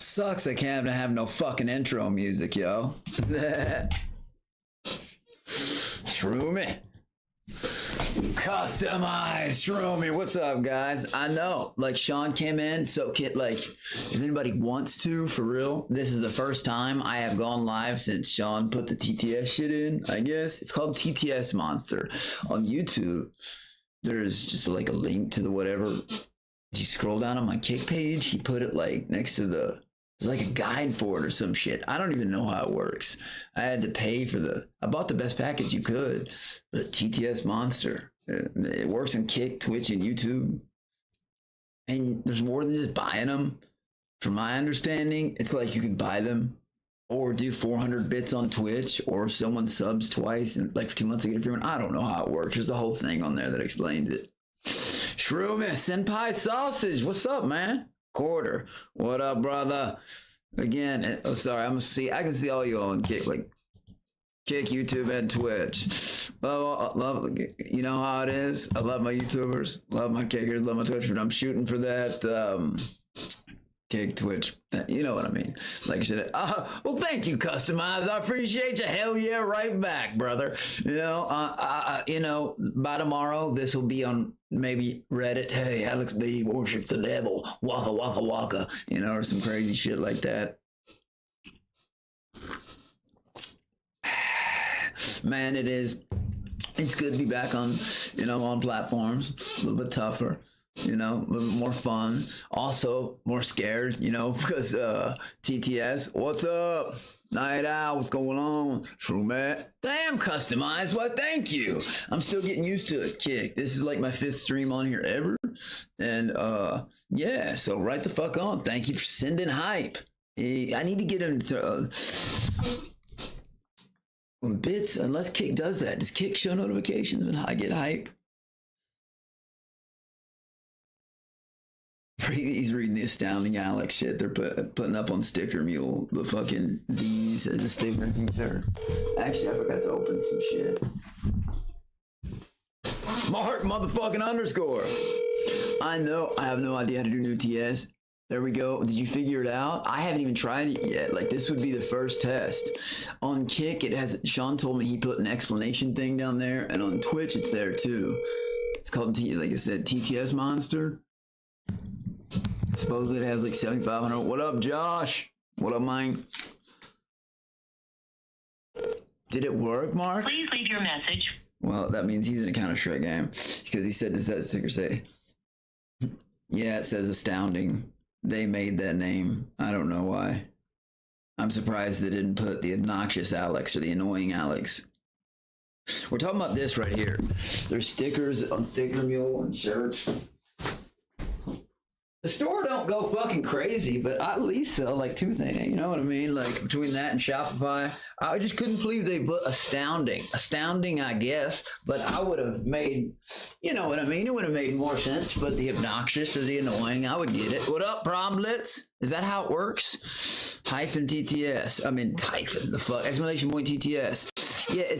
Sucks I can't have no fucking intro music, yo. Shroomy. Customize Shroomy. What's up, guys? I know, like, Sean came in, so like, if anybody wants to, for real, this is the first time I have gone live since Sean put the TTS shit in, I guess. It's called TTS Monster. On YouTube, there's just like a link to the whatever. If you scroll down on my Kick page, he put it like next to the, there's like a guide for it or some shit. I don't even know how it works. I had to pay for I bought the best package you could, but TTS Monster. It works on Kick, Twitch, and YouTube. And there's more than just buying them. From my understanding, it's like you can buy them or do 400 bits on Twitch, or if someone subs twice and like for 2 months to get a free one. I don't know how it works. There's a whole thing on there that explains it. Shroomy, Senpai Sausage, what's up, man? Quarter, what up, brother? Again, oh, sorry, I can see all you on Kick, like Kick, YouTube, and Twitch. Love, you know how it is. I love my YouTubers, love my Kickers, love my Twitch, but I'm shooting for that Kick, Twitch, you know what I mean. Like shit. Well, thank you, Customize. I appreciate you. Hell yeah, right back, brother. You know, by tomorrow, this will be on maybe Reddit. Hey, Alex B worships the devil. Waka waka waka. You know, or some crazy shit like that. Man, it's good to be back on, you know, on platforms. A little bit tougher. You know, a little bit more fun. Also, more scared, you know, because TTS, what's up? Night Owl, what's going on? Shroomy. Damn, Customized, well, thank you. I'm still getting used to it, Kick. This is like my 5th stream on here ever. And yeah, so right the fuck on. Thank you for sending hype. I need to get into bits, unless Kick does that. Does Kick show notifications when I get hype? He's reading the Astounding Alex shit they're putting up on Sticker Mule, the fucking these as a sticker t-shirt. Actually, I forgot to open some shit. Mark motherfucking underscore. I know, I have no idea how to do new TS. There we go. Did you figure it out? I haven't even tried it yet. Like, this would be the first test. On Kick, it has, Sean told me he put an explanation thing down there, and on Twitch, it's there too. It's called, like I said, TTS Monster. Supposedly it has like 7,500. What up, Josh? What up, mine? Did it work, Mark? Please leave your message. Well, that means he's in a Counter-Strike game, because he said, does that sticker say? Yeah, it says Astounding. They made that name. I don't know why. I'm surprised they didn't put the obnoxious Alex or the annoying Alex. We're talking about this right here. There's stickers on Sticker Mule and shirts. The store don't go fucking crazy, but I at least sell like 2 things, you know what I mean? Like between that and Shopify, I just couldn't believe they put Astounding. Astounding, I guess, but I would have made, you know what I mean? It would have made more sense, but the obnoxious or the annoying, I would get it. What up, Promblitz? Is that how it works? Hyphen TTS. I mean, hyphen, the fuck, exclamation point TTS. Yeah,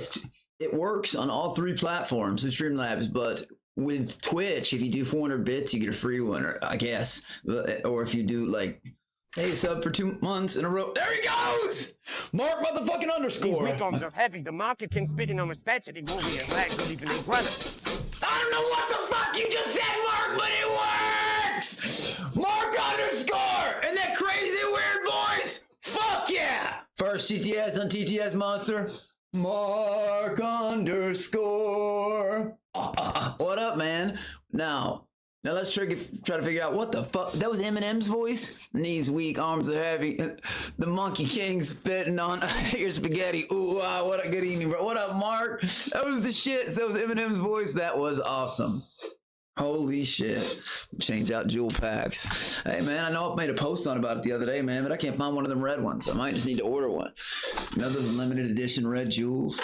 it works on all 3 platforms of Streamlabs, but with Twitch, if you do 400 bits, you get a free one, or I guess. Or if you do like, hey, sub for 2 months in a row. There he goes! Mark motherfucking underscore. These weak are heavy. The Monkey King spitting on my spatula. It won't be as lag, but even in brother. I don't know what the fuck you just said, Mark, but it works! Mark underscore! And that crazy weird voice! Fuck yeah! First TTS on TTS Monster. Mark underscore. What up, man? Now let's try to figure out what the fuck. That was Eminem's voice? Knees weak, arms are heavy. The Monkey King's fitting on your spaghetti. Ooh, wow, what a good evening, bro. What up, Mark? That was the shit. That was Eminem's voice. That was awesome. Holy shit. Change out jewel packs. Hey, man, I know I made a post on about it the other day, man, but I can't find one of them red ones. I might just need to order one. Another limited edition red jewels.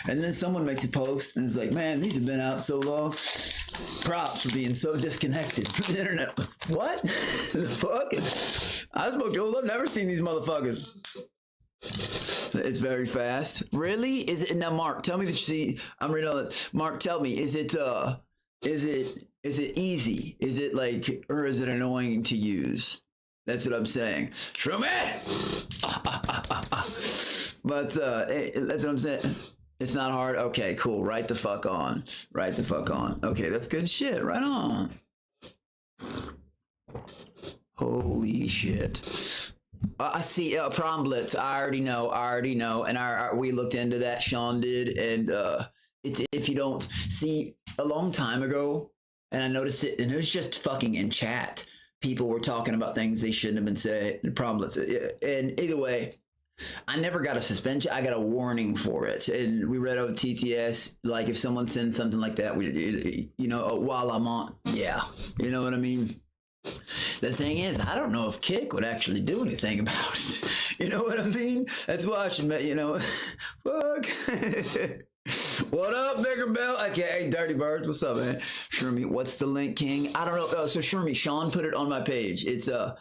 And then someone makes a post and is like, man, these have been out so long. Props for being so disconnected from the internet. What? The fuck? I smoke jewels. I've never seen these motherfuckers. It's very fast. Really? Is it? Now, Mark, tell me that you see. I'm reading all this. Mark, tell me, is it easy? Is it like, or is it annoying to use? That's what I'm saying. Shroomy! But that's what I'm saying. It's not hard. Okay, cool. Right the fuck on. Right the fuck on. Okay, that's good shit. Right on. Holy shit. I see Prom Blitz. I already know. And we looked into that. Sean did. And if you don't see, a long time ago, and I noticed it, and it was just fucking in chat. People were talking about things they shouldn't have been saying. Prom Blitz. And either way, I never got a suspension. I got a warning for it. And we read over TTS, like if someone sends something like that, while I'm on, yeah, you know what I mean? The thing is, I don't know if Kick would actually do anything about it. You know what I mean? That's why I should, fuck. What up, Bigger Bill? Okay, hey, Dirty Birds, what's up, man? Shermy, what's the link, King? I don't know. So Shermy, Sean put it on my page. It's the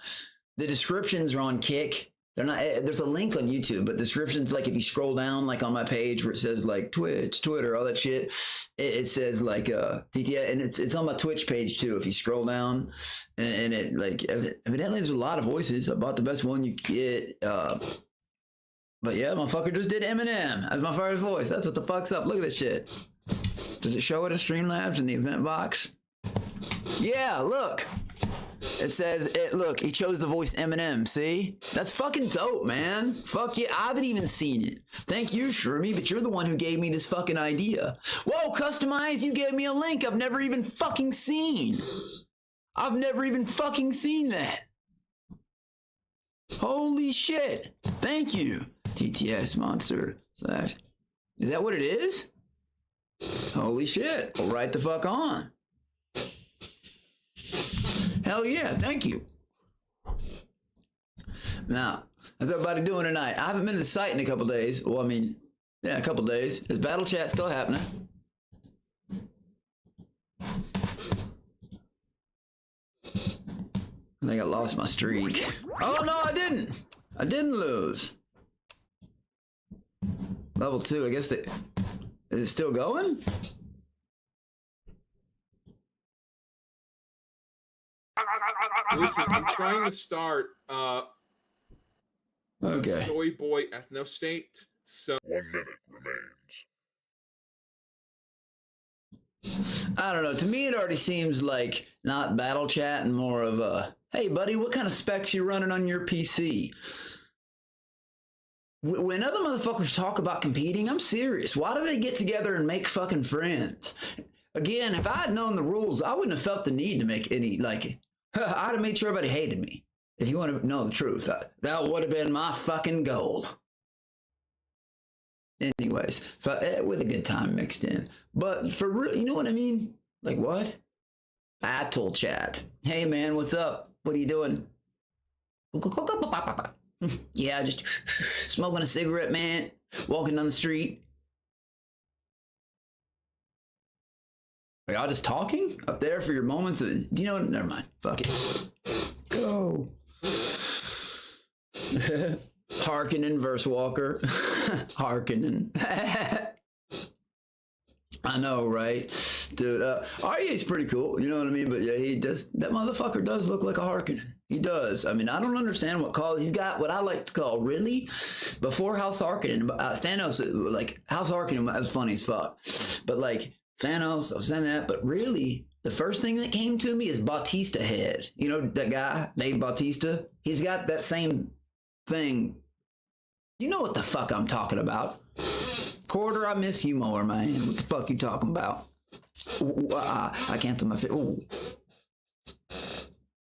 descriptions are on Kick. They're not. There's a link on YouTube, but descriptions, like if you scroll down, like on my page where it says like Twitch, Twitter, all that shit, it says like TTS, and it's on my Twitch page too. If you scroll down, and it like evidently there's a lot of voices. I bought the best one you get. But yeah, motherfucker just did Eminem as my first voice. That's what the fuck's up. Look at this shit. Does it show it in Streamlabs in the event box? Yeah, look. It says, look, he chose the voice Eminem, see? That's fucking dope, man. Fuck yeah, I haven't even seen it. Thank you, Shermy, but you're the one who gave me this fucking idea. Whoa, Customize, you gave me a link I've never even fucking seen. I've never even fucking seen that. Holy shit. Thank you. TTS Monster / Is that what it is? Holy shit. Well, right the fuck on. Hell yeah, thank you. Now, how's everybody doing tonight? I haven't been to the site in a couple days. Well, I mean, yeah, a couple days. Is Battle Chat still happening? I think I lost my streak. Oh, no, I didn't. I didn't lose. Level 2, I guess is it still going? Listen, I'm trying to start okay. Soy Boy Ethno State. So 1 minute remains. I don't know. To me, it already seems like not battle chat and more of a, hey, buddy, what kind of specs you running on your PC? When other motherfuckers talk about competing, I'm serious. Why do they get together and make fucking friends? Again, if I had known the rules, I wouldn't have felt the need to make any, like, I'd have made sure everybody hated me. If you want to know the truth, that would have been my fucking goal. Anyways, with a good time mixed in. But for real, you know what I mean? Like what? Battle chat. Hey man, what's up? What are you doing? Yeah, just smoking a cigarette, man. Walking down the street. Are y'all just talking up there for your moments of, do you know what? Never mind. Fuck it. Go. Harkonnen versus Walker. Harkonnen. I know, right? Dude, Arya's pretty cool, you know what I mean? But yeah, he does, that motherfucker does look like a Harkonnen. He does. I mean, I don't understand he's got what I like to call, really, before House Harkonnen, Thanos, like, House Harkonnen was funny as fuck. But like, Thanos, I was saying that, but really, the first thing that came to me is Bautista head. You know, that guy, Dave Bautista? He's got that same thing. You know what the fuck I'm talking about. Quarter, I miss you more, man. What the fuck you talking about? Ooh, I can't do my face. Ooh.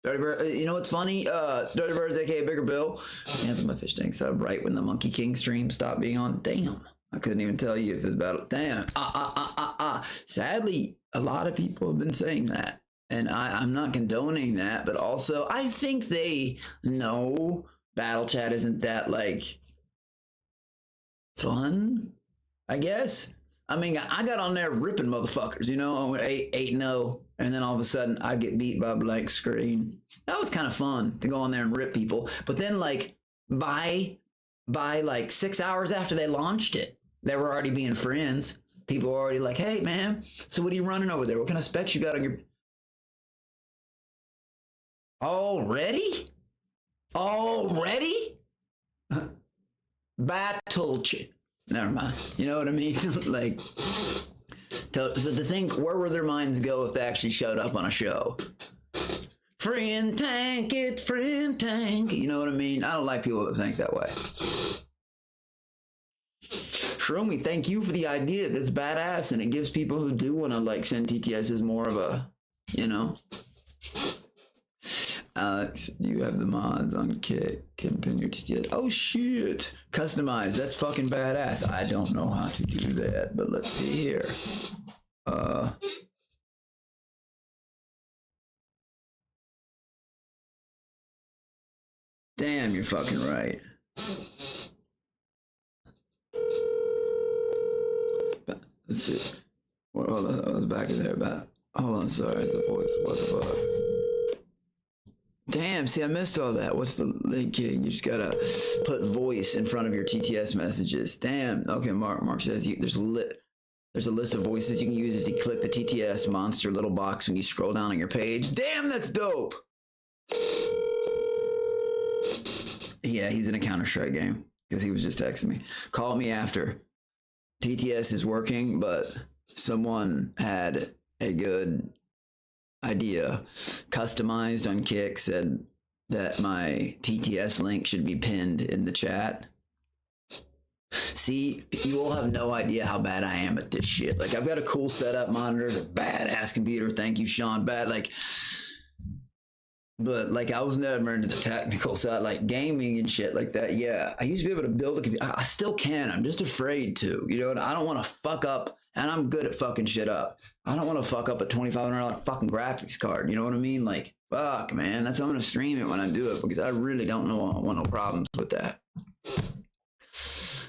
Dirty Bird, you know what's funny? Dirty Birds, aka Bigger Bill. Answer my fish tanks up right when the Monkey King stream stopped being on. Damn. I couldn't even tell you if it's about damn. Sadly, a lot of people have been saying that. And I'm not condoning that, but also I think they know Battle Chat isn't that like fun, I guess. I mean, I got on there ripping motherfuckers, you know, I went 8-0, and then all of a sudden I get beat by a blank screen. That was kind of fun to go on there and rip people. But then like by like 6 hours after they launched it, they were already being friends. People were already like, hey man, so what are you running over there? What kind of specs you got on your... Already? Already? Battle. Never mind. You know what I mean? Like, so to think, where would their minds go if they actually showed up on a show? Friend tank it, friend tank. You know what I mean? I don't like people that think that way. Shromy, thank you for the idea. That's badass, and it gives people who do want to like send TTSs more of a, you know. Alex, you have the mods on Kick. Can pin your TTS. Oh shit! Customize. That's fucking badass. I don't know how to do that, but let's see here. Damn, you're fucking right. Let's see. Hold on, I was back in there. Hold on, sorry, it's the voice. What the fuck? Damn, see, I missed all that. What's the link king? You just gotta put voice in front of your TTS messages. Damn. Okay, Mark says there's a list of voices you can use if you click the TTS monster little box when you scroll down on your page. Damn, that's dope. Yeah, he's in a Counter-Strike game because he was just texting me. Call me after. TTS is working, but someone had a good idea. Customized on Kick said that my TTS link should be pinned in the chat. See, you will have no idea how bad I am at this shit. Like, I've got a cool setup monitor, a badass computer. Thank you, Sean. But like, I was never into the technical side, like gaming and shit like that. Yeah, I used to be able to build a computer. I still can. I'm just afraid to. You know, I don't want to fuck up, and I'm good at fucking shit up. I don't want to fuck up a $2,500 fucking graphics card. You know what I mean? Like, fuck, man. That's how I'm gonna stream it when I do it because I really don't want no problems with that.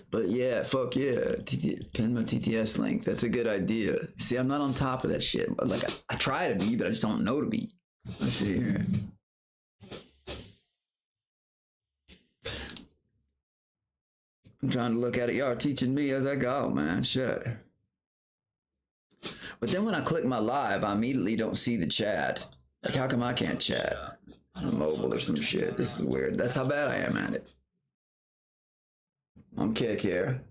But yeah, fuck yeah. Pin my TTS link. That's a good idea. See, I'm not on top of that shit. But like, I try to be, but I just don't know to be. Let's see here. I'm trying to look at it. Y'all are teaching me as I go, man. Shit. But then when I click my live, I immediately don't see the chat. Like, how come I can't chat? I'm mobile or some shit. This is weird. That's how bad I am at it. I'm Kick here.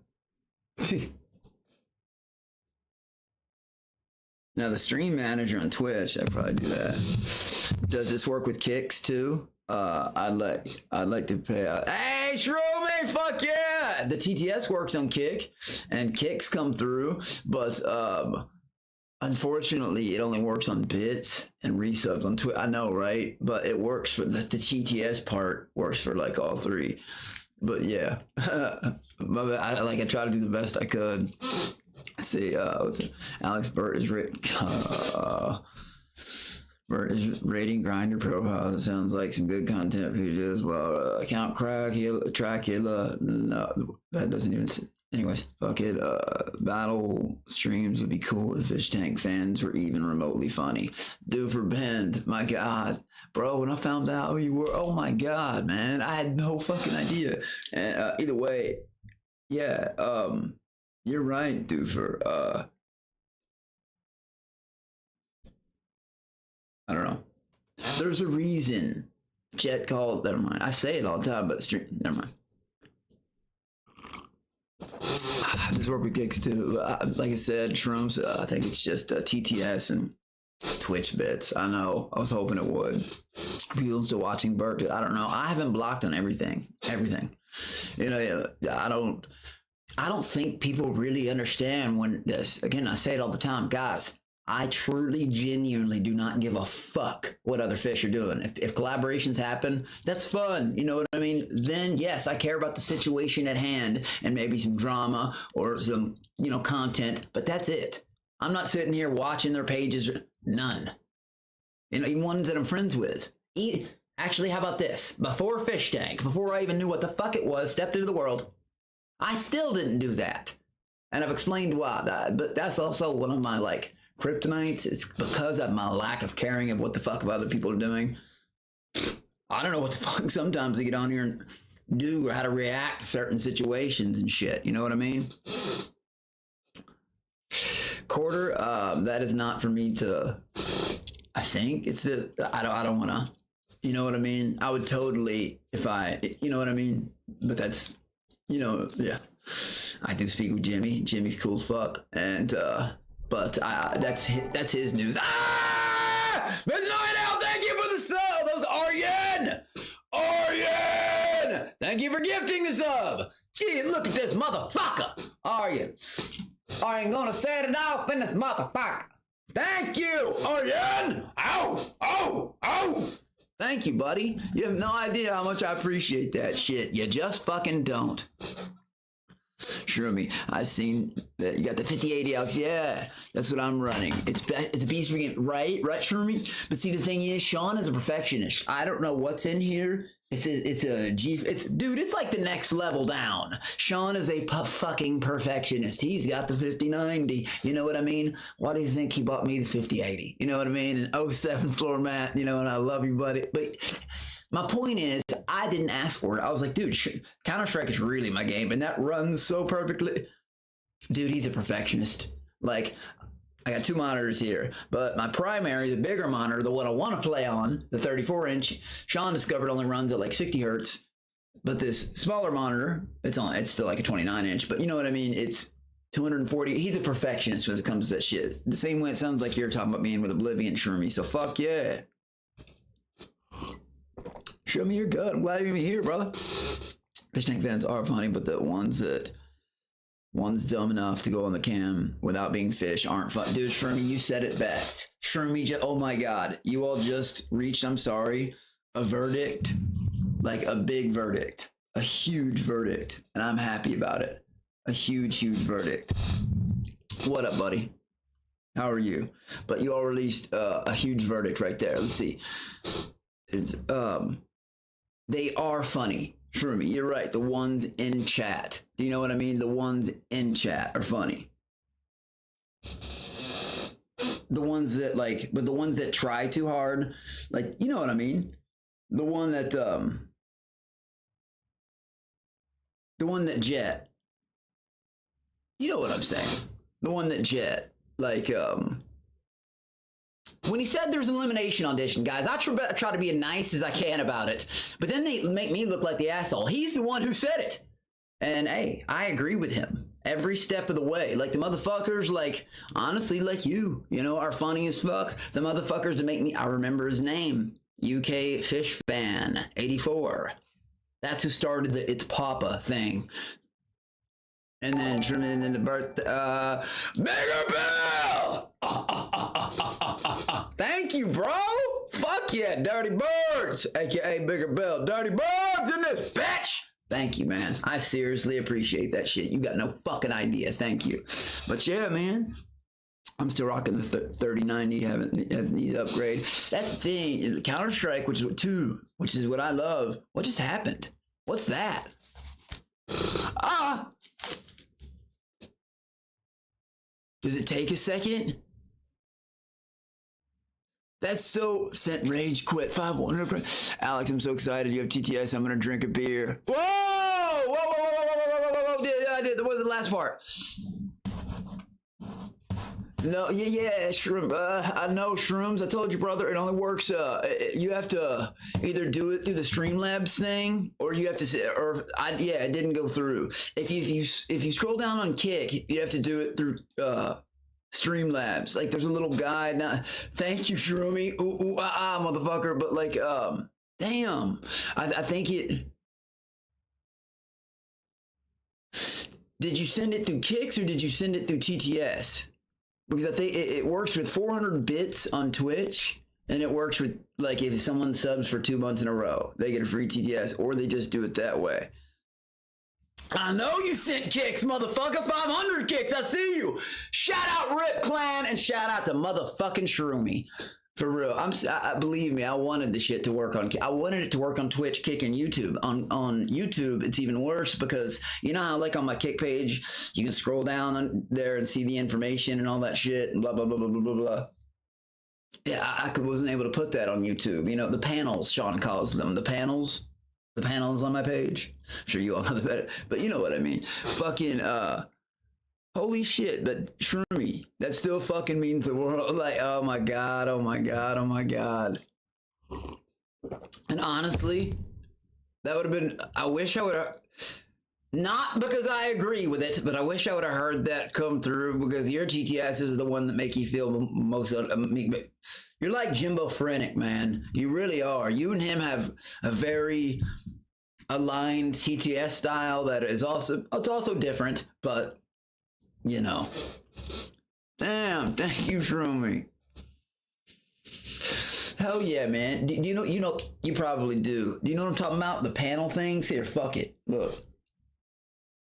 Now the stream manager on Twitch, I'd probably do that. Does this work with Kicks too? I'd like to pay out. Hey, Shroomy, fuck yeah! The TTS works on Kick, and Kicks come through, but unfortunately, it only works on bits and resubs on Twitch. I know, right? But it works for the TTS part works for like all three. But yeah, I try to do the best I could. Let's see, Alex Burt is rating grinder profile. It sounds like some good content for you to do as well. Account crack, Tracula. No, that doesn't even. Anyways, fuck it. Battle streams would be cool if Fish Tank fans were even remotely funny. Do for Bend, my God, bro. When I found out who you were, oh my God, man, I had no fucking idea. And either way, yeah, you're right, Doofer. I don't know. There's a reason Jet called. Never mind. I say it all the time, but never mind. This work with gigs too. Like I said, Shrooms, I think it's just TTS and Twitch bits. I know. I was hoping it would. People still watching Bert. I don't know. I haven't blocked on everything. You know, I don't think people really understand when this. Again, I say it all the time, guys. I truly, genuinely do not give a fuck what other fish are doing. If collaborations happen, that's fun. You know what I mean? Then, yes, I care about the situation at hand and maybe some drama or some, you know, content, but that's it. I'm not sitting here watching their pages. None. You know, even ones that I'm friends with. Actually, how about this? Before Fish Tank, before I even knew what the fuck it was, stepped into the world, I still didn't do that. And I've explained why. But that's also one of my, like, kryptonite. It's because of my lack of caring of what the fuck other people are doing. I don't know what the fuck sometimes they get on here and do or how to react to certain situations and shit. You know what I mean? Quarter, that is not for me to. I think it's the. I don't want to. You know what I mean? I would totally, if I, you know what I mean? But that's, you know, yeah. I do speak with Jimmy. Jimmy's cool as fuck. And, but that's his news. Ah! Mr. Noidell, thank you for the sub. Those Aryan! Aryan! Thank you for gifting the sub. Gee, look at this motherfucker. Aryan. Aryan gonna set it off in this motherfucker. Thank you, Aryan! Ow! Ow! Ow! Thank you, buddy. You have no idea how much I appreciate that shit. You just fucking don't. Sure me. I seen that you got the 5080, Alex. Yeah, that's what I'm running. It's a beast freaking right, sure me. But see, the thing is, Sean is a perfectionist. I don't know what's in here. Dude, it's like the next level down. Sean is a fucking perfectionist. He's got the 5090. You know what I mean? Why do you think he bought me the 5080? You know what I mean? An 07 floor mat. You know, and I love you, buddy. But my point is, I didn't ask for it. I was like, dude, Counter-Strike is really my game, and that runs so perfectly. Dude, he's a perfectionist. Like, I got two monitors here, but my primary, the bigger monitor, the one I want to play on, the 34-inch, Sean discovered only runs at like 60 hertz. But this smaller monitor, it's still like a 29-inch, but you know what I mean? It's 240. He's a perfectionist when it comes to that shit. The same way it sounds like you're talking about me with Oblivion, Shermy. So fuck yeah. Show me you're good. I'm glad you're here, brother. Fish tank fans are funny, but the one's dumb enough to go on the cam without being fish aren't fun. Dude, Shermy, you said it best. Shermy, oh my God. You all just reached, I'm sorry, a verdict, like a big verdict, a huge verdict. And I'm happy about it. A huge, huge verdict. What up, buddy? How are you? But you all released a huge verdict right there. Let's see. It's, they are funny. Shermy, you're right. The ones in chat. Do you know what I mean? The ones in chat are funny. The ones that but the ones that try too hard, like, you know what I mean? The one that Jet. You know what I'm saying? The one that Jet, like, when he said there's an elimination audition, guys, I try to be as nice as I can about it, but then they make me look like the asshole. He's the one who said it. And hey, I agree with him every step of the way. Like the motherfuckers, like, honestly, like you know, are funny as fuck. The motherfuckers that make me, I remember his name, UK Fish Fan 84. That's who started the It's Papa thing. And then the birthday, Bigger Bill! Thank you, bro! Fuck yeah, Dirty Birds! AKA Bigger Bill. Dirty Birds in this bitch! Thank you, man. I seriously appreciate that shit. You got no fucking idea. Thank you. But yeah, man. I'm still rocking the 3090, haven't need to upgrade. That's the thing. Counter-Strike, which is 2, which is what I love. What just happened? What's that? Does it take a second? That's so sent rage quit 500. Alex, I'm so excited. You have TTS. I'm gonna drink a beer. Whoa! Whoa! Whoa! Whoa! Whoa! Whoa! Whoa! I did. What was the last part? No, yeah, shroom. I know shrooms. I told you, brother. It only works. You have to either do it through the Streamlabs thing, or you have to. Yeah, it didn't go through. If you scroll down on Kick, you have to do it through Streamlabs. Like, there's a little guide. Now, thank you, Shroomy. Ooh, motherfucker. But like, damn. I think it. Did you send it through Kicks or did you send it through TTS? Because I think it works with 400 bits on Twitch, and it works with, like, if someone subs for 2 months in a row, they get a free TTS, or they just do it that way. I know you sent kicks, motherfucker. 500 kicks. I see you. Shout out Rip Clan, and shout out to motherfucking Shroomy. For real. Believe me, I wanted the shit to work on. I wanted it to work on Twitch, Kick, and YouTube. On YouTube, it's even worse because you know how, like, on my Kick page, you can scroll down on there and see the information and all that shit and blah blah blah blah blah blah blah. Yeah, I wasn't able to put that on YouTube. You know, the panels, Sean calls them, the panels on my page. I'm sure you all know the better, but you know what I mean. Fucking holy shit, but Shroomy, that still fucking means the world. Like, oh my god, oh my god, oh my god. And honestly, that would have been, I wish I would have, not because I agree with it, but I wish I would have heard that come through, because your TTS is the one that make you feel most, you're like Jimbo Frenick, man. You really are. You and him have a very aligned TTS style that is also, it's also different, but you know. Damn, thank you, Shroomy. Hell yeah, man. Do you know, you probably do. Do you know what I'm talking about? The panel things? Here, fuck it. Look.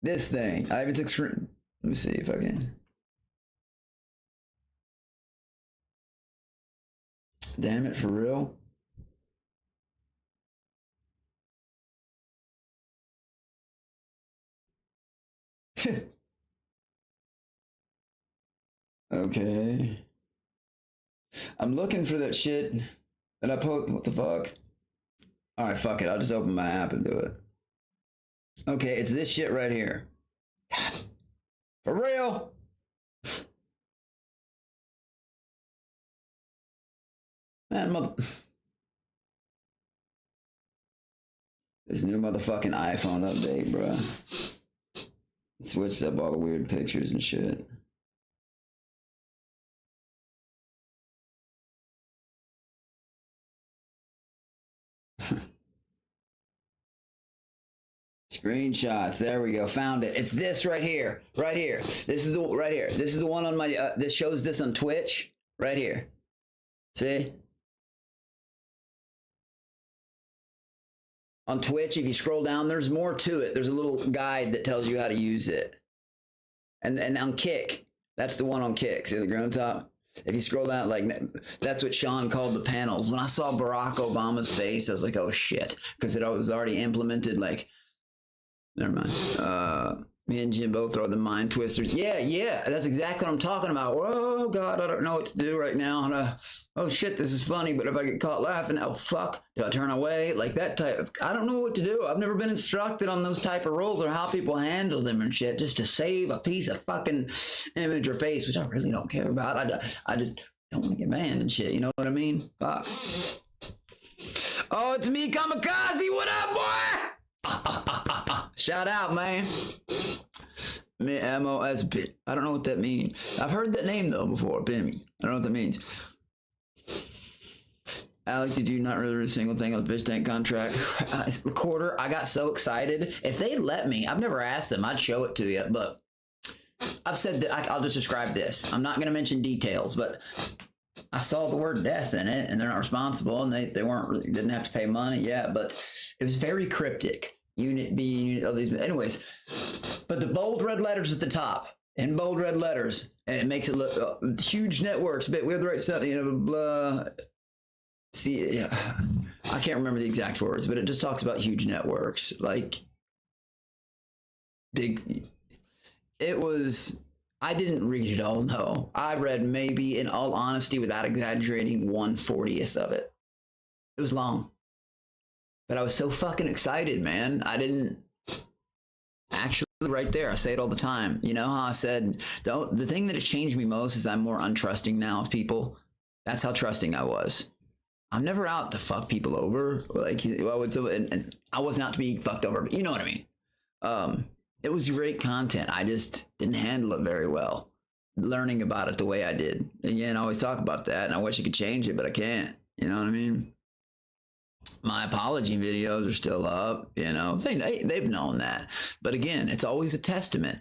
This thing. I even took screen. Let me see if I can. Damn it, for real? Okay. I'm looking for that shit that I put. What the fuck? Alright, fuck it. I'll just open my app and do it. Okay, it's this shit right here. For real? Man, this new motherfucking iPhone update, bro. It switched up all the weird pictures and shit. Screenshots. There we go. Found it. It's this right here. Right here. This is the right here. This is the one on my. This shows this on Twitch. Right here. See? On Twitch, if you scroll down, there's more to it. There's a little guide that tells you how to use it. And on Kick, that's the one on Kick. See the ground top? If you scroll down, like, that's what Sean called the panels. When I saw Barack Obama's face, I was like, oh shit. Because it was already implemented, like, never mind. Me and Jim both are the mind twisters. Yeah, that's exactly what I'm talking about. Oh God, I don't know what to do right now. Oh shit, this is funny, but if I get caught laughing, oh fuck, do I turn away? Like that type. I don't know what to do. I've never been instructed on those type of roles or how people handle them and shit, just to save a piece of fucking image or face, which I really don't care about. I just don't want to get banned and shit. You know what I mean? Fuck. Oh, it's me, Kamikaze. What up, boy? Shout out, man. MOS. I don't know what that means. I've heard that name though before. Bimmy. I don't know what that means. Alex, did you not really read a single thing on the fish tank contract? Quarter. I got so excited. If they let me, I've never asked them. I'd show it to you, but I've said that I'll just describe this. I'm not going to mention details, but I saw the word death in it, and they're not responsible, and they weren't really, didn't have to pay money yet, but it was very cryptic. Unit B, unit, all these, anyways. But the bold red letters at the top, in bold red letters, and it makes it look huge networks. But we have the right stuff, you know, blah. See, yeah, I can't remember the exact words, but it just talks about huge networks, like big. It was. I didn't read it all. No, I read maybe, in all honesty, without exaggerating, 1/40th of it. It was long. But I was so fucking excited, man. I didn't actually, right there, I say it all the time. You know how I said, the thing that has changed me most is I'm more untrusting now of people. That's how trusting I was. I'm never out to fuck people over. Like, and I wasn't out to be fucked over, but you know what I mean. It was great content. I just didn't handle it very well. Learning about it the way I did. Again, I always talk about that, and I wish I could change it, but I can't. You know what I mean? My apology videos are still up, you know. They've known that. But again, it's always a testament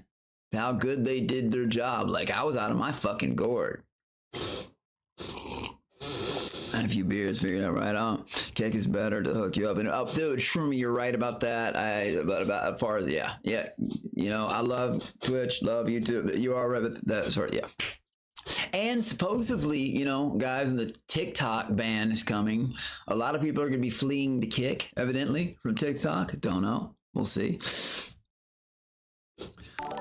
to how good they did their job. Like, I was out of my fucking gourd. And a few beers, figured out right on. Cake is better to hook you up. And dude, Shroomy, you're right about that. About as far as, yeah. You know, I love Twitch, love YouTube. You are right about that sort, yeah. And supposedly, you know, guys, the TikTok ban is coming. A lot of people are going to be fleeing the kick, evidently, from TikTok. Don't know. We'll see.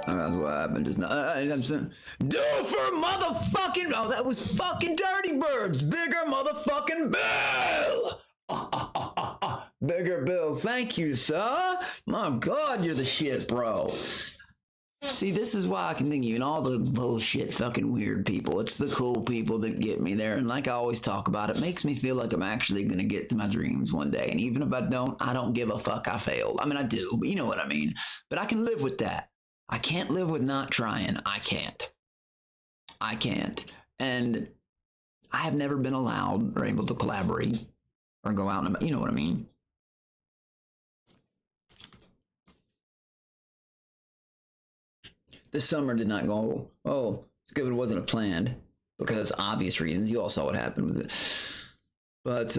That's what happened just now. I'm saying, do for motherfucking. Oh, that was fucking Dirty Birds. Bigger motherfucking Bill. Bigger Bill. Thank you, sir. My God, you're the shit, bro. See, this is why I can think even all the bullshit fucking weird people. It's the cool people that get me there. And like I always talk about, it makes me feel like I'm actually going to get to my dreams one day. And even if I don't give a fuck I failed. I mean, I do, but you know what I mean. But I can live with that. I can't live with not trying. I can't. And I have never been allowed or able to collaborate or go out and, you know what I mean. This summer did not go, oh, it's good it wasn't planned because obvious reasons. You all saw what happened with it. But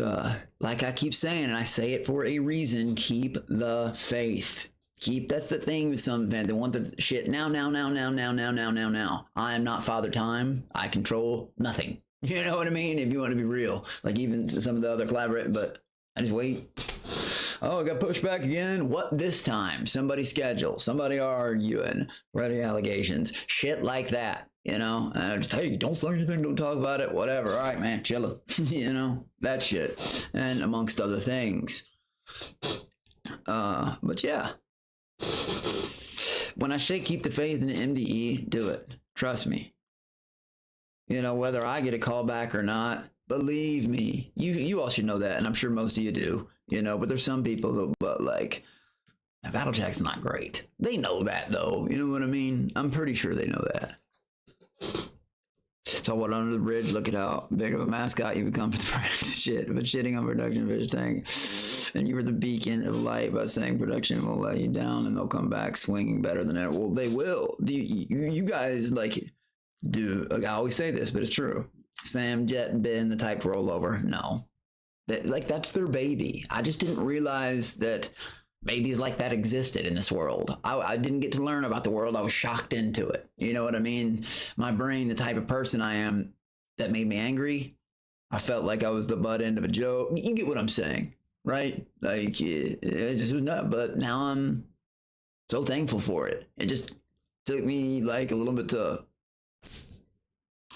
like I keep saying, and I say it for a reason, keep the faith. That's the thing with some fans. They want the shit now. I am not Father Time. I control nothing. You know what I mean? If you want to be real. Like even some of the other collaborators, but I just wait. Oh, I got pushed back again. What this time? Somebody schedule. Somebody arguing. Ready allegations. Shit like that. You know? Just, hey, don't say anything. Don't talk about it. Whatever. All right, man. Chill. You know? That shit. And amongst other things. But yeah. When I say keep the faith in the MDE, do it. Trust me. You know, whether I get a call back or not, believe me. You all should know that, and I'm sure most of you do. You know, but there's some people who, but like, Battle Jack's not great. They know that, though. You know what I mean? I'm pretty sure they know that. So what, under the bridge, look at how big of a mascot you become for the practice shit. But shitting on production fish tank. And you were the beacon of light by saying production will let you down and they'll come back swinging better than ever. Well, they will. You guys, like, do, like, I always say this, but it's true. Sam, Jet, Ben, the type rollover. No. That's their baby. I just didn't realize that babies like that existed in this world. I didn't get to learn about the world. I was shocked into it. You know what I mean? My brain, the type of person I am, that made me angry. I felt like I was the butt end of a joke. You get what I'm saying, right? Like, it just was nuts. But now I'm so thankful for it. It just took me like a little bit to...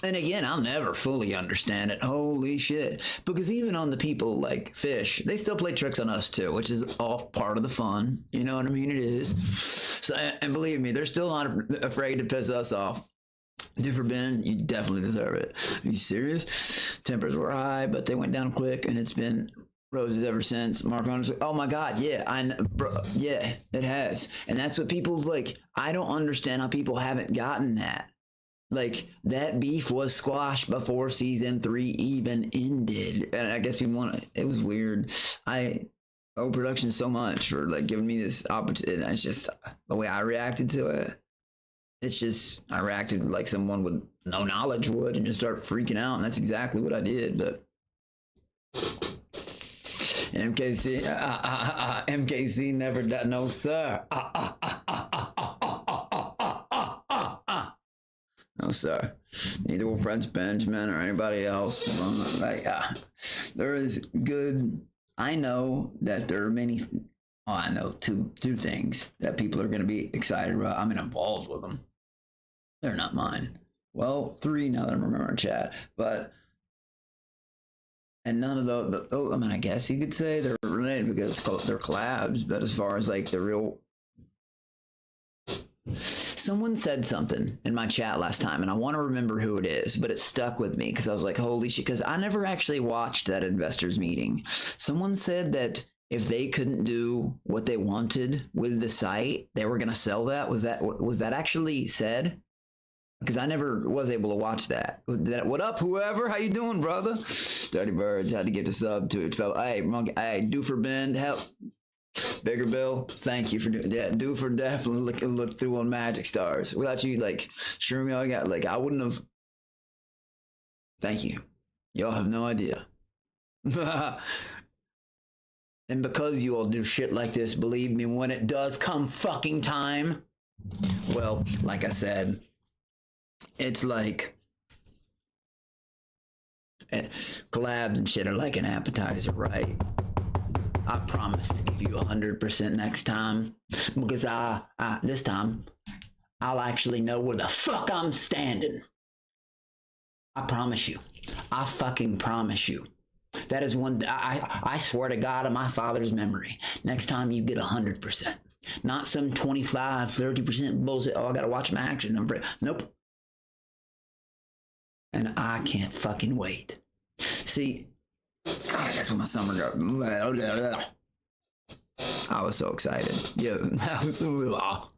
And again, I'll never fully understand it. Holy shit. Because even on the people like Fish, they still play tricks on us too, which is all part of the fun. You know what I mean? It is. So, and believe me, they're still not afraid to piss us off. Do for Ben, you definitely deserve it. Are you serious? Tempers were high, but they went down quick, and it's been roses ever since. Mark Hunter's like, oh my God, yeah, bro, yeah, it has. And that's what people's like, I don't understand how people haven't gotten that. Like, that beef was squashed before season 3 even ended. And I guess people want to, it was weird. I owe production so much for like giving me this opportunity. It's just the way I reacted to it. It's just, I reacted like someone with no knowledge would and just start freaking out. And that's exactly what I did. But MKC never done, no sir. No, sir. Neither will Prince Benjamin or anybody else. Like, there is good. I know that there are many. Oh, I know two things that people are going to be excited about. I'm involved with them. They're not mine. Well, 3 now that I remember in chat, but and none of those. I mean, I guess you could say they're related because they're collabs. But as far as like the real. Someone said something in my chat last time, and I want to remember who it is, but it stuck with me because I was like, holy shit, because I never actually watched that investors meeting. Someone said that if they couldn't do what they wanted with the site, they were going to sell that. Was that actually said? Because I never was able to watch that. What up, whoever? How you doing, brother? Dirty Birds had to get a sub to it. Fella. Hey, Monkey, hey, do for Ben, help. Bigger Bill, thank you for doing that. Do for definitely look through on Magic Stars. Without you, like, sure me all got, like, I wouldn't have. Thank you. Y'all have no idea. And because you all do shit like this, believe me, when it does come fucking time, well, like I said, it's like collabs and shit are like an appetizer, right? I promise to give you 100% next time, because this time I'll actually know where the fuck I'm standing. I promise you. I fucking promise you. That is one. I swear to God on my father's memory. Next time you get 100%. Not some 25, 30% bullshit. Oh, I gotta watch my action. Nope. And I can't fucking wait. See, God, that's when my summer got. I was so excited. Yeah, that was so.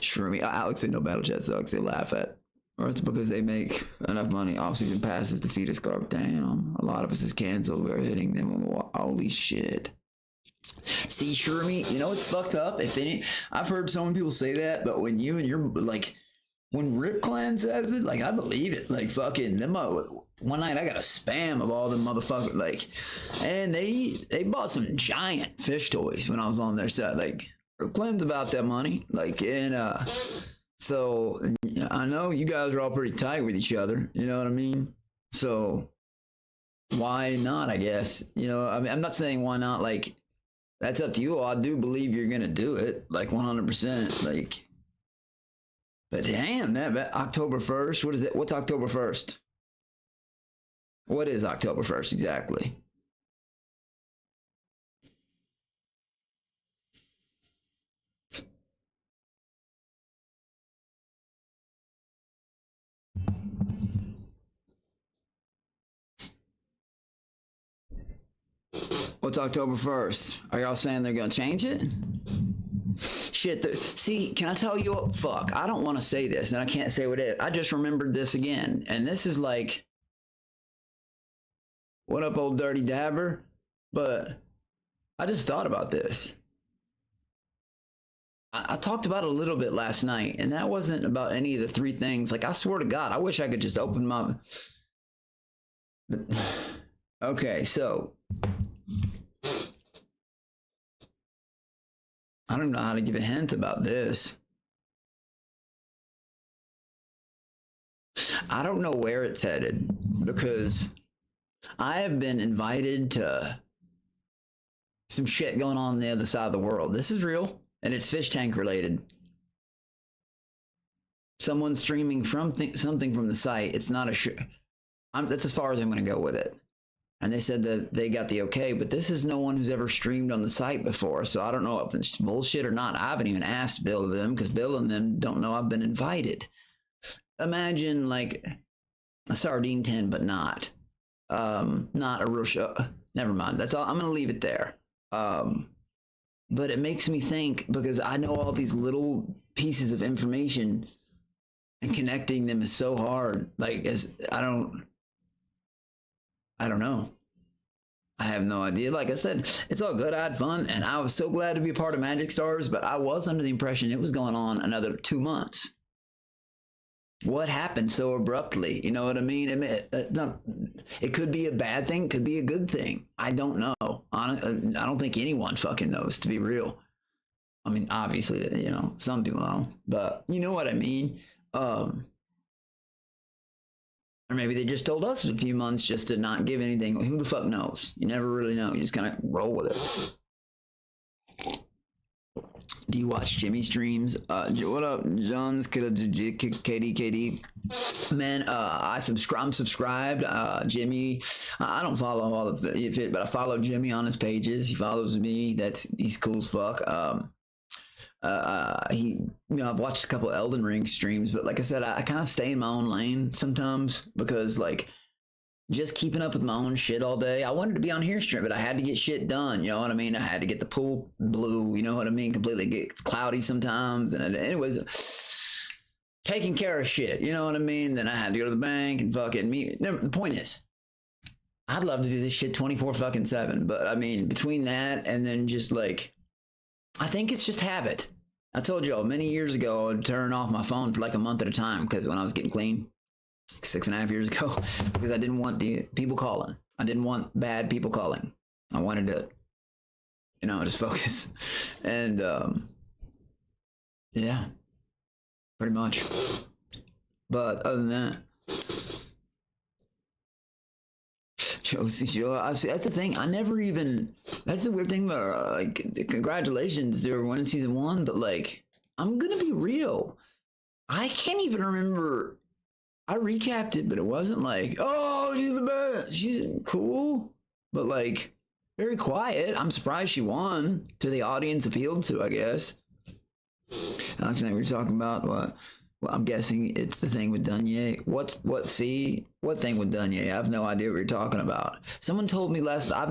Sure, me. Alex said no battle chat sucks. They laugh at. Or it's because they make enough money. Off-season passes to feed us carb. Damn, a lot of us is canceled. We're hitting them on the wall. Holy shit. See, sure, me. You know what's fucked up? If any, I've heard so many people say that, but when you and your like, when Rip Clan says it, like I believe it. Like fucking them. One night I got a spam of all them motherfuckers. Like, and they bought some giant fish toys when I was on their set. Like, Rip Clan's about that money. Like, and so I know you guys are all pretty tight with each other. You know what I mean? So why not? I guess, you know. I mean, I'm not saying why not. Like, that's up to you. I do believe you're gonna do it, like 100%. Like, but damn, that October 1st. What is it? What's October 1st? What is October 1st exactly? What's October 1st? Are y'all saying they're gonna change it? Shit, see, can I tell you what? Fuck, I don't want to say this, and I can't say what it is. I just remembered this again, and this is like, what up, old dirty dabber? But I just thought about this. I talked about it a little bit last night, and that wasn't about any of the three things. Like, I swear to God, I wish I could just open my... Okay, so... I don't know how to give a hint about this. I don't know where it's headed, because I have been invited to some shit going on the other side of the world. This is real, and it's fish tank related. Someone streaming from something from the site. It's not a that's as far as I'm going to go with it. And they said that they got the okay, but this is no one who's ever streamed on the site before. So I don't know if it's bullshit or not. I haven't even asked Bill and them, because Bill and them don't know I've been invited. Imagine like a sardine tin, but not a real show. Never mind. That's all. I'm going to leave it there. But it makes me think, because I know all these little pieces of information, and connecting them is so hard. Like, I don't know. I have no idea. Like I said, it's all good. I had fun, and I was so glad to be a part of Magic Stars, but I was under the impression it was going on another 2 months. What happened so abruptly? You know what I mean? It could be a bad thing, could be a good thing. I don't know. I don't think anyone fucking knows, to be real. I mean, obviously, you know, some people know, but you know what I mean? Or maybe they just told us a few months just to not give anything. Who the fuck knows? You never really know. You just kind of roll with it. Do you watch Jimmy streams? What up, John's KD? Man, I'm subscribed. Jimmy, I don't follow all of it, but I follow Jimmy on his pages. He follows me. He's cool as fuck. I've watched a couple Elden Ring streams, but like I said, I kind of stay in my own lane sometimes, because like just keeping up with my own shit all day. I wanted to be on here stream, but I had to get shit done. You know what I mean? I had to get the pool blue. You know what I mean? Completely get cloudy sometimes. And anyways, taking care of shit. You know what I mean? Then I had to go to the bank and fucking me. Never, the point is, I'd love to do this shit 24/7. But I mean, between that and then just like, I think it's just habit. I told y'all many years ago, I'd turn off my phone for like a month at a time, because when I was getting clean, 6.5 years ago, because I didn't want the people calling. I didn't want bad people calling. I wanted to, you know, just focus. And yeah, pretty much. But other than that, I see, that's the thing. I never even, that's the weird thing about like, congratulations, they were winning season 1, but like, I'm gonna be real. I can't even remember. I recapped it, but it wasn't like, oh, she's the best. She's cool. But like, very quiet. I'm surprised she won. To the audience appealed to, I guess. Actually, we were talking about what? Well, I'm guessing it's the thing with Dunye. What thing with Dunye? I have no idea what you're talking about. Someone told me last. I've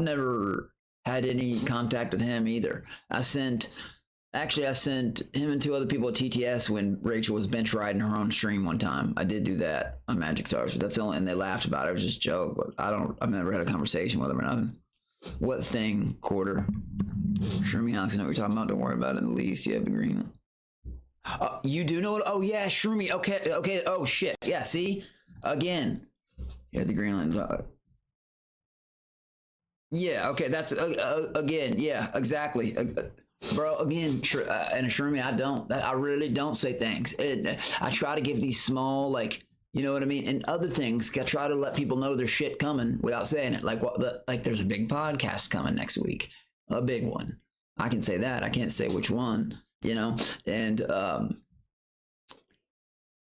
never had any contact with him either. I sent him and 2 other people at TTS when Rachel was bench riding her own stream one time. I did do that on Magic Stars, but that's the only, and they laughed about it. It was just a joke, but I've never had a conversation with him or nothing. What thing, Quarter? Shroomy Alex, I know what you're talking about. Don't worry about it in the least. You have the green one. You do know it? Oh, yeah, Shroomy. Okay. Oh, shit. Yeah, see? Again. Yeah, the green line. Yeah, okay, that's, again, yeah, exactly. Bro, again, and Shroomy, I really don't say thanks. I try to give these small, like, you know what I mean? And other things, I try to let people know there's shit coming without saying it. Like, like there's a big podcast coming next week. A big one. I can say that. I can't say which one, you know? And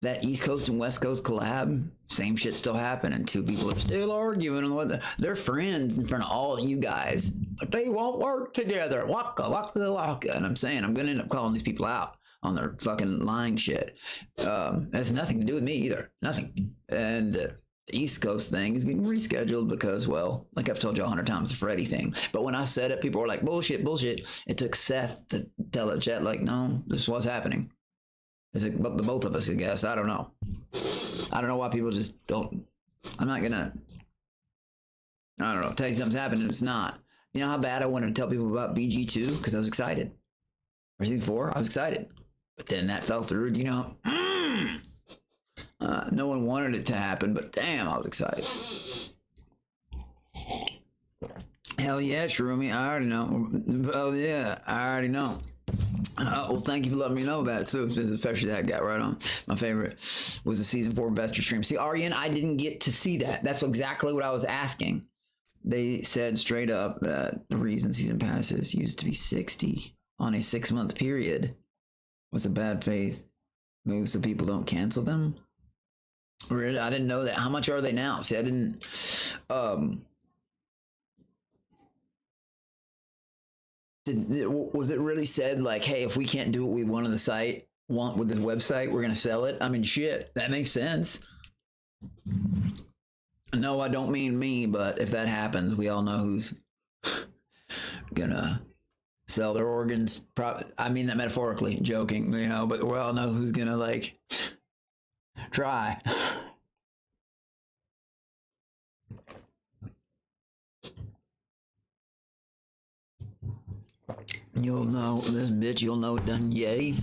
that East Coast and West Coast collab, same shit still happening. 2 people are still arguing. They're friends in front of all you guys, but they won't work together. Waka, waka, waka. And I'm saying, I'm going to end up calling these people out on their fucking lying shit. It has nothing to do with me either. Nothing. And the East Coast thing is getting rescheduled because, well, like I've told you 100 times, the Freddy thing. But when I said it, people were like, bullshit. It took Seth to tell it, Chet, like, no, this is what's happening. It's like the both of us, I guess. I don't know. I don't know why people just don't. I'm not gonna. I don't know. Tell you something's happening. It's not. You know how bad I wanted to tell people about BG2 because I was excited. Or season 4, I was excited, but then that fell through. You know, no one wanted it to happen, but damn, I was excited. Hell yeah, Shroomy. I already know. Oh yeah, I already know. Well, thank you for letting me know that too, especially that guy right on. My favorite was the season 4 investor stream. See, Aryan, I didn't get to see that. That's exactly what I was asking. They said straight up that the reason season passes used to be 60 on a 6-month period was a bad faith move so people don't cancel them. Really? I didn't know that. How much are they now? See, I didn't. Was it really said like, hey, if we can't do what we want on the site, with this website, we're gonna sell it? I mean, shit, that makes sense. No, I don't mean me, but if that happens, we all know who's gonna sell their organs. I mean that metaphorically, joking, you know, but we all know who's gonna like try. You'll know this bitch. You'll know Dunye.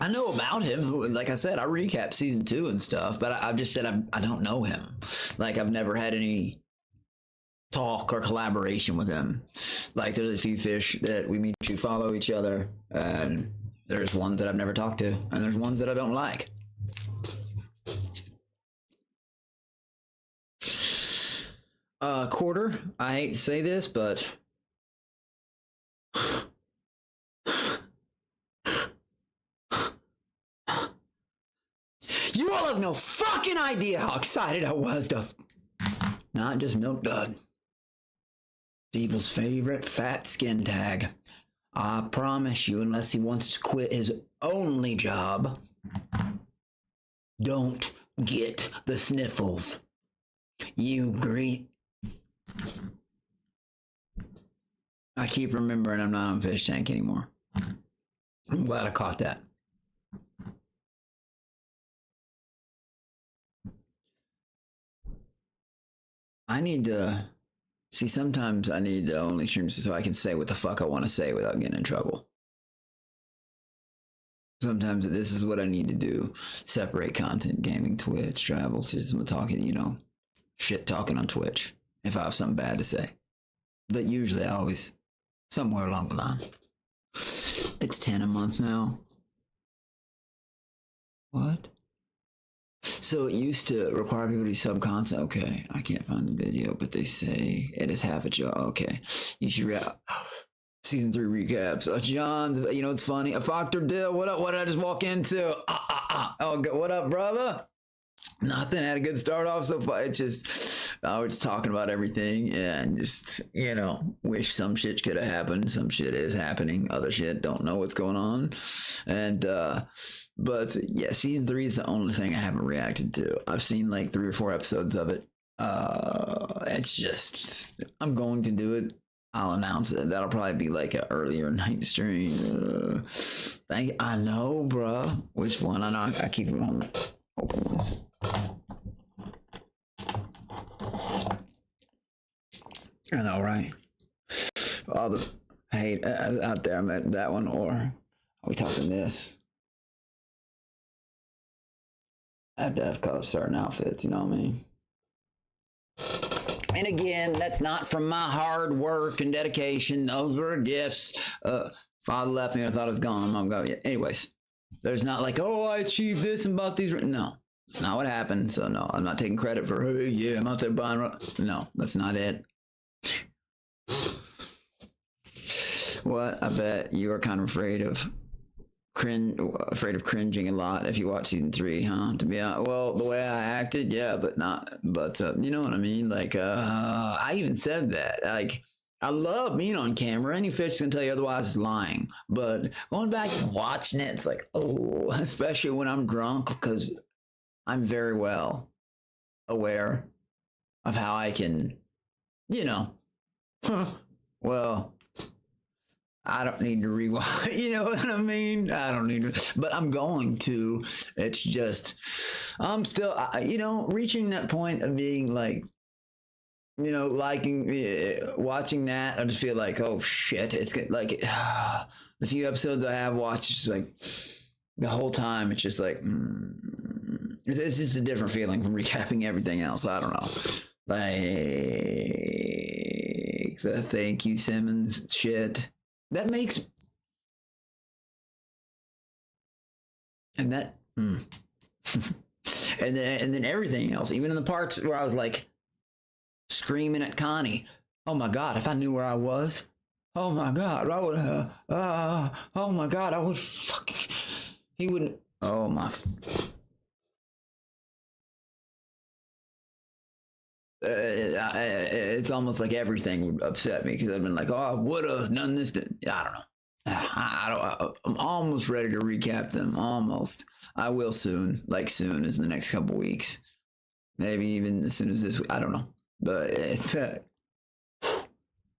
I know about him. Like I said, I recapped season 2 and stuff, but I've just said I don't know him. Like I've never had any talk or collaboration with him. Like there's a few fish that we mutually follow each other, and there's ones that I've never talked to, and there's ones that I don't like. Quarter. I hate to say this, but. You all have no fucking idea how excited I was to not just milk dud. People's favorite fat skin tag. I promise you, unless he wants to quit his only job, don't get the sniffles. You greet. I keep remembering I'm not on Fish Tank anymore. I'm glad I caught that. I need to see, sometimes I need to only stream so I can say what the fuck I want to say without getting in trouble. Sometimes this is what I need to do. Separate content, gaming, Twitch, travel, system talking, you know, shit talking on Twitch if I have something bad to say. But usually I always, somewhere along the line. It's 10 a month now. What? So it used to require people to be sub-content. Okay, I can't find the video, but they say it is half a job. Okay, you should season 3 recaps. John, you know, it's funny. A Factor Dill, what up? What did I just walk into? Oh, what up, brother? Nothing. Had a good start off so far. It's just, I was talking about everything and just, wish some shit could have happened. Some shit is happening. Other shit, don't know what's going on. And, but yeah, season 3 is the only thing I haven't reacted to. I've seen like 3 or 4 episodes of it. It's just, I'm going to do it. I'll announce it. That'll probably be like an earlier night stream. I know, bruh. Which one? I know. I keep it on. Open this. I know, right? All the hate out there. I meant that one, or are we talking this? I have to have color certain outfits, you know what I mean? And again, that's not from my hard work and dedication. Those were gifts. Father left me. I thought it was gone. Mom got it. Anyways, there's not like, oh, I achieved this and bought these. No, it's not what happened. So no, I'm not taking credit for, hey, yeah, I'm out there buying. No, that's not it. What? I bet you are kind of afraid of cringing a lot if you watch season 3, huh? To be honest, well, the way I acted, yeah, but you know what I mean? Like, I even said that. Like, I love being on camera. Any fish can tell you otherwise is lying. But going back and watching it, it's like, oh, especially when I'm drunk, because I'm very well aware of how I can, well, I don't need to rewatch, you know what I mean? I don't need to, but I'm going to. It's just, I'm still, reaching that point of being like, liking, watching that, I just feel like, oh shit, it's like, the few episodes I have watched, it's just like, the whole time, it's just like, it's just a different feeling from recapping everything else. I don't know. Like, the thank you, Simmons shit. That makes, and that, and then everything else, even in the parts where I was like screaming at Connie, oh my God, if I knew where I was, oh my God, I would, oh my God, I would fucking, he wouldn't, oh my. It's almost like everything would upset me because I've been like, oh, I would have done this. I don't know. I'm almost ready to recap them. Almost. I will soon. Like soon as the next couple weeks. Maybe even as soon as this week. I don't know. But it's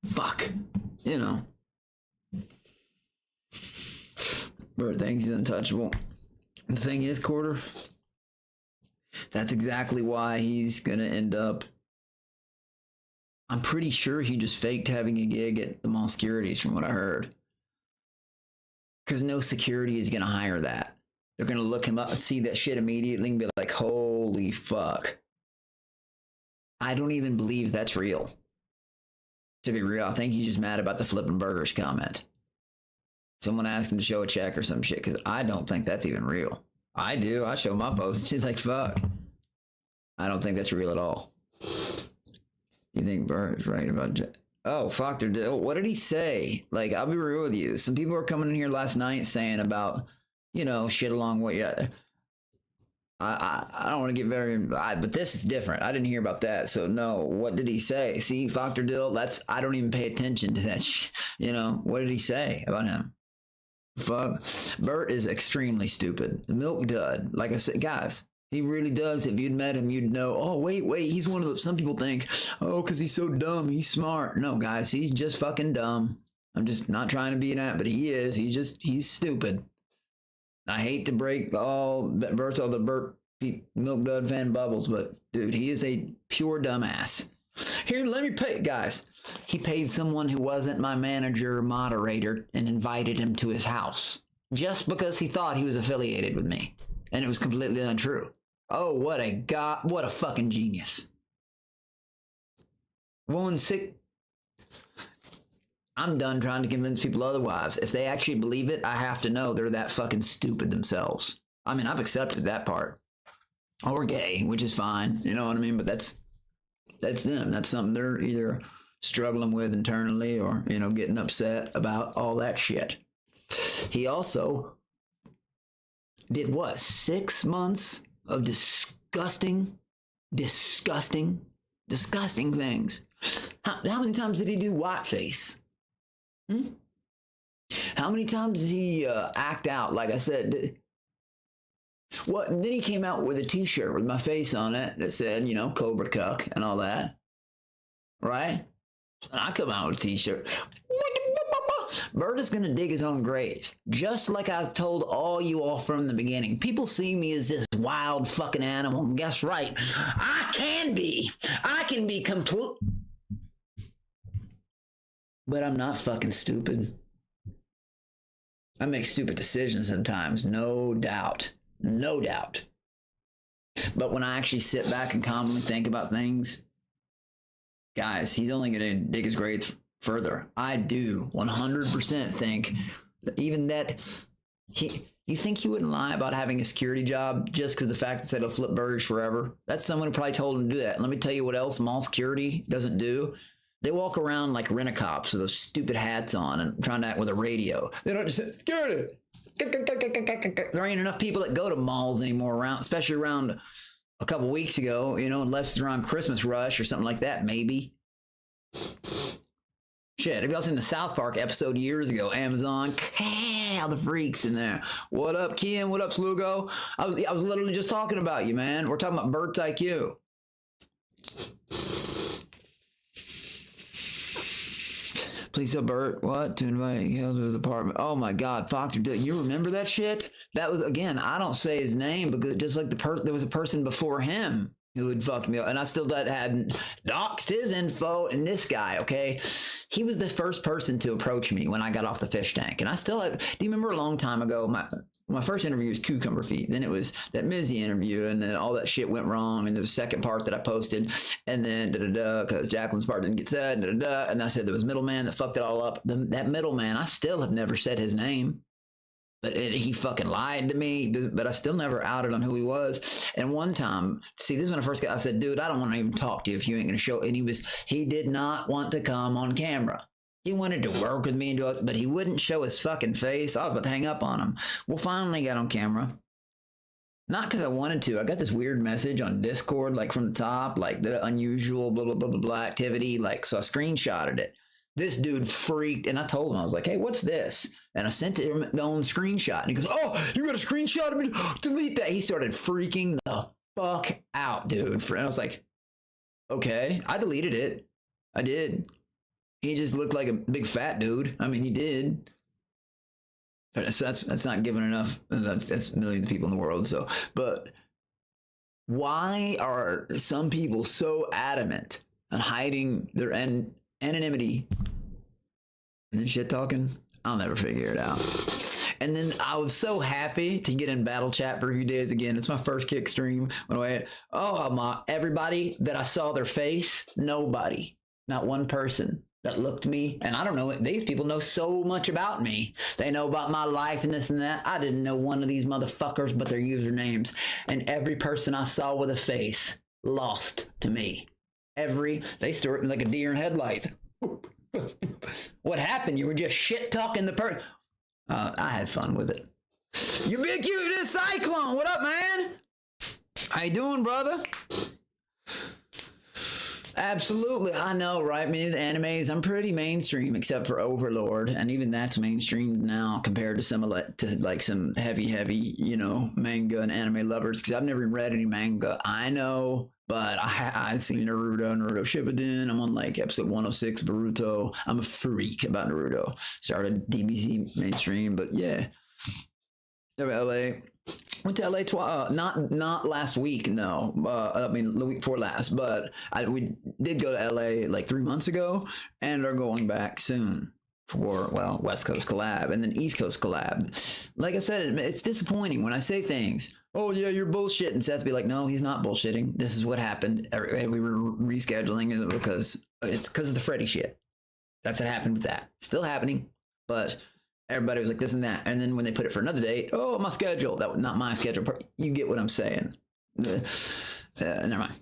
fuck. Bert thinks he's untouchable. The thing is, Quarter, that's exactly why he's gonna end up. I'm pretty sure he just faked having a gig at the mall securities from what I heard. Because no security is going to hire that. They're going to look him up and see that shit immediately and be like, holy fuck. I don't even believe that's real. To be real, I think he's just mad about the flipping burgers comment. Someone asked him to show a check or some shit because I don't think that's even real. I do. I show my posts. She's like, fuck. I don't think that's real at all. You think Bert is right about oh, fuck, what did he say? Like, I'll be real with you. Some people were coming in here last night saying about, shit along what you. I don't want to get very, but this is different. I didn't hear about that. So no, what did he say? See, Factor Dill, I don't even pay attention to that. What did he say about him? Fuck. Bert is extremely stupid. The milk dud. Like I said, guys, he really does. If you'd met him, you'd know, oh, wait, he's one of the, some people think, oh, because he's so dumb, he's smart. No, guys, he's just fucking dumb. I'm just not trying to be an ass, but he is. He's stupid. I hate to break Bert's all the Bert Milk Dud fan bubbles, but dude, he is a pure dumbass. Here, let me pay, guys. He paid someone who wasn't my manager or moderator and invited him to his house just because he thought he was affiliated with me. And it was completely untrue. Oh, what a fucking genius. Woman sick. I'm done trying to convince people otherwise. If they actually believe it, I have to know they're that fucking stupid themselves. I mean, I've accepted that part. Or gay, which is fine. You know what I mean? But that's them. That's something they're either struggling with internally or, getting upset about all that shit. He also did what? 6 months of disgusting, disgusting, disgusting things. How many times did he do whiteface? How many times did he act out? Like I said, what? And then he came out with a T-shirt with my face on it that said, you know, Cobra Cuck and all that, right? And I come out with a T-shirt. Bird is gonna dig his own grave, just like I've told all you all from the beginning. People see me as this wild fucking animal, and guess right, I can be complete, but I'm not fucking stupid. I make stupid decisions sometimes, no doubt, no doubt. But when I actually sit back and calmly think about things, guys, he's only gonna dig his grave further. I do 100% think that even that you think he wouldn't lie about having a security job just because the fact that he'll flip burgers forever? That's someone who probably told him to do that. Let me tell you what else mall security doesn't do. They walk around like rent-a-cops with those stupid hats on and trying to act with a radio. They don't just say, security. There ain't enough people that go to malls anymore around, especially around a couple weeks ago, you know, unless it's around Christmas rush or something like that, maybe. Shit, have y'all seen the South Park episode years ago? Amazon, all the freaks in there. What up, Ken? What up, Slugo? I was literally just talking about you, man. We're talking about Bert's IQ. Please tell Bert what to invite him to his apartment. Oh my God, Fox, you remember that shit? That was, again, I don't say his name because just like there was a person before him who had fucked me up, and I still hadn't doxed his info. And this guy, okay, he was the first person to approach me when I got off the fish tank, and I still have. Do you remember a long time ago? My first interview was Cucumber Feet. Then it was that Mizzy interview, and then all that shit went wrong. And there was a second part that I posted, and then because Jacqueline's part didn't get said, and I said there was middleman that fucked it all up. That middleman, I still have never said his name. But he fucking lied to me, but I still never outed on who he was. And one time, see, this is when I first got, I said, dude, I don't want to even talk to you if you ain't going to show. And he did not want to come on camera. He wanted to work with me and do it, but he wouldn't show his fucking face. I was about to hang up on him. Well, finally got on camera. Not because I wanted to. I got this weird message on Discord, like from the top, like the unusual blah, blah, blah, blah, blah activity. Like, so I screenshotted it. This dude freaked, and I told him, I was like, hey, what's this? And I sent him the own screenshot. And he goes, oh, you got a screenshot of me? Delete that. He started freaking the fuck out, dude. And I was like, okay. I deleted it. I did. He just looked like a big fat dude. I mean, he did. That's not giving enough. That's millions of people in the world. So, but why are some people so adamant on hiding their anonymity and then shit talking? I'll never figure it out. And then I was so happy to get in battle chat for a few days again. It's my first kick stream. Everybody that I saw their face, nobody, not one person that looked me. And I don't know, these people know so much about me. They know about my life and this and that. I didn't know one of these motherfuckers but their usernames. And every person I saw with a face lost to me. They started like a deer in headlights. What happened? You were just shit talking the person. I had fun with it. You big cute, this Cyclone. What up, man? How you doing, brother? Absolutely. I know, right? I mean, the animes, I'm pretty mainstream except for Overlord. And even that's mainstream now compared to some heavy, you know, manga and anime lovers. Because I've never read any manga. I know. But I've seen Naruto Shippuden. I'm on like episode 106 Boruto. I'm a freak about Naruto. Started DBZ mainstream, but yeah. LA. Went to LA not last week, no. I mean the week before last, but we did go to LA like 3 months ago, and are going back soon for West Coast collab and then East Coast collab. Like I said, it's disappointing when I say things. Oh yeah, you're bullshitting. Seth be like, no, he's not bullshitting. This is what happened. We were rescheduling because of the Freddy shit. That's what happened with that. Still happening, but everybody was like this and that. And then when they put it for another date, oh, my schedule. That was not my schedule. You get what I'm saying. Never mind.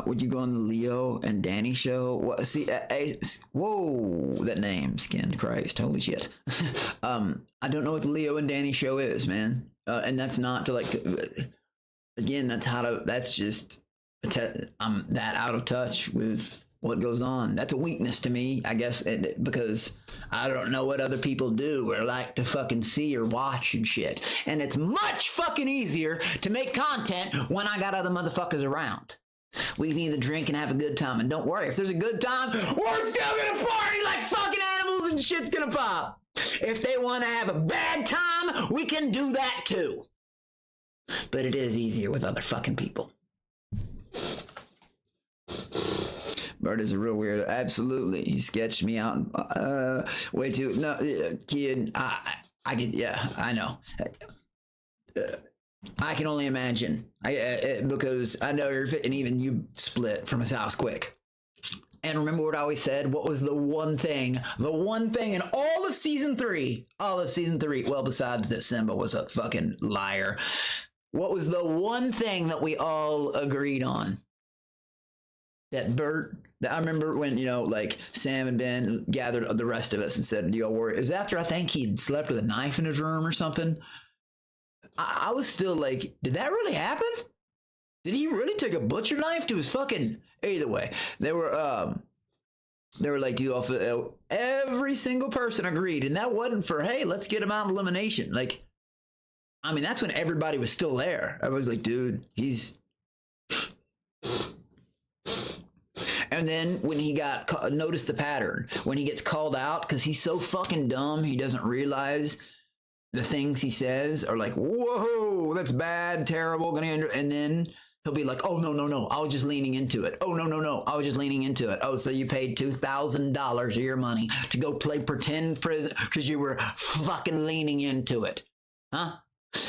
would you go on the Leo and Danny show? What, see, whoa, that name, Skin Christ, holy shit. I don't know what the Leo and Danny show is, man. And that's not to like, again, that's just, I'm that out of touch with what goes on. That's a weakness to me, I guess, because I don't know what other people do or like to fucking see or watch and shit. And it's much fucking easier to make content when I got other motherfuckers around. We can either drink and have a good time, and don't worry, if there's a good time, we're still gonna party like fucking animals and shit's gonna pop. If they want to have a bad time, we can do that too. But it is easier with other fucking people. Bert is a real weirdo. Absolutely. He sketched me out. Way too. No, kid. I get. Yeah, I know. I can only imagine. Because I know you're and even you split from his house quick. And remember what I always said? What was the one thing in all of season 3? Well, besides that Simba was a fucking liar. What was the one thing that we all agreed on? That Bert, I remember when, you know, like Sam and Ben gathered the rest of us and said, do y'all worry? It was after I think he'd slept with a knife in his room or something. I was still like, did that really happen? Did he really take a butcher knife to his fucking... Either way, they were like, do you all every single person agreed. And that wasn't for, hey, let's get him out of elimination. Like, I mean, that's when everybody was still there. I was like, dude, he's... And then when he got, noticed the pattern, when he gets called out, because he's so fucking dumb, he doesn't realize the things he says are like, whoa, that's bad, terrible, and then he'll be like, oh, no, I was just leaning into it. Oh, no, I was just leaning into it. Oh, so you paid $2,000 of your money to go play pretend prison because you were fucking leaning into it. Huh?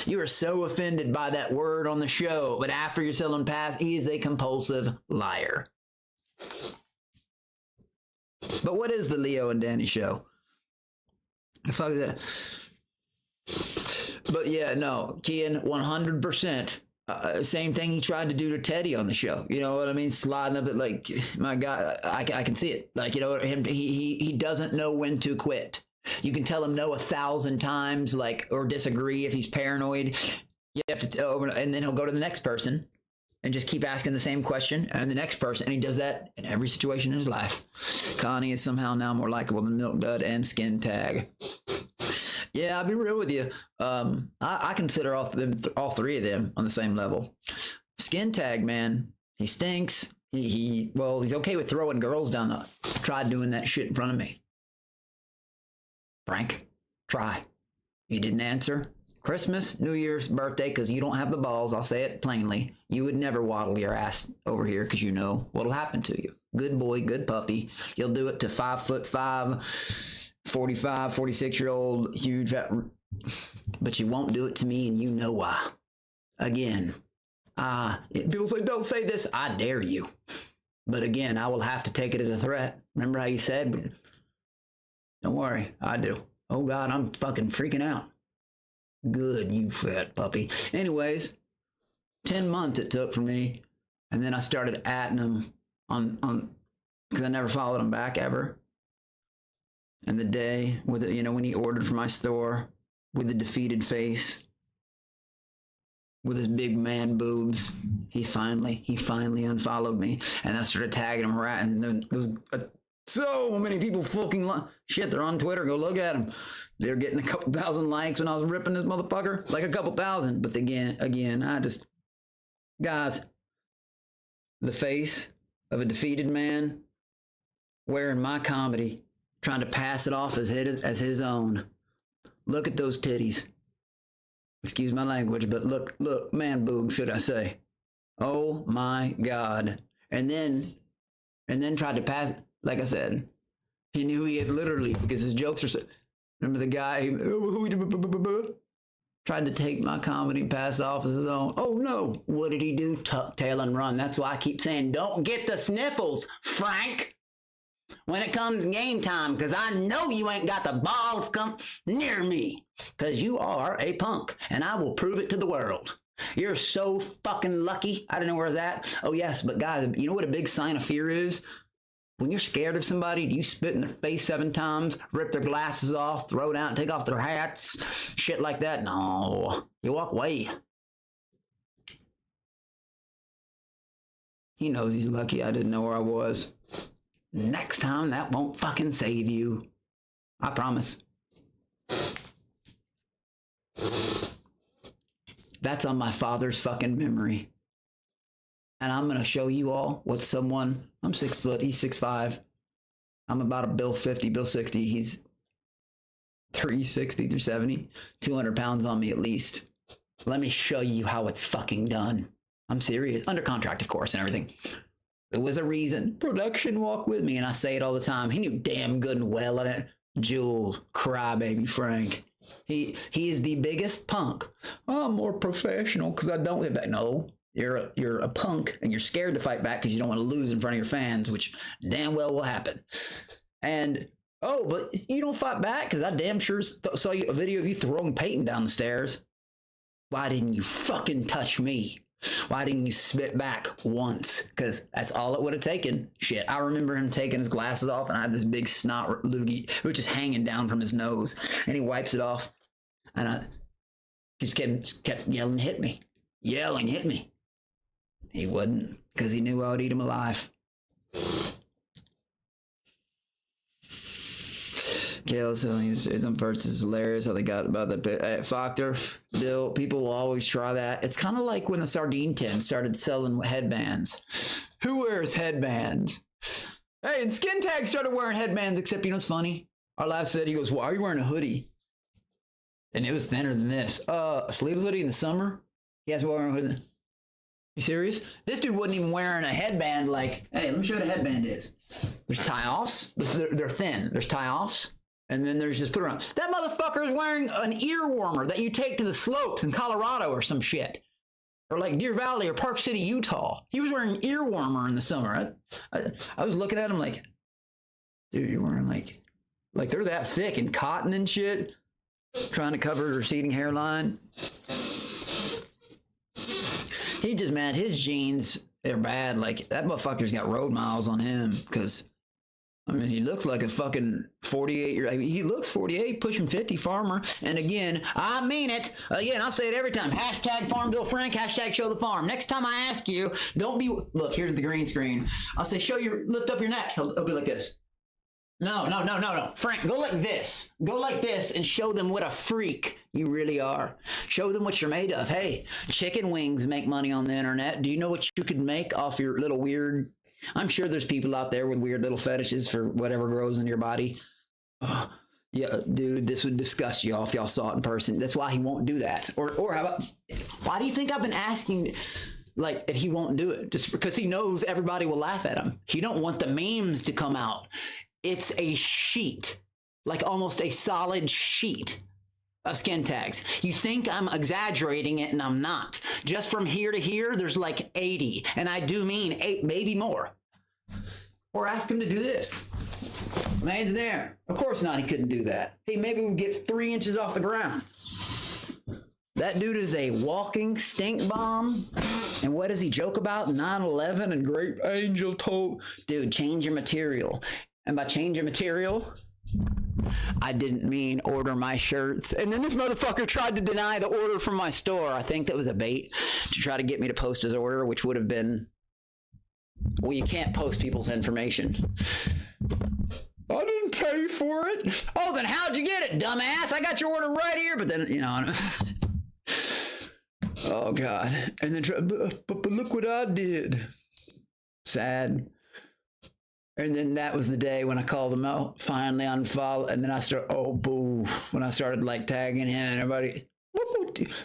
You were so offended by that word on the show, but after you're selling pass, he is a compulsive liar. But what is the Leo and Danny show? The fuck is that? But yeah, no, Kian, 100%. Same thing he tried to do to Teddy on the show. You know what I mean? Sliding up it like, my God, I can see it. Like, you know, he doesn't know when to quit. You can tell him no 1,000 times, like, or disagree if he's paranoid. You have to, and then he'll go to the next person and just keep asking the same question, and the next person, and he does that in every situation in his life. Connie is somehow now more likable than Milk Dud and Skin Tag. Yeah, I'll be real with you. I consider all three of them on the same level. Skin Tag, man, he stinks. He's okay with throwing girls down the... Tried doing that shit in front of me. Frank, try. You didn't answer. Christmas, New Year's, birthday, because you don't have the balls, I'll say it plainly. You would never waddle your ass over here because you know what'll happen to you. Good boy, good puppy. You'll do it to 5'5", 45, 46-year-old, huge fat... But you won't do it to me, and you know why. Again, people say, don't say this. I dare you. But again, I will have to take it as a threat. Remember how you said, but don't worry, I do. Oh God, I'm fucking freaking out. Good, you fat puppy. Anyways, 10 months it took for me. And then I started atting him on because I never followed him back ever. And the day with it, you know, when he ordered from my store with a defeated face, with his big man boobs, he finally unfollowed me. And I started tagging him around, and then there was so many people fucking shit, they're on Twitter, go look at them. They're getting a couple thousand likes when I was ripping this motherfucker, like a couple thousand. But again, I just, guys, the face of a defeated man wearing my comedy, trying to pass it off as his own. Look at those titties. Excuse my language, but look, man boob, should I say. Oh my God. And then tried to pass, like I said, he knew he had literally, because his jokes are so, remember the guy who tried to take my comedy and pass it off as his own. Oh no, what did he do? Tuck tail and run. That's why I keep saying, don't get the sniffles, Frank, when it comes game time, because I know you ain't got the balls come near me, because you are a punk, and I will prove it to the world. You're so fucking lucky. I don't know where it's at. Oh, yes, but guys, you know what a big sign of fear is? When you're scared of somebody, do you spit in their face 7 times, rip their glasses off, throw down, take off their hats, shit like that? No. You walk away. He knows he's lucky I didn't know where I was. Next time, that won't fucking save you. I promise. That's on my father's fucking memory. And I'm going to show you all what someone, I'm 6 foot, he's 6'5". I'm about a bill 50, bill 60. He's 360, 370, 200 pounds on me at least. Let me show you how it's fucking done. I'm serious. Under contract, of course, and everything. There was a reason. Production walk with me, and I say it all the time. He knew damn good and well in it. Jules, crybaby Frank. He is the biggest punk. Oh, I'm more professional because I don't hit back. No, you're a punk, and you're scared to fight back because you don't want to lose in front of your fans, which damn well will happen. And oh, but you don't fight back because I damn sure saw a video of you throwing Peyton down the stairs. Why didn't you fucking touch me? Why didn't you spit back once? Because that's all it would have taken. Shit, I remember him taking his glasses off and I had this big snot loogie, which is hanging down from his nose. And he wipes it off. And I just kept yelling, hit me. Yelling, hit me. He wouldn't, because he knew I would eat him alive. Kayla telling you some parts is hilarious how they got about the factor. Bill, people will always try that. It's kind of like when the sardine tin started selling headbands. Who wears headbands? Hey, and Skin Tag started wearing headbands, except you know what's funny? Our last said, he goes, why are you wearing a hoodie? And it was thinner than this. A sleeveless hoodie in the summer? He has wearing a hoodie. You serious? This dude wasn't even wearing a headband like, hey, let me show you what a headband is. There's tie-offs. They're thin. There's tie-offs. And then there's just put around. That motherfucker is wearing an ear warmer that you take to the slopes in Colorado or some shit. Or like Deer Valley or Park City, Utah. He was wearing an ear warmer in the summer. I was looking at him like, dude, you're wearing like they're that thick and cotton and shit. Trying to cover his receding hairline. He just, man, his jeans, they're bad. Like, that motherfucker's got road miles on him because, I mean, he looks like a fucking 48-year-old. I mean, he looks 48, pushing 50 farmer. And again, I mean it. Again, I'll say it every time. Hashtag Farm Bill Frank, hashtag show the farm. Next time I ask you, don't be, look, here's the green screen. I'll say, lift up your neck. He'll be like this. No. Frank, go like this. Go like this and show them what a freak you really are. Show them what you're made of. Hey, chicken wings make money on the internet. Do you know what you could make off your little weird... I'm sure there's people out there with weird little fetishes for whatever grows in your body. Oh, yeah, dude, this would disgust y'all if y'all saw it in person. That's why he won't do that. Or how about... Why do you think I've been asking... Like, that he won't do it? Just because he knows everybody will laugh at him. He don't want the memes to come out. It's a sheet, like almost a solid sheet of skin tags. You think I'm exaggerating it, and I'm not. Just from here to here, there's like 80, and I do mean 8, maybe more. Or ask him to do this. Man's there. Of course not, he couldn't do that. Hey, maybe we'll get 3 inches off the ground. That dude is a walking stink bomb. And what does he joke about? 9/11 and Great Angel told. Dude, change your material. And by change your material, I didn't mean order my shirts. And then this motherfucker tried to deny the order from my store. I think that was a bait to try to get me to post his order, which would have been, well, you can't post people's information. I didn't pay for it. Oh, then how'd you get it, dumbass? I got your order right here. But then, you know, oh, God. And then, but look what I did. Sad. And then that was the day when I called him out, finally unfollow. And then I started, oh, boo. When I started like tagging him and everybody,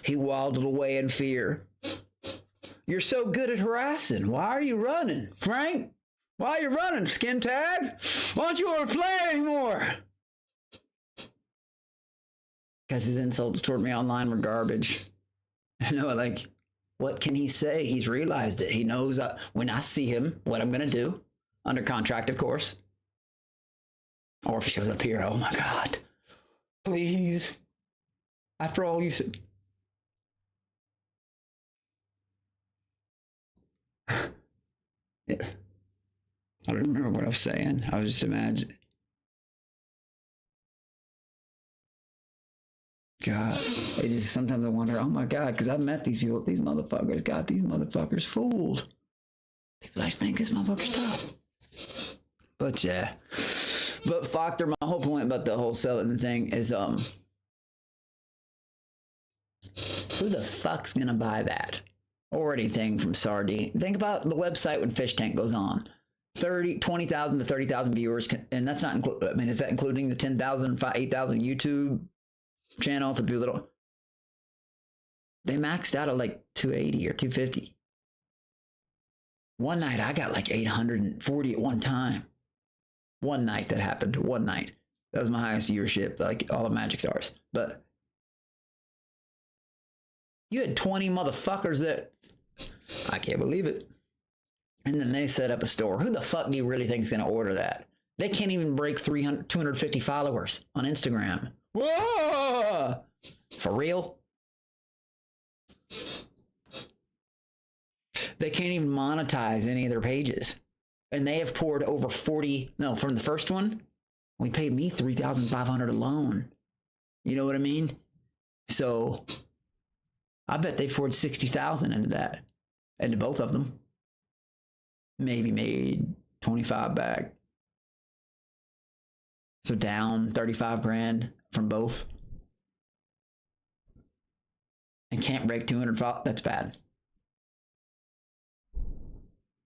he waddled away in fear. You're so good at harassing. Why are you running, Frank? Why are you running, Skin Tag? Why don't you want to play anymore? Because his insults toward me online were garbage. You know, like, what can he say? He's realized it. He knows when I see him, what I'm going to do. Under contract, of course. Or if he shows up here, oh my God. Please. After all you said. I don't remember what I was saying. I was just imagining. God, it just sometimes I wonder, oh my God, because I've met these people, these motherfuckers, got these motherfuckers fooled. People like think this motherfucker's tough. But yeah. But Factor, my whole point about the whole selling thing is who the fuck's gonna buy that? Or anything from Sardine. Think about the website when Fish Tank goes on. 20,000 to 30,000 viewers, and that's not include. I mean, is that including the 10,000, 8,000 YouTube channel for the people that don't? They maxed out at like 280 or 250. One night I got like 840 at one time. One night that happened. One night. That was my highest viewership, like all of Magic Stars. But you had 20 motherfuckers that, I can't believe it. And then they set up a store. Who the fuck do you really think is going to order that? They can't even break 250 followers on Instagram. Whoa! For real? They can't even monetize any of their pages. And they have poured over 40, no, from the first one, we paid me $3,500 alone. You know what I mean? So I bet they poured 60,000 into that, into both of them. Maybe made 25 back. So down 35 grand from both. And can't break 200. That's bad.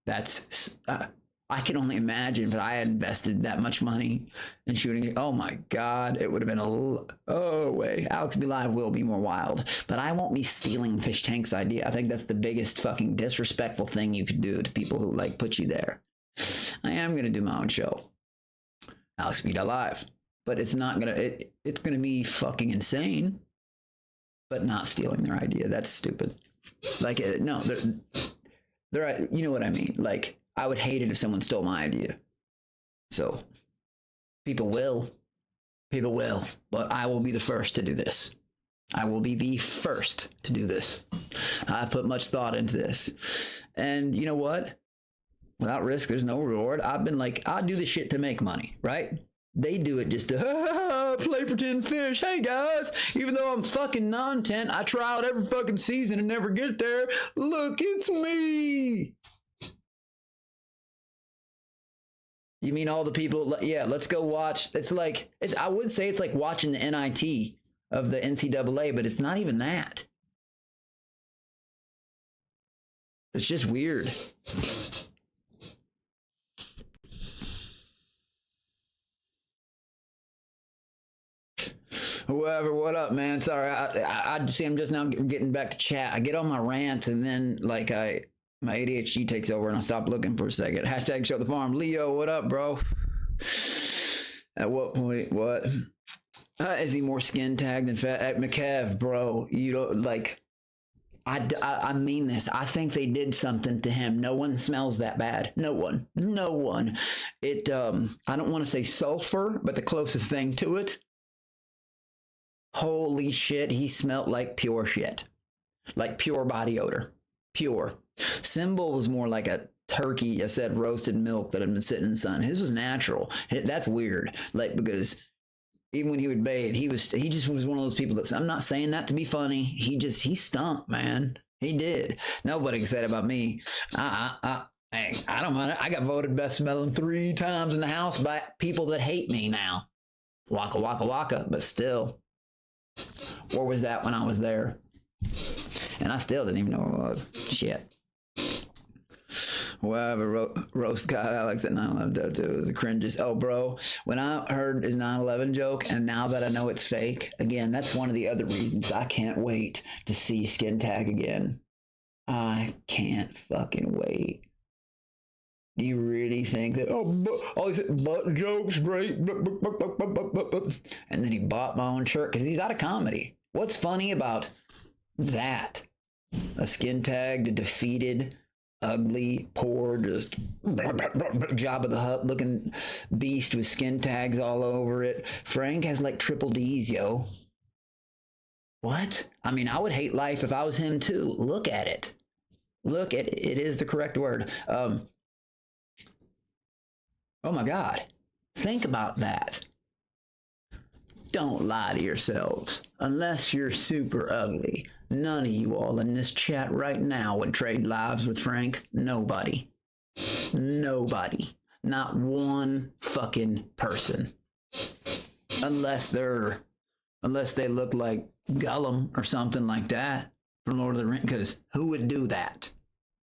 That's, I can only imagine if I had invested that much money in shooting. Oh my God, it would have been oh way. Alex Be Live will be more wild, but I won't be stealing Fish Tank's idea. I think that's the biggest fucking disrespectful thing you could do to people who like put you there. I am going to do my own show. Alex Be Live, but it's not going to, it's going to be fucking insane, but not stealing their idea. That's stupid. Like, no, they're, you know what I mean? Like, I would hate it if someone stole my idea. So people will, but I will be the first to do this. I will be the first to do this. I put much thought into this. And you know what? Without risk, there's no reward. I've been like, I'll do this shit to make money, right? They do it just to play pretend fish. Hey guys, even though I'm fucking non-tent, I try out every fucking season and never get there. Look, it's me. You mean all the people? Yeah, let's go watch. It's like, I would say it's like watching the NIT of the NCAA, but it's not even that. It's just weird. Whoever, what up, man? Sorry, I see. I'm just now getting back to chat. I get on my rants and then like my ADHD takes over and I stop looking for a second. Hashtag show the farm. Leo, what up, bro? At what point? What? Is he more skin tagged than fat? At McKev, bro, you don't like. I mean this. I think they did something to him. No one smells that bad. No one. No one. It. I don't want to say sulfur, but the closest thing to it. Holy shit! He smelled like pure shit, like pure body odor. Pure. Symbol was more like a turkey, I said, roasted milk that had been sitting in the sun. His was natural. That's weird. Like, because even when he would bathe, he just was one of those people that, I'm not saying that to be funny. He stunk, man. He did. Nobody said about me. Hey, I don't mind it. I got voted best smelling 3 times in the house by people that hate me now. Waka, waka, waka, but still. Or was that when I was there? And I still didn't even know what it was. Shit. Whatever, roast guy Alex at 9/11 too. It was the cringes. Oh, bro, when I heard his 9/11 joke, and now that I know it's fake, again, that's one of the other reasons I can't wait to see Skin Tag again. I can't fucking wait. Do you really think that, he said butt jokes, great. And then he bought my own shirt because he's out of comedy. What's funny about that? A Skin Tagged, defeated, ugly, poor, just Jabba the Hutt looking beast with skin tags all over it. Frank has like triple D's, yo. What? I mean, I would hate life if I was him too. Look at it. Look at it. It is the correct word. Oh my God. Think about that. Don't lie to yourselves. Unless you're super ugly. None of you all in this chat right now would trade lives with Frank. Nobody. Nobody. Not one fucking person. Unless they look like Gollum or something like that from Lord of the Rings. Because who would do that?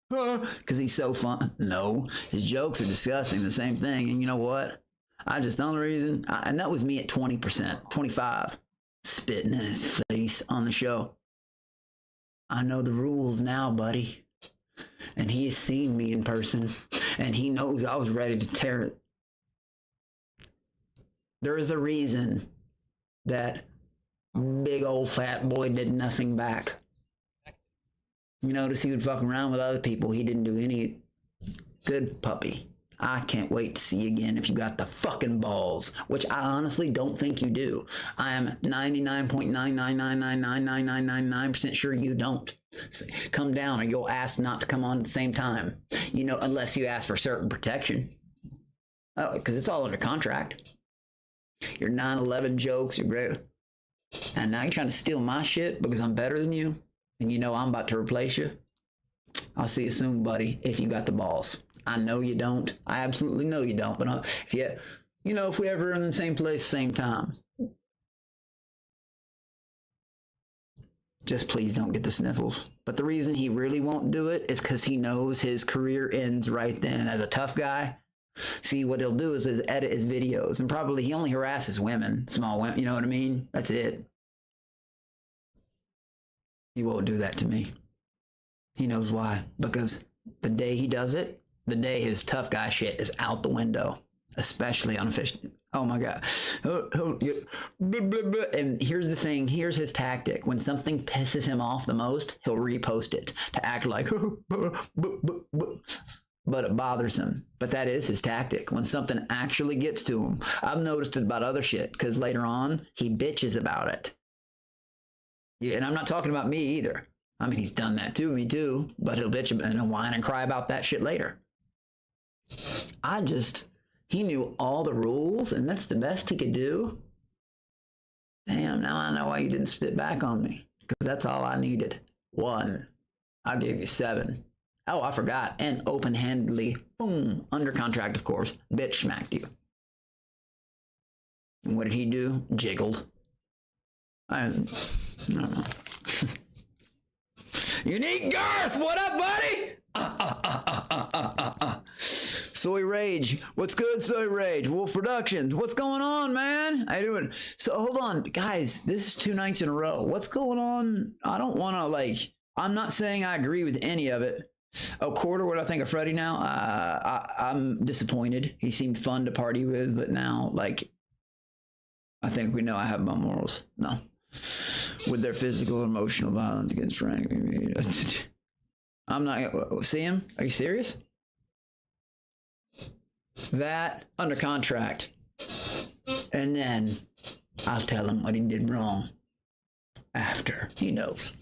Because he's so fun. No, his jokes are disgusting. The same thing. And you know what? The only reason, and that was me at 20%, 25, spitting in his face on the show. I know the rules now, buddy. And he has seen me in person, and he knows I was ready to tear it. There is a reason that big old fat boy did nothing back. You notice he would fuck around with other people. He didn't do any good, puppy. I can't wait to see you again if you got the fucking balls, which I honestly don't think you do. I am 99.999999999% sure you don't. So come down or you'll ask not to come on at the same time. You know, unless you ask for certain protection. Oh, because it's all under contract. Your 9/11 jokes, you're great. And now you're trying to steal my shit because I'm better than you. And you know I'm about to replace you. I'll see you soon, buddy, if you got the balls. I know you don't. I absolutely know you don't. But if we ever in the same place, same time, just please don't get the sniffles. But the reason he really won't do it is because he knows his career ends right then. As a tough guy, see, what he'll do is edit his videos. And probably he only harasses women, small women, you know what I mean? That's it. He won't do that to me. He knows why. Because the day he does it, the day his tough guy shit is out the window, especially on a fish. Oh my God. And here's the thing. Here's his tactic. When something pisses him off the most, he'll repost it to act like, but it bothers him. But that is his tactic. When something actually gets to him, I've noticed it about other shit because later on he bitches about it. Yeah, and I'm not talking about me either. I mean, he's done that to me too, but he'll bitch and he'll whine and cry about that shit later. He knew all the rules, and that's the best he could do. Damn, now I know why you didn't spit back on me, because that's all I needed. 1. I gave you 7. Oh, I forgot. And open-handedly, boom, under contract, of course, bitch smacked you. And what did he do? Jiggled. I don't know. Unique Garth, what up, buddy? Soy Rage, what's good, Soy Rage? Wolf Productions, what's going on, man? How you doing? So hold on, guys, this is 2 nights in a row. What's going on? I don't want to, I'm not saying I agree with any of it. Oh, Quarter, what do I think of Freddie now? I'm disappointed. He seemed fun to party with, but now, I think we know I have my morals. No. With their physical and emotional violence against Frank. I'm not, see him? Are you serious? That under contract. And then I'll tell him what he did wrong after. He knows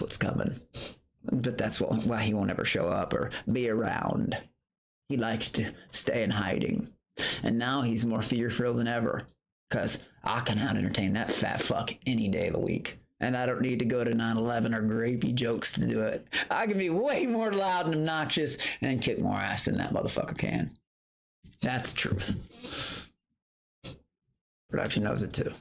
what's coming. But that's why he won't ever show up or be around. He likes to stay in hiding. And now he's more fear-filled than ever. Because I can out-entertain that fat fuck any day of the week. And I don't need to go to 9/11 or grapey jokes to do it. I can be way more loud and obnoxious and kick more ass than that motherfucker can. That's the truth. Production knows it too.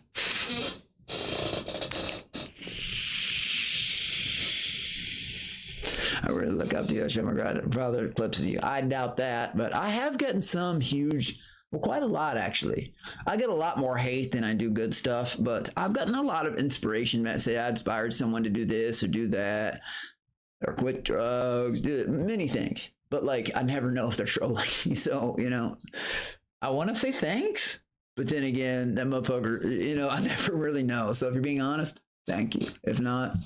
I really look up to you. I show my grandfather clips of you. I doubt that, but I have gotten some huge... Well, quite a lot, actually. I get a lot more hate than I do good stuff, but I've gotten a lot of inspiration that say I inspired someone to do this or do that or quit drugs, do many things. But, I never know if they're trolling me. So, I want to say thanks. But then again, that motherfucker, I never really know. So if you're being honest, thank you. If not,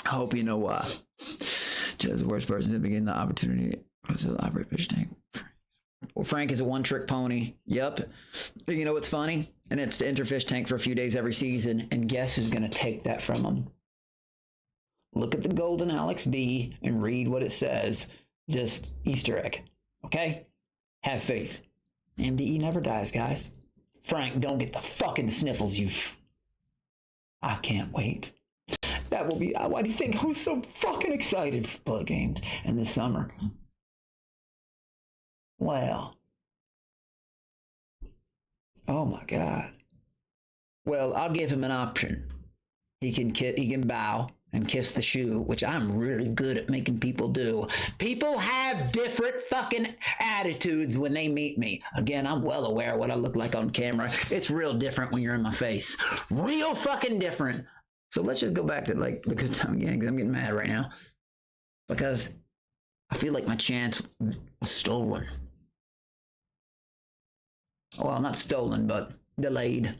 I hope you know why. Just the worst person to begin the opportunity was to operate fish tank. Well, Frank is a one-trick pony. Yep. You know what's funny? And it's to enter fish tank for a few days every season. And guess who's going to take that from him? Look at the golden Alex B and read what it says. Just Easter egg. Okay? Have faith. MDE never dies, guys. Frank, don't get the fucking sniffles, you. I can't wait. That will be. Why do you think I was so fucking excited for Blood Games and this summer? Well. Oh my God. Well, I'll give him an option. He can bow and kiss the shoe, which I'm really good at making people do. People have different fucking attitudes when they meet me. Again, I'm well aware of what I look like on camera. It's real different when you're in my face. Real fucking different. So let's just go back to like the good time again, because I'm getting mad right now. Because I feel like my chance was stolen. Well, not stolen, but delayed.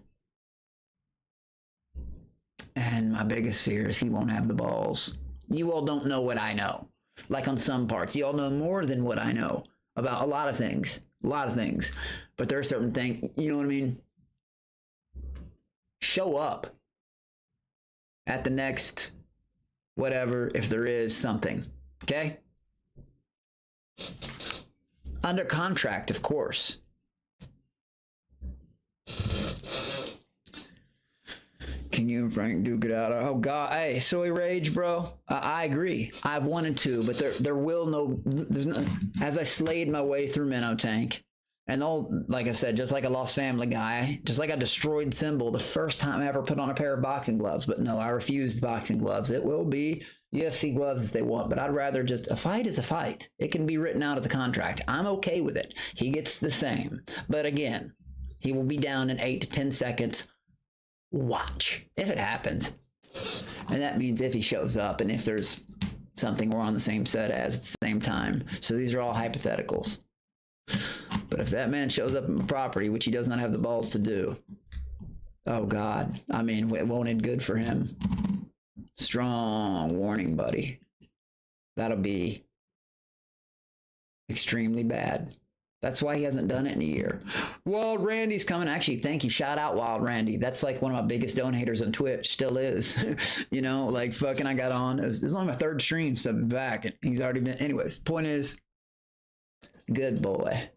And my biggest fear is he won't have the balls. You all don't know what I know. Like on some parts, you all know more than what I know about a lot of things. A lot of things. But there are certain things, you know what I mean? Show up at the next whatever, if there is something. Okay? Under contract, of course. Can you and Frank duke it out? Oh God, hey, Soy Rage, bro. I agree. I've wanted to, but there's no. As I slayed my way through Minnow Tank, and all, like I said, just like a Lost Family guy, just like I destroyed Symbol the first time I ever put on a pair of boxing gloves. But no, I refused boxing gloves. It will be UFC gloves if they want, but I'd rather just, a fight is a fight. It can be written out of the contract. I'm okay with it. He gets the same, but again, he will be down in 8 to 10 seconds. Watch if it happens, and that means if he shows up and if there's something we're on the same set as at the same time. So these are all hypotheticals, but if that man shows up in property, which he does not have the balls to do, oh God, I mean, it won't end good for him. Strong warning, buddy. That'll be extremely bad. That's why he hasn't done it in a year. Wild Randy's coming. Actually, thank you. Shout out Wild Randy. That's like one of my biggest donators on Twitch. Still is. You know, like fucking I got on. It's only my third stream, so I'm back. And he's already been. Anyways, point is, good boy.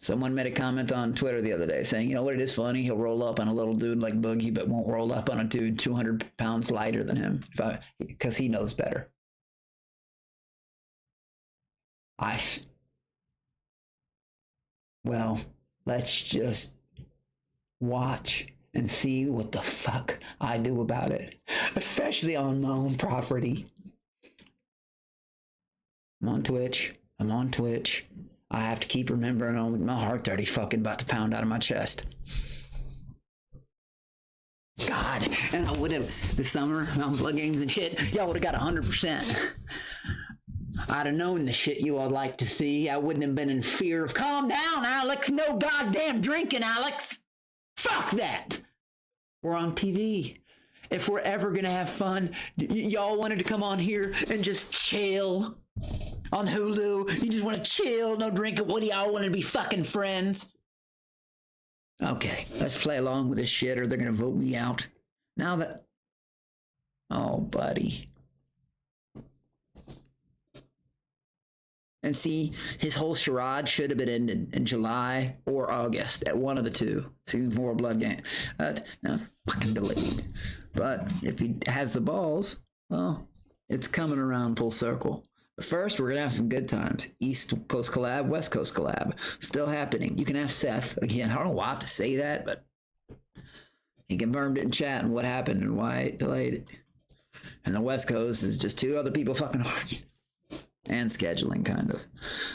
Someone made a comment on Twitter the other day saying, you know what, it is funny. He'll roll up on a little dude like Boogie, but won't roll up on a dude 200 pounds lighter than him because he knows better. Well, let's just watch and see what the fuck I do about it, especially on my own property. I'm on Twitch. I have to keep remembering, my heart's already fucking about to pound out of my chest. God, and I would have, this summer, on Blood Games and shit, y'all would have got 100%. I'd have known the shit you all like to see. I wouldn't have been in fear of, calm down, Alex. No goddamn drinking, Alex. Fuck that. We're on TV. If we're ever going to have fun, y'all wanted to come on here and just chill on Hulu. You just want to chill, no drinking. What do y'all want to be fucking friends? Okay, let's play along with this shit or they're going to vote me out. Now that... Oh, buddy. And see, his whole charade should have been ended in July or August at one of the two. Season 4 Blood Game. No, fucking delayed. But if he has the balls, well, it's coming around full circle. But first, we're going to have some good times. East Coast collab, West Coast collab. Still happening. You can ask Seth. Again, I don't know why I have to say that, but he confirmed it in chat and what happened and why it delayed it. And the West Coast is just two other people fucking arguing. And scheduling, kind of.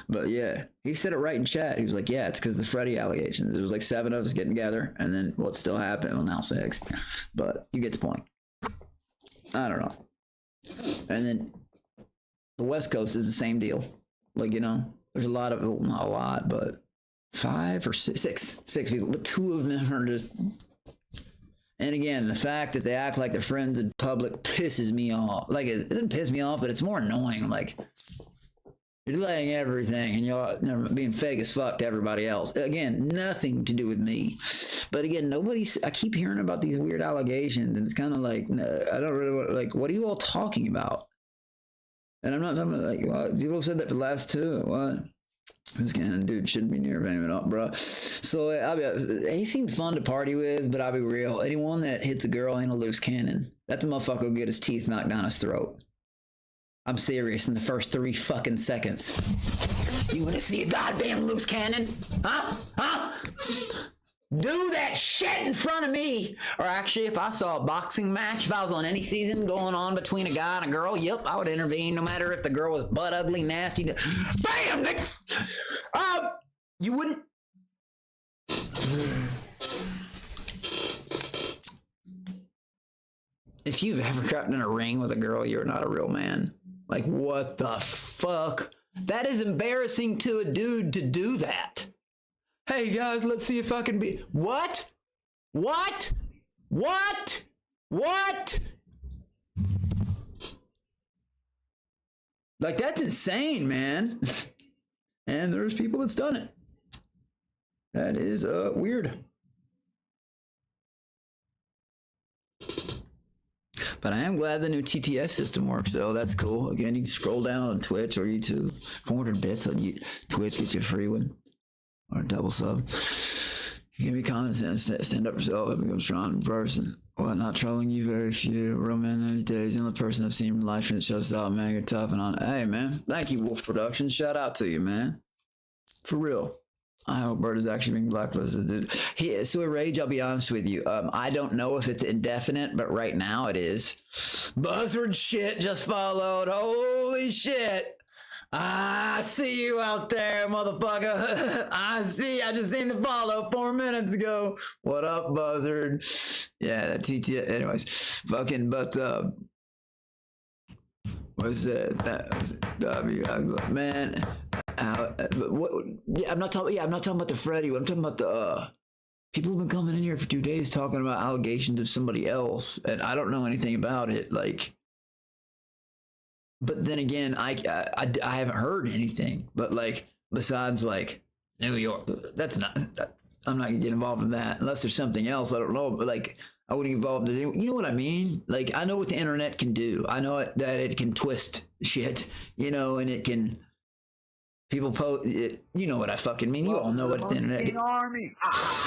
But yeah, he said it right in chat. He was like, yeah, it's because of the Freddie allegations. There was like 7 of us getting together, and then what's still happening? Well, now 6. But you get the point. I don't know. And then the West Coast is the same deal. Like, you know, there's a lot of, well, not a lot, but 5 or 6 people. But 2 of them are just... And again, the fact that they act like they're friends in public pisses me off. Like, it doesn't piss me off, but it's more annoying. Like, you're delaying everything and you're being fake as fuck to everybody else. Again, nothing to do with me. But again, I keep hearing about these weird allegations, and it's kind of like, I don't really, like, what are you all talking about? And I'm not like, well, people have said that for the last 2. What? This kind of dude shouldn't be near him at all, bro. So he seemed fun to party with, but I'll be real. Anyone that hits a girl ain't a loose cannon. That motherfucker will get his teeth knocked down his throat. I'm serious. In the first 3 fucking seconds. You want to see a goddamn loose cannon? Huh? Huh? Do that shit in front of me. Or actually, if I saw a boxing match, if I was on any season going on between a guy and a girl, yep, I would intervene, no matter if the girl was butt ugly, nasty. Bam! You wouldn't. If you've ever gotten in a ring with a girl, you're not a real man. Like, what the fuck? That is embarrassing to a dude to do that. Hey guys, let's see if I can be. What? What? What? What? Like, that's insane, man. And there's people that's done it. That is weird. But I am glad the new TTS system works, though. That's cool. Again, you can scroll down on Twitch or YouTube. 400 bits on Twitch, get you a free one. Or a double sub. You give me comments and stand up for yourself and become strong in person. Well, not trolling you, very few. Real man these days. The only person I've seen in life that shuts out, man. You're tough and on. Hey, man. Thank you, Wolf Productions. Shout out to you, man. For real. I hope Bird is actually being blacklisted, dude. So Rage, I'll be honest with you. I don't know if it's indefinite, but right now it is. Buzzword shit just followed. Holy shit. I see you out there, motherfucker. I see. I just seen the follow 4 minutes ago. What up, Buzzard? Yeah, that TT. Anyways, fucking, but, what's that? Man. What? Yeah, I'm not talking about the Freddy. I'm talking about the people have been coming in here for 2 days talking about allegations of somebody else, and I don't know anything about it. Like, but then again, I haven't heard anything. But like, besides like New York, that's not. I'm not gonna get involved in that unless there's something else. I don't know. But like, I wouldn't get involved in it. You know what I mean? Like, I know what the internet can do. I know that it can twist shit. You know, and it can. People post it, you know what I fucking mean. You all know what the internet can. Army.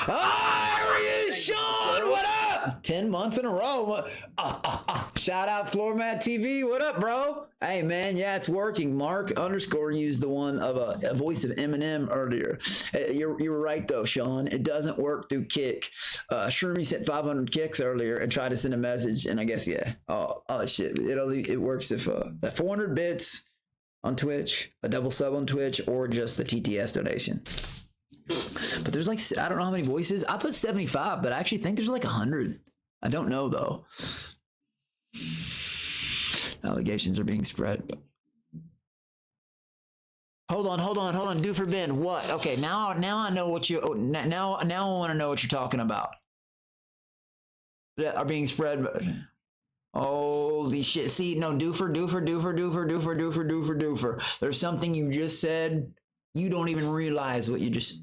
There he is, Sean. What up? 10 months in a row. Shout out Floormat TV. What up, bro? Hey, man. Yeah, it's working. Mark _ used the one of a voice of Eminem earlier. You were right though, Sean. It doesn't work through Kick. Shroomy sent 500 kicks earlier and tried to send a message, and I guess yeah. Oh shit. It works if 400 bits. On Twitch, a double sub on Twitch, or just the TTS donation. But there's like, I don't know how many voices. I put 75, but I actually think there's like 100. I don't know though. Allegations are being spread. Hold on. Do for Ben. What? Okay, now I know what you. Now I want to know what you're talking about. That are being spread. Holy shit. See, no, doofer. There's something you just said. You don't even realize what you just...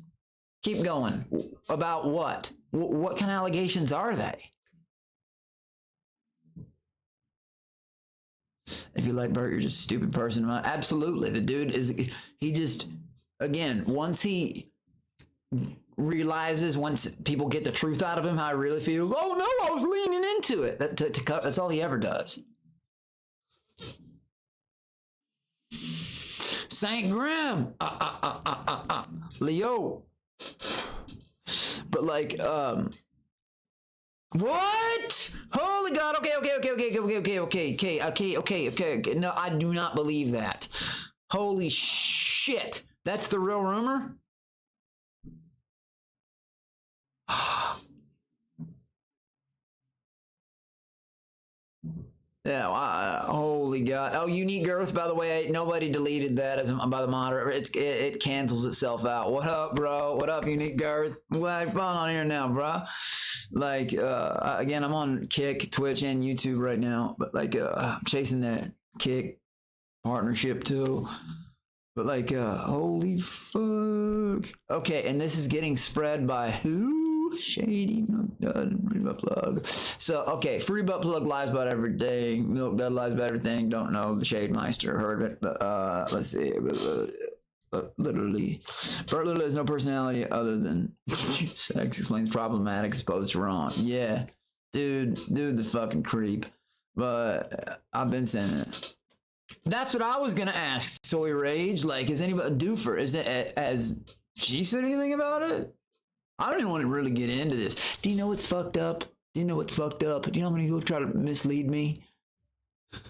Keep going. About what? What kind of allegations are they? If you like Bert, you're just a stupid person. Absolutely. The dude is... He just... Again, once he... realizes, once people get the truth out of him, how he really feels. Oh no, I was leaning into it. That's all he ever does. Saint Grim, Leo. But like, what? Holy God! Okay. No, I do not believe that. Holy shit! That's the real rumor. Yeah, holy God. Oh, Unique Girth, by the way, nobody deleted that by the moderator. It cancels itself out. What up, bro? What up, Unique Girth? Well, have fun on here now, bro. Like, again, I'm on Kick, Twitch, and YouTube right now, but like, I'm chasing that Kick partnership too. But like, holy fuck. Okay, and this is getting spread by who? Shady free butt plug. So okay, free butt plug lies about everything. Milk Dud lies about everything. Don't know the Shade Meister. Heard it, but let's see. literally. Bert literally has no personality other than sex. Explains problematic, exposed to wrong. Yeah, dude, the fucking creep. But I've been saying it. That's what I was gonna ask. Soy Rage, like, is anybody Doofer? Has she said anything about it? I don't even want to really get into this. Do you know what's fucked up? Do you know what's fucked up? Do you know how many people try to mislead me?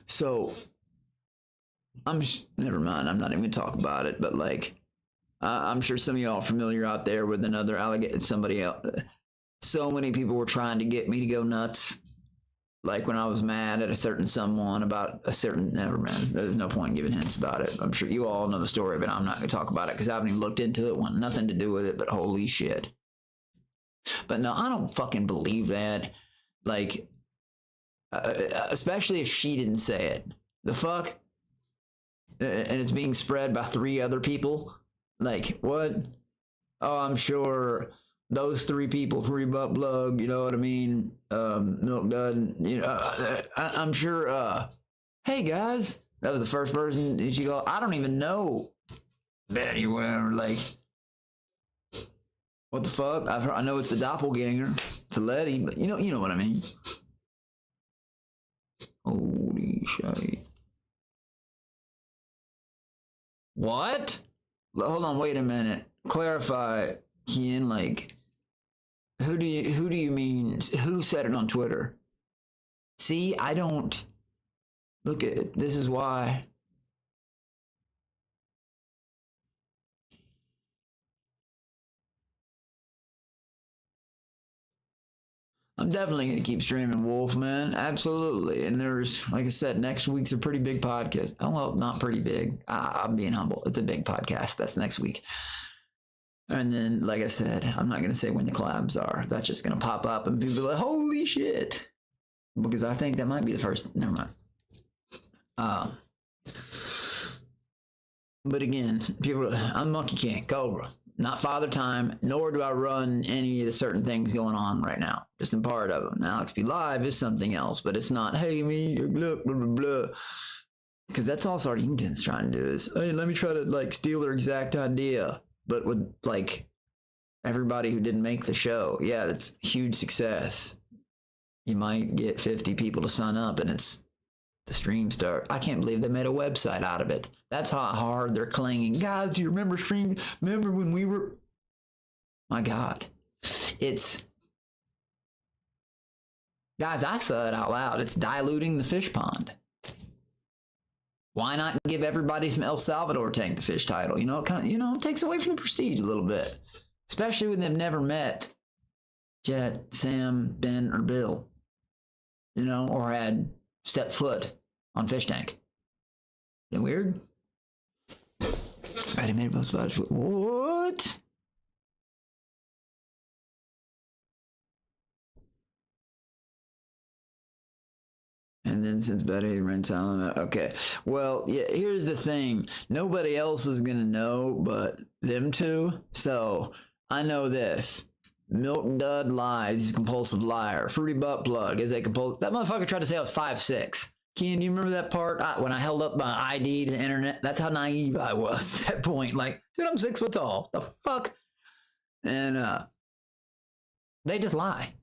So, never mind. I'm not even gonna talk about it. But like, I'm sure some of y'all are familiar out there with another alligator. Somebody else. So many people were trying to get me to go nuts. Like when I was mad at a certain someone about a certain, never mind. There's no point in giving hints about it. I'm sure you all know the story, but I'm not going to talk about it because I haven't even looked into it. Want nothing to do with it, but holy shit. But no, I don't fucking believe that. Like, especially if she didn't say it. The fuck? And it's being spread by 3 other people? Like, what? Oh, I'm sure those 3 people, Free Butt Plug, you know what I mean? Milk Dud, you know, I'm sure, hey guys, that was the first person that she go, I don't even know Betty or whatever, like, what the fuck? I know it's the doppelganger, it's a Letty, but you know what I mean. Holy shit. What? Hold on, wait a minute. Clarify, Kian, like, who do you mean? Who said it on Twitter? See, I don't look at it. This is why. I'm definitely gonna keep streaming Wolf, man. Absolutely. And there's, like I said, next week's a pretty big podcast. Oh, well, not pretty big. I'm being humble. It's a big podcast. That's next week. And then, like I said, I'm not going to say when the collabs are. That's just going to pop up and people are like, holy shit. Because I think that might be the first. Never mind. But again, I'm MonkeyKingCobra. Not Father Time, nor do I run any of the certain things going on right now. Just in part of them. Now, Alex Be Live is something else, but it's not, hey, me, blah, blah, blah, blah. Because that's all Sardington's trying to do is, hey, let me try to, like, steal their exact idea. But with, like, everybody who didn't make the show, yeah, that's huge success. You might get 50 people to sign up and it's the stream start. I can't believe they made a website out of it. That's how hard they're clinging. Guys, do you remember stream? Remember when we were? My God. It's, guys, I said it out loud. It's diluting the fish pond. Why not give everybody from El Salvador take the fish title? You know, it kind of, it takes away from the prestige a little bit, especially when they've never met Jet, Sam, Ben, or Bill, or had stepped foot on Fish Tank. Isn't that weird? I made most about it. What? And then since Betty ran silent, okay. Well, yeah, here's the thing. Nobody else is going to know but them two. So I know this. Milk Dud lies. He's a compulsive liar. Fruity Butt Plug is a compulsive. That motherfucker tried to say I was 5'6". Ken, do you remember that part? When I held up my ID to the internet? That's how naive I was at that point. Like, dude, I'm 6 foot tall. The fuck? And they just lie.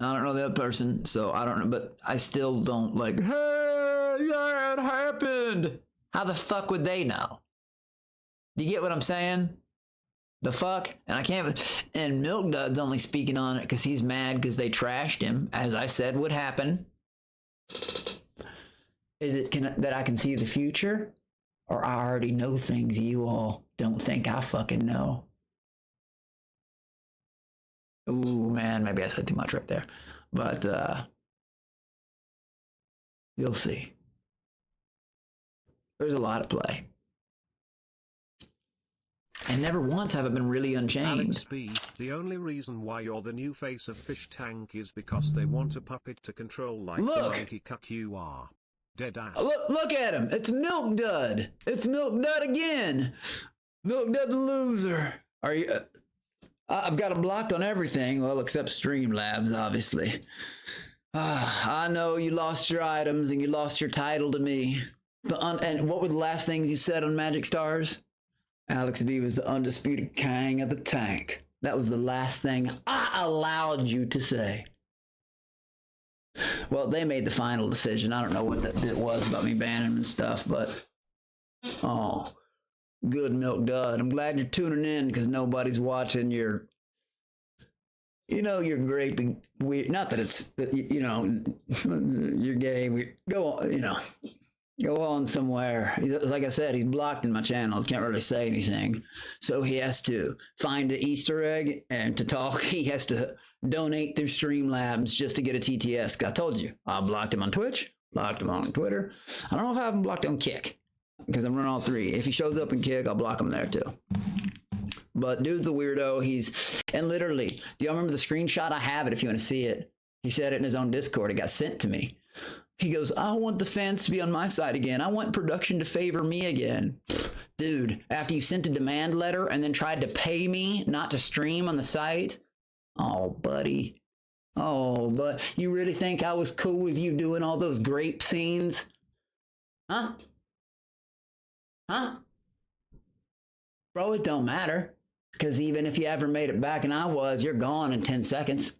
I don't know the other person, so I don't know, but I still don't like, hey, yeah, it happened. How the fuck would they know? Do you get what I'm saying? The fuck? And I can't, and Milk Dud's only speaking on it because he's mad because they trashed him, as I said would happen. Is it that I can see the future? Or I already know things you all don't think I fucking know? Ooh, man, maybe I said too much right there. But, you'll see. There's a lot at play. And never once have I been really unchained. Alex B, the only reason why you're the new face of Fish Tank is because they want a puppet to control like the monkey cuck you are. Dead ass. Look at him. It's Milk Dud. It's Milk Dud again. Milk Dud the loser. Are you... I've got him blocked on everything, well, except Streamlabs, obviously. I know you lost your items and you lost your title to me. And what were the last things you said on Magic Stars? Alex V was the undisputed king of the tank. That was the last thing I allowed you to say. Well, they made the final decision. I don't know what that bit was about me banning him and stuff, but oh, good milk dud. I'm glad you're tuning in because nobody's watching your, your graping weird. Not that it's, you're gay. Go on, go on somewhere. Like I said, he's blocked in my channels. Can't really say anything. So he has to find an Easter egg, and to talk, he has to donate through Streamlabs just to get a TTS. I told you, I blocked him on Twitch, blocked him on Twitter. I don't know if I have him blocked on Kick because I'm running all three. If he shows up in Kick, I'll block him there too. But dude's a weirdo. And literally, do y'all remember the screenshot? I have it if you want to see it. He said it in his own Discord. It got sent to me. He goes, I want the fans to be on my side again. I want production to favor me again. Dude, after you sent a demand letter and then tried to pay me not to stream on the site. Oh, buddy. Oh, but you really think I was cool with you doing all those grape scenes? Huh? Huh? Bro, it don't matter. Because even if you ever made it back and I was, you're gone in 10 seconds.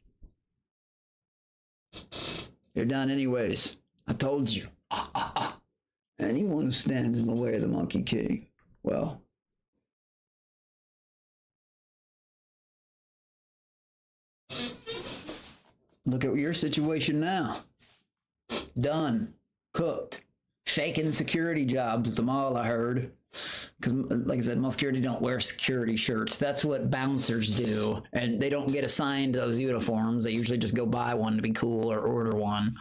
You're done anyways. I told you. Anyone who stands in the way of the Monkey King, well, look at your situation now. Done. Cooked. Faking security jobs at the mall, I heard. Because, like I said, most security don't wear security shirts. That's what bouncers do. And they don't get assigned those uniforms. They usually just go buy one to be cool or order one.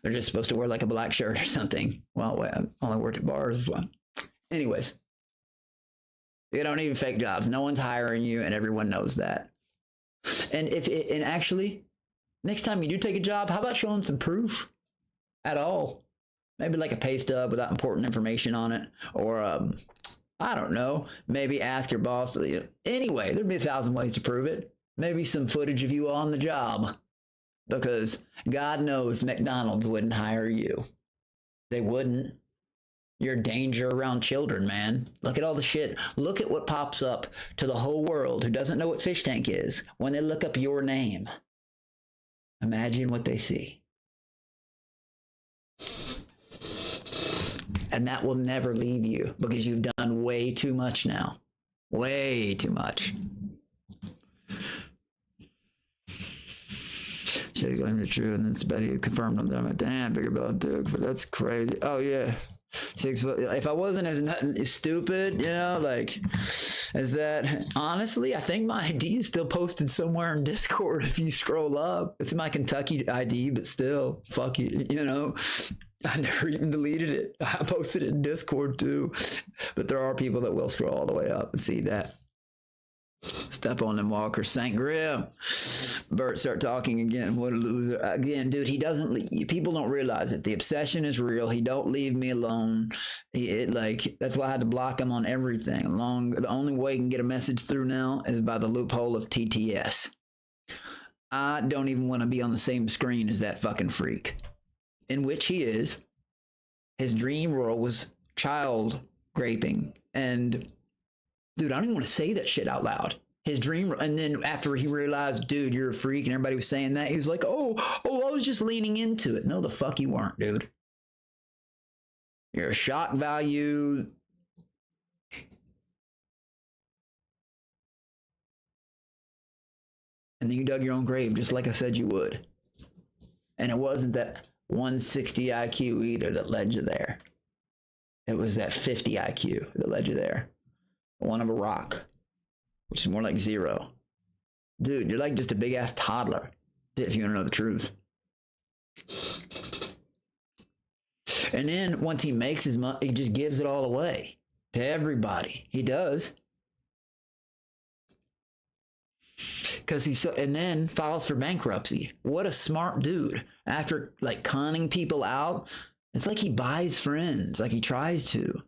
They're just supposed to wear like a black shirt or something. Well, I only worked at bars. Well, anyways, you don't need fake jobs. No one's hiring you, and everyone knows that. And and actually, next time you do take a job, how about showing some proof at all? Maybe like a pay stub without important information on it, or I don't know. Maybe ask your boss. Anyway, there'd be 1,000 ways to prove it. Maybe some footage of you on the job. Because God knows McDonald's wouldn't hire you. They wouldn't. You're a danger around children, man. Look at all the shit. Look at what pops up to the whole world who doesn't know what fish tank is when they look up your name. Imagine what they see. And that will never leave you because you've done way too much now. Way too much. Should have claimed the truth, and then Betty confirmed them. I'm like, damn, bigger belt Duke, but that's crazy. Oh yeah, 6 foot. If I wasn't as stupid, like as that. Honestly, I think my ID is still posted somewhere in Discord. If you scroll up, it's my Kentucky ID, but still, fuck you, I never even deleted it. I posted it in Discord too, but there are people that will scroll all the way up and see that. Step on them, Walker. St. Grim. Bert, start talking again. What a loser. Again, dude, he doesn't leave. People don't realize it. The obsession is real. He don't leave me alone. That's why I had to block him on everything. The only way he can get a message through now is by the loophole of TTS. I don't even want to be on the same screen as that fucking freak. In which he is. His dream role was child raping. And dude, I don't even want to say that shit out loud. His dream, and then after he realized, dude, you're a freak, and everybody was saying that, he was like, oh, I was just leaning into it. No, the fuck you weren't, dude. You're a shock value. And then you dug your own grave, just like I said you would. And it wasn't that 160 IQ either that led you there. It was that 50 IQ that led you there. One of a rock, which is more like 0. Dude, you're like just a big ass toddler, if you want to know the truth. And then once he makes his money, he just gives it all away to everybody. He does. Because and then files for bankruptcy. What a smart dude. After like conning people out, it's like he buys friends, like he tries to.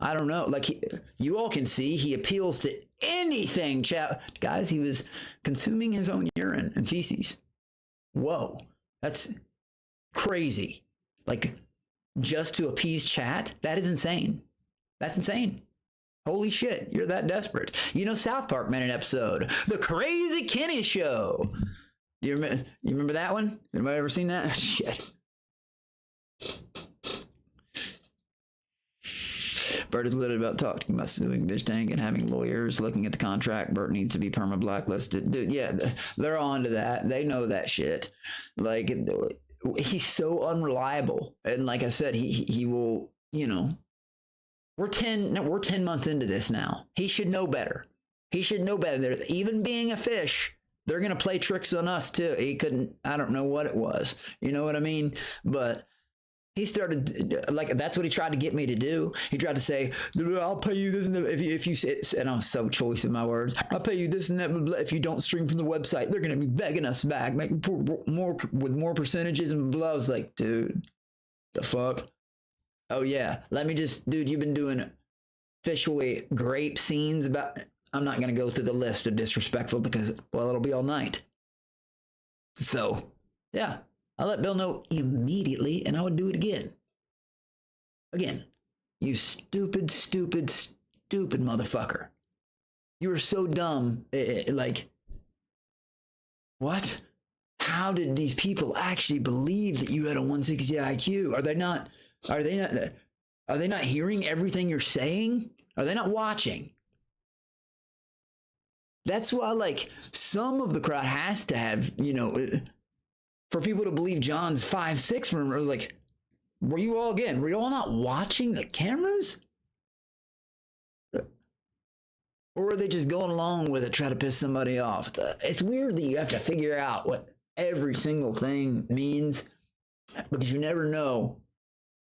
I don't know. Like you all can see, he appeals to anything. Guys, he was consuming his own urine and feces. Whoa, that's crazy. Like just to appease chat, that is insane. That's insane. Holy shit, you're that desperate. You know, South Park made an episode, The Crazy Kenny Show. You remember that one? Anybody ever seen that? Shit. Bert is literally about talking about suing FISHTANK and having lawyers looking at the contract. Bert needs to be perma blacklisted. Dude, yeah, they're on to that. They know that shit. Like, he's so unreliable. And like I said, he will, you know, we're 10 months into this now. He should know better. He should know better. Even being a fish, they're going to play tricks on us too. He couldn't, I don't know what it was. You know what I mean? But he started, like, that's what he tried to get me to do. He tried to say, I'll pay you this and that if you and I'm so choice in my words. I'll pay you this and that if you don't stream from the website. They're going to be begging us back, making more with more percentages and blah. I was like, dude, the fuck? Oh yeah, let me just, dude, you've been doing fish away grape scenes about, I'm not going to go through the list of disrespectful because, well, it'll be all night. So, yeah. I let Bill know immediately, and I would do it again. Again, you stupid, stupid, stupid motherfucker. You were so dumb. Like, what? How did these people actually believe that you had a 160 IQ? Are they not hearing everything you're saying? Are they not watching? That's why, like, some of the crowd has to have, you know, for people to believe John's 5'6" from him. I was like, were you all not watching the cameras? Or are they just going along with it, try to piss somebody off? It's weird that you have to figure out what every single thing means, because you never know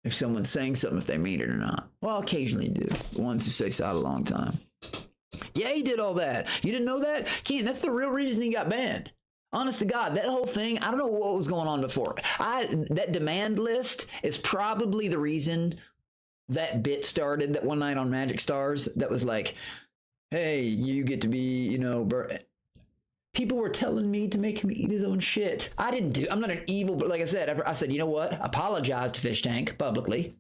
if someone's saying something, if they mean it or not. Well, occasionally you do. Ones who say so a long time. Yeah, he did all that. You didn't know that? Ken, that's the real reason he got banned. Honest to God, that whole thing, I don't know what was going on before. That demand list is probably the reason that bit started that one night on Magic Stars that was like, hey, you get to be, you know, people were telling me to make him eat his own shit. I'm not an evil, but like I said, I said, you know what? Apologize to FISHTANK publicly.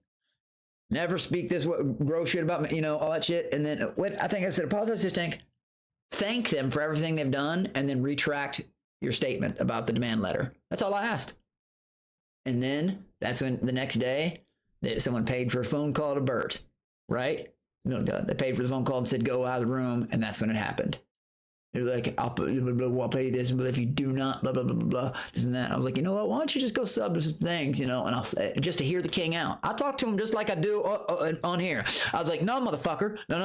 Never speak this gross shit about me, you know, all that shit. And then I think I said, apologize to FISHTANK. Thank them for everything they've done, and then retract your statement about the demand letter. That's all I asked. And then that's when the next day someone paid for a phone call to Bert, right? No, they paid for the phone call and said, go out of the room. And that's when it happened. They're like, I'll pay you this, but if you do not, blah, blah, blah, blah, blah, this and that. I was like, you know what? Why don't you just go sub to some things, you know, and I'll just to hear the king out. I talk to him just like I do on here. I was like, no, motherfucker. No.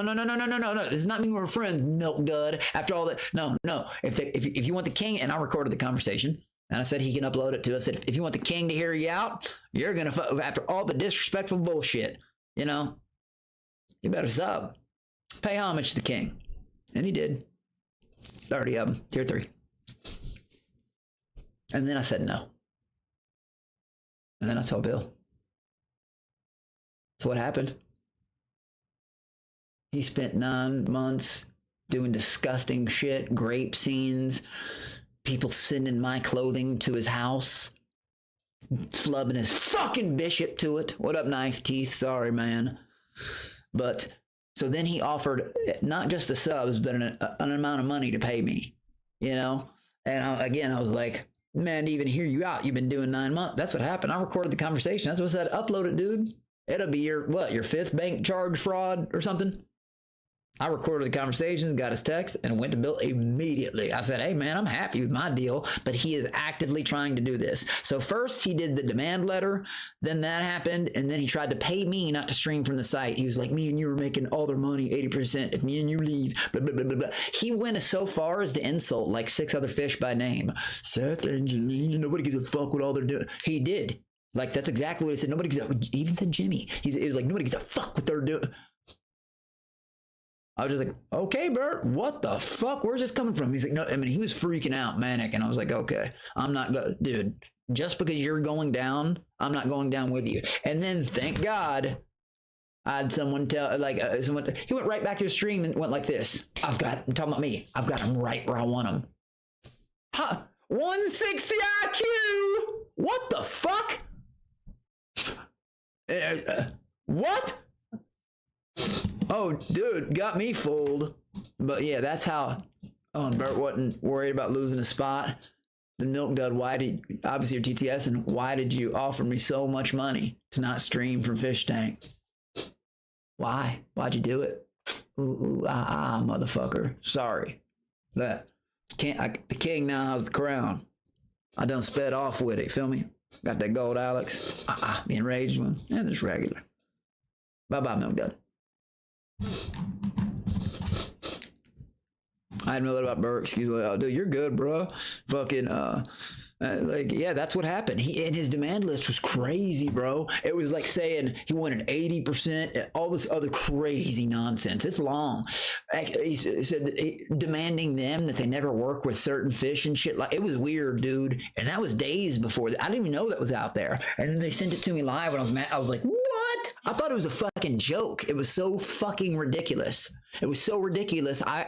This does not mean we're friends, milk dud. After all that, no. If you want the king, and I recorded the conversation, and I said he can upload it to us. I said, if you want the king to hear you out, you're going to, after all the disrespectful bullshit, you know, you better sub. Pay homage to the king. And he did. 30 of them, tier 3. And then I said no. And then I told Bill. So what happened? He spent 9 months doing disgusting shit, grape scenes, people sending my clothing to his house, flubbing his fucking bishop to it. What up, knife teeth? Sorry, man. But so then he offered not just the subs, but an amount of money to pay me, you know? And I was like, man, to even hear you out, you've been doing 9 months. That's what happened. I recorded the conversation. That's what I said. Upload it, dude. It'll be your 5th bank charge fraud or something. I recorded the conversations, got his text, and went to Bill immediately. I said, hey, man, I'm happy with my deal, but he is actively trying to do this. So first he did the demand letter, then that happened, and then he tried to pay me not to stream from the site. He was like, me and you were making all their money, 80%. If me and you leave, blah, blah, blah, blah, blah. He went so far as to insult like 6 other fish by name. Seth, Angelina, nobody gives a fuck what all they're doing. He did. Like, that's exactly what he said. Nobody gives a, he even said Jimmy. He was like, nobody gives a fuck what they're doing. I was just like, okay, Bert, what the fuck? Where's this coming from? He's like, no, I mean, he was freaking out, manic. And I was like, okay, I'm not going, dude, just because you're going down, I'm not going down with you. And then thank God I had someone tell, like, he went right back to the stream and went like this. I'm talking about me. I've got him right where I want him. Huh? 160 IQ? What the fuck? What? Oh, dude, got me fooled. But yeah, that's how. Oh, and Bert wasn't worried about losing a spot. The Milk Dud, obviously you're TTS, and why did you offer me so much money to not stream from Fish Tank? Why? Why'd you do it? Motherfucker. Sorry. The king now has the crown. I done sped off with it, feel me? Got that gold Alex. The enraged one. And this regular. Bye-bye, Milk Dud. I didn't know that about Burke. Excuse me. Oh, dude, you're good, bro. Fucking, like, yeah, that's what happened. And his demand list was crazy, bro. It was like saying he wanted 80%, all this other crazy nonsense. It's long. He said that demanding them that they never work with certain fish and shit. Like, it was weird, dude. And that was days before. I didn't even know that was out there. And then they sent it to me live when I was mad. I was like, what? I thought it was a fucking joke. It was so fucking ridiculous. It was so ridiculous. I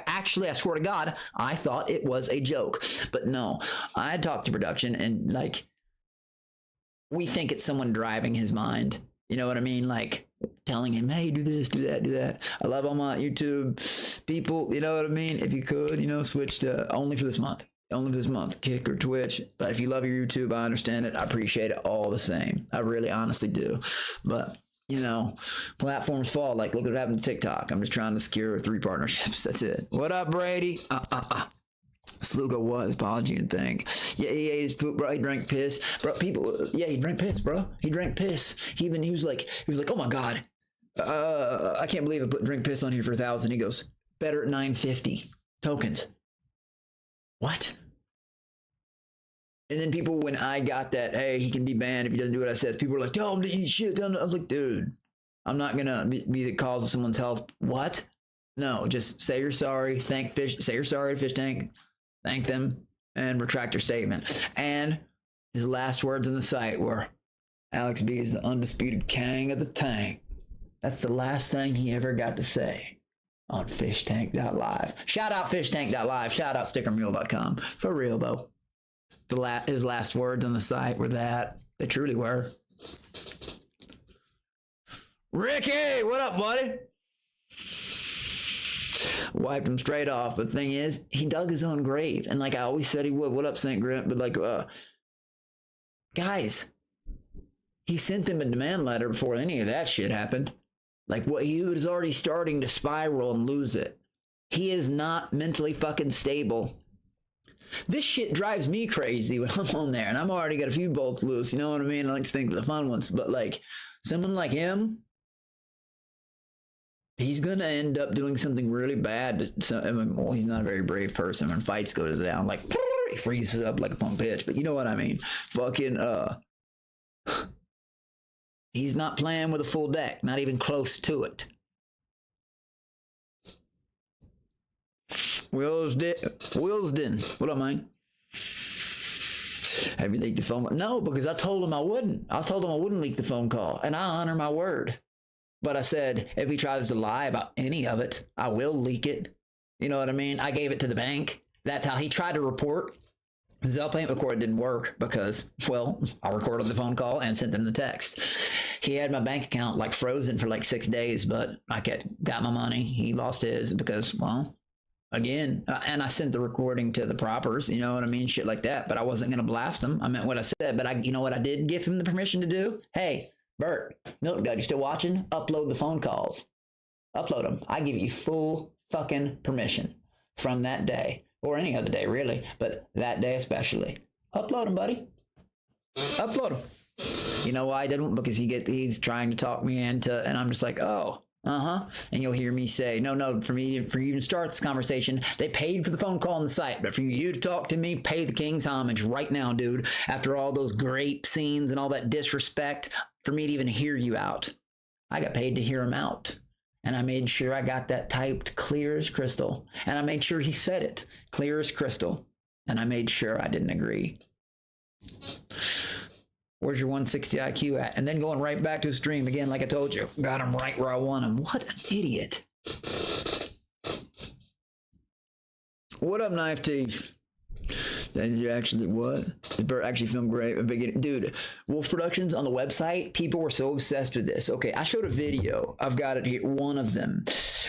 swear to God, I thought it was a joke. But no, I had talked to production and like, we think it's someone driving his mind. You know what I mean? Like telling him, hey, do this, do that, do that. I love all my YouTube people. You know what I mean? If you could, switch to only for this month. Only this month, Kick or Twitch. But if you love your YouTube, I understand it. I appreciate it all the same. I really honestly do. But platforms fall. Like, look what happened to TikTok. I'm just trying to secure 3 partnerships. That's it. What up, Brady? Slugo was apology and thing. Yeah, he ate his poop, bro. He drank piss, bro. He drank piss, bro. He drank piss. He was like, oh my God, I can't believe I put drink piss on here for 1,000. He goes, better at 950 tokens. What? And then people, when I got that, hey, he can be banned if he doesn't do what I said, people were like, tell him to eat shit. I was like, dude, I'm not going to be the cause of someone's health. What? No, just say you're sorry. Say you're sorry to Fish Tank. Thank them and retract your statement. And his last words on the site were, Alex B is the undisputed king of the tank. That's the last thing he ever got to say on fishtank.live. Shout out fishtank.live. Shout out stickermule.com. For real, though. His last words on the site were that. They truly were. Ricky, what up, buddy? Wiped him straight off. But the thing is, he dug his own grave. And like I always said he would. What up, St. Grant? But like, guys, he sent them a demand letter before any of that shit happened. Like, what, he was already starting to spiral and lose it. He is not mentally fucking stable. This shit drives me crazy when I'm on there, and I'm already got a few bolts loose, you know what I mean? I like to think of the fun ones, but like, someone like him, he's gonna end up doing something really bad. Well, he's not a very brave person. When fights goes down, like, he freezes up like a pump bitch, but you know what I mean? Fucking, he's not playing with a full deck, not even close to it. Willsden. What up, man? Have you leaked the phone call? No, because I told him I wouldn't. I told him I wouldn't leak the phone call, and I honor my word. But I said, if he tries to lie about any of it, I will leak it. You know what I mean? I gave it to the bank. That's how he tried to report. Zelle payment record didn't work because, well, I recorded the phone call and sent them the text. He had my bank account like frozen for like 6 days, but I got my money. He lost his because, well, again, and I sent the recording to the propers, you know what I mean? Shit like that, but I wasn't going to blast him. I meant what I said, but you know what I did give him the permission to do? Hey, Bert, Milk Dud, you still watching? Upload the phone calls. Upload them. I give you full fucking permission from that day, or any other day really, but that day especially. Upload them, buddy. Upload them. You know why I didn't? Because he's trying to talk me into, and I'm just like, oh, and you'll hear me say, no, for you to start this conversation, they paid for the phone call on the site, but for you to talk to me, pay the king's homage right now, dude. After all those great scenes and all that disrespect, for me to even hear you out, I got paid to hear him out. And I made sure I got that typed clear as crystal. And I made sure he said it clear as crystal. And I made sure I didn't agree. Where's your 160 IQ at? And then going right back to the stream again, like I told you. Got him right where I want him. What an idiot. What up, Knife Teeth? Did you actually what? Did Bert actually film great? Dude, Wolf Productions on the website, people were so obsessed with this. Okay, I showed a video. I've got it here, one of them.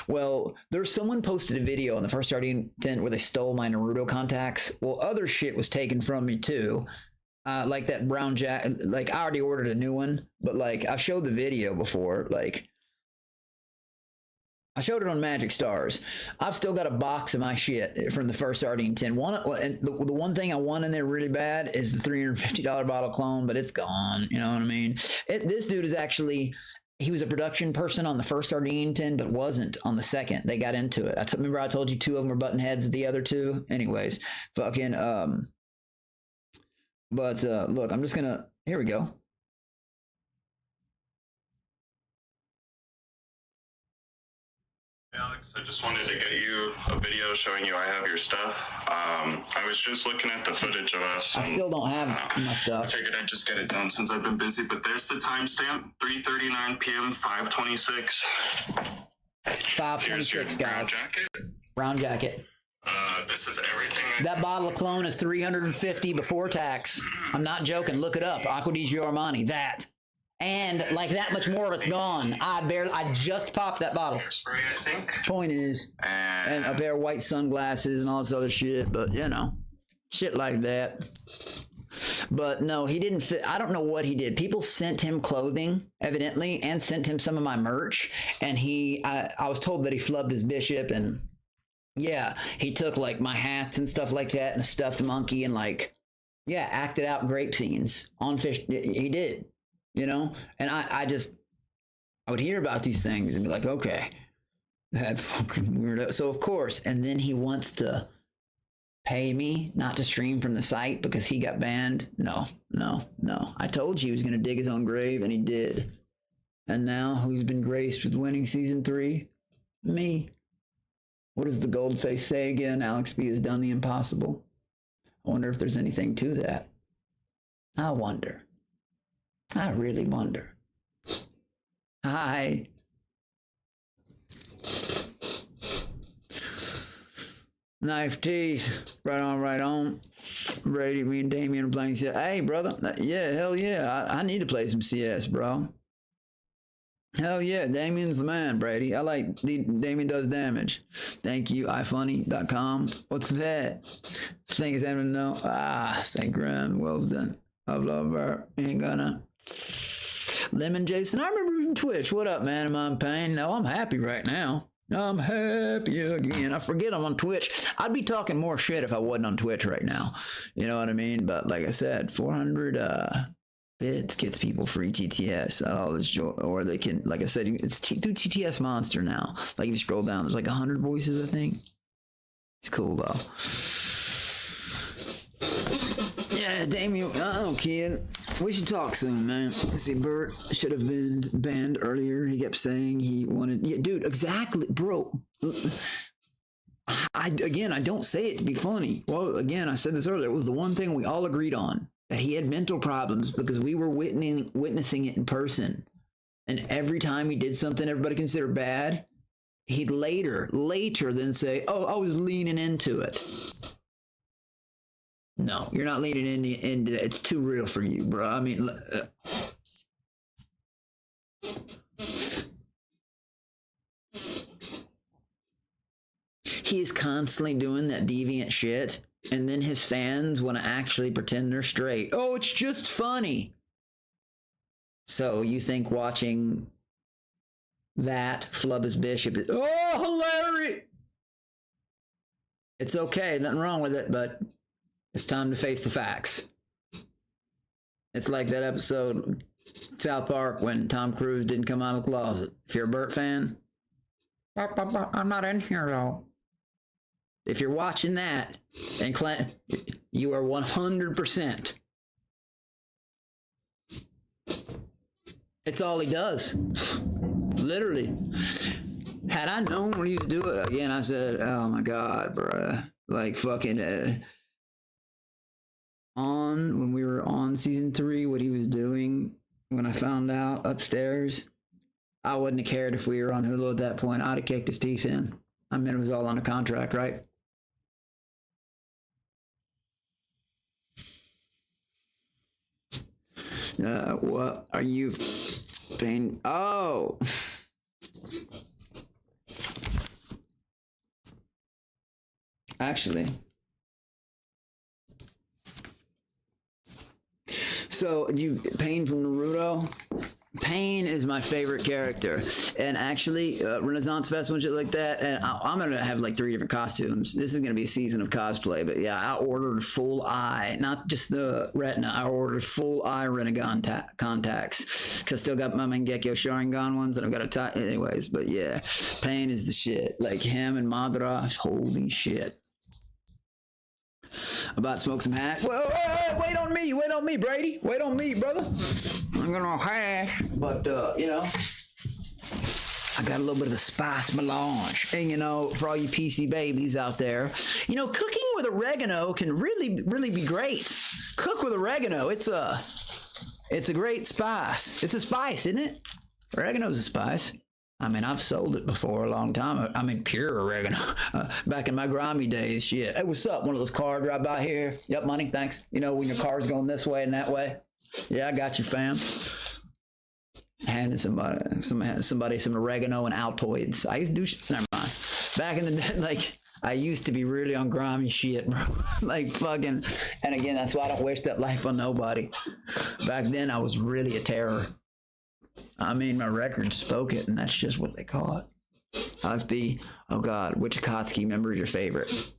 Well, there's someone posted a video on the first starting tent where they stole my Naruto contacts. Well, other shit was taken from me too. Like that brown jacket, like I already ordered a new one, but like I've showed the video before, like I showed it on Magic Stars. I've still got a box of my shit from the first Sardine 10. And the one thing I want in there really bad is the $350 bottle clone, but it's gone. You know what I mean? This dude is actually, he was a production person on the first Sardine 10, but wasn't on the second. They got into it. Remember I told you 2 of them were button heads, the other 2? Anyways, fucking, look, I'm just gonna, here we go. Alex, I just wanted to get you a video showing you I have your stuff. I was just looking at the footage of us. I still don't have my stuff. I figured I'd just get it done since I've been busy, but there's the timestamp, 3:39 p.m., 5:26. 5:26, guys. Brown jacket. Brown jacket. This is everything. That bottle of clone is $350 before tax. I'm not joking. Look it up. Acqua di Giormani. That. And like that much more of it's gone. I just popped that bottle. Hairspray, I think. Point is, and a pair of white sunglasses and all this other shit, but you know, shit like that. But no, he didn't fit. I don't know what he did. People sent him clothing, evidently, and sent him some of my merch. And I was told that he flubbed his bishop, and yeah, he took like my hats and stuff like that and a stuffed monkey and like, yeah, acted out grape scenes on fish. He did. You know, and I would hear about these things and be like, okay, that fucking weirdo. So of course, and then he wants to pay me not to stream from the site because he got banned. No. I told you he was going to dig his own grave, and he did. And now who's been graced with winning season 3? Me. What does the Goldface say again? Alex B has done the impossible. I wonder if there's anything to that. I wonder. I really wonder. Hi. Knife teeth. Right on. Brady, me and Damien are playing CS. Hey, brother. Yeah, hell yeah. I need to play some CS, bro. Hell yeah. Damien's the man, Brady. I like Damien does damage. Thank you, ifunny.com. What's that? Thing is having to know. St. Graham. Well done. I love her. Ain't gonna. Lemon Jason, I remember you from Twitch. What up, man? Am I in pain? No, I'm happy right now. I'm happy again. I forget I'm on Twitch. I'd be talking more shit if I wasn't on Twitch right now. You know what I mean? But like I said, 400 bits gets people free TTS. All this joy, or they can, like I said, it's through TTS Monster now. Like if you scroll down, there's like 100 voices, I think. It's cool though. Yeah, Damien, kid. We should talk soon, man. See, Bert should have been banned earlier. He kept saying he wanted... Yeah, dude, exactly, bro. I don't say it to be funny. Well, again, I said this earlier. It was the one thing we all agreed on. That he had mental problems because we were witnessing it in person. And every time he did something everybody considered bad, he'd later then say, oh, I was leaning into it. No, you're not leaning into it. It's too real for you, bro. I mean, he is constantly doing that deviant shit, and then his fans want to actually pretend they're straight. Oh, it's just funny. So you think watching that flub his bishop is, oh, hilarious. It's okay, nothing wrong with it, but it's time to face the facts. It's like that episode, South Park, when Tom Cruise didn't come out of the closet. If you're a Burt fan, I'm not in here though. If you're watching that, and Clint, you are 100%. It's all he does. Literally. Had I known what he was doing, again, I said, oh my God, bruh. Like fucking... when we were on season 3, what he was doing when I found out upstairs, I wouldn't have cared if we were on Hulu at that point. I'd have kicked his teeth in. I mean, it was all on a contract, right? What are you paying? Oh. Actually. So, Pain from Naruto? Pain is my favorite character. And actually, Renaissance Festival and shit like that, and I'm gonna have like 3 different costumes. This is gonna be a season of cosplay, but yeah, I ordered full eye, not just the retina, I ordered full eye Rinnegan contacts. Because I still got my Mangekyo Sharingan ones, and I've got a tie. Anyways, but yeah, Pain is the shit. Like him and Madara, holy shit. About to smoke some hash. Wait on me, Brady. Wait on me, brother. I'm gonna hash, but you know, I got a little bit of the spice melange. And you know, for all you PC babies out there, you know, cooking with oregano can really be great. Cook with oregano. It's a great spice. It's a spice, isn't it? Oregano's a spice. I mean, I've sold it before a long time. I mean, pure oregano. Back in my grimy days, shit. Hey, what's up? One of those cars right by here. Yep, money, thanks. You know, when your car's going this way and that way. Yeah, I got you, fam. Handing somebody some oregano and Altoids. I used to do never mind. Back in the day, like, I used to be really on grimy shit, bro. Like, fucking. And again, that's why I don't wish that life on nobody. Back then, I was really a terror. I mean, my record spoke it, and that's just what they call it. Osby, oh God, which Akatsuki member is your favorite?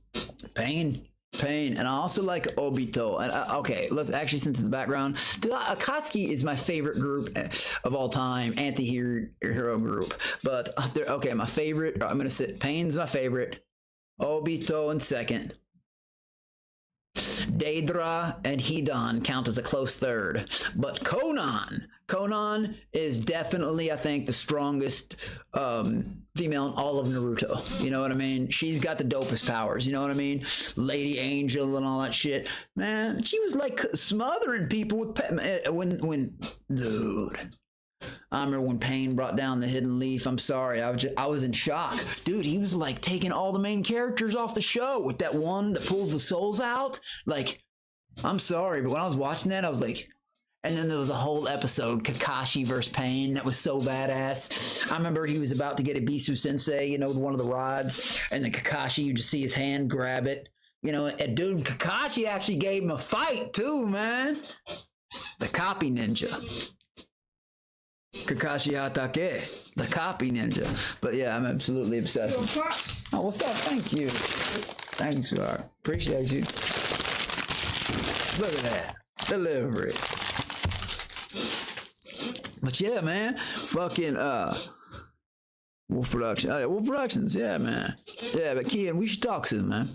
Pain. And I also like Obito. And okay, let's actually, since it's the background, Akatsuki is my favorite group of all time, anti-hero group. But okay, my favorite. I'm gonna sit. Pain's my favorite. Obito in second. Deidara and Hidan count as a close third, but Conan is definitely, I think, the strongest female in all of Naruto. You know what I mean? She's got the dopest powers. You know what I mean? Lady Angel and all that shit. Man, she was like smothering people with when dude. I remember when Pain brought down the Hidden Leaf. I'm sorry, I was in shock. Dude, he was like taking all the main characters off the show with that one that pulls the souls out. Like, I'm sorry, but when I was watching that, I was like, and then there was a whole episode, Kakashi versus Pain, that was so badass. I remember he was about to get a Bisu Sensei, you know, with one of the rods, and then Kakashi, you just see his hand grab it. You know, and dude, Kakashi actually gave him a fight too, man. The copy ninja. Kakashi Hatake, the copy ninja. But yeah, I'm absolutely obsessed. Oh, what's up? Thank you. Thanks, sir. Appreciate you. Look at that. Delivery. But yeah, man. Fucking Wolf Production. Oh, yeah, Wolf Productions, yeah, man. Yeah, but Kian, we should talk soon, man.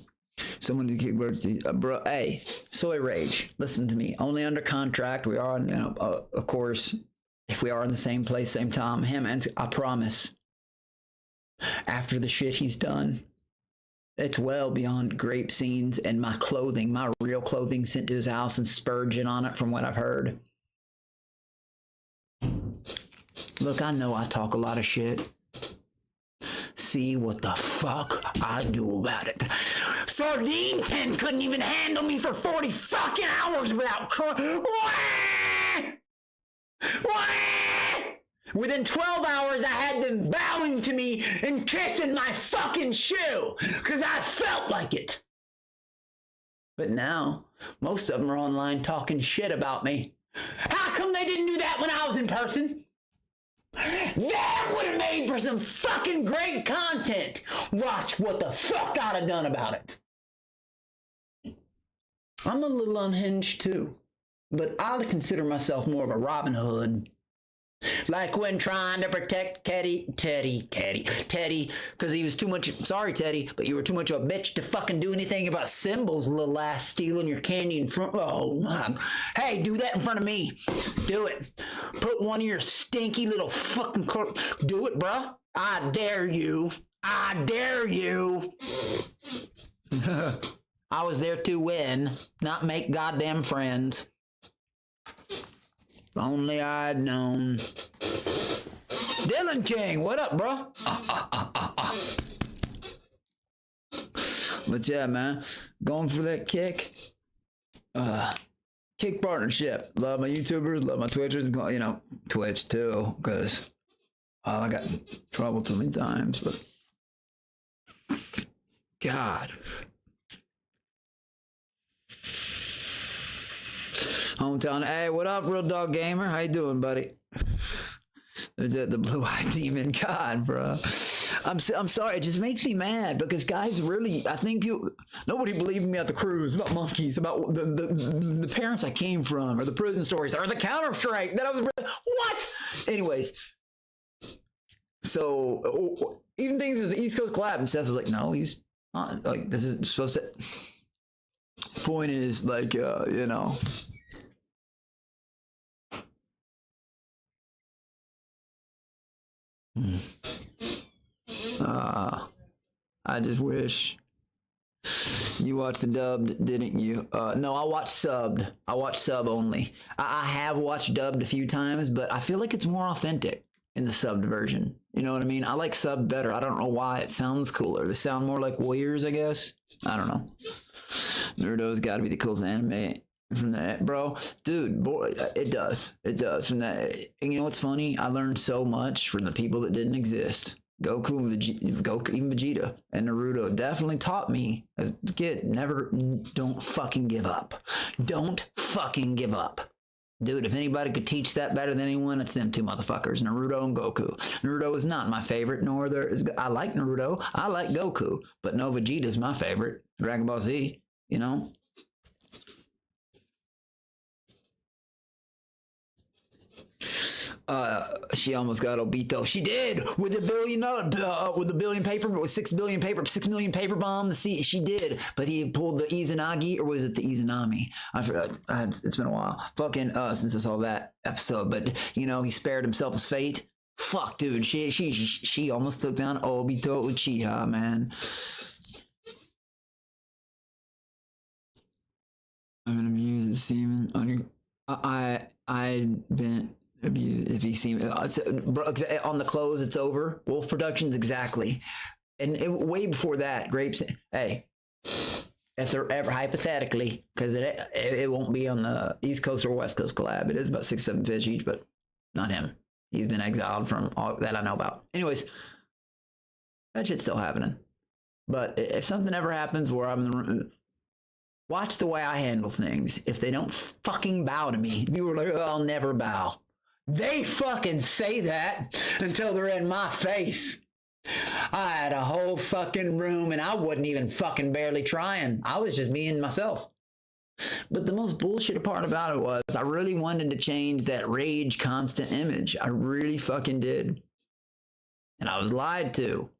Someone to kick words to bro. Hey, Soy Rage, listen to me. Only under contract. We are, you know, of course. If we are in the same place, same time, him, and I promise, after the shit he's done, it's well beyond grape scenes and my clothing, my real clothing sent to his house and Spurgeon on it from what I've heard. Look, I know I talk a lot of shit. See what the fuck I do about it. Sardine Tin couldn't even handle me for 40 fucking hours without Within 12 hours, I had them bowing to me and kissing my fucking shoe because I felt like it. But now, most of them are online talking shit about me. How come they didn't do that when I was in person? That would have made for some fucking great content. Watch what the fuck I'd have done about it. I'm a little unhinged too, but I'll consider myself more of a Robin Hood. Like when trying to protect Teddy, because he was too much, sorry Teddy, but you were too much of a bitch to fucking do anything about Symbol's little ass stealing your candy in front. Oh, man. Hey, do that in front of me. Do it. Put one of your stinky little fucking, do it, bruh. I dare you. I dare you. I was there to win, not make goddamn friends. If only I'd known. Dylan King, what up, bro? But yeah, man, going for that kick. Kick partnership. Love my YouTubers, love my Twitchers, and you know, Twitch too, because I got in trouble too many times. But God, hometown. Hey, what up, Real Dog Gamer? How you doing, buddy? The blue-eyed demon. God, bro. I'm sorry. It just makes me mad because guys really, I think nobody believed me at the cruise about monkeys, about the parents I came from, or the prison stories, or the Counter-Strike that I was. What? Anyways, so even things as the East Coast collab, and Seth was like, no, he's not. Like, this is supposed to. Point is, like, you know. I just wish you watched the dubbed, didn't you? No, I watched subbed. I watched sub only. I have watched dubbed a few times, but I feel like it's more authentic in the subbed version. You know what I mean? I like sub better. I don't know why. It sounds cooler. They sound more like warriors, I guess. I don't know. Naruto's got to be the coolest anime from that, bro. Dude, boy, it does. It does. From that, and you know what's funny? I learned so much from the people that didn't exist. Goku and even Vegeta and Naruto definitely taught me as a kid, don't fucking give up. Don't fucking give up. Dude, if anybody could teach that better than anyone, it's them two motherfuckers, Naruto and Goku. Naruto is not my favorite, nor I like Naruto, I like Goku, but no, Vegeta's my favorite. Dragon Ball Z, you know? She almost got Obito. She did with $1 billion, with $6 million paper bomb. She did, but he pulled the Izanagi, or was it the Izanami? I forgot. It's been a while. Fucking since I saw that episode, but you know he spared himself his fate. Fuck, dude. She almost took down Obito Uchiha, man. I'm gonna use the semen on your. I'd been. If you see on the clothes, it's over. Wolf Productions, exactly. And way before that, Grapes. Hey, if they're ever hypothetically, because it won't be on the East Coast or West Coast collab. It is about 6-7 fish each, but not him. He's been exiled from all that I know about. Anyways, that shit's still happening. But if something ever happens where I'm in the room, watch the way I handle things. If they don't fucking bow to me, people are like, oh, I'll never bow. They fucking say that until they're in my face. I had a whole fucking room and I wasn't even fucking barely trying. I was just being myself. But the most bullshit part about it was I really wanted to change that rage constant image. I really fucking did. And I was lied to.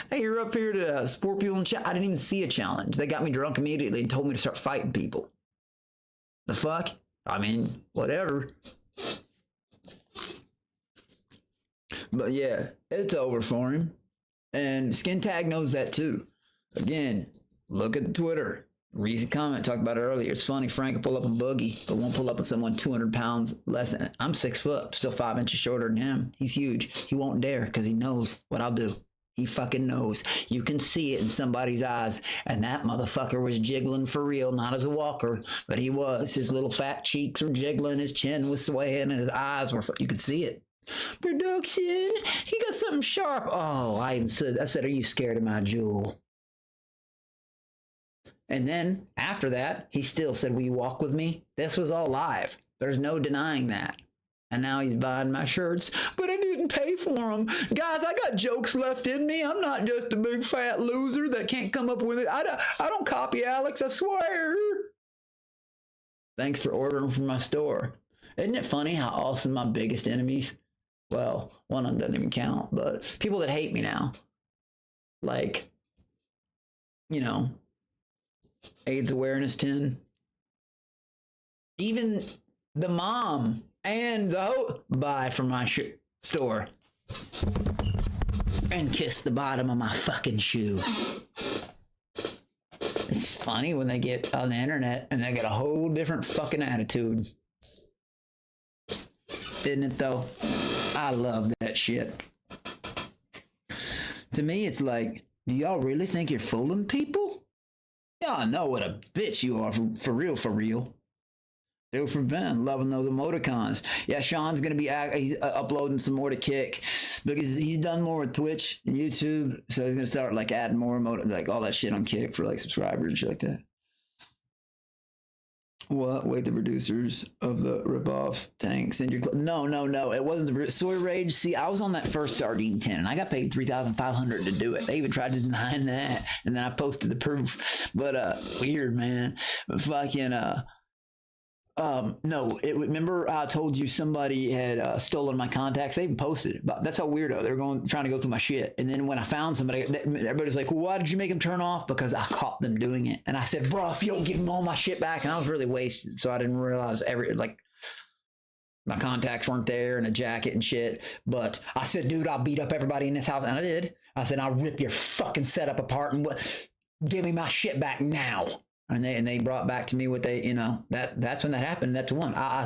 Hey, you're up here to support people in chat. I didn't even see a challenge. They got me drunk immediately and told me to start fighting people. The fuck? I mean, whatever. But yeah, it's over for him. And Skin Tag knows that too. Again, look at Twitter. Recent comment, talked about it earlier. It's funny, Frank will pull up a boogie, but won't pull up with someone 200 pounds less than it. I'm 6 foot, still 5 inches shorter than him. He's huge. He won't dare because he knows what I'll do. He fucking knows. You can see it in somebody's eyes. And that motherfucker was jiggling for real, not as a walker, but he was. His little fat cheeks were jiggling, his chin was swaying, and his eyes were, you could see it. Production, he got something sharp. Oh, I said, are you scared of my jewel? And then after that, he still said, will you walk with me? This was all live. There's no denying that. And now he's buying my shirts, but I didn't pay for them. Guys, I got jokes left in me. I'm not just a big fat loser that can't come up with it. I don't copy Alex, I swear. Thanks for ordering from my store. Isn't it funny how awesome my biggest enemies, well, one of them doesn't even count, but people that hate me now, like, you know, AIDS awareness 10, even the mom and the buy from my store and kiss the bottom of my fucking shoe. It's funny when they get on the internet and they get a whole different fucking attitude. Isn't it though? I love that shit. To me, it's like, do y'all really think you're fooling people? Y'all know what a bitch you are for real, for real. Do for Ben, loving those emoticons. Yeah, Sean's gonna be he's uploading some more to Kick because he's done more with Twitch and YouTube, so he's gonna start like adding more like all that shit on Kick for like subscribers and shit like that. What? Wait, the producers of the ripoff tank send your no, it wasn't the Soy Rage. See, I was on that first sardine tin and I got paid $3,500 to do it. They even tried to deny that, and then I posted the proof. But weird, man. But fucking no, remember I told you somebody had stolen my contacts? They even posted it. But that's how weirdo. They're trying to go through my shit. And then when I found somebody, everybody's like, well, why did you make them turn off? Because I caught them doing it. And I said, bro, if you don't give them all my shit back. And I was really wasted. So I didn't realize my contacts weren't there and a jacket and shit. But I said, dude, I'll beat up everybody in this house. And I did. I said, I'll rip your fucking setup apart and give me my shit back now. And they brought back to me what they, that's when that happened. That's one. I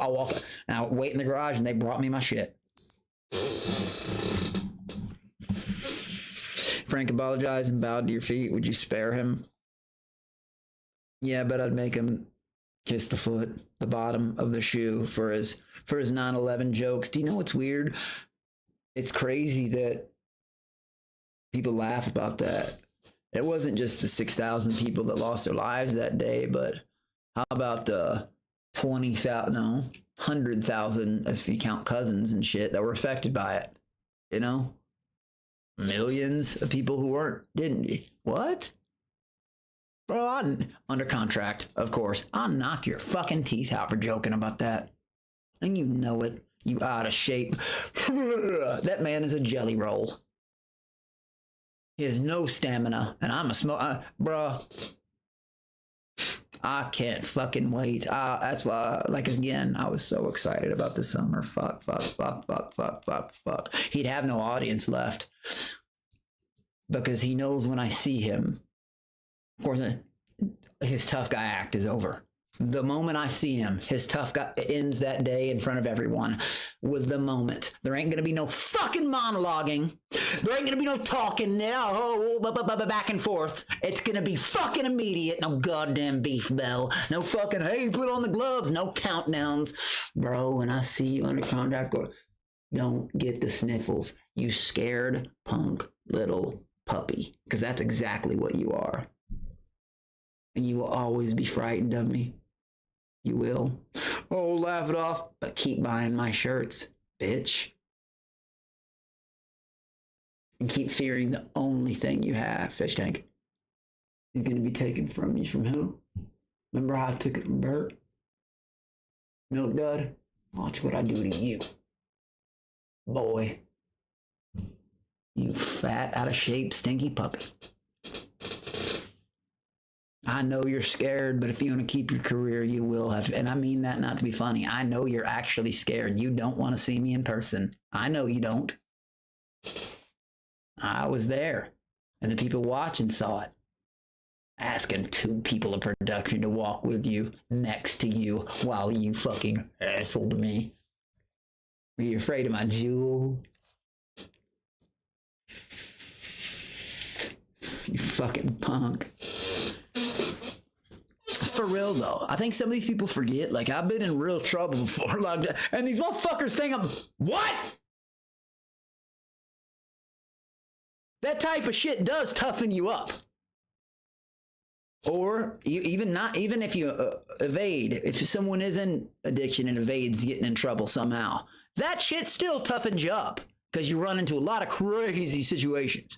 walk and I wait in the garage and they brought me my shit. Frank apologized and bowed to your feet. Would you spare him? Yeah, but I'd make him kiss the foot, the bottom of the shoe for his 9/11 jokes. Do you know what's weird? It's crazy that people laugh about that. It wasn't just the 6,000 people that lost their lives that day, but how about the 20,000, no, 100,000, if you count cousins and shit, that were affected by it, Millions of people who weren't, didn't you? What? Bro, I'm under contract, of course. I'll knock your fucking teeth out for joking about that. And you know it, you out of shape. That man is a jelly roll. He has no stamina, and I'm a bruh. I can't fucking wait. That's why, again, I was so excited about the summer. Fuck. He'd have no audience left because he knows when I see him, of course, his tough guy act is over. The moment I see him, his tough guy ends that day in front of everyone with the moment. There ain't gonna be no fucking monologuing. There ain't gonna be no talking now, back and forth. It's gonna be fucking immediate. No goddamn beef bell. No fucking, hey, put on the gloves. No countdowns. Bro, when I see you under contract, don't get the sniffles. You scared punk little puppy. Because that's exactly what you are. And you will always be frightened of me. You will. Oh, laugh it off, but keep buying my shirts, bitch. And keep fearing the only thing you have, Fish Tank, is going to be taken from you. From who? Remember how I took it from Bert? Milk Dud? Watch what I do to you. Boy. You fat, out of shape, stinky puppy. I know you're scared, but if you want to keep your career, you will have to. And I mean that not to be funny. I know you're actually scared. You don't want to see me in person. I know you don't. I was there, and the people watching saw it. Asking 2 people in production to walk with you, next to you, while you fucking assholed me. Were you afraid of my jewel? You fucking punk. For real though, I think some of these people forget, I've been in real trouble before, and these motherfuckers think I'm, what? That type of shit does toughen you up. Or even if you evade, if someone is in addiction and evades getting in trouble somehow, that shit still toughens you up because you run into a lot of crazy situations.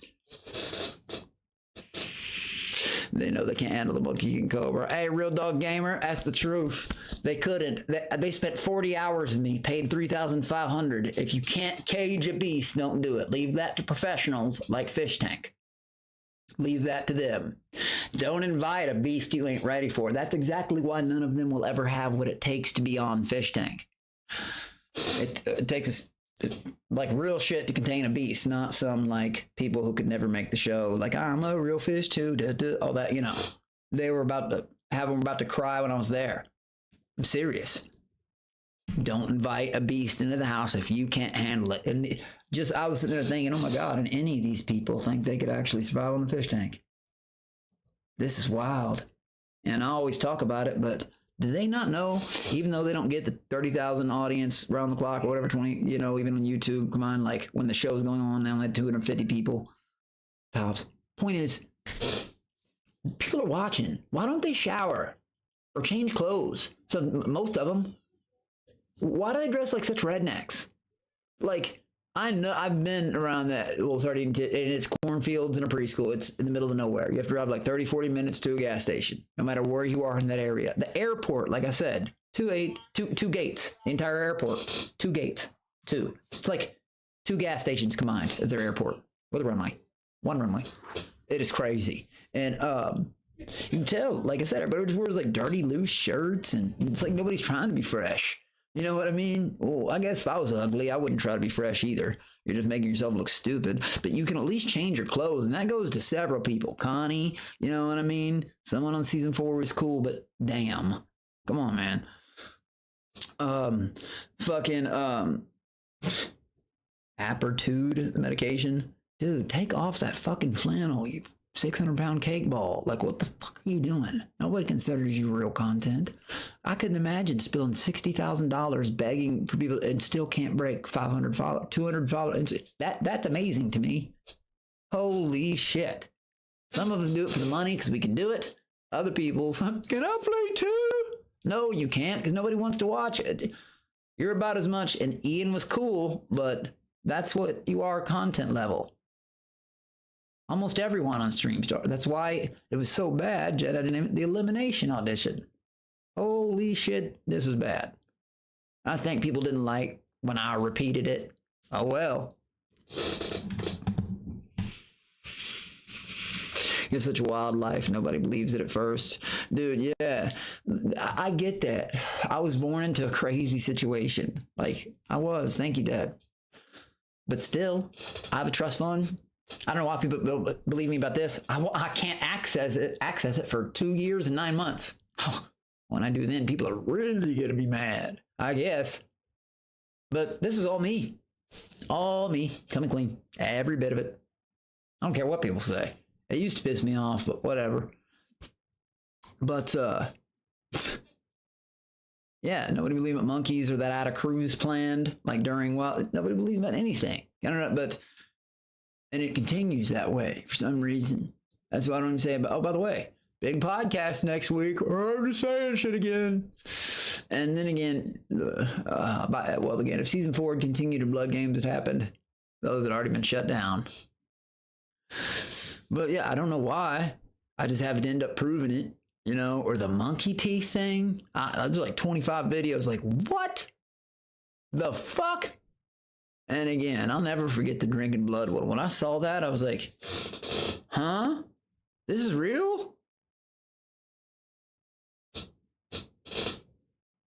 They know they can't handle the MonkeyKingCobra. Hey, Real Dog Gamer, that's the truth. They couldn't. They spent 40 hours with me, paid $3,500. If you can't cage a beast, don't do it. Leave that to professionals like Fish Tank. Leave that to them. Don't invite a beast you ain't ready for. That's exactly why none of them will ever have what it takes to be on Fish Tank. It takes real shit to contain a beast, not some people who could never make the show. I'm a real fish too, all that, They were about to cry when I was there. I'm serious. Don't invite a beast into the house if you can't handle it. And I was sitting there thinking, oh my God, and any of these people think they could actually survive on the Fish Tank. This is wild. And I always talk about it, but Do they not know, even though they don't get the 30,000 audience round the clock or whatever, 20, you know, even on YouTube, come on, like when the show's going on, they only had 250 people tops. Point is, people are watching. Why don't they shower or change clothes? So most of them, why do they dress like such rednecks? Like, I know I've been around that. Well, it's already and it's cornfields and a preschool. It's in the middle of nowhere. You have to drive like 30, 40 minutes to a gas station, no matter where you are in that area. The airport, like I said, two gates. The entire airport, 2 gates. 2. It's like 2 gas stations combined as their airport with a runway. 1 runway. It is crazy. And you can tell, like I said, everybody just wears like dirty, loose shirts, and it's like nobody's trying to be fresh. You know what I mean? Well, I guess if I was ugly, I wouldn't try to be fresh either. You're just making yourself look stupid. But you can at least change your clothes, and that goes to several people. Connie, you know what I mean? Someone on season 4 was cool, but damn. Come on, man. Apertude, the medication. Dude, take off that fucking flannel, you 600-pound cake ball. Like, what the fuck are you doing? Nobody considers you real content. I couldn't imagine spilling $60,000 begging for people and still can't break 500 followers, 200 followers. That's amazing to me. Holy shit. Some of us do it for the money because we can do it. Other people's, can I play too? No, you can't, because nobody wants to watch it. You're about as much, and Ian was cool, but that's what you are, content level. Almost everyone on StreamStar. That's why it was so bad, Jed had the elimination audition. Holy shit, this was bad. I think people didn't like when I repeated it. Oh well. You have such a wild life. Nobody believes it at first. Dude, yeah. I get that. I was born into a crazy situation. Like, I was. Thank you, Dad. But still, I have a trust fund. I don't know why people don't believe me about this. I can't access it for 2 years and 9 months. When I do then, people are really going to be mad, I guess. But this is all me. All me. Coming clean. Every bit of it. I don't care what people say. It used to piss me off, but whatever. But, yeah, nobody believed about monkeys or that I had a cruise planned, like during, well, nobody believed about anything. I don't know, but, and it continues that way for some reason. That's what I don't even say about, oh, by the way, big podcast next week. Oh, I'm just saying shit again. And then again, again, if season 4 continued and Blood Games had happened, those had already been shut down. But yeah, I don't know why. I just haven't ended up proving it, you know, or the monkey teeth thing. There's like 25 videos, like, what the fuck? And again, I'll never forget the drinking blood one. When I saw that, I was like, huh? This is real?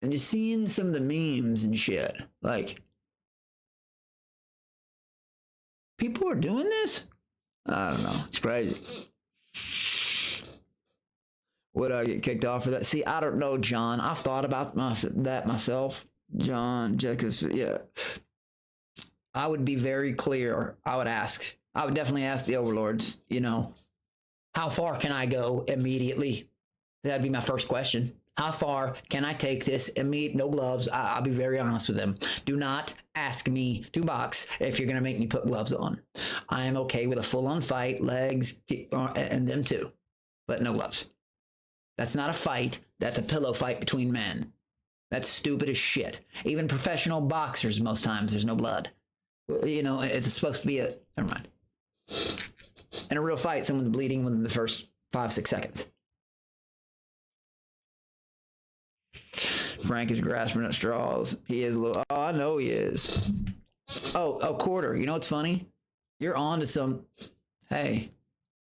And you're seeing some of the memes and shit. Like, people are doing this? I don't know. It's crazy. Would I get kicked off for that? See, I don't know, John. I've thought about that myself. John, yeah. I would be very clear. I would definitely ask the overlords, you know, how far can I go immediately? That'd be my first question. How far can I take this immediate? No gloves. I'll be very honest with them. Do not ask me to box if you're going to make me put gloves on. I am okay with a full-on fight, legs, and them too, but no gloves. That's not a fight. That's a pillow fight between men. That's stupid as shit. Even professional boxers, most times, there's no blood. You know, it's supposed to be never mind. In a real fight, someone's bleeding within the first 5-6 seconds. Frank is grasping at straws. He is a little, oh, I know he is. Oh, Quarter, you know what's funny? You're on to some, hey,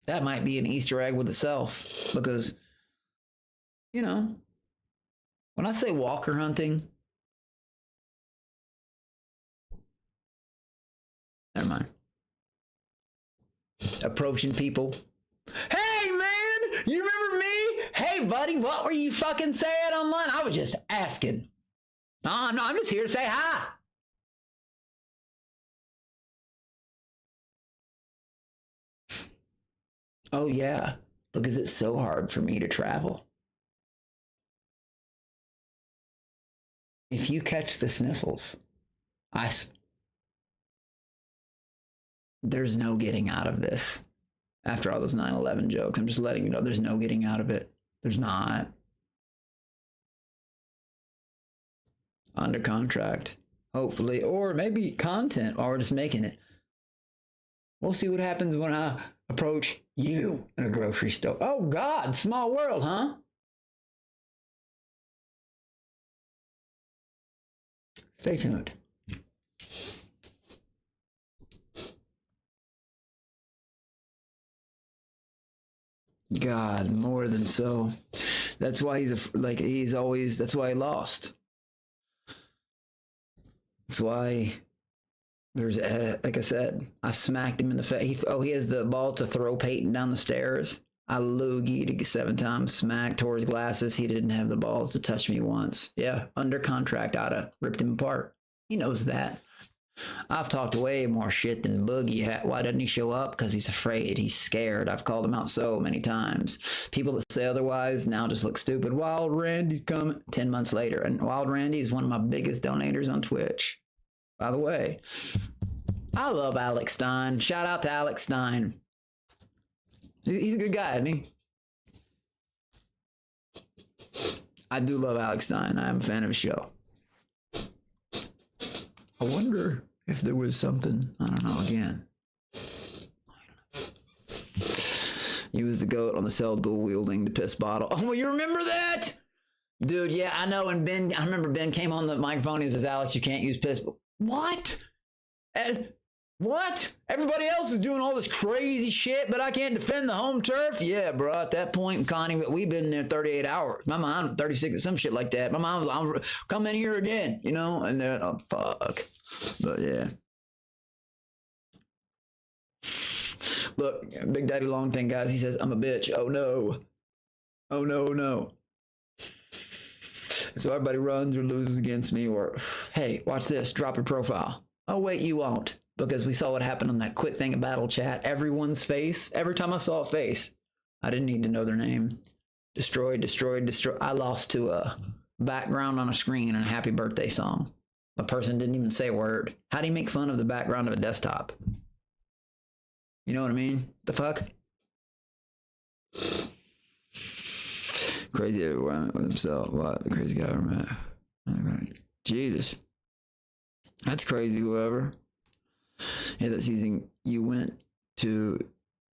that might be an Easter egg with itself. Because, you know, when I say walker hunting, never mind. Approaching people. Hey, man, you remember me? Hey, buddy, what were you fucking saying online? I was just asking. No, I'm just here to say hi. Oh, yeah, because it's so hard for me to travel. if you catch the sniffles, there's no getting out of this. After all those 9/11 jokes, I'm just letting you know there's no getting out of it. There's not. Under contract, hopefully, or maybe content, or we're just making it. We'll see what happens when I approach you in a grocery store. Oh God, small world, huh? Stay tuned. God, more than so. That's why that's why he lost. That's why there's, like I said, I smacked him in the face. He has the ball to throw Peyton down the stairs. I loogied to 7 times, smacked, tore his glasses. He didn't have the balls to touch me once. Yeah, under contract, I'd have ripped him apart. He knows that. I've talked way more shit than Boogie. Why doesn't he show up? Because he's afraid. He's scared. I've called him out so many times. People that say otherwise now just look stupid. Wild Randy's coming 10 months later. And Wild Randy is one of my biggest donators on Twitch. By the way, I love Alex Stein. Shout out to Alex Stein. He's a good guy, isn't he? I do love Alex Stein. I'm a fan of his show. I wonder if there was something, I don't know, again. He was the GOAT on the cell dual wielding the piss bottle. Oh, you remember that? Dude, yeah, I know. And Ben, I remember Ben came on the microphone and says, Alex, you can't use piss. What? What? Everybody else is doing all this crazy shit, but I can't defend the home turf? Yeah, bro, at that point, Connie, we've been there 38 hours. My mom, 36, some shit like that. My mom was, come in here again, you know? And then, oh, fuck. But, yeah. Look, Big Daddy Long Thing, guys, he says, I'm a bitch. Oh, no. Oh, no, no. So everybody runs or loses against me, or, hey, watch this, drop your profile. Oh, wait, you won't. Because we saw what happened on that quit thing at Battle Chat. Everyone's face, every time I saw a face, I didn't need to know their name. Destroyed, destroyed, destroyed. I lost to a background on a screen and a happy birthday song. The person didn't even say a word. How do you make fun of the background of a desktop? You know what I mean? The fuck? Crazy everyone with himself. What? The crazy guy ever met. Jesus. That's crazy, whoever. Yeah, that season you went to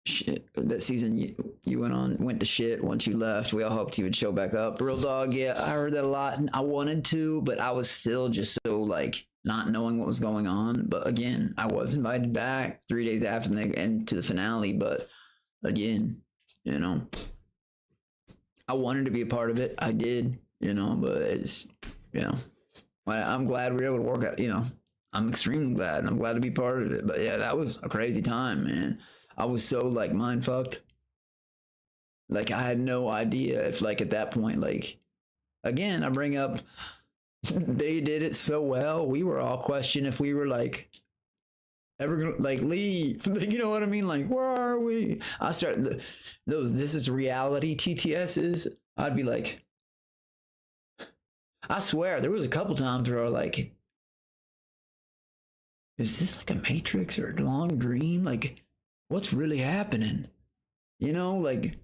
shit. That season you went to shit once you left. We all hoped you would show back up. Real dog, yeah, I heard that a lot. And I wanted to, but I was still just so like not knowing what was going on. But again, I was invited back 3 days after the end to the finale. But again, you know, I wanted to be a part of it. I did, you know, but it's, you know, I'm glad we were able to work out, you know. I'm extremely glad, and I'm glad to be part of it. But yeah, that was a crazy time, man. I was so like mind fucked. Like I had no idea if like at that point, like again, I bring up they did it so well. We were all questioning if we were like ever gonna like leave. You know what I mean? Like, where are we? I started those this is reality TTSs. I'd be like, I swear there was a couple times where I was like, is this like a Matrix or a long dream? Like, what's really happening? You know, like,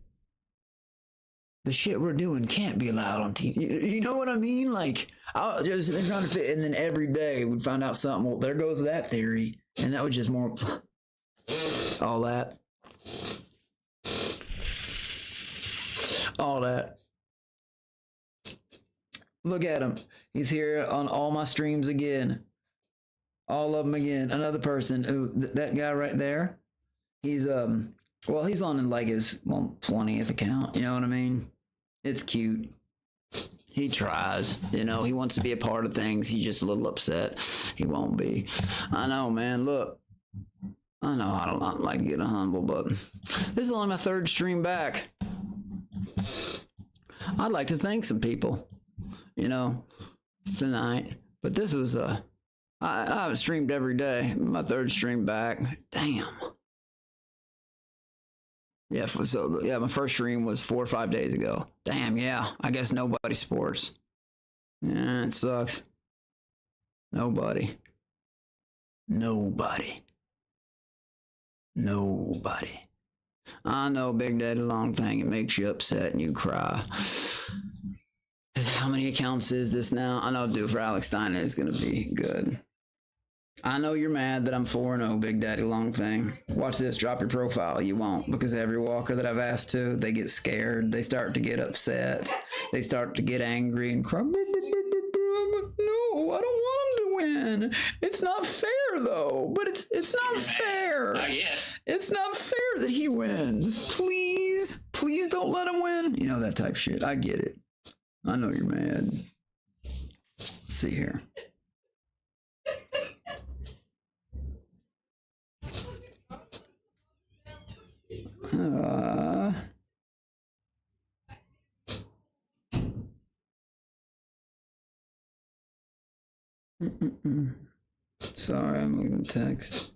the shit we're doing can't be allowed on TV. You know what I mean? Like, I was just trying to fit, and then every day we'd find out something. Well, there goes that theory. And that was just more, all that. All that. Look at him. He's here on all my streams again. All of them again. Another person who that guy right there. He's well, he's on like his 20th account. You know what I mean? It's cute. He tries. You know, he wants to be a part of things. He's just a little upset. He won't be. I know, man. Look, I know I don't like to get humble, but this is only my 3rd stream back. I'd like to thank some people. You know, tonight, but this was I've streamed every day. My 3rd stream back. Damn. Yeah, so yeah, my first stream was 4 or 5 days ago. Damn, yeah. I guess nobody sports. Yeah, it sucks. Nobody. Nobody. Nobody. I know, Big Daddy Long Thing, it makes you upset and you cry. How many accounts is this now? I know, dude, for Alex Steiner, it's going to be good. I know you're mad that I'm 4-0, Big Daddy Long Thing. Watch this, drop your profile. You won't, because every walker that I've asked to, they get scared. They start to get upset. They start to get angry and cry. No, I don't want him to win. It's not fair, though. But it's not fair. It's not fair that he wins. Please, please don't let him win. You know, that type shit. I get it. I know you're mad. Let's see here. Sorry, I'm looking at text.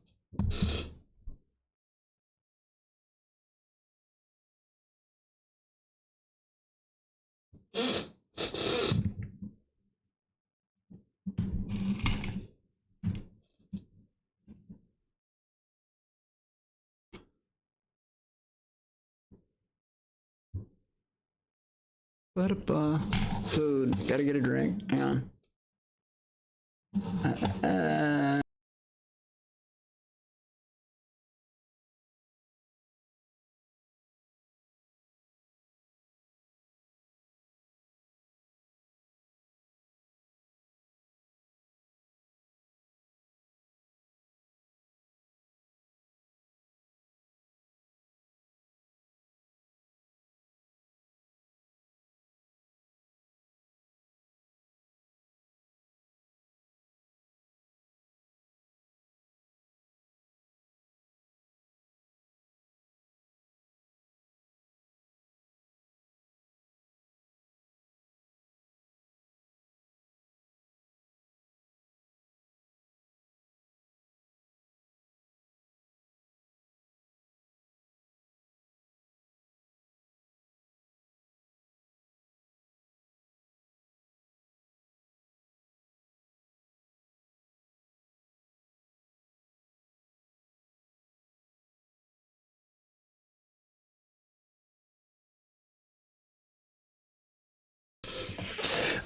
Food. Gotta get a drink. Hang on.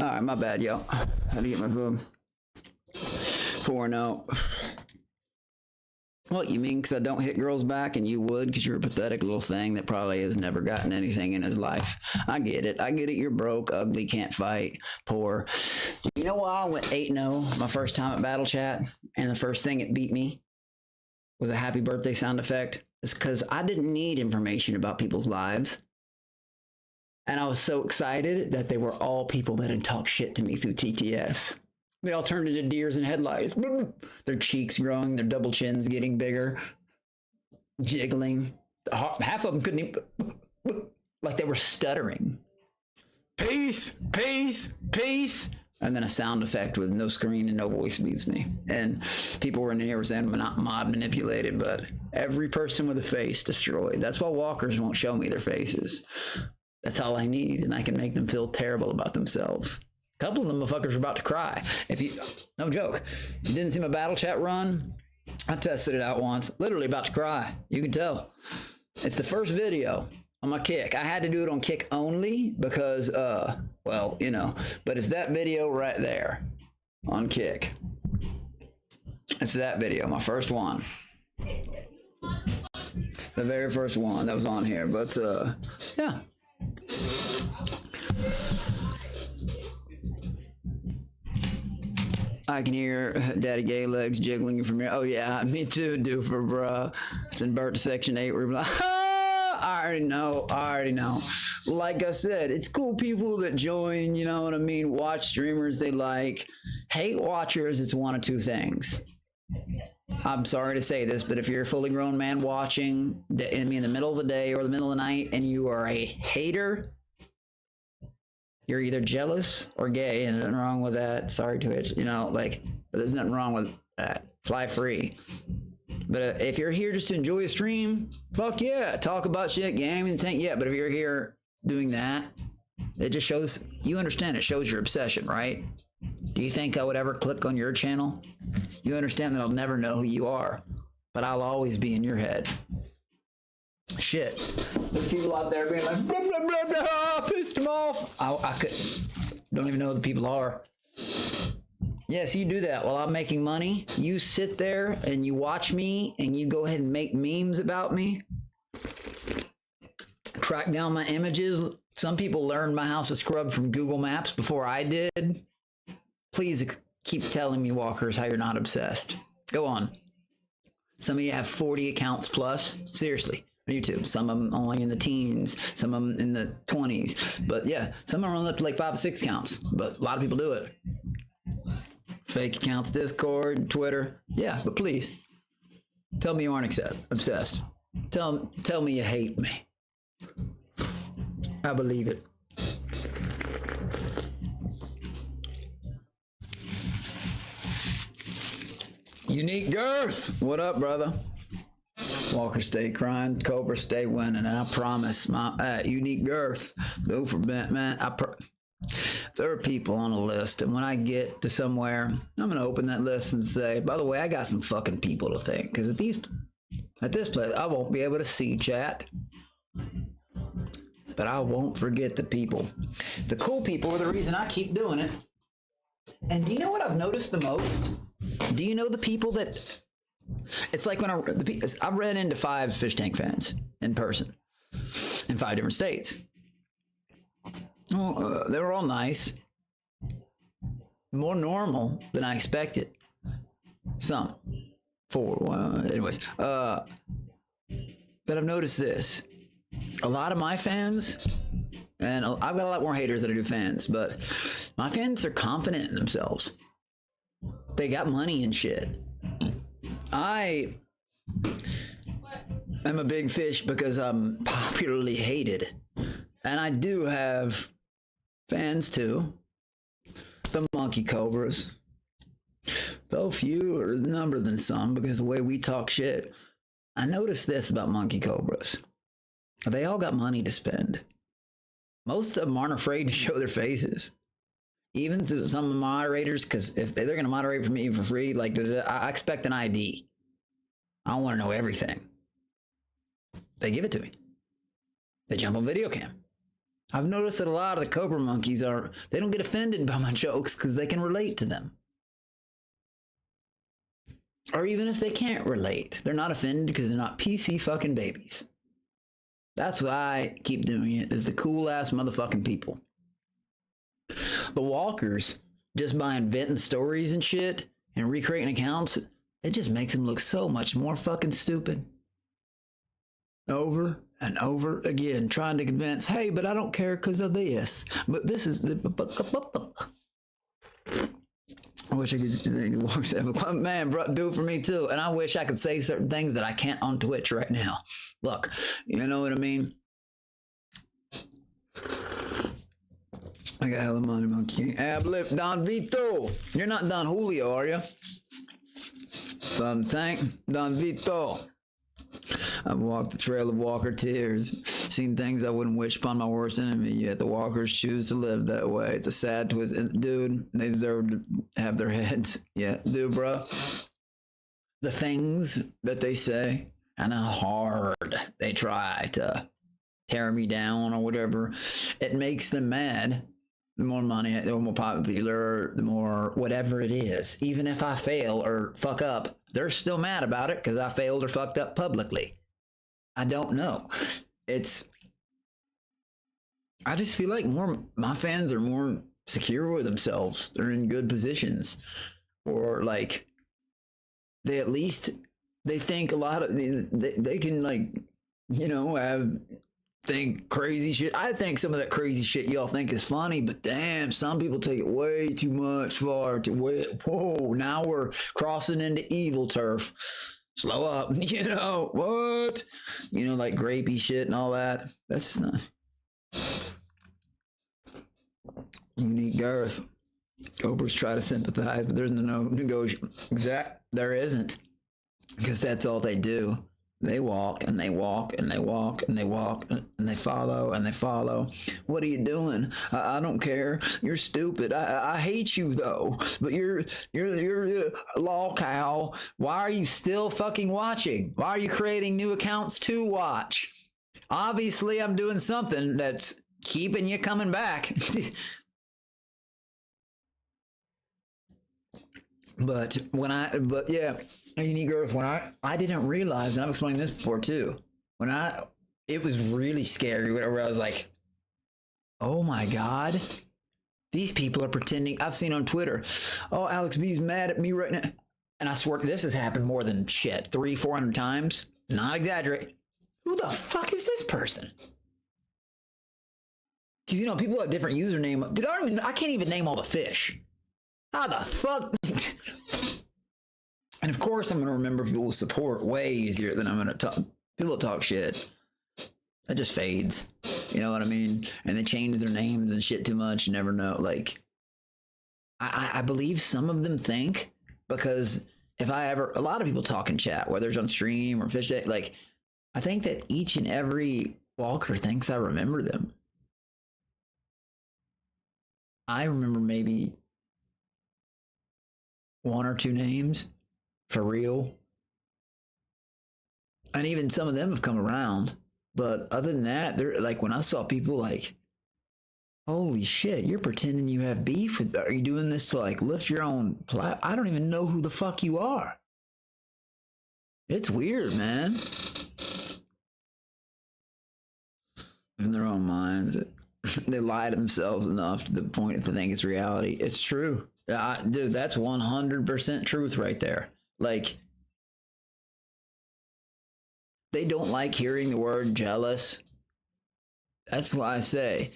All right, my bad, yo. Had to get my food. 4-0. What, you mean because I don't hit girls back and you would because you're a pathetic little thing that probably has never gotten anything in his life? I get it. I get it. You're broke, ugly, can't fight, poor. You know why I went 8-0 my first time at Battle Chat and the first thing it beat me was a happy birthday sound effect? It's because I didn't need information about people's lives. And I was so excited that they were all people that had talked shit to me through TTS. They all turned into deers in headlights. Their cheeks growing, their double chins getting bigger, jiggling. Half of them couldn't even, like they were stuttering. Peace, peace, peace. And then a sound effect with no screen and no voice beats me. And people were in here saying I'm not mod manipulated, but every person with a face destroyed. That's why walkers won't show me their faces. That's all I need, and I can make them feel terrible about themselves. A couple of them motherfuckers were about to cry. No joke, you didn't see my Battle Chat run? I tested it out once, literally about to cry. You can tell. It's the first video on my Kick. I had to do it on Kick only because, well, you know, but it's that video right there on Kick. It's that video, my first one. The very first one that was on here, but, yeah. I can hear Daddy Gay Legs jiggling from here. Oh yeah, me too, doofer, bruh. Send Bert to Section 8. We're like, I already know. Like I said, it's cool people that join, you know what I mean? Watch streamers they like. Hate watchers, it's one of two things. I'm sorry to say this, but if you're a fully grown man watching in the middle of the day or the middle of the night and you are a hater, you're either jealous or gay, and there's nothing wrong with that. Sorry, Twitch, you know, like, there's nothing wrong with that. Fly free. But if you're here just to enjoy a stream, fuck yeah, talk about shit, gaming, yeah. But if you're here doing that, it just shows, you understand, it shows your obsession, right? Do you think I would ever click on your channel? You understand that I'll never know who you are, but I'll always be in your head. Shit. There's people out there being like, blah, blah, blah, blah, pissed them off. I don't even know who the people are. Yes, you do that while I'm making money. You sit there and you watch me and you go ahead and make memes about me. Track down my images. Some people learned my house was scrubbed from Google Maps before I did. Please keep telling me, walkers, how you're not obsessed. Go on. Some of you have 40 accounts plus. Seriously. YouTube. Some of them only in the teens. Some of them in the 20s. But yeah, some of them run up to like 5 or 6 counts. But a lot of people do it. Fake accounts, Discord, Twitter. Yeah, but please. Tell me you aren't obsessed. Tell me you hate me. I believe it. Unique Girth. What up, brother? Walker stay crying, Cobra stay winning, and I promise my Unique Girth. Go for bent, man. There are people on a list, and when I get to somewhere, I'm gonna open that list and say, by the way, I got some fucking people to thank, because at this place, I won't be able to see chat, but I won't forget the people. The cool people are the reason I keep doing it. And do you know what I've noticed the most? Do you know the people that? It's like when I've ran into 5 fish tank fans in person in 5 different states. Well, they were all nice, more normal than I expected. Some, 4, well, anyways. But I've noticed this: a lot of my fans, and I've got a lot more haters than I do fans, but my fans are confident in themselves. They got money and shit. I am a big fish because I'm popularly hated. And I do have fans too. The Monkey Cobras. Though fewer number than some because the way we talk shit. I noticed this about Monkey Cobras. They all got money to spend. Most of them aren't afraid to show their faces. Even to some moderators, because if they're going to moderate for me for free, like I expect an ID. I don't want to know everything. They give it to me. They jump on video cam. I've noticed that a lot of the Cobra monkeys they don't get offended by my jokes because they can relate to them. Or even if they can't relate, they're not offended because they're not PC fucking babies. That's why I keep doing it, is the cool ass motherfucking people. The walkers, just by inventing stories and shit and recreating accounts, it just makes them look so much more fucking stupid. Over and over again, trying to convince, hey, but I don't care because of this. But this is the... I wish I could watch that. Man, bro, do it for me too. And I wish I could say certain things that I can't on Twitch right now. Look, you know what I mean? I got hella money, Monkey. Ablift, Don Vito. You're not Don Julio, are you? Tank, Don Vito. I've walked the trail of walker tears, seen things I wouldn't wish upon my worst enemy, yet the walkers choose to live that way. It's a sad twist. Dude, they deserve to have their heads. Yeah, dude, bro. The things that they say and how hard they try to tear me down or whatever, it makes them mad. The more money, the more popular, the more whatever it is. Even if I fail or fuck up, they're still mad about it because I failed or fucked up publicly. I don't know. I just feel like my fans are more secure with themselves. They're in good positions. Or like, they think a lot of, they can like, you know, think crazy shit. I think some of that crazy shit y'all think is funny, but damn, some people take it way too much whoa, now we're crossing into evil turf. Slow up, you know, what? You know, like grapey shit and all that. That's not... Unique Girth. Cobras try to sympathize, but there's no negotiation. There isn't. Because that's all they do. They walk and they walk and they walk and they walk and they follow and they follow. What are you doing? I don't care. You're stupid. I hate you though. But you're lol cow. Why are you still fucking watching? Why are you creating new accounts to watch? Obviously, I'm doing something that's keeping you coming back. But yeah. Unique Earth, when I didn't realize, and I've explained this before too, it was really scary where I was like, oh my God, these people are pretending. I've seen on Twitter, oh, Alex B's mad at me right now. And I swear this has happened more than shit, 300-400 times. Not exaggerate. Who the fuck is this person? Because, you know, people have different username. Dude, I can't even name all the fish. How the fuck? And of course, I'm going to remember people's support way easier than I'm going to talk. People talk shit. That just fades. You know what I mean? And they change their names and shit too much. You never know. Like, I believe some of them think, because a lot of people talk in chat, whether it's on stream or fish, like, I think that each and every walker thinks I remember them. I remember maybe 1 or 2 names. For real. And even some of them have come around. But other than that, they're like, when I saw people like, holy shit, you're pretending you have beef with, are you doing this to like lift your own I don't even know who the fuck you are. It's weird, man. In their own minds, they lie to themselves enough to the point that they think it's reality. It's true. Dude, that's 100% truth right there. Like, they don't like hearing the word jealous. That's why I say,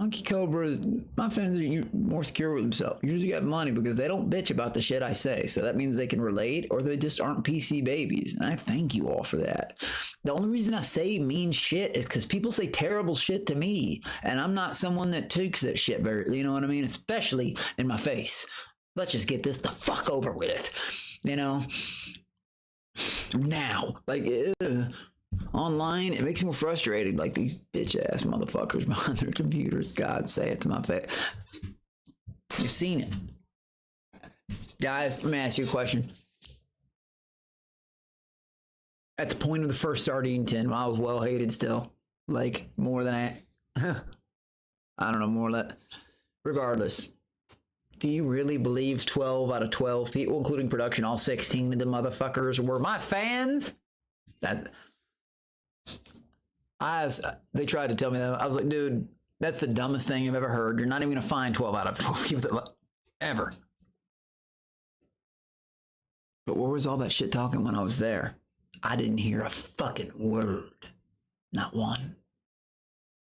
MonkeyCobra, my fans are more secure with themselves. Usually got money because they don't bitch about the shit I say. So that means they can relate, or they just aren't PC babies. And I thank you all for that. The only reason I say mean shit is because people say terrible shit to me. And I'm not someone that takes that shit very, you know what I mean? Especially in my face. Let's just get this the fuck over with, you know? Now, like, online, it makes me more frustrated. Like these bitch ass motherfuckers behind their computers. God, say it to my face. You've seen it. Guys, let me ask you a question. At the point of the first sardine tin, I was well hated still. Like, more than I don't know, more than that. Regardless. Do you really believe 12 out of 12 people, including production, all 16 of the motherfuckers were my fans? They tried to tell me that. I was like, dude, that's the dumbest thing I've ever heard. You're not even gonna find 12 out of 12 people that ever. But where was all that shit talking when I was there? I didn't hear a fucking word. Not one.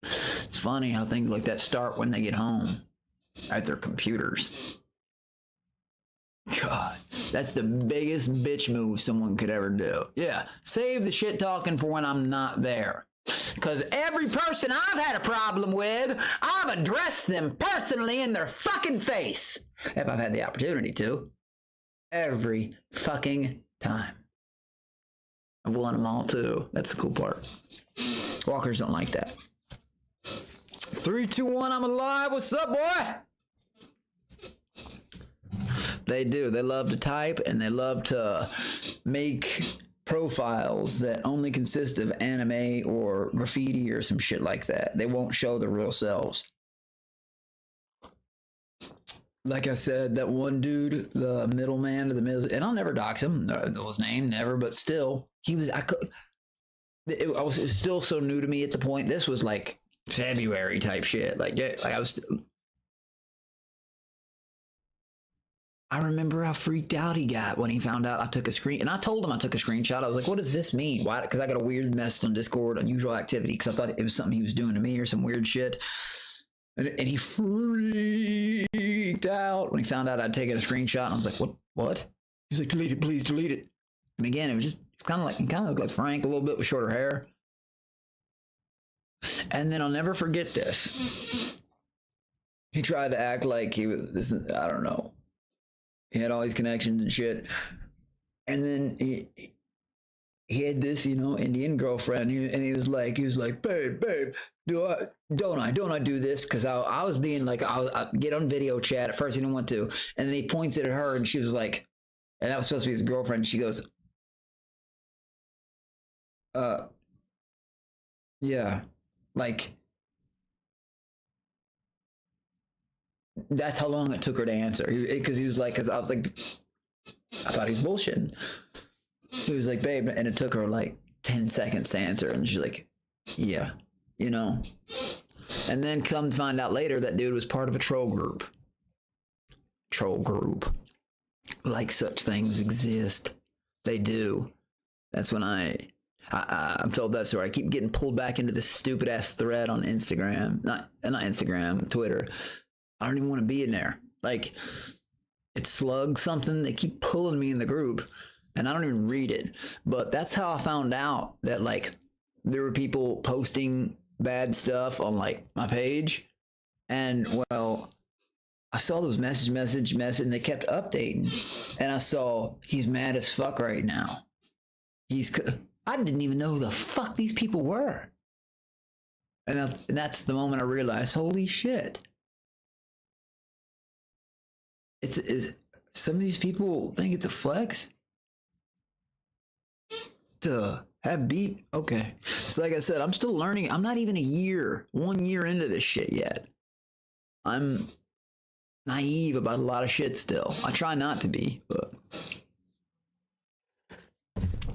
It's funny how things like that start when they get home at their computers. God, that's the biggest bitch move someone could ever do. Yeah, save the shit talking for when I'm not there. Because every person I've had a problem with, I've addressed them personally in their fucking face. If I've had the opportunity to. Every fucking time. I've won them all too. That's the cool part. Walkers don't like that. 3, 2, 1, I'm alive. What's up, boy? They do. They love to type and they love to make profiles that only consist of anime or graffiti or some shit like that. They won't show their real selves. Like I said, that one dude, the middleman of the middle, and I'll never dox him. His name, never, but still, it was still so new to me at the point. This was like February type shit. I remember how freaked out he got when he found out I took a screen. And I told him I took a screenshot. I was like, what does this mean? Why? Because I got a weird message on Discord, unusual activity, because I thought it was something he was doing to me or some weird shit. And he freaked out when he found out I'd taken a screenshot. And I was like, what? He's like, delete it, please, delete it. And again, it was just he kind of looked like Frank a little bit with shorter hair. And then I'll never forget this. He tried to act like he was, I don't know. He had all these connections and shit. And then he had this, you know, Indian girlfriend, and he was like, babe, don't I do this? Because I was being like, I get on video chat. At first he didn't want to, and then he points it at her, and she was like, and that was supposed to be his girlfriend. She goes, yeah, like, that's how long it took her to answer. Because he was like, because I was like, I thought he was bullshitting. So he was like, babe, and it took her like 10 seconds to answer, and she's like, yeah, you know. And then come to find out later that dude was part of a troll group. Like such things exist. They do. That's when I'm told that story. I keep getting pulled back into this stupid ass thread on Instagram. Not Instagram, Twitter. I don't even want to be in there. Like, it's slug something. They keep pulling me in the group, and I don't even read it. But that's how I found out that, like, there were people posting bad stuff on, like, my page. And, well, I saw those message, and they kept updating. And I saw, he's mad as fuck right now. I didn't even know who the fuck these people were. And that's the moment I realized, holy shit. It's some of these people think it's a flex to have beat. Okay. So like I said, I'm still learning. I'm not even 1 year into this shit yet. I'm naive about a lot of shit still. I try not to be, but.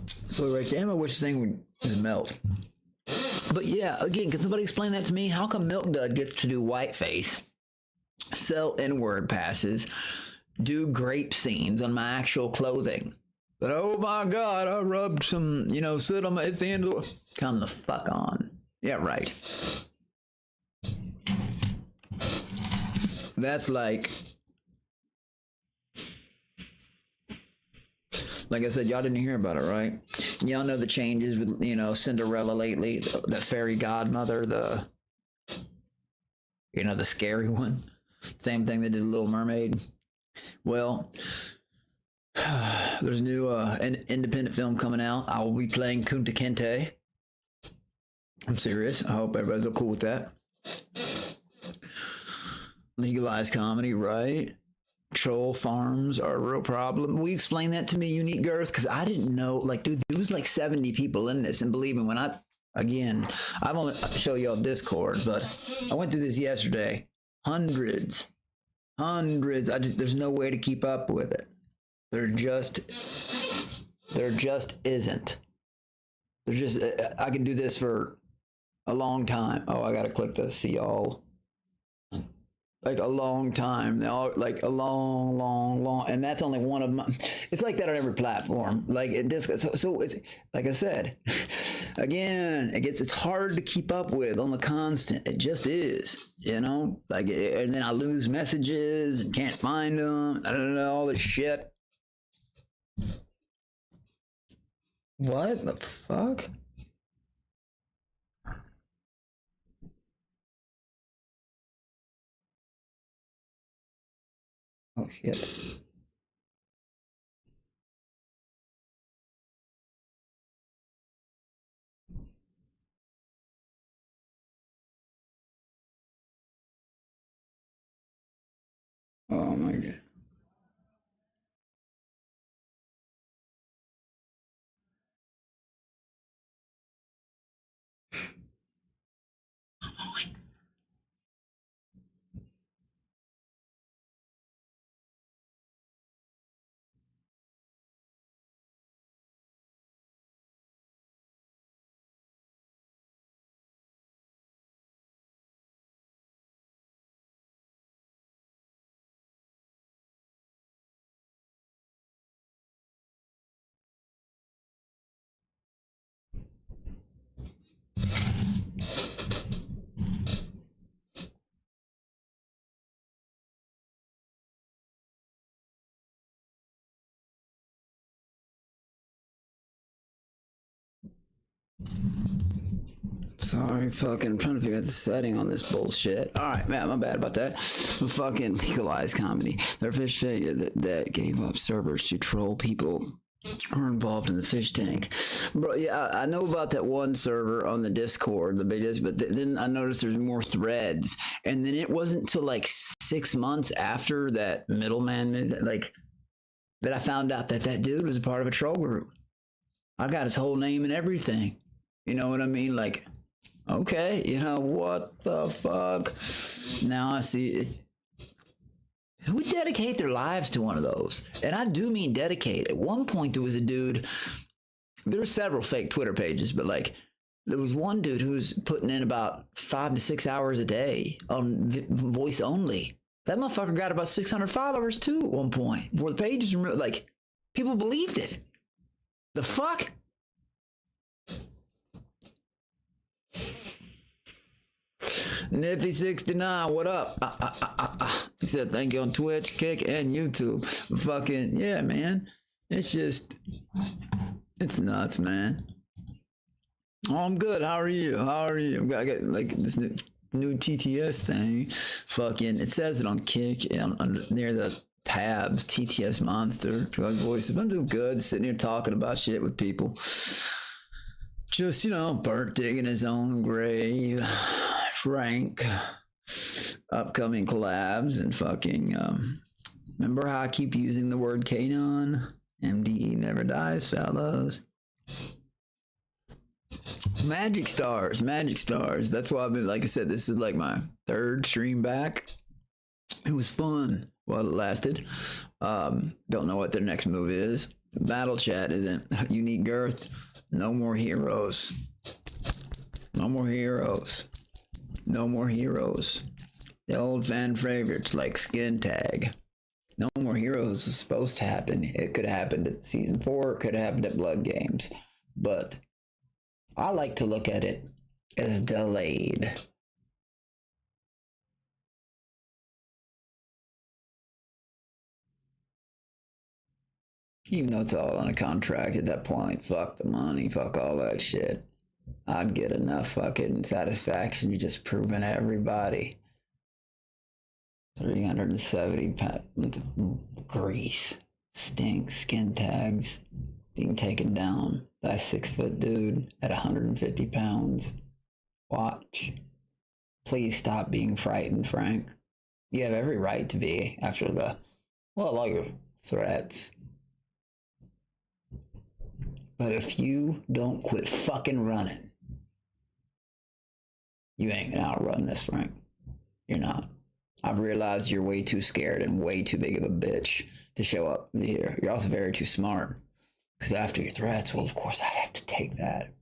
So right, damn, I wish this thing would just melt. But yeah, again, can somebody explain that to me? How come Milk Dud gets to do whiteface, sell N-word passes, do grape scenes on my actual clothing? But oh my God, I rubbed some, you know, soot on my, it's the end of the, come the fuck on. Yeah, right. That's like I said, y'all didn't hear about it, right? Y'all know the changes with, you know, Cinderella lately, the fairy godmother, the scary one. Same thing they did Little Mermaid. Well, there's a new an independent film coming out. I will be playing Kunta Kinte. I'm serious. I hope everybody's cool with that. Legalized comedy, right? Troll farms are a real problem. We explained that to me, Unique Girth, because I didn't know. Like, dude, there was like 70 people in this, and believe me, I won't show y'all Discord, but I went through this yesterday. Hundreds. There's no way to keep up with it. There just isn't. I can do this for a long time. Oh, I gotta click the see all. Like a long time, like a long, and that's only one of my. It's like that on every platform. Like it just so it's like I said, again, it's hard to keep up with on the constant. It just is, you know. Like, and then I lose messages and can't find them. I don't know, all this shit. What the fuck? Oh shit. Oh my God. Sorry, I'm trying to figure out the setting on this bullshit. All right, man, my bad about that. Fucking legalized comedy. Their fish that gave up servers to troll people are involved in the fish tank. Bro, yeah, I know about that one server on the Discord, the biggest, but then I noticed there's more threads. And then it wasn't until like 6 months after that middleman, like, that I found out that that dude was a part of a troll group. I got his whole name and everything. You know what I mean? Like, okay, you know, what the fuck? Now I see it's, who would dedicate their lives to one of those? And I do mean dedicate. At one point, there was a dude, there were several fake Twitter pages, but like, there was one dude who was putting in about 5 to 6 hours a day on voice only. That motherfucker got about 600 followers too at one point, where the pages were like, people believed it. The fuck? Nippy69, what up? He said thank you on Twitch, Kick, and YouTube. Fucking, yeah, man. It's just, it's nuts, man. Oh, I'm good. How are you? How are you? I got like this new TTS thing. Fucking, it says it on Kick and near the tabs, TTS Monster. Drug voices. I'm doing good, sitting here talking about shit with people. Just, you know, Bert digging his own grave. Frank, upcoming collabs, and fucking, remember how I keep using the word Kanon? MDE never dies, fellas. Magic stars. That's why I've been, like I said, this is like my 3rd stream back. It was fun while it lasted. Don't know what their next move is. Battle chat isn't unique girth. No more heroes. No more heroes. No more heroes. The old fan favorites like Skin Tag. No more heroes was supposed to happen. It could have happened at season 4. It could have happened at Blood Games. But I like to look at it as delayed. Even though it's all on a contract at that point. Fuck the money. Fuck all that shit. I'd get enough fucking satisfaction just proving everybody. 370 pounds of grease, stinks, skin tags, being taken down by a 6-foot dude at 150 pounds. Watch. Please stop being frightened, Frank. You have every right to be after the, well, all your threats. But if you don't quit fucking running, you ain't gonna outrun this, Frank. You're not. I've realized you're way too scared and way too big of a bitch to show up here. You're also very too smart. Because after your threats, well, of course, I'd have to take that.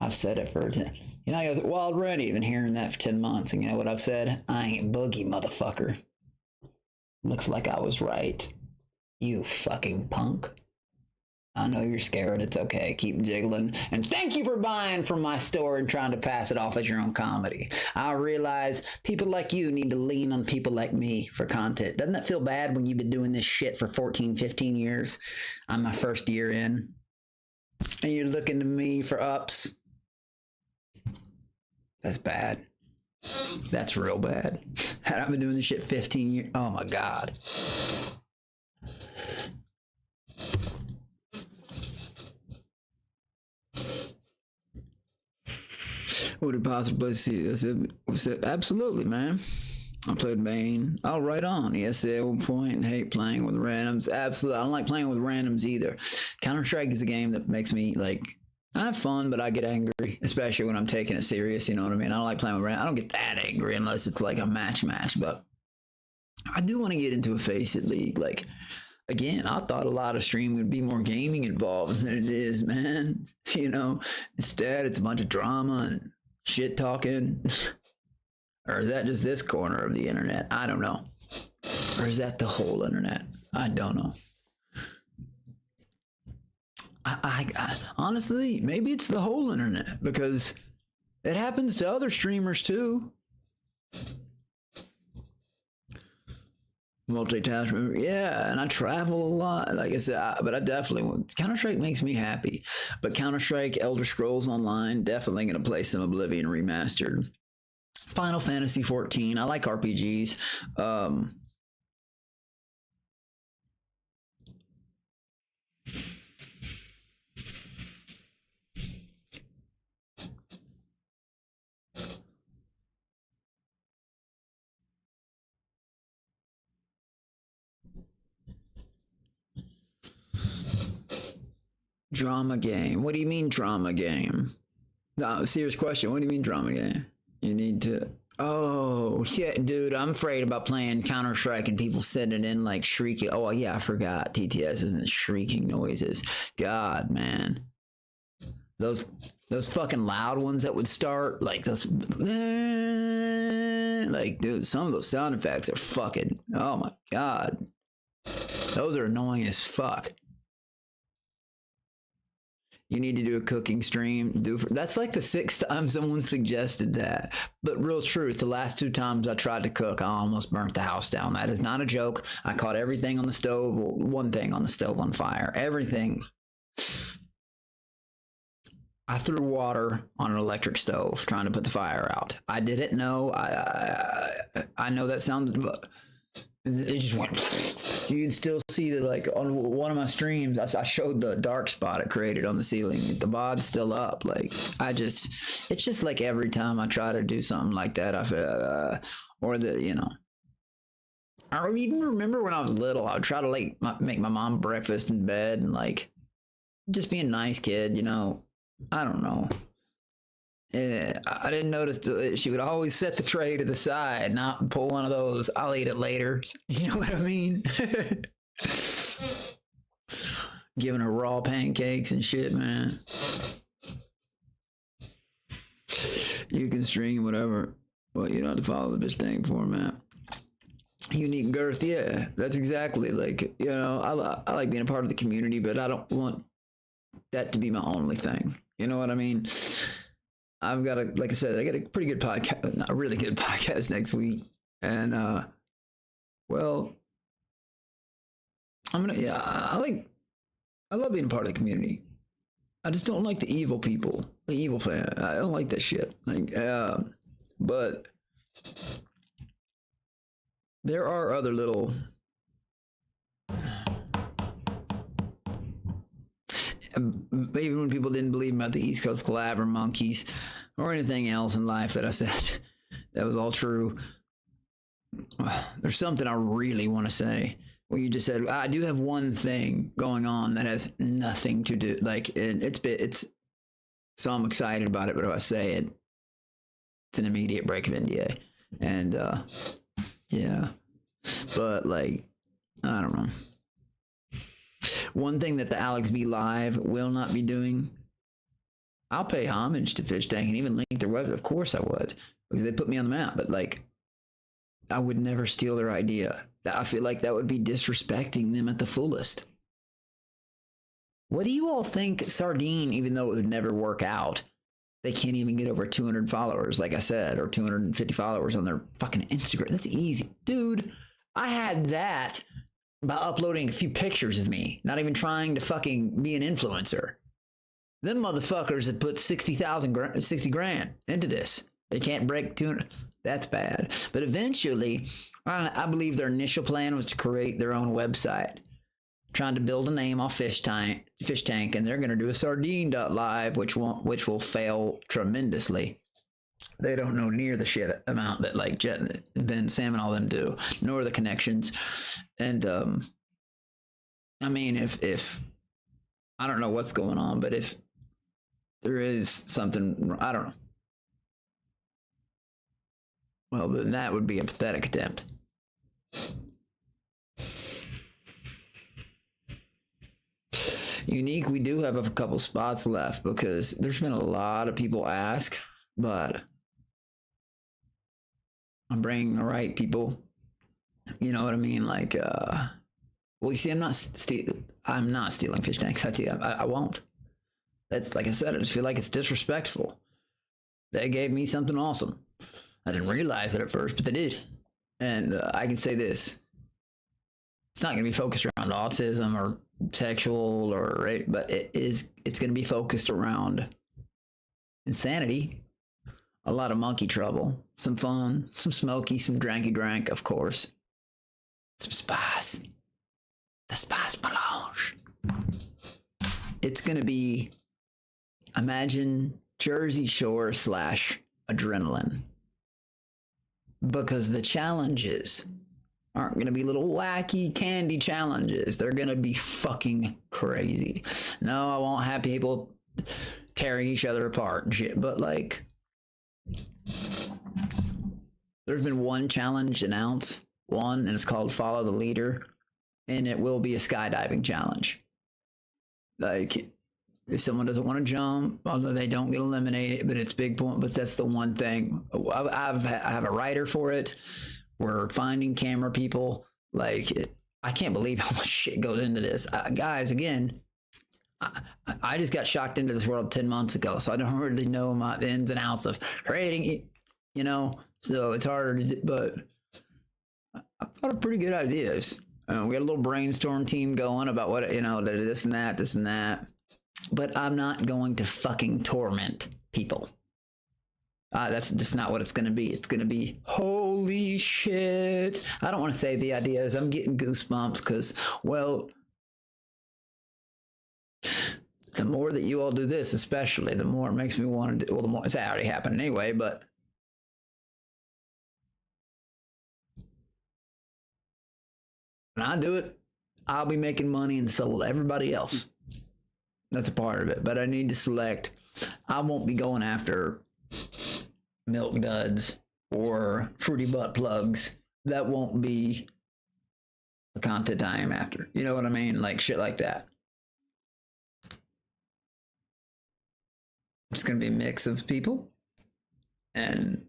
I've said it for 10. You know, I was Wild Ready, been hearing that for 10 months. And you know what I've said? I ain't Boogie, motherfucker. Looks like I was right. You fucking punk. I know you're scared. It's okay. Keep jiggling. And thank you for buying from my store and trying to pass it off as your own comedy. I realize people like you need to lean on people like me for content. Doesn't that feel bad when you've been doing this shit for 14, 15 years? I'm my 1st year in. And you're looking to me for ups. That's bad. That's real bad. Had I been doing this shit 15 years, oh my God. Would it possibly see? I said, absolutely, man. I played Main. Oh, right on. Yes, at one point, hate playing with randoms. Absolutely. I don't like playing with randoms either. Counter-Strike is a game that makes me, like, I have fun, but I get angry, especially when I'm taking it serious, you know what I mean? I don't like playing with randoms. I don't get that angry unless it's like a match, but I do want to get into a Faceit League. Like, again, I thought a lot of stream would be more gaming involved than it is, man. You know, instead, it's a bunch of drama and shit talking. Or is that just this corner of the internet? I don't know. Or is that the whole internet? I don't know. I honestly, maybe it's the whole internet, because it happens to other streamers too. Multitask, yeah, and I travel a lot, like I said, but I definitely, Counter-Strike makes me happy, but Counter-Strike, Elder Scrolls Online, definitely going to play some Oblivion Remastered. Final Fantasy 14, I like RPGs. Drama game. What do you mean drama game? No, serious question. What do you mean drama game? You need to. Oh, yeah, dude, I'm afraid about playing Counter-Strike and people sending in like shrieking. Oh, yeah, I forgot. TTS isn't shrieking noises. God, man. Those fucking loud ones that would start, like those. Like, dude, some of those sound effects are fucking. Oh, my God. Those are annoying as fuck. You need to do a cooking stream. That's like the 6th time someone suggested that. But real truth, the last 2 times I tried to cook, I almost burnt the house down. That is not a joke. I caught everything on the stove, well, one thing on the stove on fire. Everything. I threw water on an electric stove trying to put the fire out. I didn't know. I know that sounded, but it just went. You can still see that, like, on one of my streams, I showed the dark spot it created on the ceiling. The bod's still up. Like, it's just like every time I try to do something like that, I feel, or the, you know. I even remember when I was little, I would try to, like, make my mom breakfast in bed and, like, just be a nice kid, you know. I don't know. I didn't notice she would always set the tray to the side, not pull one of those, I'll eat it later. You know what I mean? Giving her raw pancakes and shit, man. You can stream whatever, but you don't have to follow the FISHTANK format. Unique girth, yeah, that's exactly, like, you know, I like being a part of the community, but I don't want that to be my only thing. You know what I mean? I've got like I said, I got a pretty good podcast, not a really good podcast next week. And, well, I love being a part of the community. I just don't like the evil people, the evil fan. I don't like that shit. Like, but there are other little, even when people didn't believe about the East Coast collab or monkeys or anything else in life that I said that was all true. There's something I really want to say. Well, you just said, I do have one thing going on that has nothing to do, like, it's, so I'm excited about it, but if I say it, it's an immediate break of NDA. And, yeah, but, like, I don't know. One thing that the Alex B Live will not be doing, I'll pay homage to FISHTANK and even link their website. Of course I would, because they put me on the map, but, like, I would never steal their idea. I feel like that would be disrespecting them at the fullest. What do you all think Sardine, even though it would never work out, they can't even get over 200 followers, like I said, or 250 followers on their fucking Instagram? That's easy. Dude, I had that by uploading a few pictures of me, not even trying to fucking be an influencer. Them motherfuckers have put 60 grand into this. They can't break 200. That's bad. But eventually, I believe their initial plan was to create their own website, trying to build a name off FISHTANK, and they're going to do a sardine.live, which will fail tremendously. They don't know near the shit amount that, like, Jet and Ben, Sam and all them do, nor the connections. And, I mean, if I don't know what's going on, but if there is something, I don't know. Well, then that would be a pathetic attempt. Unique, we do have a couple spots left because there's been a lot of people ask, but I'm bringing the right people. You know what I mean? Like, well, you see, I'm not stealing FISHTANK. I won't. That's, like I said, I just feel like it's disrespectful. They gave me something awesome. I didn't realize it at first, but they did. And I can say this. It's not going to be focused around autism or sexual or rape, but it's going to be focused around insanity, a lot of monkey trouble, some fun, some smoky, some dranky drank, of course, some spice, the spice melange. It's going to be, imagine Jersey Shore / adrenaline. Because the challenge is aren't going to be little wacky candy challenges. They're going to be fucking crazy. No, I won't have people tearing each other apart and shit, but like, there's been one challenge announced, and it's called Follow the Leader, and it will be a skydiving challenge. Like, if someone doesn't want to jump, although they don't get eliminated, but it's big point. But that's the one thing. I have a writer for it. We're finding camera people. Like, I can't believe how much shit goes into this. Guys, again, I just got shocked into this world 10 months ago, so I don't really know the ins and outs of creating it, you know, so it's harder to do, but I thought of pretty good ideas. We got a little brainstorm team going about what, you know, this and that, but I'm not going to fucking torment people. That's just not what it's going to be. It's going to be, holy shit. I don't want to say the ideas. I'm getting goosebumps because, well, the more that you all do this, especially, the more it makes me want to do, well, the more, it's already happened anyway, but when I do it, I'll be making money and so will everybody else. That's a part of it, but I need to select. I won't be going after milk duds or fruity butt plugs. That won't be the content I am after. You know what I mean? Like shit like that. It's going to be a mix of people and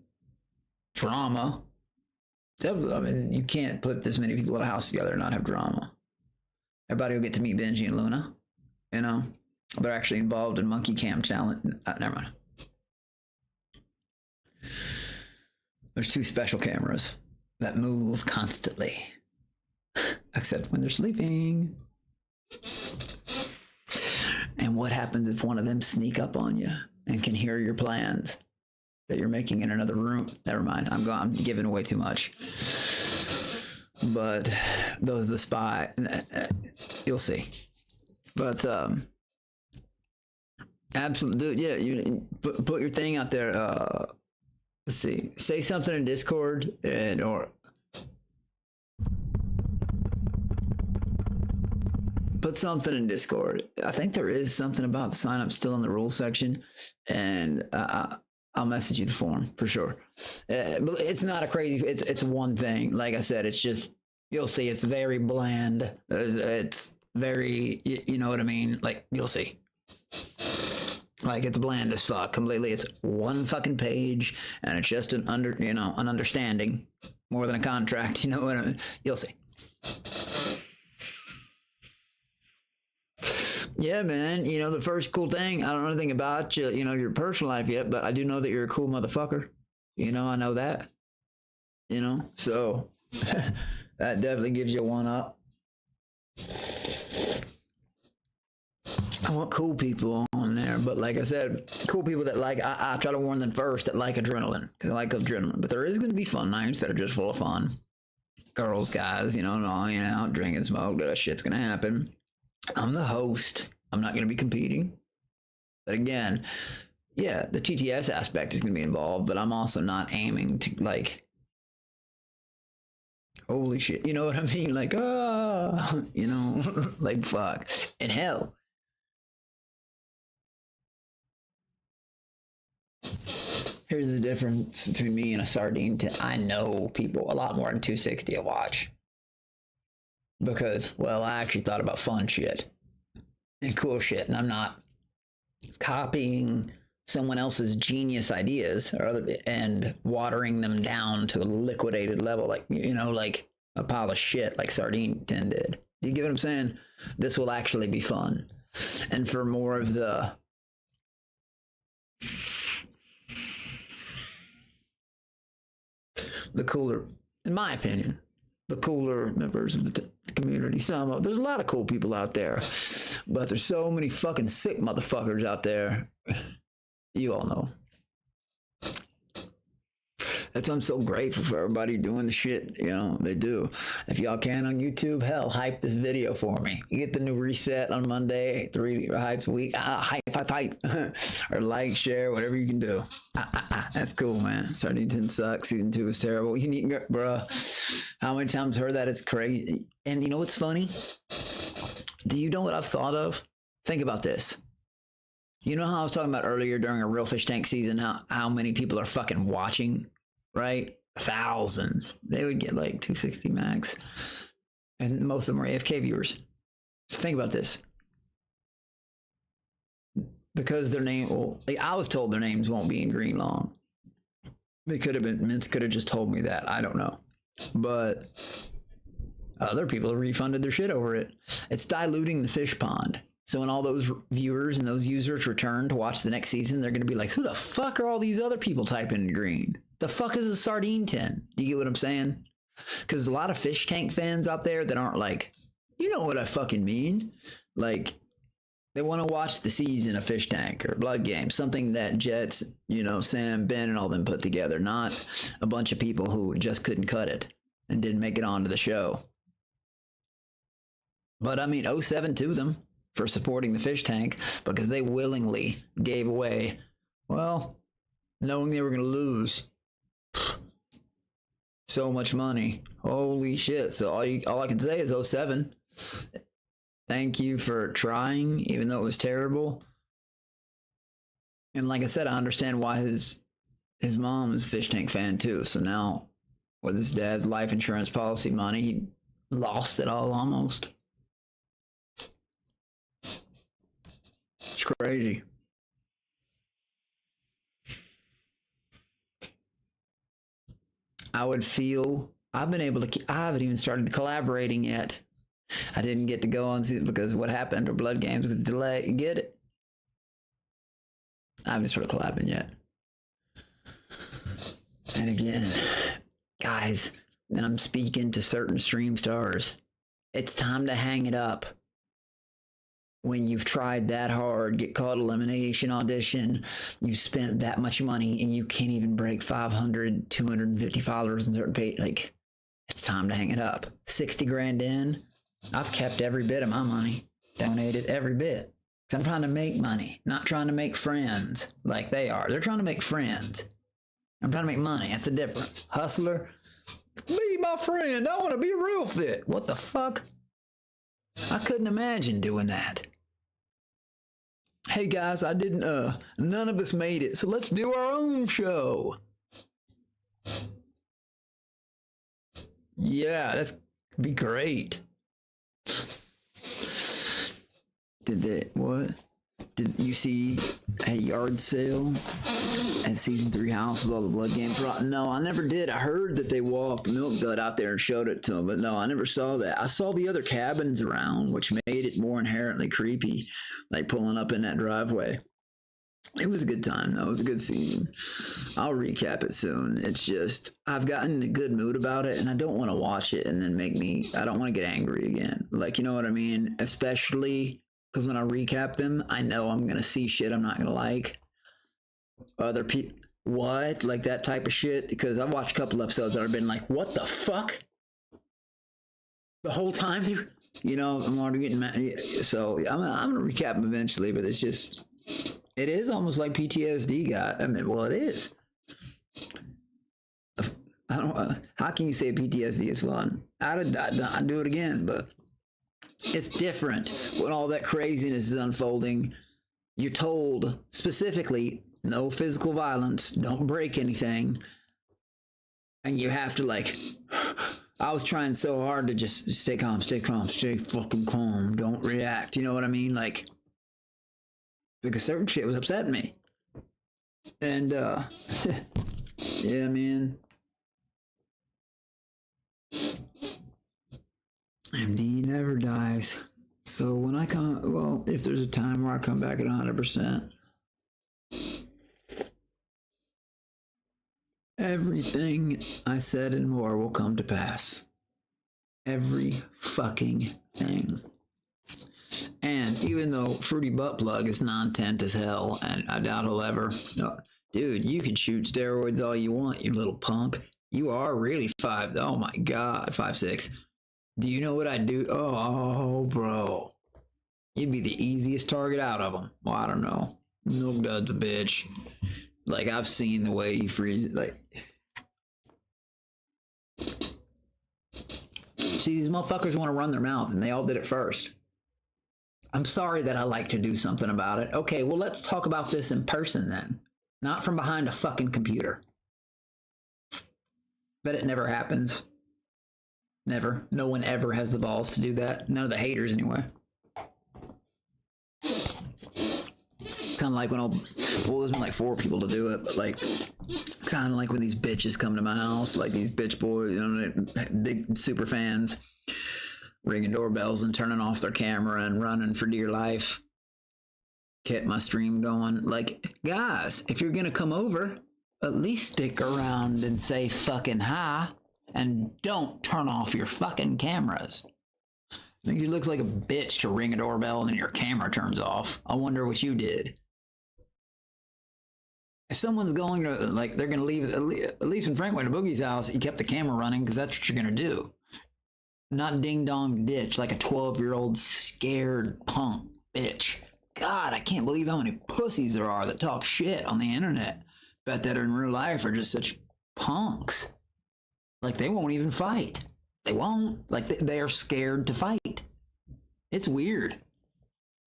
drama. I mean, you can't put this many people in a house together and not have drama. Everybody will get to meet Benji and Luna. You know, they're actually involved in Monkey Cam challenge. Never mind. There's 2 special cameras that move constantly, except when they're sleeping. And what happens if one of them sneak up on you and can hear your plans that you're making in another room? Never mind. I'm giving away too much. But those are the spy. You'll see. But absolutely, dude. Yeah, you put your thing out there. Let's see. Say something in Discord or put something in Discord. I think there is something about the sign up still in the rules section, and I'll message you the form for sure. But it's not a crazy. It's one thing. Like I said, it's just you'll see. It's very bland. It's very, you know what I mean. Like you'll see. Like it's bland as fuck. Completely. It's one fucking page, and it's just an understanding more than a contract. You know what I mean? You'll see. Yeah, man. You know, the first cool thing, I don't know anything about you, you know, your personal life yet, but I do know that you're a cool motherfucker. You know, I know that. You know, so that definitely gives you one up. I want cool people on there, but like I said, cool people that like, I try to warn them first that like adrenaline, because I like adrenaline, but there is going to be fun nights that are just full of fun. Girls, guys, you know, drink and smoke, that shit's going to happen. I'm the host. I'm not going to be competing. But again, yeah, the TTS aspect is going to be involved, but I'm also not aiming to like, holy shit, you know what I mean? Like, you know, like fuck. And hell, here's the difference between me and a sardine. I know people a lot more than 260 a watch. Because, well, I actually thought about fun shit and cool shit, and I'm not copying someone else's genius ideas and watering them down to a liquidated level, like, you know, like a pile of shit like Sardine 10 did. Do you get what I'm saying? This will actually be fun. And for more of the cooler, in my opinion, the cooler members of the community. There's a lot of cool people out there, but there's so many fucking sick motherfuckers out there. You all know. That's why I'm so grateful for everybody doing the shit, you know, they do. If y'all can on YouTube, hell, hype this video for me. You get the new reset on Monday, 3 hypes a week. Hype. Or like, share, whatever you can do. That's cool, man. Sardine 10 sucks. Season 2 is terrible. You need, bruh. How many times heard that? It's crazy. And you know what's funny? Do you know what I've thought of? Think about this. You know how I was talking about earlier during a real fish tank season, how many people are fucking watching, right? Thousands. They would get like 260 max. And most of them are AFK viewers. So think about this. Because their name, well, I was told their names won't be in green long. They could have been, Mints could have just told me that. I don't know. But other people have refunded their shit over it. It's diluting the fish pond. So when all those viewers and those users return to watch the next season, they're going to be like, who the fuck are all these other people typing in green? The fuck is a sardine tin? Do you get what I'm saying? Because a lot of fish tank fans out there that aren't like, you know what I fucking mean? Like, they want to watch the season of Fish Tank or Blood Game, something that Jets, you know, Sam, Ben, and all them put together, not a bunch of people who just couldn't cut it and didn't make it onto the show. But I mean, 07 to them for supporting the Fish Tank because they willingly gave away, well, knowing they were going to lose so much money. Holy shit. So all I can say is 07. Thank you for trying, even though it was terrible. And like I said, I understand why his mom is a Fish Tank fan too. So now with his dad's life insurance policy money, he lost it all almost. It's crazy. I would feel, I haven't even started collaborating yet. I didn't get to go on because what happened to Blood Games with the delay. You get it? I haven't started collabing yet. And again, guys, and I'm speaking to certain stream stars, it's time to hang it up. When you've tried that hard, get called elimination audition, you've spent that much money and you can't even break 500, 250 followers in certain page. Like, it's time to hang it up. 60 grand in, I've kept every bit of my money, donated every bit. I'm trying to make money, not trying to make friends like they are. They're trying to make friends. I'm trying to make money. That's the difference. Hustler, be my friend. I want to be a real fit. What the fuck? I couldn't imagine doing that. Hey guys, I didn't, none of us made it, so let's do our own show. Yeah, that's be great. Did you see a yard sale at season 3 house with all the Blood Games? No, I never did. I heard that they walked Milk Dud out there and showed it to him, but no, I never saw that. I saw the other cabins around, which made it more inherently creepy, like pulling up in that driveway. It was a good time, though. It was a good season. I'll recap it soon. It's just, I've gotten in a good mood about it, and I don't want to watch it and then I don't want to get angry again. Like, you know what I mean? Especially because when I recap them, I know I'm going to see shit I'm not going to like. Other people, what? Like that type of shit? Because I watched a couple episodes that have been like, what the fuck? The whole time? You know, I'm already getting mad. So I'm going to recap them eventually, but it's just, it is almost like PTSD got, I mean, well, it is. I don't, how can you say PTSD is fun? I'd do it again, but it's different when all that craziness is unfolding. You're told specifically, no physical violence, don't break anything. And you have to like, I was trying so hard to just stay calm, stay fucking calm, don't react. You know what I mean? Like, because certain shit was upsetting me. And, yeah, man. MD never dies. So when I come, well, if there's a time where I come back at 100%, everything I said and more will come to pass. Every fucking thing. And even though Fruity Butt Plug is non-tent as hell, and I doubt he'll ever, no, Dude, you can shoot steroids all you want, you little punk. You are really 5. Oh my God, 5'6". Do you know what I do? Oh, bro. You'd be the easiest target out of them. Well, I don't know. Milk Dud's a bitch. Like, I've seen the way he freezes. Like, see, these motherfuckers want to run their mouth, and they all did it first. I'm sorry that I like to do something about it. Okay, well, let's talk about this in person then. Not from behind a fucking computer. But it never happens. Never. No one ever has the balls to do that. None of the haters, anyway. It's kind of like when well, there's been like 4 people to do it, but like, kind of like when these bitches come to my house, like these bitch boys, you know, big super fans, ringing doorbells and turning off their camera and running for dear life. Kept my stream going. Like, guys, if you're gonna come over, at least stick around and say fucking hi, and don't turn off your fucking cameras. I think it looks like a bitch to ring a doorbell and then your camera turns off. I wonder what you did. If someone's going to, like, they're gonna leave, at least when Frank went to Boogie's house, he kept the camera running because that's what you're gonna do. Not ding dong ditch like a 12-year-old scared punk bitch. God, I can't believe how many pussies there are that talk shit on the internet, but that in real life are just such punks. Like, they won't even fight. They won't. Like, they are scared to fight. It's weird.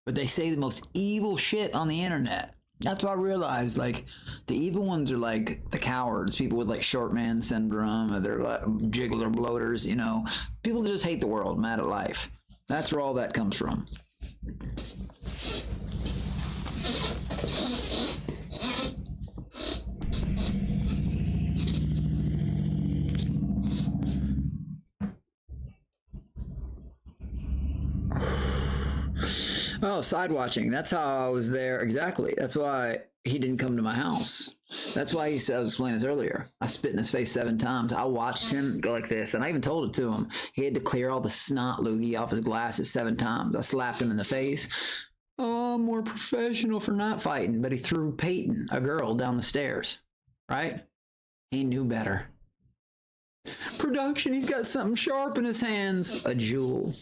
But they say the most evil shit on the internet. That's why I realized, like, the evil ones are like the cowards, people with like short man syndrome, or they're like jiggler bloaters, you know. People that just hate the world, mad at life. That's where all that comes from. Oh, side watching. That's how I was there. Exactly. That's why he didn't come to my house. That's why he said, I was explaining this earlier. I spit in his face 7 times. I watched him go like this, and I even told it to him. He had to clear all the snot loogie off his glasses 7 times. I slapped him in the face. Oh, I'm more professional for not fighting. But he threw Peyton, a girl, down the stairs. Right? He knew better. Production, he's got something sharp in his hands. A jewel.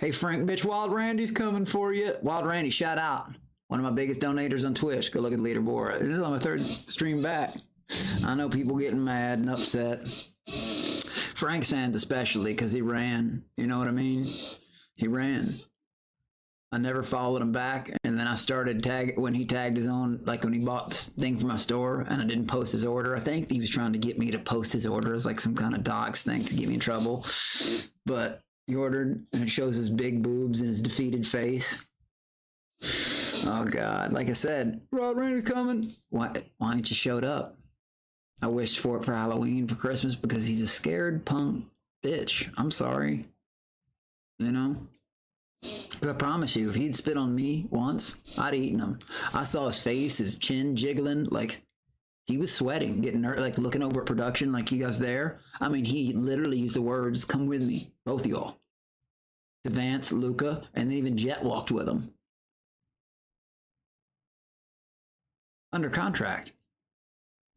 Hey, Frank, bitch, Wild Randy's coming for you. Wild Randy, shout out. One of my biggest donators on Twitch. Go look at the leaderboard. This is on my 3rd stream back. I know people getting mad and upset. Frank's fans especially, because he ran. You know what I mean? He ran. I never followed him back, and then I started when he tagged his own, like when he bought this thing from my store, and I didn't post his order. I think he was trying to get me to post his order as like some kind of dogs thing to get me in trouble. But he ordered, and it shows his big boobs and his defeated face. Oh God! Like I said, Rod Randy's coming. Why ain't you showed up? I wished for it for Halloween, for Christmas, because he's a scared punk bitch. I'm sorry. You know. I promise you, if he'd spit on me once, I'd eaten him. I saw his face, his chin jiggling, like he was sweating, getting hurt, like looking over at production, like you guys there. I mean, he literally used the words, "Come with me, both of y'all." To Vance, Luca, and then even Jet walked with him. Under contract.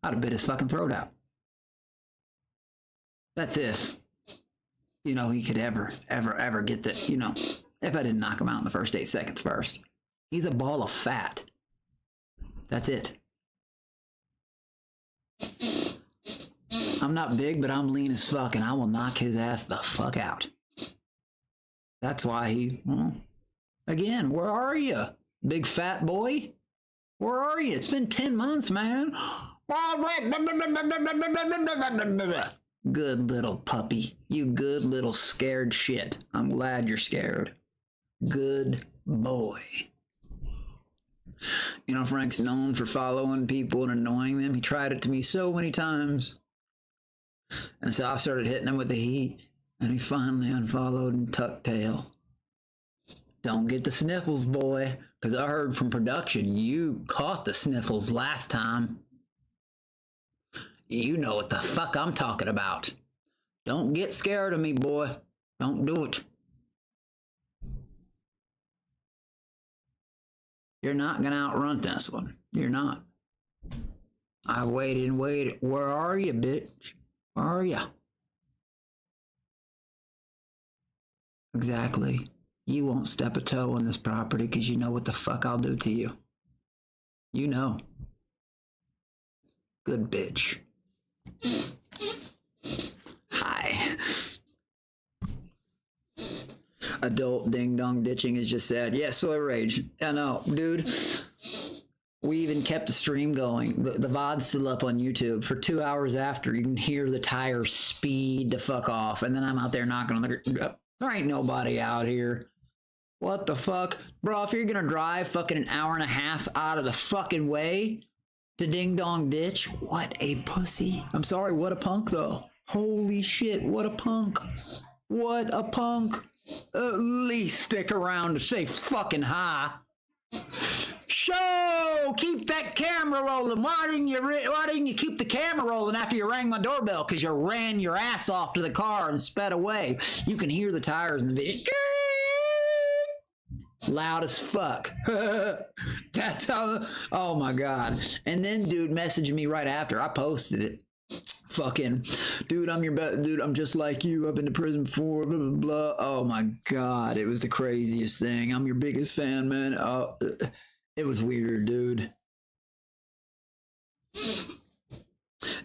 I'd have bit his fucking throat out. That's if, you know, he could ever get that, you know. If I didn't knock him out in the first 8 seconds first. He's a ball of fat. That's it. I'm not big, but I'm lean as fuck, and I will knock his ass the fuck out. That's why well, again, where are you, big fat boy? Where are you? It's been 10 months, man. Good little puppy. You good little scared shit. I'm glad you're scared. Good boy. You know, Frank's known for following people and annoying them. He tried it to me so many times. And so I started hitting him with the heat. And he finally unfollowed and tucked tail. Don't get the sniffles, boy. Because I heard from production you caught the sniffles last time. You know what the fuck I'm talking about. Don't get scared of me, boy. Don't do it. You're not going to outrun this one. You're not. I waited and waited. Where are you, bitch? Where are you? Exactly. You won't step a toe on this property because you know what the fuck I'll do to you. You know. Good bitch. Hi. Adult ding dong ditching is just sad. Yeah, soy rage. I know, dude. We even kept the stream going. The VOD's still up on YouTube for 2 hours after. You can hear the tires speed the fuck off. And then I'm out there knocking on the... There ain't nobody out here. What the fuck? Bro, if you're gonna drive fucking an hour and a half out of the fucking way to ding dong ditch, what a pussy. I'm sorry, what a punk though. Holy shit, what a punk. What a punk. At least stick around to say fucking hi. Show! Keep that camera rolling. Why didn't you keep the camera rolling after you rang my doorbell? Because you ran your ass off to the car and sped away. You can hear the tires in the video. Loud as fuck. That's how. Oh my god. And then dude messaged me right after I posted it. Fucking dude, I'm your best dude. I'm just like you. I've been to prison before. Blah blah blah. Oh my god, it was the craziest thing. I'm your biggest fan, man. Oh, it was weird, dude.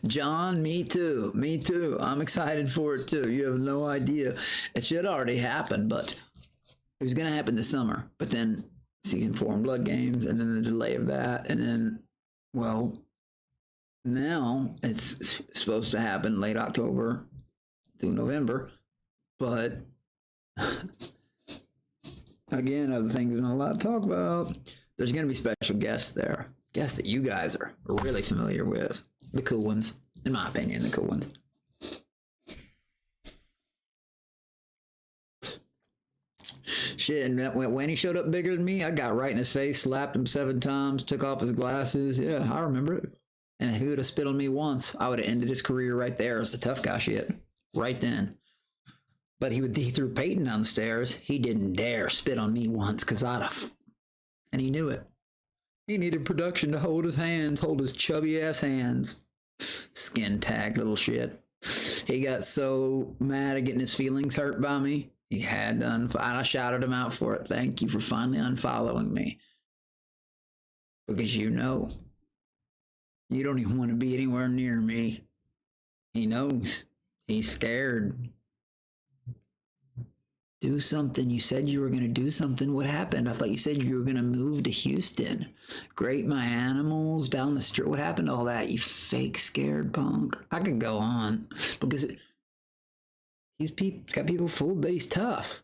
John, me too. Me too. I'm excited for it too. You have no idea. It should already happen, but it was gonna happen this summer. But then season 4 and Blood Games, and then the delay of that, and then well. Now it's supposed to happen late October through November, but again, other things I'm not allowed to talk about. There's going to be special guests there, guests that you guys are really familiar with, the cool ones, in my opinion, the cool ones. Shit, and when he showed up bigger than me, I got right in his face, slapped him 7 times, took off his glasses. Yeah, I remember it. And if he would have spit on me once, I would have ended his career right there as the tough guy shit. Right then. But he threw Peyton down the stairs. He didn't dare spit on me once because I'd have... And he knew it. He needed production to hold his hands, hold his chubby ass hands. Skin tag little shit. He got so mad at getting his feelings hurt by me. He had to I shouted him out for it. Thank you for finally unfollowing me. Because you know... You don't even want to be anywhere near me. He knows. He's scared. Do something. You said you were going to do something. What happened? I thought you said you were going to move to Houston. Grate my animals down the street. What happened to all that? You fake scared punk. I could go on. Because he's got people fooled that he's tough.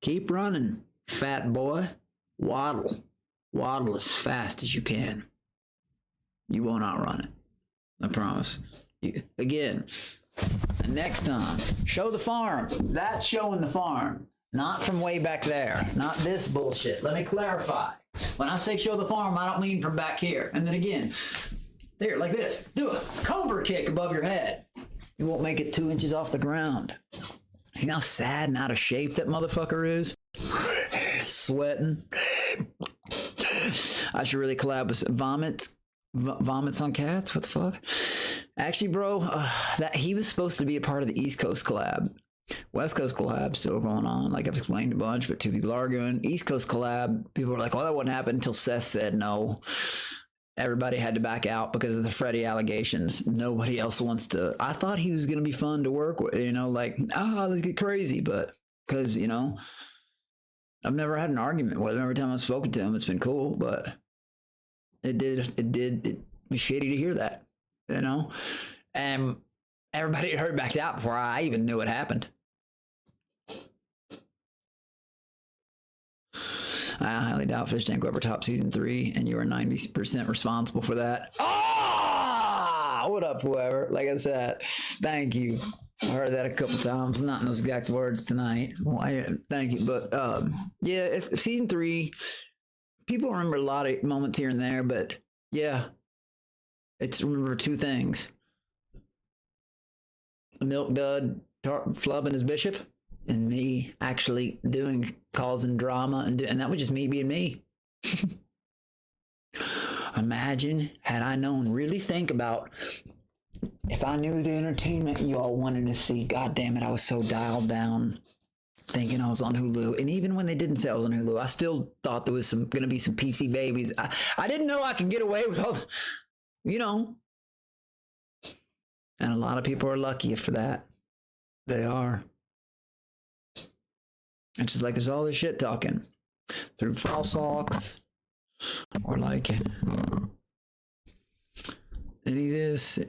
Keep running, fat boy. Waddle. Waddle as fast as you can. You will not run it. I promise. Again, next time, show the farm. That's showing the farm. Not from way back there. Not this bullshit. Let me clarify. When I say show the farm, I don't mean from back here. And then again, there, like this. Do a cobra kick above your head. You won't make it 2 inches off the ground. You know how sad and out of shape that motherfucker is? Sweating. I should really collab with Vomits on Cats? What the fuck? Actually, bro, that he was supposed to be a part of the East Coast collab. West Coast collab still going on. Like I've explained a bunch, but 2 people arguing. East Coast collab, people were like, "Oh, that wouldn't happen," until Seth said no. Everybody had to back out because of the Freddie allegations. Nobody else wants to. I thought he was gonna be fun to work with. You know, like let's get crazy, but because you know, I've never had an argument with him. Every time I've spoken to him, it's been cool, but. It was shitty to hear that, you know? And everybody heard backed out before I even knew what happened. I highly doubt Fish Tank will ever top season 3, and you are 90% responsible for that. Ah! What up, whoever? Like I said, thank you. I heard that a couple times, not in those exact words tonight. Well, thank you, but yeah, it's season 3. People remember a lot of moments here and there, but yeah, it's remember 2 things. A milk dud flubbing his bishop, and me actually causing drama, and that was just me being me. Imagine had I known, really think about if I knew the entertainment you all wanted to see. God damn it, I was so dialed down thinking I was on Hulu. And even when they didn't say I was on Hulu, I still thought there was gonna be some PC babies. I didn't know I could get away with all, you know. And a lot of people are lucky for that. They are. It's just like there's all this shit talking through false hawks or like any of this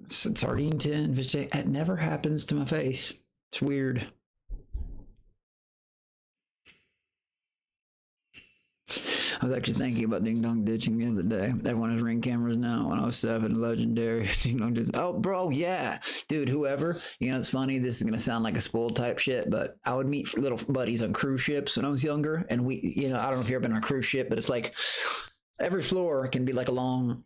sardine tin fish tank. It never happens to my face. It's weird. I was actually thinking about ding dong ditching the other day. Everyone has Ring cameras now. When I was 7, legendary ding dong ditching. Oh, bro, yeah, dude. Whoever, you know, it's funny. This is gonna sound like a spoiled type shit, but I would meet little buddies on cruise ships when I was younger, and we, you know, I don't know if you've ever been on a cruise ship, but it's like every floor can be like a long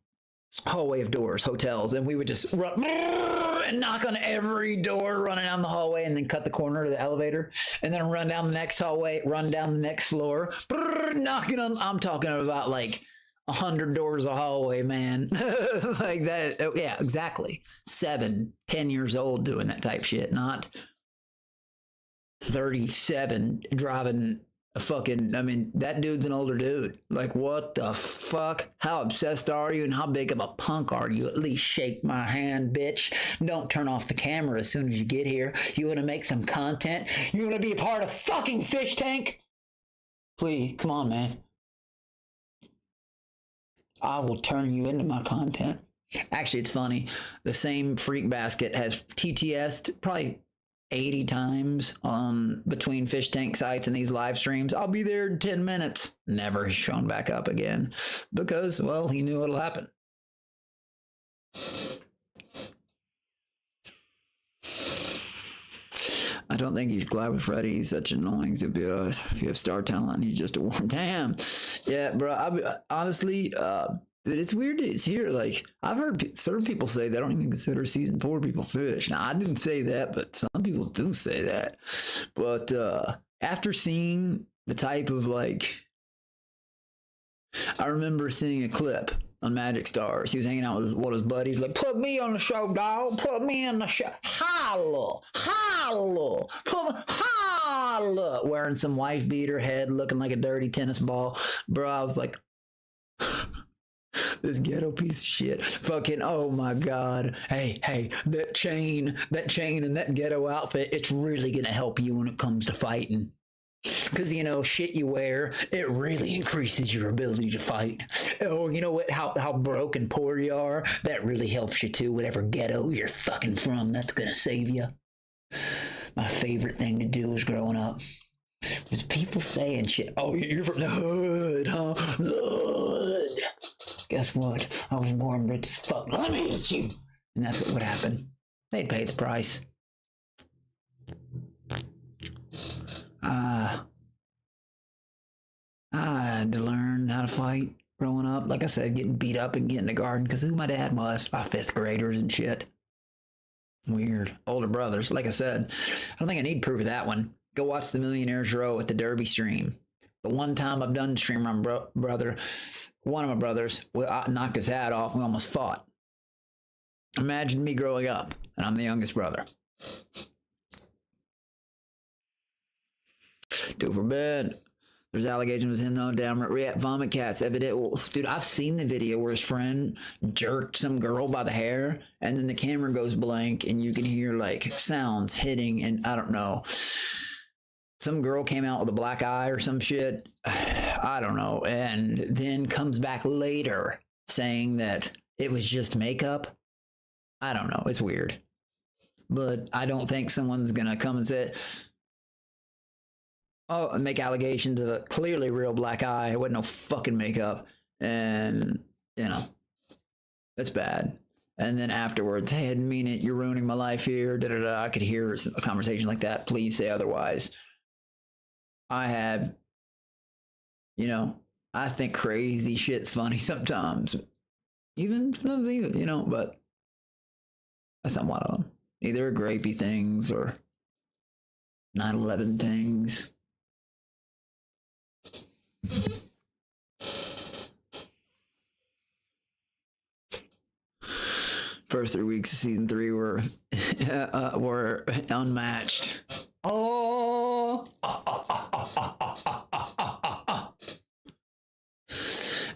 hallway of doors, hotels, and we would just run and knock on every door running down the hallway, and then cut the corner of the elevator, and then run down the next hallway, run down the next floor, knocking on. I'm talking about like 100 doors a hallway, man. Like that. Yeah, exactly. 7, 10 years old doing that type shit, not 37 driving a fucking, I mean, that dude's an older dude. Like, what the fuck? How obsessed are you, and how big of a punk are you? At least shake my hand, bitch. Don't turn off the camera as soon as you get here. You want to make some content? You want to be a part of fucking Fish Tank? Please, come on, man. I will turn you into my content. Actually, it's funny. The same freak basket has TTS'd probably 80 times between fish tank sites and these live streams. I'll be there in 10 minutes. Never shown back up again because, well, he knew it'll happen. I don't think you should collab with Freddy. He's such annoying. To be honest, if you have star talent, he's just a one. Damn. Yeah, bro. Honestly, it's weird to hear. Like, I've heard certain people say they don't even consider season 4 people fish. Now, I didn't say that, but some people do say that. But after seeing the type of, like, I remember seeing a clip on Magic Stars. He was hanging out with one of his buddies, like, put me on the show, dog. Put me in the show. Holla, holla, holla. Wearing some wife beater head, looking like a dirty tennis ball. Bro, I was like, this ghetto piece of shit. Fucking, oh my God. Hey, that chain and that ghetto outfit, it's really gonna help you when it comes to fighting. Because, you know, shit you wear, it really increases your ability to fight. Or, you know what, how broke and poor you are, that really helps you too. Whatever ghetto you're fucking from, that's gonna save you. My favorite thing to do is growing up was people saying shit. Oh, you're from the hood, huh? Hood. Guess what? I was born rich as fuck. Let me hit you. And that's what would happen. They'd pay the price. I had to learn how to fight growing up. Like I said, getting beat up and getting in the garden because who my dad was by 5th graders and shit. Weird. Older brothers. Like I said, I don't think I need proof of that one. Go watch the Millionaires Row at the Derby stream. The one time I've done stream on brother, one of my brothers, I knocked his hat off. We almost fought. Imagine me growing up, and I'm the youngest brother. Dude, for bed. There's allegations of him known downright react vomit cats. Evident. Well, dude, I've seen the video where his friend jerked some girl by the hair, and then the camera goes blank, and you can hear like sounds hitting, and I don't know. Some girl came out with a black eye or some shit. I don't know. And then comes back later saying that it was just makeup. I don't know. It's weird. But I don't think someone's going to come and say, oh, and make allegations of a clearly real black eye. It wasn't no fucking makeup. And, you know, that's bad. And then afterwards, hey, I didn't mean it. You're ruining my life here. Da, da, da. I could hear a conversation like that. Please say otherwise. I have, you know, I think crazy shit's funny sometimes. Even, you know, but that's not one of them. Either grapey things or 9/11 things. first 3 weeks of season 3 were unmatched. Oh.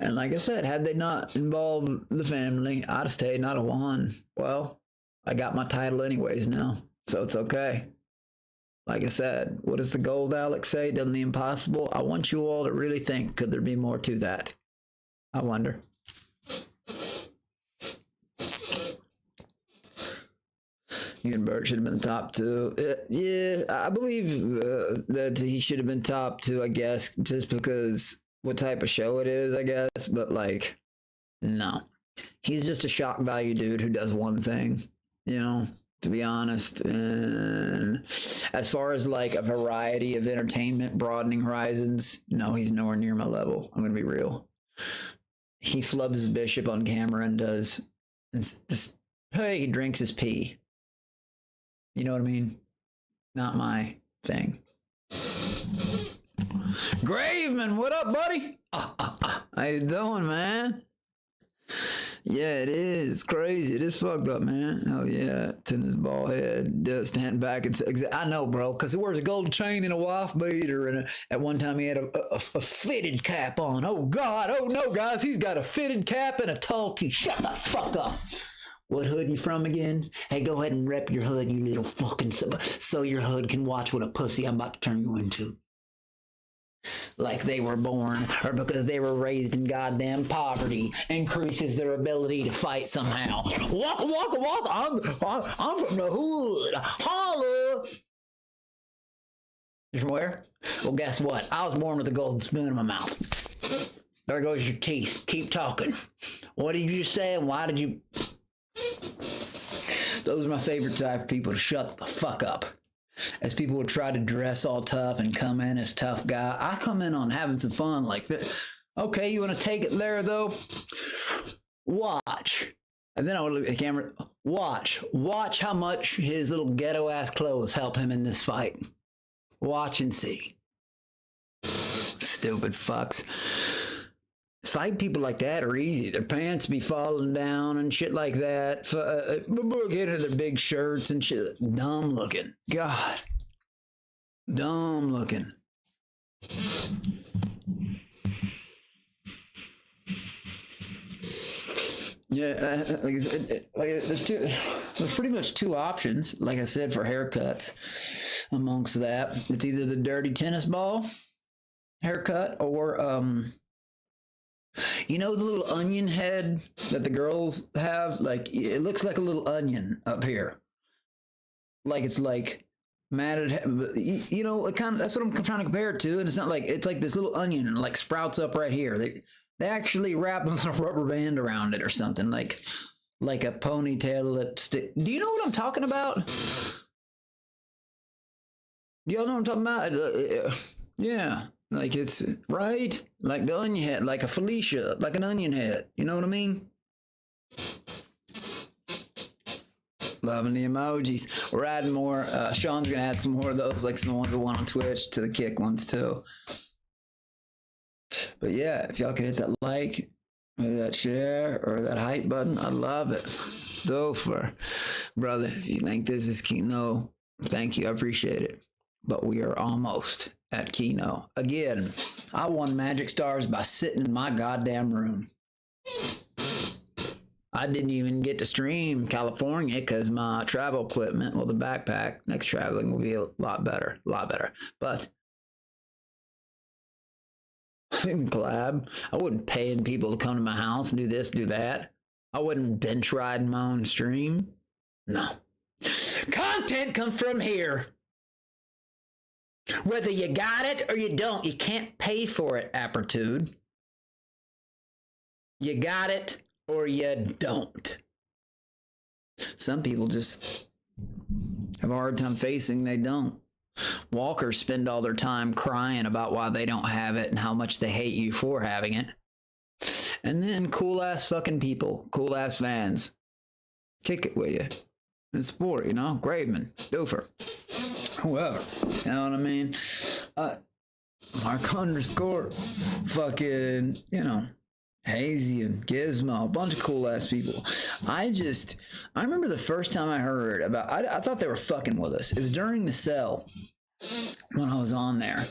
And like I said, had they not involved the family, I'd have stayed and I'd have won. Well, I got my title anyways now, so it's okay. Like I said, what does the gold Alex say? Done the impossible? I want you all to really think, could there be more to that? I wonder. Burt should have been the top 2. Yeah, I believe that he should have been top 2, I guess, just because what type of show it is, I guess. But, like, no. He's just a shock value dude who does one thing, you know, to be honest. And as far as, like, a variety of entertainment, broadening horizons, no, he's nowhere near my level. I'm going to be real. He flubs his bishop on camera and does, it's just, hey, he drinks his pee. You know what I mean? Not my thing. Graveman, what up, buddy? How you doing, man? Yeah, it is. It's crazy. It is fucked up, man. Oh, yeah. Tennis ball head. Stand back and say, I know, bro, because he wears a gold chain and a wife beater. And at one time he had a fitted cap on. Oh, God. Oh, no, guys. He's got a fitted cap and a tall tee. Shut the fuck up. What hood you from again? Hey, go ahead and rep your hood, you little fucking... So your hood can watch what a pussy I'm about to turn you into. Like they were born, or because they were raised in goddamn poverty, increases their ability to fight somehow. Waka, waka, waka, I'm from the hood. Holla! You're from where? Well, guess what? I was born with a golden spoon in my mouth. There goes your teeth. Keep talking. What did you say and why did you... Those are my favorite type of people to shut the fuck up. As people would try to dress all tough and come in as tough guy, I come in on having some fun like this. Okay, you want to take it there though? Watch. And then I would look at the camera. Watch how much his little ghetto ass clothes help him in this fight. Watch and see. Stupid fucks. Fight people like that are easy. Their pants be falling down and shit like that. Get into their big shirts and shit. Dumb looking. God. Dumb looking. Yeah, there's pretty much 2 options, like I said, for haircuts. Amongst that, it's either the dirty tennis ball haircut or you know the little onion head that the girls have? Like, it looks like a little onion up here. Like it's like matted, you know, it kind of, that's what I'm trying to compare it to. And it's not like, it's like this little onion and like sprouts up right here. They actually wrap a little rubber band around it or something, like a ponytail lipstick. Do you know what I'm talking about? Do y'all know what I'm talking about? Yeah. Like it's, right? Like the onion head, like a Felicia, like an onion head. You know what I mean? Loving the emojis. We're adding more. Sean's going to add some more of those, like some of the one on Twitch to the kick ones too. But yeah, if y'all could hit that like, or that share, or that hype button, I love it. Dofer. Brother, if you think this is Kino, thank you. I appreciate it. But we are almost at Kino. Again, I won Magic Stars by sitting in my goddamn room. I didn't even get to stream California because my travel equipment, well, the backpack, next traveling will be a lot better. But I didn't collab. I wasn't paying people to come to my house and do this, do that. I wasn't bench riding my own stream. No. Content comes from here. Whether you got it or you don't, you can't pay for it, Apertude. You got it or you don't. Some people just have a hard time facing they don't. Walkers spend all their time crying about why they don't have it and how much they hate you for having it. And then cool ass fucking people, cool ass fans, kick it with you and sport, you know, Graveman, Dofer, whoever, you know what I mean? Mark _ fucking, you know, Hazy and Gizmo, a bunch of cool ass people. I remember the first time I heard about, I thought they were fucking with us. It was during the sale when I was on there.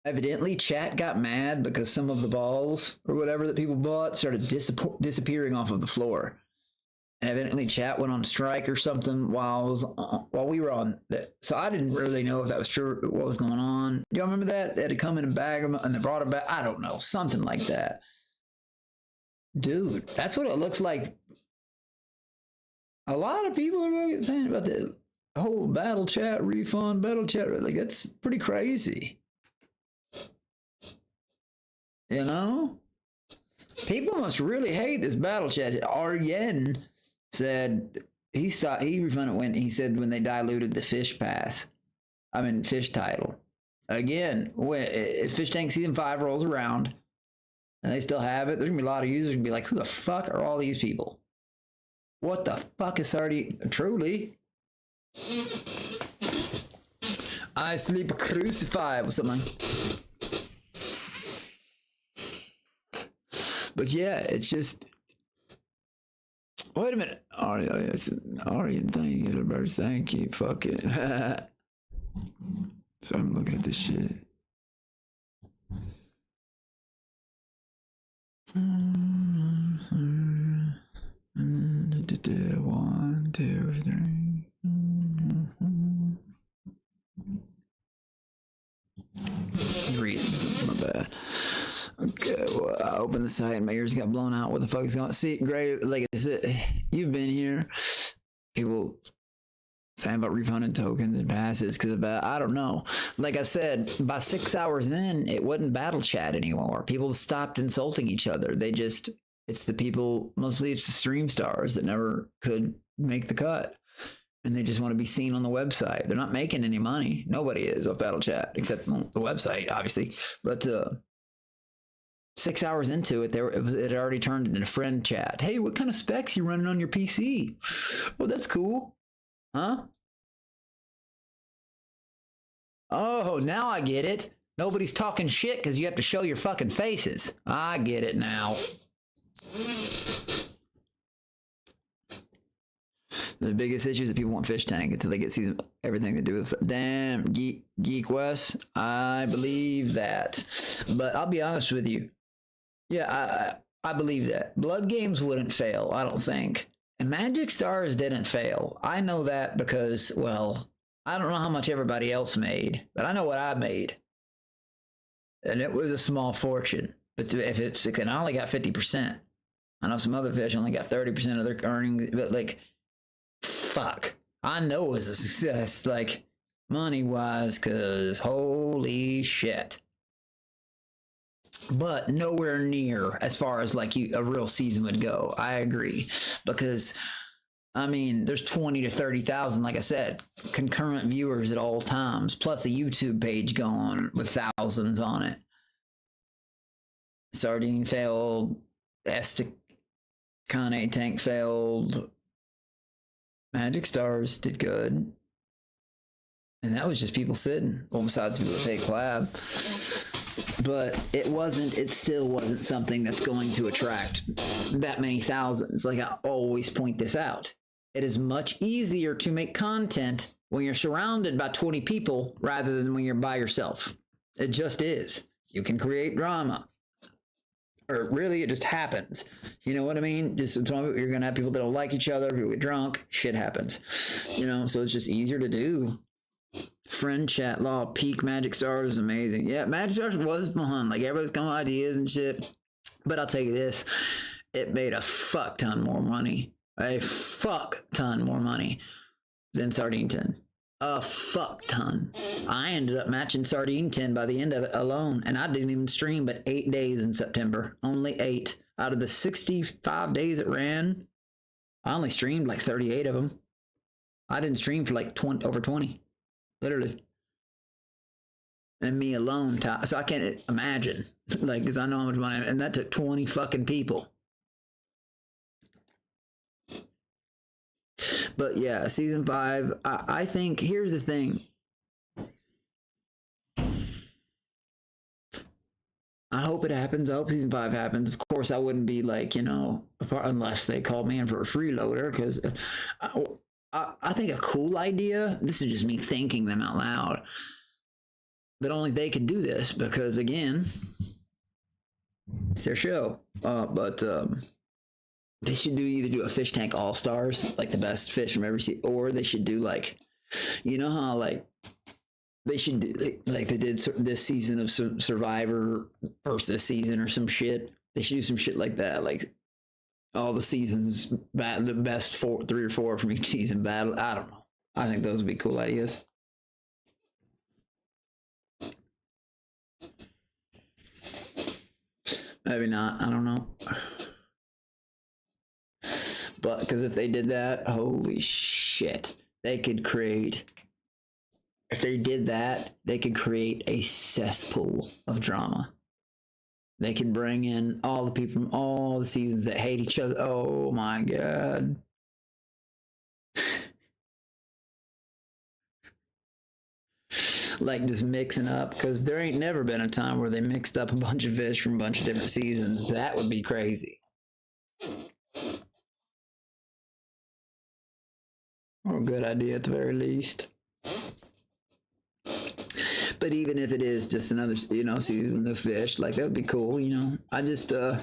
Evidently, chat got mad because some of the balls or whatever that people bought started disappearing off of the floor. And evidently, chat went on strike or something while we were on that. So I didn't really know if that was true, what was going on. Y'all remember that? They had to come in and bag them, and they brought them back. I don't know, something like that. Dude, that's what it looks like. A lot of people are saying about the whole battle chat refund, battle chat. Like, that's pretty crazy. You know? People must really hate this battle chat. Arjen said he refunded when they diluted the fish title. Again, if Fish Tank Season 5 rolls around and they still have it, there's gonna be a lot of users gonna be like, who the fuck are all these people? What the fuck is already truly? I sleep crucified with something. But yeah, it's just. Wait a minute. Aryan, thank you. Fuck it. So I'm looking at this shit. One, two, three. Reasons, my bad. Okay, well, I opened the site and my ears got blown out. What the fuck is going on? See, Gray, like I said, you've been here. People saying about refunding tokens and passes because I don't know. Like I said, by 6 hours in, it wasn't battle chat anymore. People stopped insulting each other. It's the people, mostly it's the stream stars that never could make the cut. And they just want to be seen on the website. They're not making any money. Nobody is off battle chat, except on the website, obviously. But 6 hours into it, it had already turned into friend chat. Hey, what kind of specs you running on your PC? Well, that's cool. Huh? Oh, now I get it. Nobody's talking shit because you have to show your fucking faces. I get it now. The biggest issue is that people want Fish Tank until they get everything to do with damn Geek West. I believe that, but I'll be honest with you. Yeah, I believe that Blood Games wouldn't fail. I don't think, and Magic Stars didn't fail. I know that because, well, I don't know how much everybody else made, but I know what I made, and it was a small fortune. But if and I only got 50%. I know some other fish only got 30% of their earnings, but like. Fuck. I know it was a success, like, money-wise, because holy shit. But nowhere near as far as, like, a real season would go. I agree. Because, I mean, there's 20 to 30,000, like I said, concurrent viewers at all times, plus a YouTube page going with thousands on it. Sardine failed. Kane Tank failed. Magic Stars did good. And that was just people sitting. Well, besides people that paid collab. But it still wasn't something that's going to attract that many thousands. Like, I always point this out. It is much easier to make content when you're surrounded by 20 people rather than when you're by yourself. It just is. You can create drama. Or really, it just happens. You know what I mean? Just you're going to have people that don't like each other, people get drunk, shit happens. You know, so it's just easier to do. Friend chat law, peak Magic Stars is amazing. Yeah, Magic Stars was fun. Like, everybody's coming with ideas and shit. But I'll tell you this, it made a fuck ton more money. A fuck ton more money than Sardine 10. A fuck ton. I ended up matching Sardine 10 by the end of it alone, and I didn't even stream but 8 days in September. Only 8. Out of the 65 days it ran, I only streamed like 38 of them. I didn't stream for like over 20. Literally. And me alone. So I can't imagine. Like, because I know how much money, and that took 20 fucking people. But yeah, season 5, I think, here's the thing. I hope it happens. I hope season 5 happens. Of course, I wouldn't be like, you know, unless they called me in for a freeloader, because I think a cool idea, this is just me thinking them out loud, but only they could do this because, again, it's their show. But they should either do a Fish Tank All-Stars, like the best fish from every season, or they should do like, you know how like, they should do, like they did this season of Survivor versus this season or some shit. They should do some shit like that, like all the seasons, the best 3 or 4 from each season battle. I don't know. I think those would be cool ideas. Maybe not. I don't know. But because if they did that, holy shit, they could create. If they did that, they could create a cesspool of drama. They could bring in all the people from all the seasons that hate each other. Oh my God. Like just mixing up, because there ain't never been a time where they mixed up a bunch of fish from a bunch of different seasons. That would be crazy. Or a good idea at the very least. But even if it is just another, you know, season of fish, like that would be cool, you know. I just, I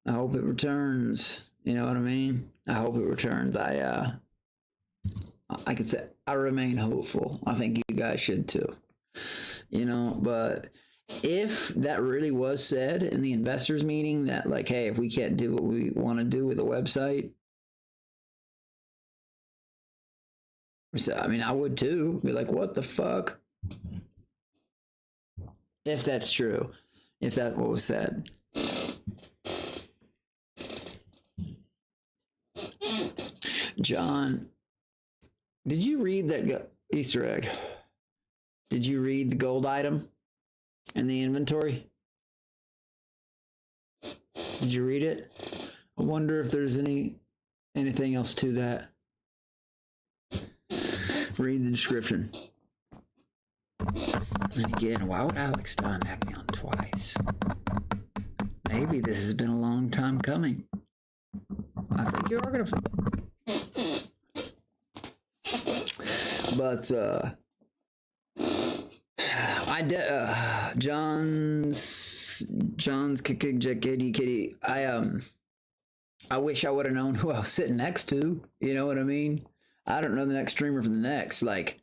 hope it returns. You know what I mean? I hope it returns. I could say I remain hopeful. I think you guys should too. You know, but if that really was said in the investors meeting that like, hey, if we can't do what we want to do with the website, I mean, I would too. Be like, what the fuck? If that's true. If that's what was said. John, did you read that Easter egg? Did you read the gold item in the inventory? Did you read it? I wonder if there's anything else to that. Read the description. And again, why would Alex Dunn have me on twice? Maybe this has been a long time coming. I think you are gonna. But John's kitty. I wish I would have known who I was sitting next to. You know what I mean? I don't know the next streamer from the next. Like,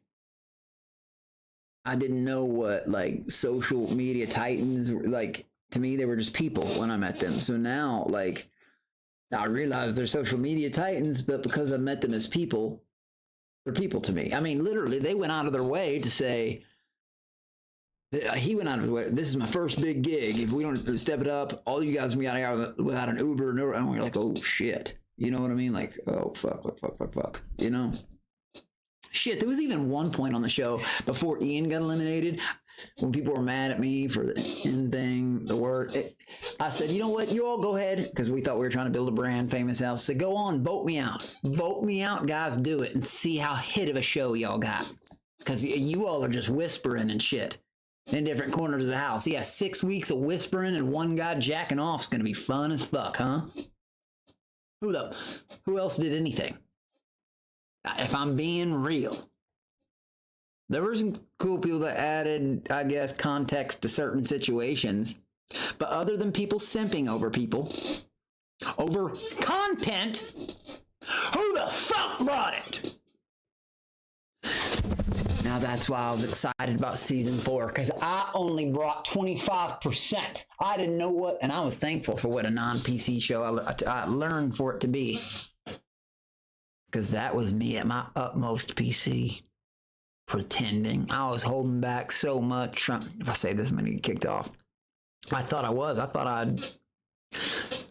I didn't know what like social media titans were. Like, to me, they were just people when I met them. So now, like, I realize they're social media titans, but because I met them as people, they're people to me. I mean, literally, they went out of their way to say, he went out of his way, this is my first big gig. If we don't step it up, all you guys will be out here without an Uber. And we're like, oh, shit. You know what I mean? Like, oh, fuck. You know? Shit, there was even one point on the show before Ian got eliminated, when people were mad at me for the end thing, the word. I said, you know what? You all go ahead, because we thought we were trying to build a brand, Famous House. I said, go on, vote me out. Vote me out, guys, do it, and see how hit of a show y'all got. Because you all are just whispering and shit in different corners of the house. Yeah, 6 weeks of whispering and one guy jacking off is going to be fun as fuck, huh? Who else did anything? If I'm being real, there were some cool people that added, I guess, context to certain situations. But other than people simping over people, over content, who the fuck brought it? Now that's why I was excited about season 4, because I only brought 25%. I didn't know what, and I was thankful for what a non-PC show I learned for it to be. Because that was me at my utmost PC. Pretending. I was holding back so much. If I say this, I'm going to get kicked off. I thought I was. I thought I'd...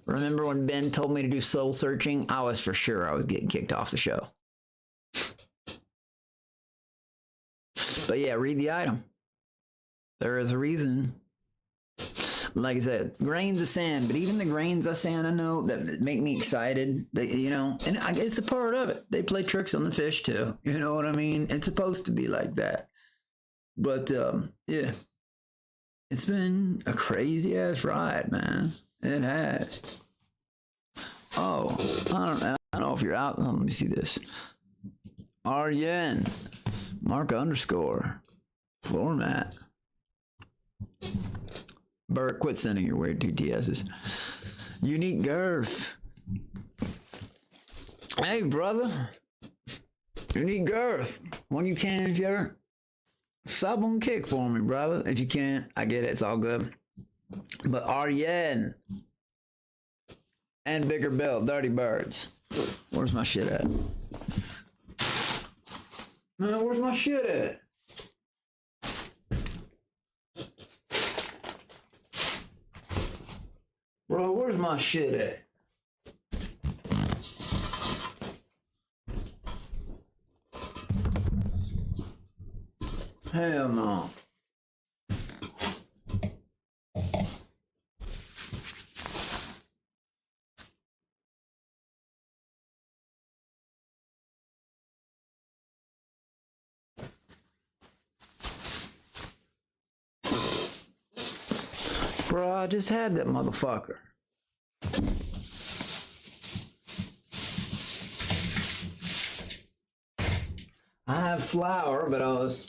Remember when Ben told me to do soul searching? I was for sure I was getting kicked off the show. But yeah, read the item. There is a reason. Like I said, grains of sand. But even the grains of sand I know that make me excited. They, you know, and it's a part of it. They play tricks on the fish too. You know what I mean? It's supposed to be like that. But yeah, it's been a crazy ass ride, man. It has. Oh, I don't know if you're out. Let me see this. Arjen, Mark _ floor mat. Bert, quit sending your weird TTSs. Unique girth. Hey, brother. Unique girth. When you can, share. Sub on Kick for me, brother. If you can't, I get it. It's all good. But Arjen and Bigger Bill, Dirty Birds. Where's my shit at? Man, where's my shit at? Bro, where's my shit at? Hell no. Bro, I just had that motherfucker. I have flour, but I was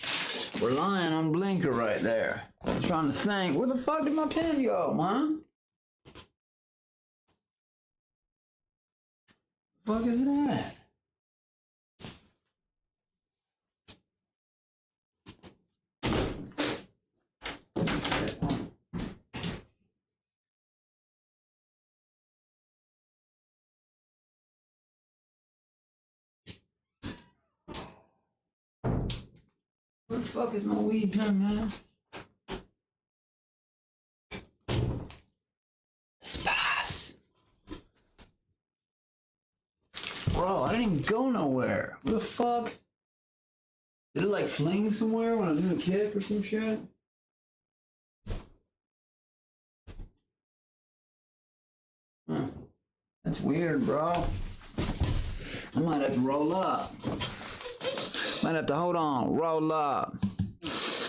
relying on blinker right there. I was trying to think, where the fuck did my pen go, man? The fuck is it at? Where the fuck is my weed pen, man? Spice. Bro, I didn't even go nowhere. Where the fuck? Did it like fling somewhere when I was doing a kick or some shit? That's weird, bro. I might have to roll up. Might have to hold on, roll up.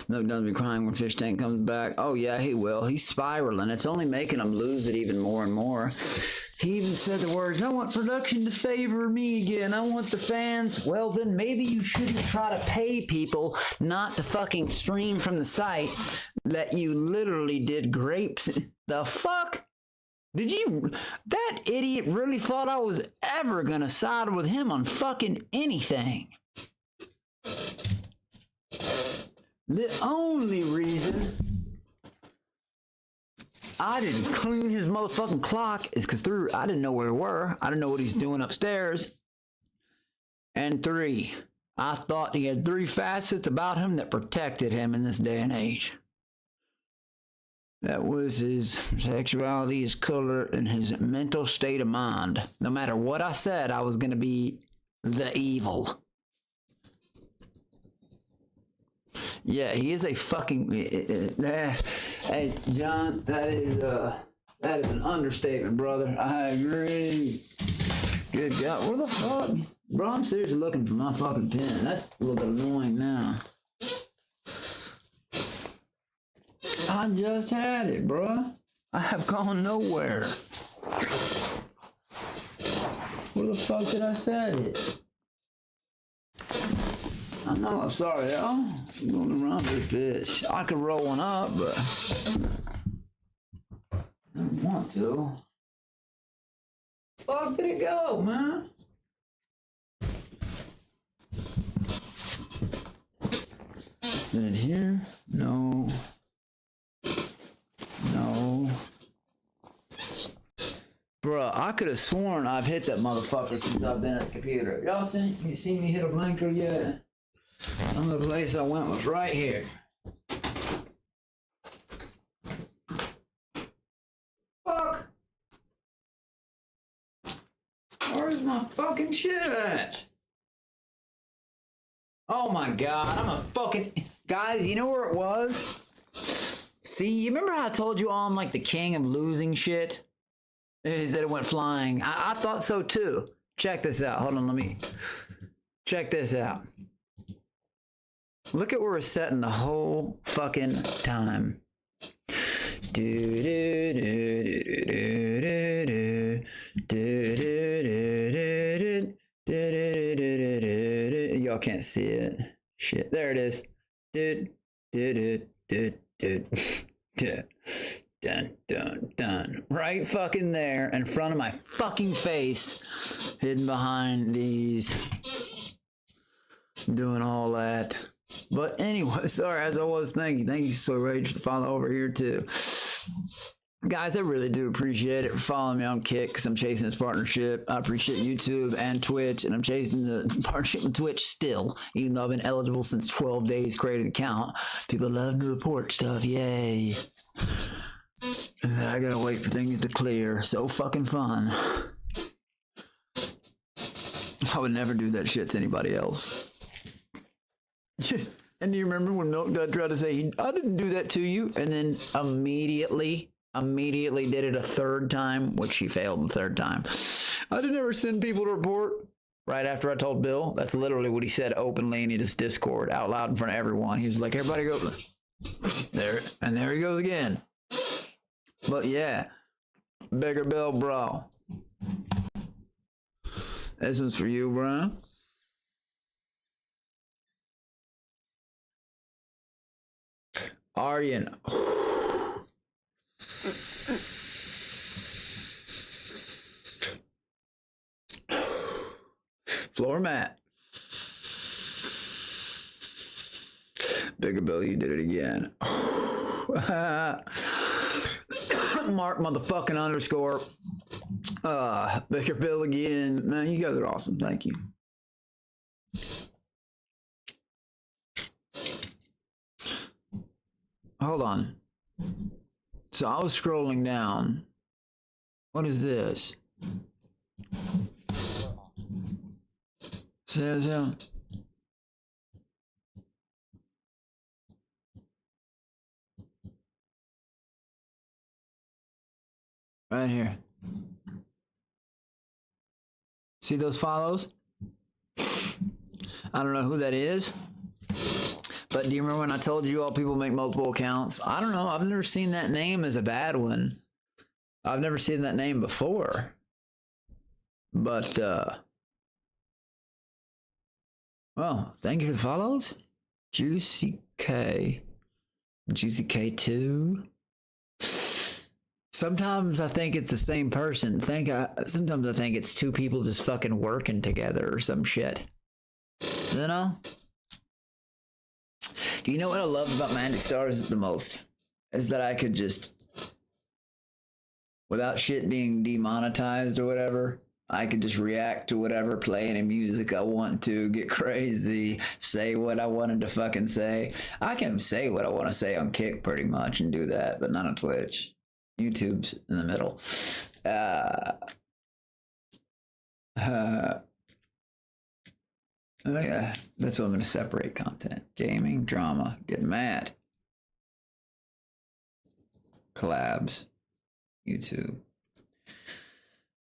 No, doesn't be crying when Fish Tank comes back. Oh yeah, he will. He's spiraling. It's only making him lose it even more and more. He even said the words, I want production to favor me again. I want the fans. Well, then maybe you shouldn't try to pay people not to fucking stream from the site that you literally did grapes. The fuck? Did you? That idiot really thought I was ever gonna side with him on fucking anything. The only reason I didn't clean his motherfucking clock is because I didn't know where we were. I didn't know what he's doing upstairs. And 3, I thought he had 3 facets about him that protected him in this day and age. That was his sexuality, his color, and his mental state of mind. No matter what I said, I was going to be the evil. Yeah, he is a fucking. Hey, John, that is an understatement, brother. I agree. Good God, where the fuck, bro? I'm seriously looking for my fucking pen. That's a little bit annoying now. I just had it, bro. I have gone nowhere. Where the fuck did I set it? I know, I'm sorry, y'all. I'm going around this bitch. I could roll one up, but I don't want to. Fuck did it go, man? Is it here? No. No. Bruh, I could have sworn I've hit that motherfucker since I've been at the computer. Y'all seen me hit a blinker yet? The place I went was right here. Fuck! Where's my fucking shit at? Oh my God, I'm a fucking... Guys, you know where it was? See, you remember how I told you all I'm like the king of losing shit? Is that it went flying. I thought so too. Check this out. Hold on, let me... Check this out. Look at where we're setting the whole fucking time. Y'all can't see it. Shit, there it is. Dun, dun, dun. Right fucking there in front of my fucking face, hidden behind these, doing all that. But anyway, sorry, as I was, thank you so rage to follow over here too. Guys, I really do appreciate it for following me on Kick, because I'm chasing this partnership. I appreciate YouTube and Twitch, and I'm chasing the partnership with Twitch still, even though I've been eligible since 12 days creating an account. People love to report stuff, yay. And then I gotta wait for things to clear. So fucking fun. I would never do that shit to anybody else. And do you remember when Milk Dud tried to say, I didn't do that to you, and then immediately did it a third time, which he failed the third time. I didn't ever send people to report. Right after I told Bill, that's literally what he said openly in his Discord out loud in front of everyone. He was like, everybody go there, and there he goes again. But yeah, Bigger Bill, bro. This one's for you, bro. Aryan. Floor mat. Bigger Bill, you did it again. Mark motherfucking underscore. Bigger Bill again. Man, you guys are awesome. Thank you. Hold on. So I was scrolling down. What is this? Says right here. See those follows? I don't know who that is. But do you remember when I told you all people make multiple accounts? I don't know. I've never seen that name as a bad one. I've never seen that name before. But, well, thank you for the follows. Juicy K. Juicy K2. Sometimes I think it's the same person. Sometimes I think it's two people just fucking working together or some shit. You know? Do you know what I love about Magic Stars the most? Is that I could just, without shit being demonetized or whatever, I could just react to whatever, play any music I want to, get crazy, say what I wanted to fucking say. I can say what I want to say on Kick pretty much and do that, but not on Twitch. YouTube's in the middle. Oh yeah, that's what I'm going to separate content. Gaming, drama, getting mad. Collabs, YouTube.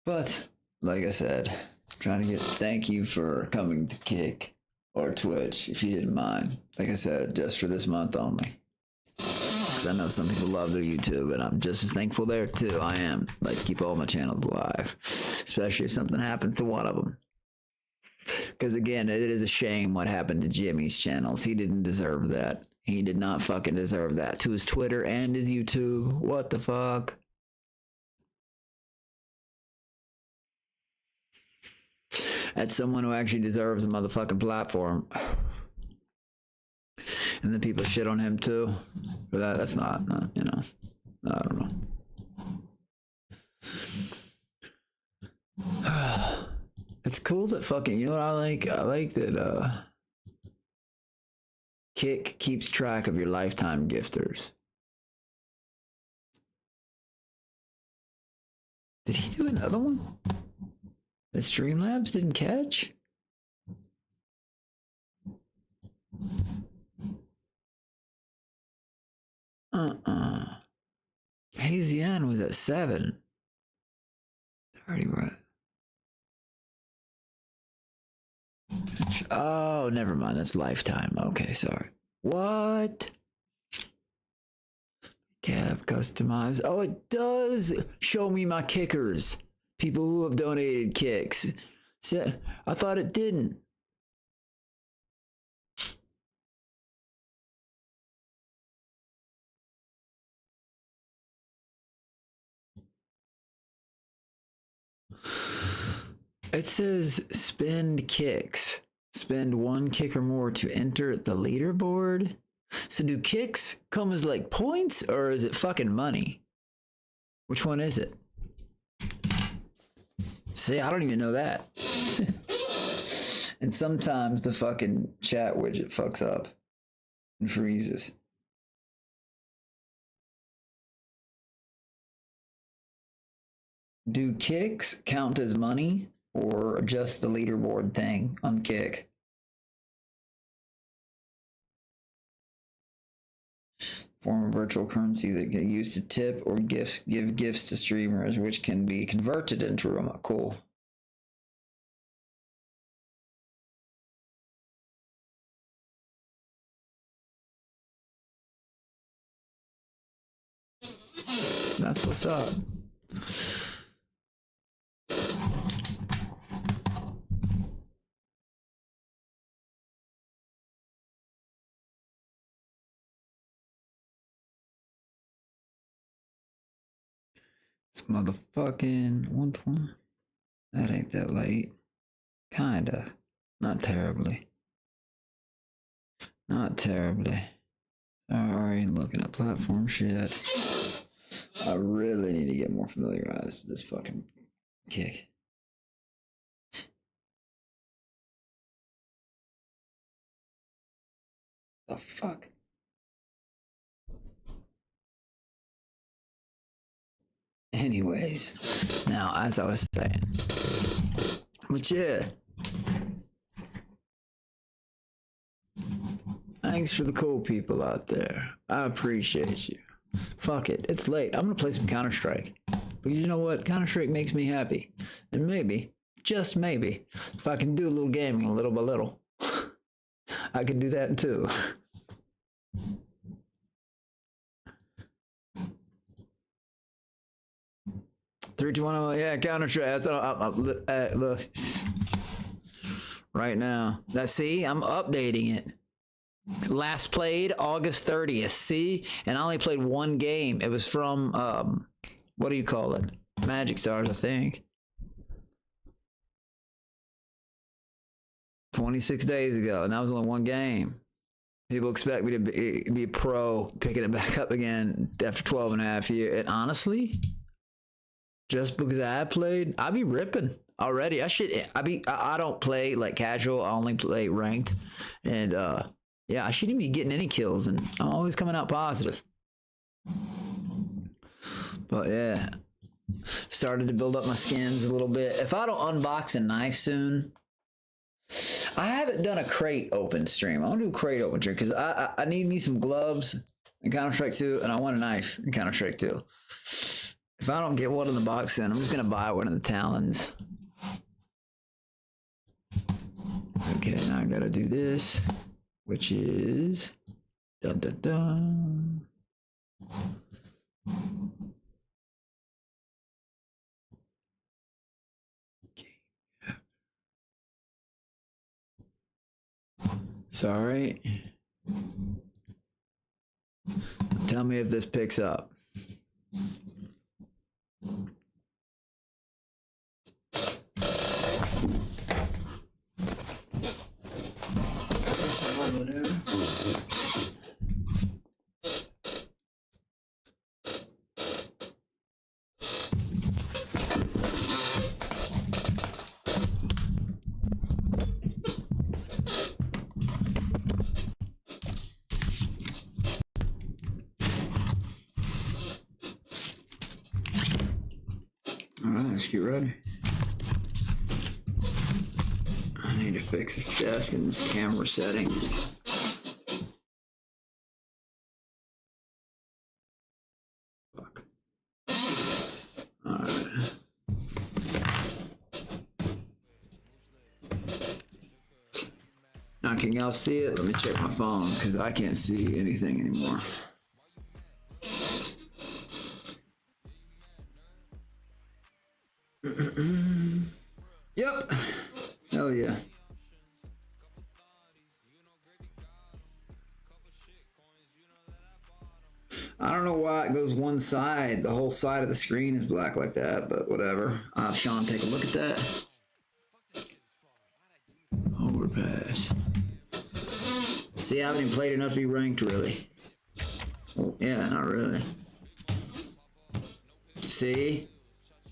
But, like I said, trying to get thank you for coming to Kick or Twitch, if you didn't mind. Like I said, just for this month only. Because I know some people love their YouTube, and I'm just as thankful there too. I am. Like, keep all my channels alive. Especially if something happens to one of them. Because again, it is a shame what happened to Jimmy's channels. He didn't deserve that. He did not fucking deserve that. To his Twitter and his YouTube. What the fuck? That's someone who actually deserves a motherfucking platform. And then people shit on him too. For that, that's not, you know. I don't know. It's cool that fucking, you know what I like? I like that Kick keeps track of your lifetime gifters. Did he do another one that Streamlabs didn't catch? Hazy N was at 7. Already right. Oh, never mind. That's lifetime. Okay, sorry. What? Cap customize. Oh, it does show me my kickers. People who have donated kicks. I thought it didn't. It says spend kicks. Spend 1 kick or more to enter the leaderboard. So do kicks come as like points or is it fucking money? Which one is it? See, I don't even know that. And sometimes the fucking chat widget fucks up and freezes. Do kicks count as money or just the leaderboard thing on Kick? Form of virtual currency that can use to tip or give gifts to streamers, which can be converted into Roma. Cool. That's what's up. It's motherfucking 120. That ain't that late. Kinda. Not terribly. Not terribly. Sorry, looking at platform shit. I really need to get more familiarized with this fucking Kick. The fuck? Anyways, now as I was saying, but yeah, thanks for the cool people out there. I appreciate you. Fuck it, it's late. I'm gonna play some Counter-Strike. But you know what? Counter-Strike makes me happy. And maybe, just maybe, if I can do a little gaming little by little, I can do that too. Three, two, one, yeah, Counter-Strike. That's look. Right now. See, I'm updating it. Last played August 30th. See, and I only played 1 game. It was from what do you call it? Magic Stars, I think. 26 days ago, and that was only 1 game. People expect me to be a pro, picking it back up again after 12 and a half years. And honestly, just because I played, I be ripping already. I don't play like casual. I only play ranked. And yeah, I shouldn't be getting any kills, and I'm always coming out positive. But yeah, started to build up my skins a little bit. If I don't unbox a knife soon, I haven't done a crate open stream. I want to do a crate open stream because I need me some gloves in Counter-Strike 2, and I want a knife in Counter-Strike 2. If I don't get one in the box, then I'm just gonna buy one of the Talons. Okay, now I gotta do this, which is dun dun dun. Sorry. Tell me if this picks up. Let's get ready. I need to fix this desk and this camera setting. Fuck. Alright. Now, can y'all see it? Let me check my phone because I can't see anything anymore. Yep. Hell yeah. I don't know why it goes one side. The whole side of the screen is black like that, but whatever. Sean, take a look at that. Overpass. See, I haven't even played enough to be ranked, really. Well, yeah, not really. See?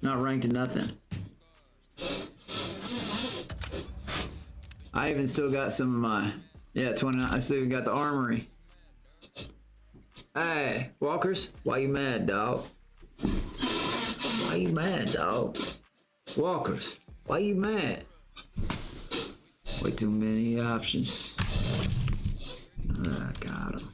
Not ranked to nothing. I even still got some of my... Yeah, 29. I still even got the armory. Hey, Walkers, why you mad, dog? Why you mad, dog? Walkers, why you mad? Way too many options. I got him.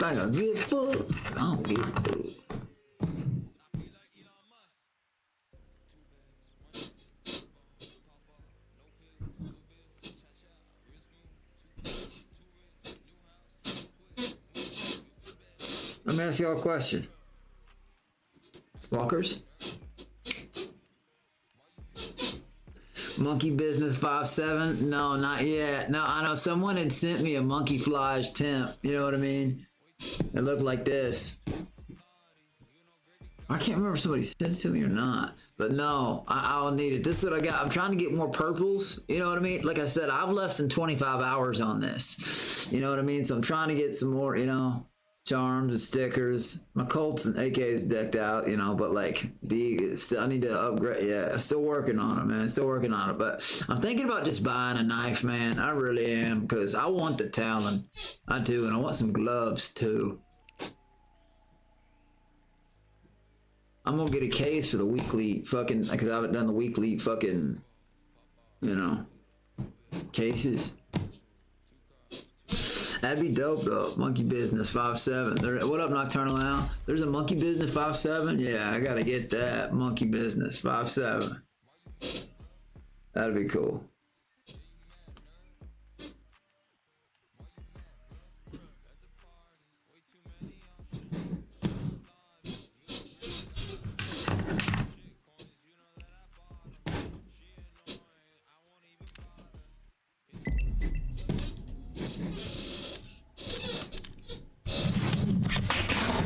I don't give a fuck. I don't give a fuck. Let me ask y'all a question. Walkers? Monkey Business 5-7? No, not yet. No, I know someone had sent me a monkey flage temp. You know what I mean? It looked like this. I can't remember if somebody sent it to me or not. But no, I'll need it. This is what I got. I'm trying to get more purples. You know what I mean? Like I said, I've less than 25 hours on this. You know what I mean? So I'm trying to get some more, you know, charms and stickers. My Colts and AKs decked out, you know, but like I need to upgrade. Yeah, still working on it, man. Still working on it. But I'm thinking about just buying a knife, man. I really am, because I want the talon. I do, and I want some gloves too. I'm gonna get a case for the weekly fucking, because I haven't done the weekly fucking, you know, cases. That'd be dope though. Monkey Business 5-7. What up, Nocturnal Al? There's a Monkey Business 5-7? Yeah, I gotta get that. Monkey Business 5-7. That'd be cool.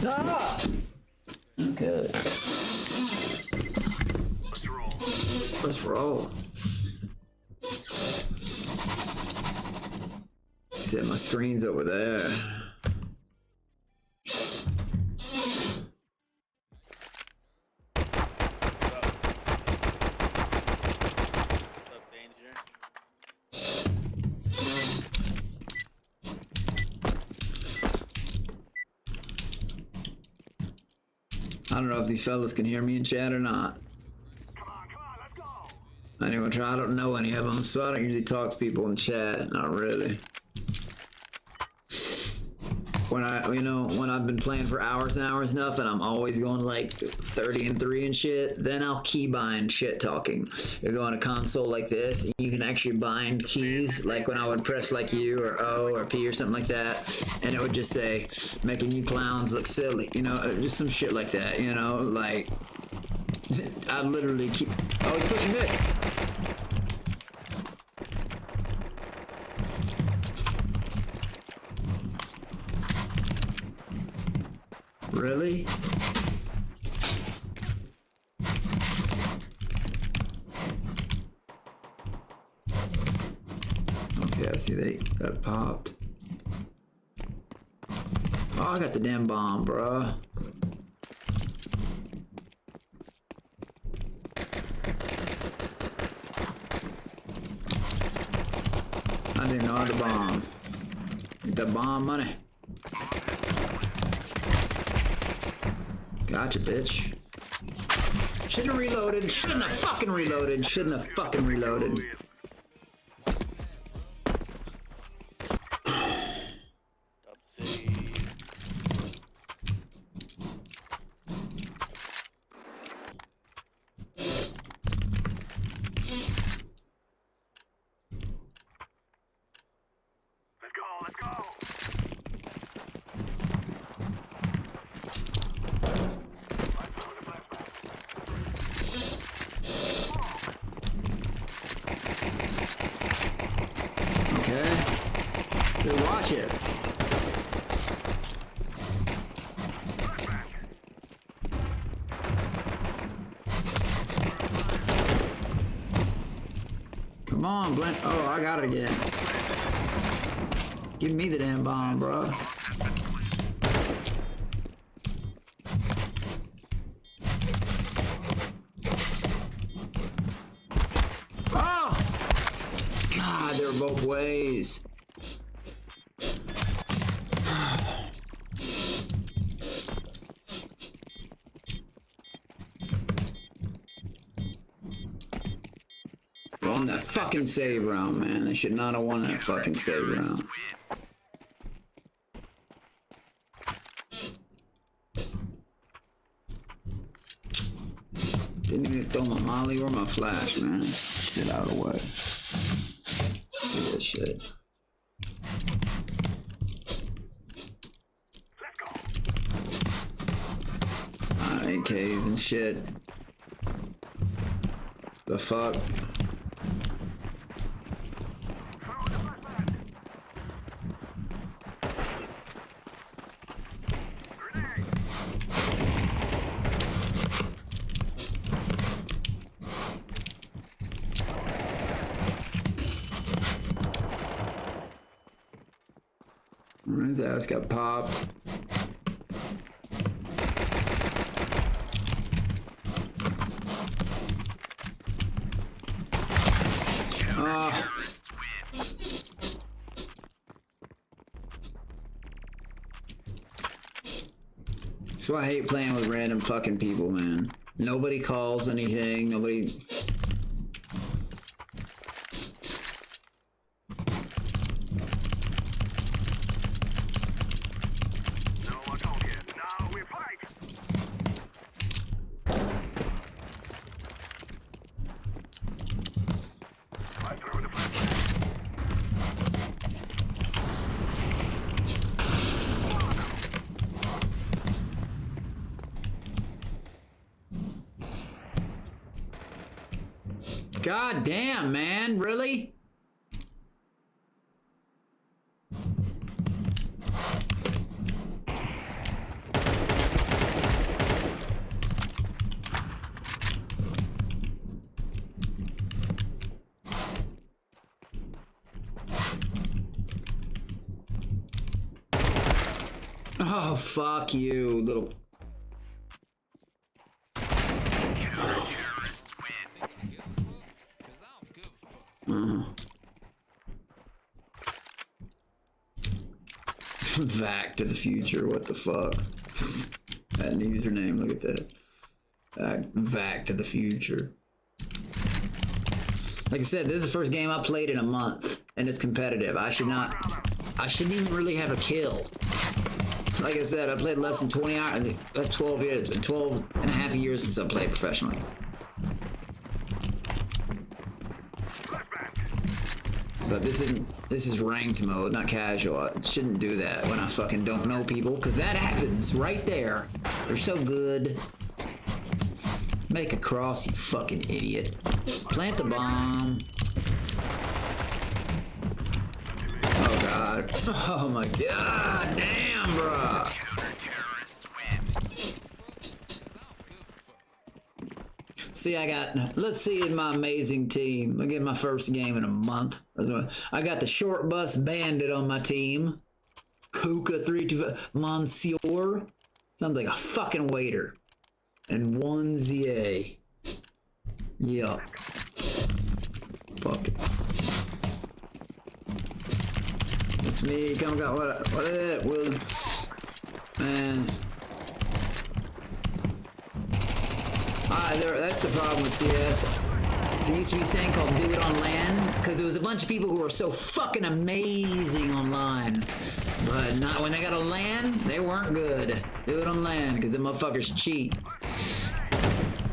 Ah! Okay. Let's roll. Let's roll. Said my screen's over there. I don't know if these fellas can hear me in chat or not. Come on, let's go. Anyway, I don't know any of them, so I don't usually talk to people in chat. Not really. When when I've been playing for hours and hours, nothing, I'm always going like 30 and 3 and shit. Then I'll keybind shit talking. You go on a console like this, and you can actually bind keys, like when I would press like U or O or P or something like that, and it would just say, making you clowns look silly, you know, just some shit like that, you know, like, I literally keep, oh, he's pushing it. Really? Okay, I see that popped. Oh, I got the damn bomb, bruh. I didn't know how to bomb. Get that bomb money. Gotcha, bitch. Shouldn't have reloaded. Shouldn't have fucking reloaded. Shouldn't have fucking reloaded. Watch it. Come on, Blink. Oh, I got it again. Give me the damn bomb, bro. Oh! God, they're both ways. Won that fucking save round, man. They should not have won that fucking save round. Didn't even throw my molly or my flash, man. Get out of the way. Do this shit. AKs and shit. The fuck? His ass got popped. That's why I hate playing with random fucking people, man. Nobody calls anything, nobody... God damn, man, really? Oh, fuck you, little... Back to the future, what the fuck? That username, look at that. Back to the future. Like I said, this is the first game I played in a month, and it's competitive. I shouldn't even really have a kill. Like I said, I played less than 20 hours. That's 12 years. It's been 12 and a half years since I played professionally. But this is ranked mode, not casual. I shouldn't do that when I fucking don't know people, because that happens right there. They're so good. Make a cross, you fucking idiot. Plant the bomb. Oh god. Oh my god, damn, bruh. See, let's see in my amazing team. I get my first game in a month. I got the short bus bandit on my team. Kuka 325 Monsieur. Sounds like a fucking waiter. And 1ZA. Yup. Fuck it. It's me. Come got what is it? Will man. That's the problem with CS. There used to be a saying called do it on LAN, because there was a bunch of people who were so fucking amazing online. But not when they got a LAN, they weren't good. Do it on LAN, because the motherfuckers cheat.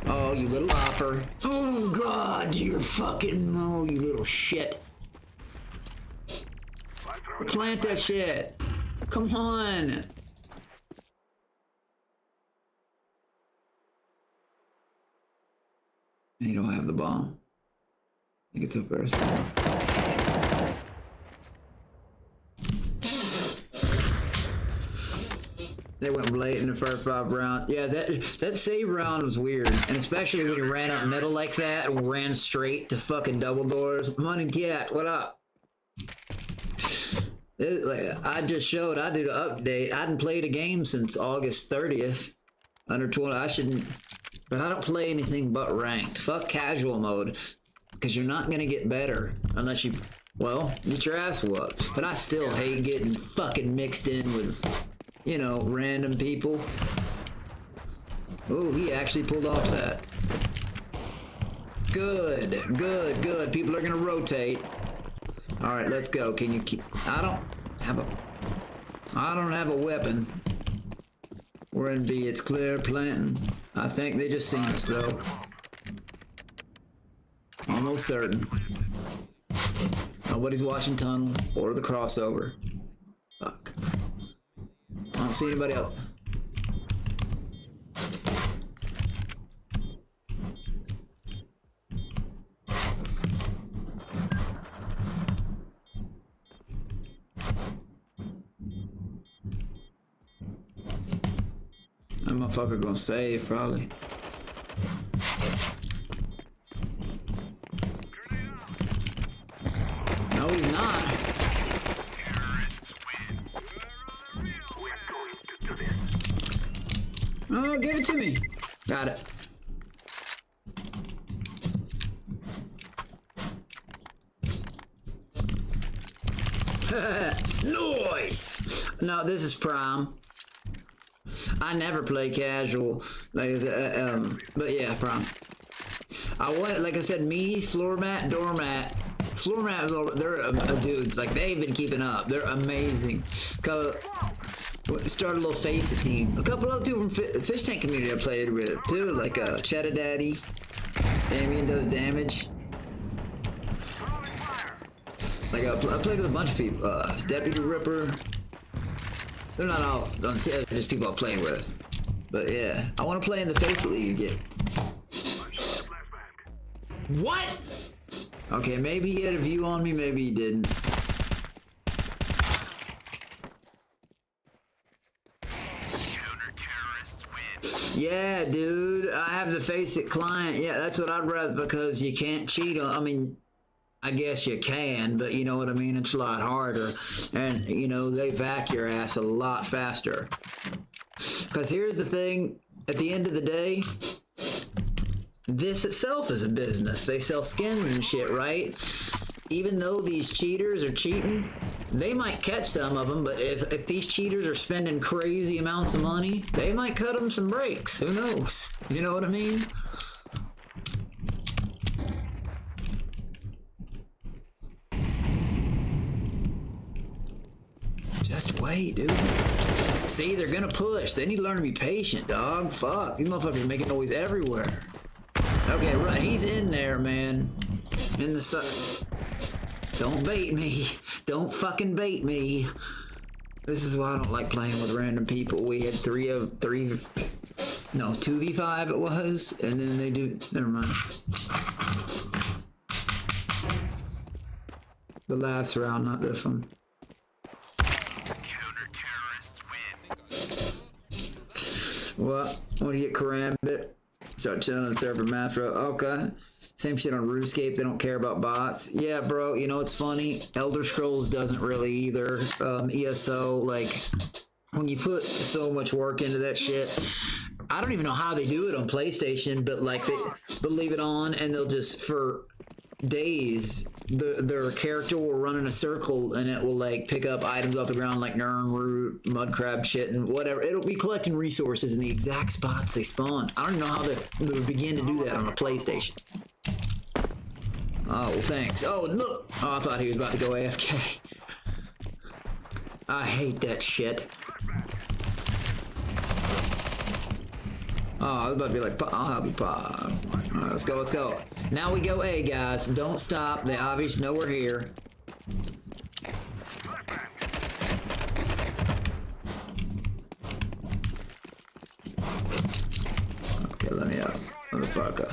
Oh, you little opper. Oh god, you're fucking, oh, you little shit. Plant that shit. Come on. You don't have the bomb. You get the first one. They went late in the first 5 rounds. Yeah, that save round was weird, and especially when you ran up middle like that and ran straight to fucking double doors. Money Cat, what up? I just showed I did an update. I hadn't played a game since August 30th. Under 20, I shouldn't, but I don't play anything but ranked. Fuck casual mode, because you're not gonna get better unless you, well, get your ass whooped. But I still hate getting fucking mixed in with, you know, random people. Oh, he actually pulled off that. Good, good, good. People are gonna rotate. All right, let's go. Can you keep? I don't have a weapon. We're in B. It's clear planting. I think they just seen us though. Almost certain. Nobody's watching tunnel or the crossover. Fuck. I don't see anybody else. That motherfucker gonna save probably. No, he's not. Oh, give it to me. Got it. Nice. No, this is prime. I never play casual, like, but yeah, prime. I want, like I said, me, floor mat, doormat. Floor mat, they're dudes, like they've been keeping up. They're amazing. Started a little face team. A couple other people from Fish Tank community I played with too, like Cheddar Daddy. Damien does damage. Like I played with a bunch of people. Deputy Ripper. They're not all just people I play with. But yeah, I want to play in the face league again. What? Okay, maybe he had a view on me, maybe he didn't. Yeah, dude, I have the face it client. Yeah, that's what I'd rather, because you can't cheat on, I mean, I guess you can, but you know what I mean? It's a lot harder. And, you know, they vac your ass a lot faster. Because here's the thing, at the end of the day, this itself is a business. They sell skins and shit, right? Even though these cheaters are cheating, they might catch some of them, but if these cheaters are spending crazy amounts of money, they might cut them some breaks. Who knows? You know what I mean? Just wait, dude. See, they're gonna push. They need to learn to be patient, dog. Fuck, these motherfuckers are making noise everywhere. Okay, right, he's in there, man. In the sun. Don't bait me. Don't fucking bait me. This is why I don't like playing with random people. We had 2v5 it was, and then they do, never mind. The last round, not this one. What do you get, Karambit? Start chilling on the server map, bro. Okay. Same shit on RuneScape. They don't care about bots. Yeah, bro. You know, it's funny. Elder Scrolls doesn't really either. ESO, like, when you put so much work into that shit, I don't even know how they do it on PlayStation, but like they'll leave it on and they'll just, for days, their character will run in a circle and it will like pick up items off the ground like Nern root, mud crab shit, and whatever. It'll be collecting resources in the exact spots they spawn. I don't know how they begin to do that on a PlayStation. Oh, well, thanks. Oh, look. Oh, I thought he was about to go AFK. I hate that shit. Oh, I was about to be like, I'll help you, Pop. All right, let's go, let's go. Now we go A, guys. Don't stop. They obviously know we're here. Okay, let me out. Motherfucker.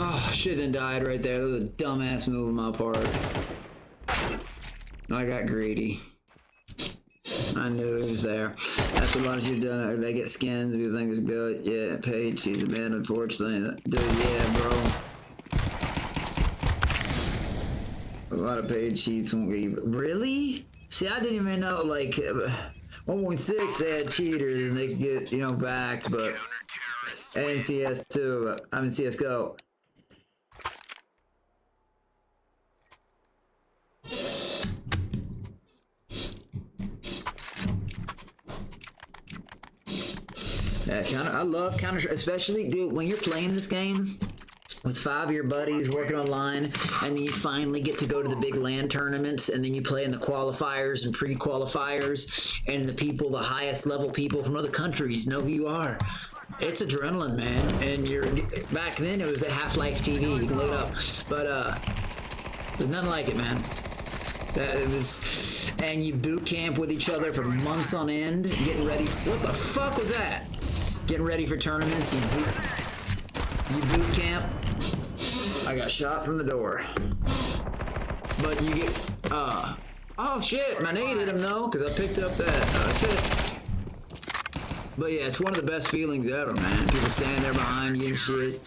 Oh, shouldn't have died right there. That was a dumbass move on my part. I got greedy. I knew he was there. After a lot of you done, they get skins. People think it's good. Yeah, Paige, she's a man, unfortunately. Dude, yeah, bro. A lot of paid sheets won't get you. Really? See, I didn't even know, like, 1.6 they had cheaters and they could get, you know, backed, but. And CS2, I'm in CSGO. Yeah, I love Counter, especially, dude, when you're playing this game with 5 of your buddies working online, and then you finally get to go to the big LAN tournaments, and then you play in the qualifiers and pre-qualifiers, and the people, the highest level people from other countries know who you are. It's adrenaline, man. And you're back then it was the Half-Life TV. You can look it up, but there's nothing like it, man. It was, and you boot camp with each other for months on end, getting ready. What the fuck was that? Getting ready for tournaments. You boot camp. I got shot from the door. But you get oh shit, my nade hit him though, because I picked up that assist. But yeah, it's one of the best feelings ever, man. People standing there behind you and shit.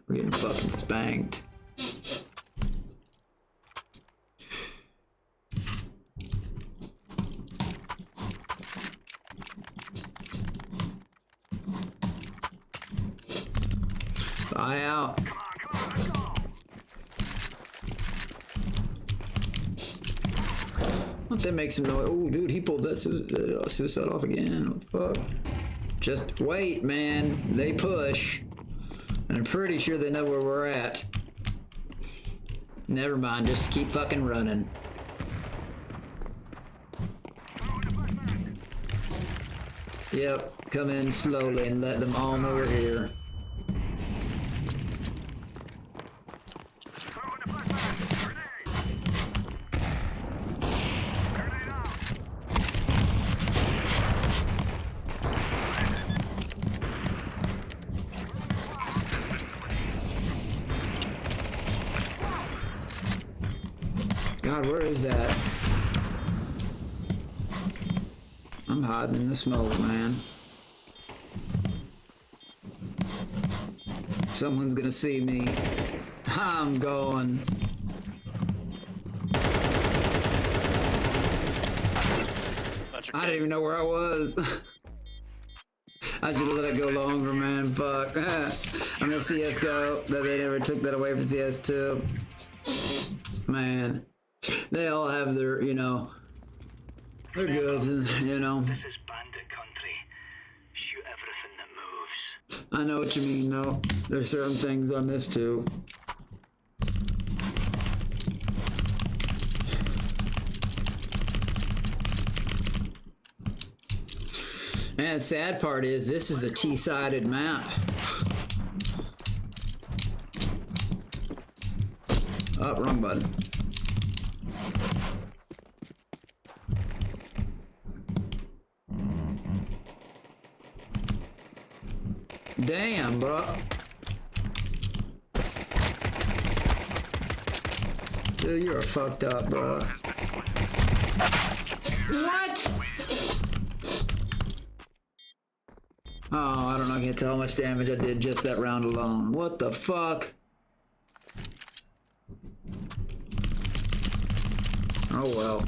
We're getting fucking spanked. Eye out. What that makes him know? Oh, dude, he pulled that suicide off again. What the fuck? Just wait, man. They push. And I'm pretty sure they know where we're at. Never mind, just keep fucking running. Yep, come in slowly and let them all know we're here. God, where is that? I'm hiding in the smoke, man. Someone's gonna see me. I'm going. I didn't even know where I was. I should let it go longer, man. Fuck. I'm in CSGO. That they never took that away from CS2. Man. They all have their, you know, they're good, you know. This is bandit country. Shoot everything that moves. I know what you mean, though. There's certain things I miss too. And the sad part is, this is a T-sided map. Oh, wrong button. Damn, bro. Dude, you're fucked up, bro. What? Oh, I don't know. I can't tell how much damage I did just that round alone. What the fuck? Oh, well.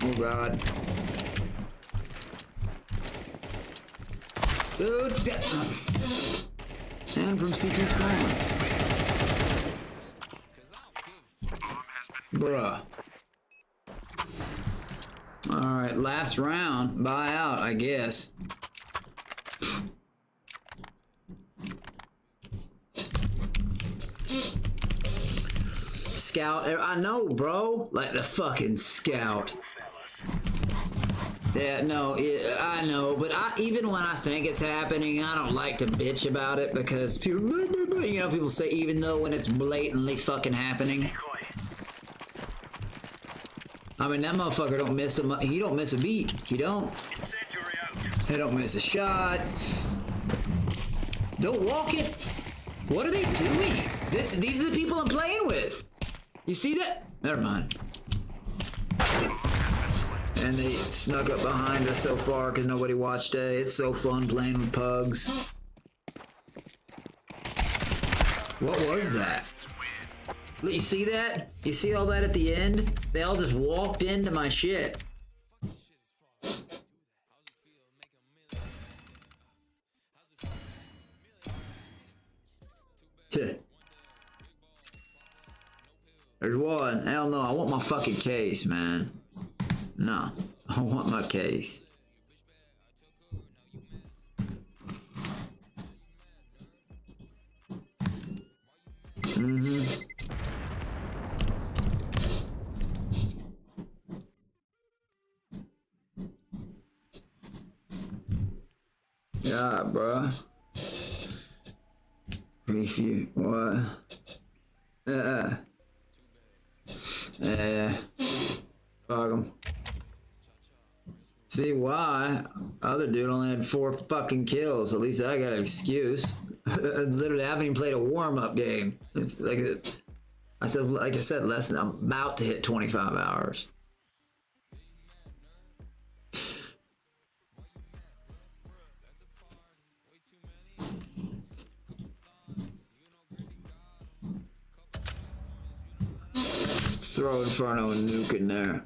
Oh God. Dude, and from CT spawn. Bruh. Alright, last round. Buy out, I guess. scout. I know, bro. Like the fucking scout. Yeah, no, I know, but even when I think it's happening, I don't like to bitch about it because people, you know, people say even though when it's blatantly fucking happening. I mean, that motherfucker don't miss he don't miss a beat. He don't. He don't miss a shot. Don't walk it. What are they doing? These are the people I'm playing with. You see that? Never mind. And they snuck up behind us so far because nobody watched it. It's so fun playing with pugs. What was that? Look, you see that? You see all that at the end? They all just walked into my shit. There's one. Hell no, I want my fucking case, man. No, I want my case. Yeah, bruh. Review, what? Fuck 'em. See why? Other dude only had 4 fucking kills. At least I got an excuse. Literally, I haven't even played a warm-up game. It's like I said, less than I'm about to hit 25 hours. Let's throw Inferno and Nuke in there.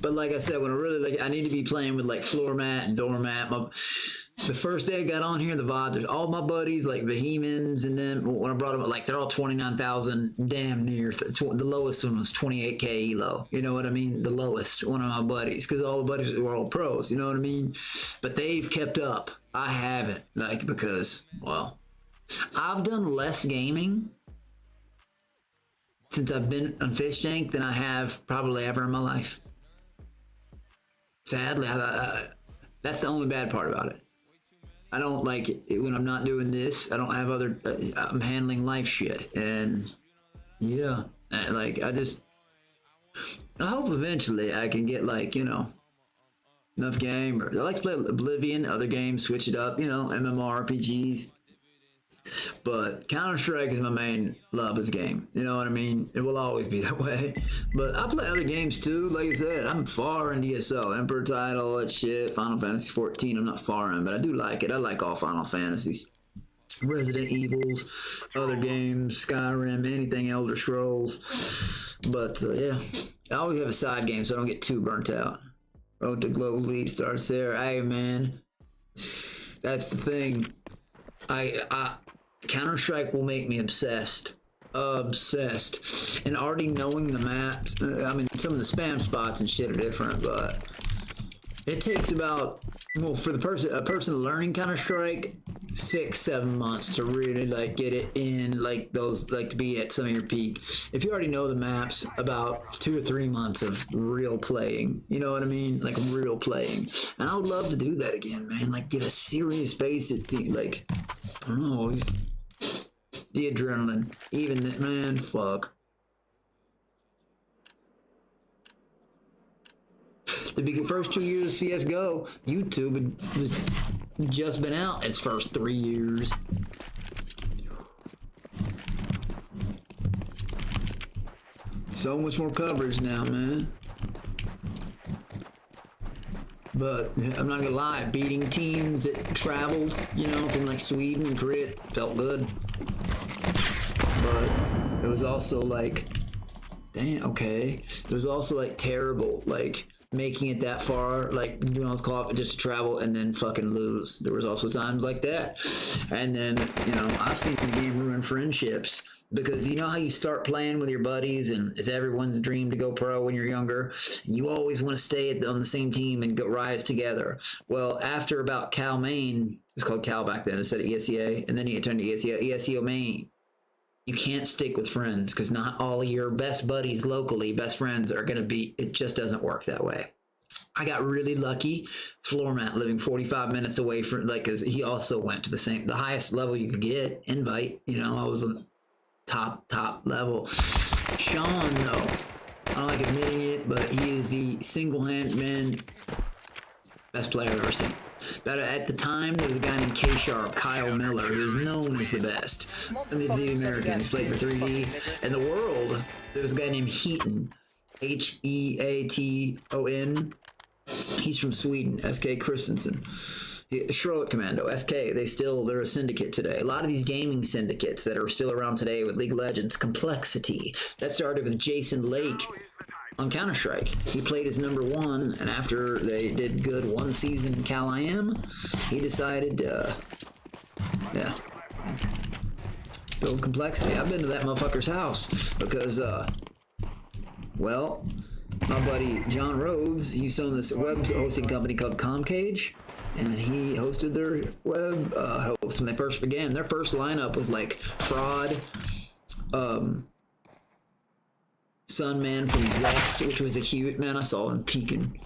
But like I said, when I need to be playing with like floor mat and doormat. The first day I got on here, the VODs, all my buddies like Bohemians, and then when I brought them up, like they're all 29,000, damn near. The lowest one was 28k elo. You know what I mean? The lowest one of my buddies, because all the buddies were all pros. You know what I mean? But they've kept up. I haven't, like, because well, I've done less gaming since I've been on Fish Tank than I have probably ever in my life. Sadly, that's the only bad part about it. I don't like it when I'm not doing this. I don't have other. I'm handling life shit, and yeah, like I hope eventually I can get like, you know, enough game. Or I like to play Oblivion, other games, switch it up, you know, MMORPGs. But Counter-Strike is my main love as a game. You know what I mean? It will always be that way. But I play other games too. Like I said, I'm far in ESO. Emperor title, that shit. Final Fantasy 14, I'm not far in, but I do like it. I like all Final Fantasies. Resident Evils, other games, Skyrim, anything Elder Scrolls. But yeah, I always have a side game so I don't get too burnt out. Road to Global League starts there. Hey man, that's the thing. Counter-Strike will make me obsessed. And already knowing the maps, I mean, some of the spam spots and shit are different, but it takes about, well, for a person learning Counter-Strike, 6-7 months to really like get it in, like those, like to be at some of your peak. If you already know the maps, about 2 or 3 months of real playing, you know what I mean? Like real playing. And I would love to do that again, man. Like get a serious base at the, like, I don't know, the adrenaline, even that, man, fuck. The first 2 years of CSGO, YouTube was just been out its first 3 years. So much more coverage now, man. But I'm not gonna lie, beating teams that traveled, you know, from like Sweden and Korea felt good. But it was also like, damn, okay. It was also like terrible, like making it that far, like doing all this call just to travel and then fucking lose. There was also times like that. And then, you know, I've seen the game ruin friendships. Because you know how you start playing with your buddies and it's everyone's dream to go pro when you're younger. You always want to stay on the same team and go rise together. Well, after about Cal Maine, it was called Cal back then instead of ESEA, and then he turned to ESEO Maine. you can't stick with friends because not all your best buddies locally, best friends are going to be, it just doesn't work that way. I got really lucky. Floor mat living 45 minutes away from, like, cause he also went to the highest level you could get, invite, you know, I was on top level. Sean, though, I don't like admitting it, but he is the single-handed best player I've ever seen. But at the time, there was a guy named K-Sharp, Kyle Miller, who is known as the best. And the Americans played for 3D. In the world, there was a guy named Heaton, Heaton. He's from Sweden, SK Christensen. Charlotte Commando, SK, they're a syndicate today. A lot of these gaming syndicates that are still around today with League of Legends, Complexity, that started with Jason Lake on Counter-Strike. He played as number 1, and after they did good one season in Cal-IM, he decided, build Complexity. I've been to that motherfucker's house because, well, my buddy John Rhodes, he used to own this web hosting company called Comcage, and he hosted their web host when they first began. Their first lineup was like Fraud, Sunman from Zex, which was a cute man. I saw him peeking.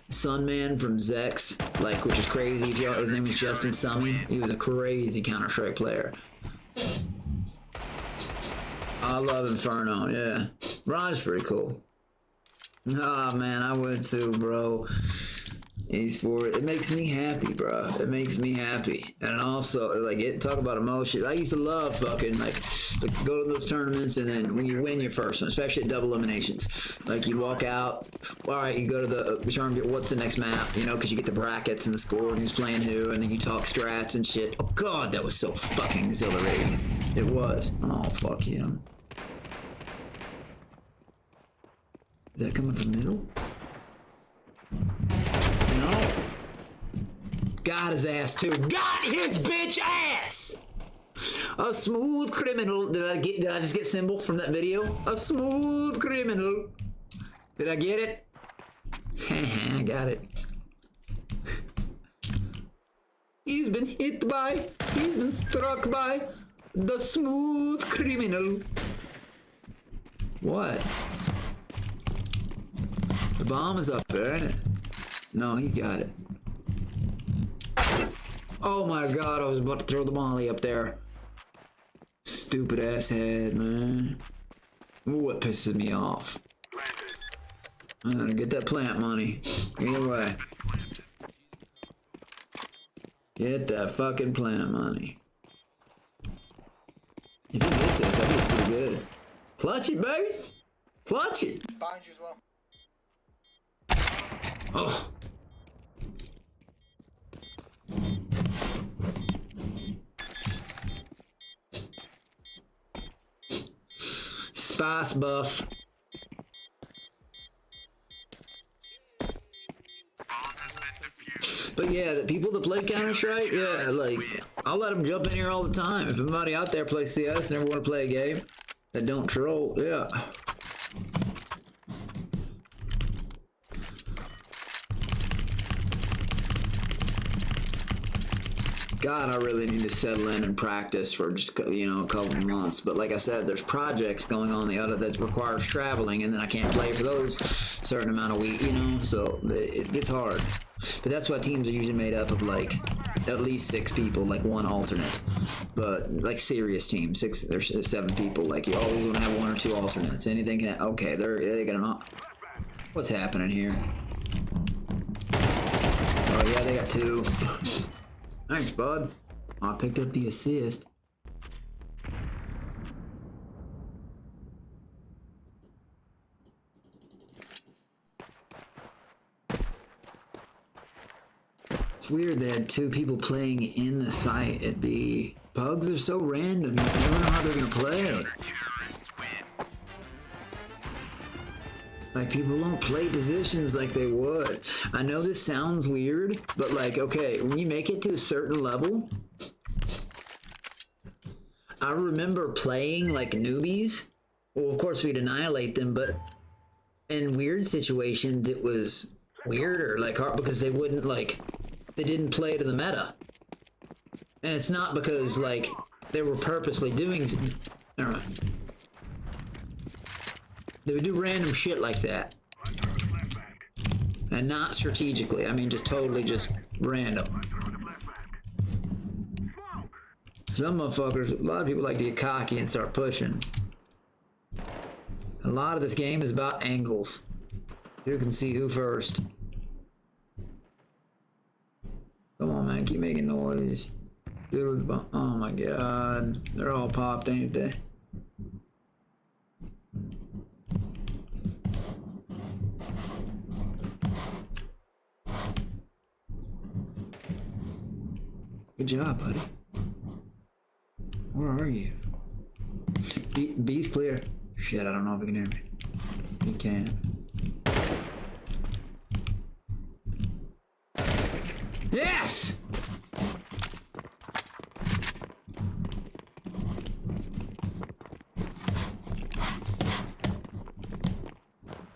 Sunman from Zex, like, which is crazy. If y'all, his name was Justin Summy. He was a crazy Counter-Strike player. I love Inferno, yeah. Ron's pretty cool. Oh man, I would too, bro. It makes me happy, bro. It makes me happy. And also, like, talk about emotion. I used to love fucking, like go to those tournaments, and then when you win your first one, especially at double eliminations, like, you walk out, all right, you go to the tournament, what's the next map, you know, because you get the brackets and the score and who's playing who, and then you talk strats and shit. Oh god, that was so fucking exhilarating. It was. Oh, fuck yeah. Is that coming from the middle? No. Got his ass too. Got his bitch ass! A smooth criminal. Did I just get symbol from that video? A smooth criminal. Did I get it? I got it. He's been struck by the smooth criminal. What? The bomb is up there, isn't it? No, he's got it. Oh my god, I was about to throw the molly up there. Stupid ass head, man. Ooh, what pisses me off. I gotta get that plant money. Either way. Get that fucking plant money. If he gets this, I think it's pretty good. Clutch it, baby! Clutch it! Behind you as well. Oh. Spice buff. But yeah, the people that play Counter-Strike, yeah, like, I'll let them jump in here all the time. If anybody out there plays CS and ever want to play a game that don't troll, yeah. God, I really need to settle in and practice for just, you know, a couple of months. But like I said, there's projects going on the other that requires traveling, and then I can't play for those certain amount of weeks, you know, so it gets hard. But that's why teams are usually made up of, like, at least 6 people, like one alternate. But like serious teams, there's 7 people. Like, you always want to have 1 or 2 alternates. Anything can. Okay, they're gonna. What's happening here? Oh yeah, they got 2. Thanks, bud. I picked up the assist. It's weird they had 2 people playing in the site. It'd be... Bugs are so random. You never know how they're gonna play. Like, people don't play positions like they would. I know this sounds weird, but like, okay, when you make it to a certain level, I remember playing like newbies. Well, of course we'd annihilate them, but in weird situations, it was weirder, like, hard, because they wouldn't, like, they didn't play to the meta. And it's not because, like, they were purposely doing, Never mind. They would do random shit like that. And not strategically. I mean, just totally just random. Some motherfuckers, a lot of people like to get cocky and start pushing. A lot of this game is about angles. You can see who first. Come on, man, keep making noise. Dude with the bomb. Oh my god. They're all popped, ain't they? Good job, buddy. Where are you? B's clear. Shit, I don't know if he can hear me. He can. Yes!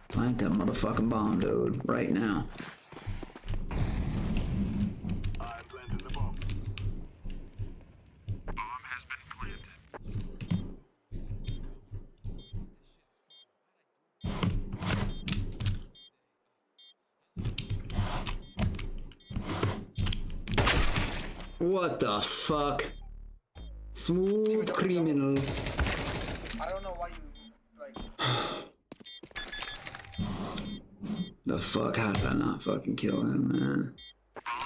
Plant that motherfucking bomb, dude. Right now. What the fuck? Smooth criminal. I don't know why you like. The fuck? How did I not fucking kill him, man?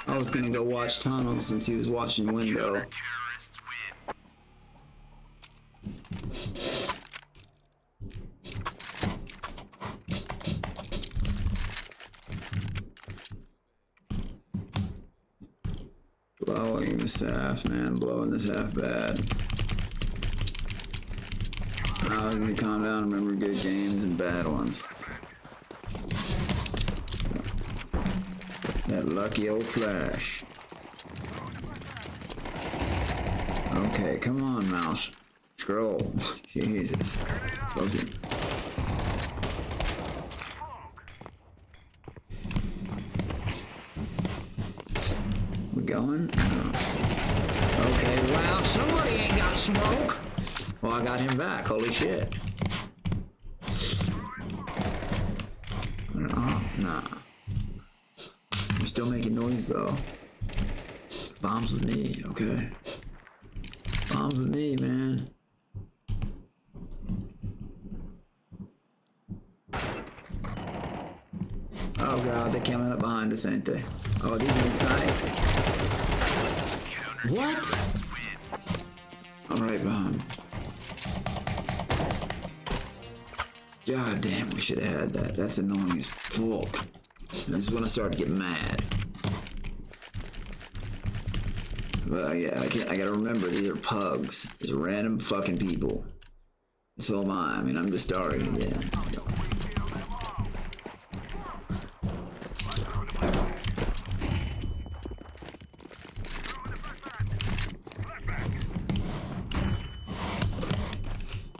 I was gonna go watch Tunnel since he was watching Window. Blowing this half, man. Blowing this half bad. I was gonna calm down and remember good games and bad ones. That lucky old flash. Okay, come on, mouse. Scroll. Jesus. Okay. We going? No. Okay, wow, somebody ain't got smoke. Well, I got him back. Holy shit. Oh, nah. We're still making noise though. Bombs with me, okay. Bombs with me, man. Oh god, they're coming up behind us, ain't they? Oh, these are inside. What? I'm right behind. God damn, we should have had that. That's annoying as fuck. This is when I start to get mad. But yeah, I gotta remember these are pugs. These are random fucking people. So am I. I mean, I'm just starting again.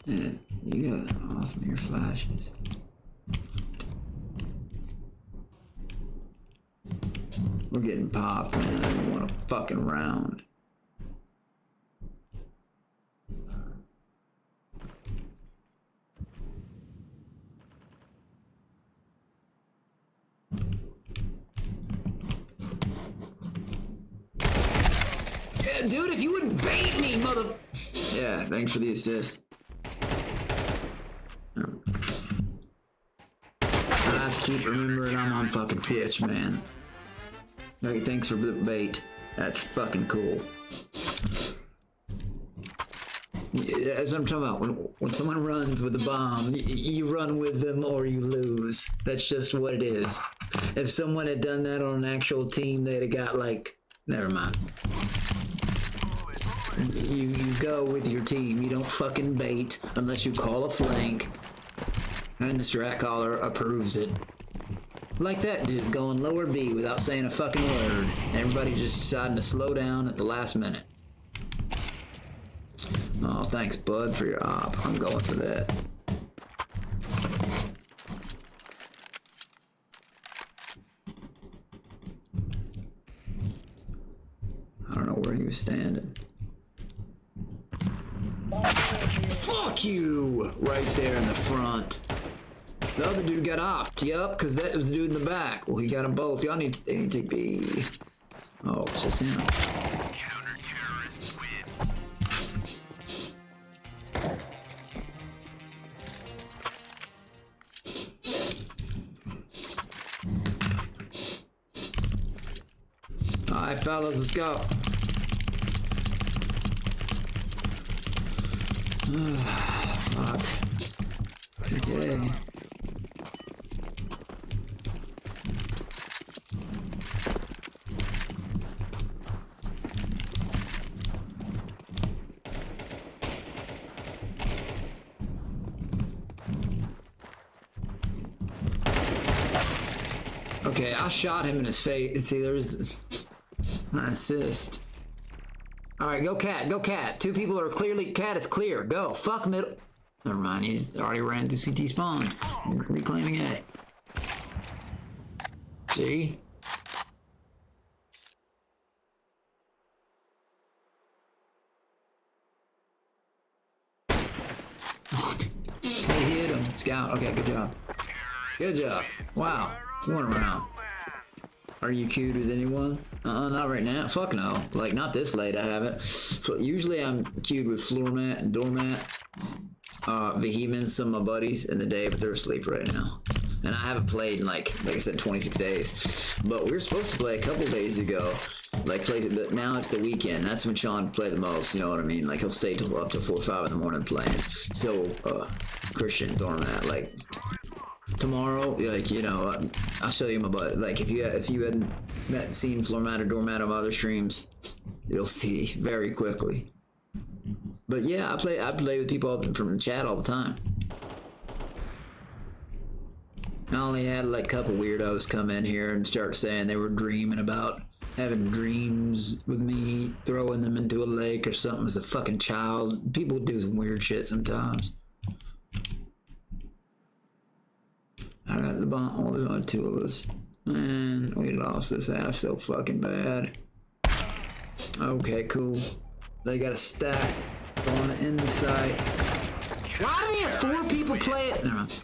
Yeah, you got awesome your flashes. We're getting popped, man. I don't want a fucking round. Yeah, dude, if you wouldn't bait me, mother... Yeah, thanks for the assist. I have to keep remembering I'm on fucking Twitch, man. Hey, thanks for the bait. That's fucking cool. Yeah, that's what I'm talking about. When someone runs with a bomb, you run with them or you lose. That's just what it is. If someone had done that on an actual team, they'd have got like... Never mind. You go with your team. You don't fucking bait unless you call a flank. And the strat caller approves it. Like that dude going lower B without saying a fucking word. Everybody just deciding to slow down at the last minute. Oh, thanks, bud, for your op. I'm going for that. I don't know where he was standing. fuck you! Right there in the front. The other dude got opped. Yup, because that was the dude in the back. Well, he got them both. Y'all need to take B. Oh, it's just him. Counter-terrorists win. Alright, fellas, let's go. Fuck. Okay. Okay, I shot him in his face. See, there's an assist. Alright, go cat, go cat. Two people are clearly, cat is clear. Go, fuck middle. Never mind, he's already ran through CT spawn. Reclaiming A. See? They hit him. Scout, okay, good job. Good job. Wow, one round. Are you queued with anyone? Not right now. Fuck no. Like, not this late, I haven't. Usually I'm queued with Floor Mat and Doormat. Vehemence, some of my buddies in the day, but they're asleep right now. And I haven't played in like I said, 26 days. But we were supposed to play a couple days ago. Like, but now it's the weekend. That's when Sean play the most, you know what I mean? Like, he'll stay till up to 4 or 5 in the morning playing. So, Christian, Doormat, like... Tomorrow, like, you know, I'll show you my butt. Like, if you hadn't seen Floor Mat or Doormat on my other streams, you'll see very quickly. But yeah, I play with people from the chat all the time. I only had like a couple weirdos come in here and start saying they were dreaming about having dreams with me, throwing them into a lake or something as a fucking child. People do some weird shit sometimes. I got the bomb. Oh, there's only 2 of us. Man, we lost this half so fucking bad. Okay, cool. They got a stack on the inside. Why do they have 4 people play it? Never mind.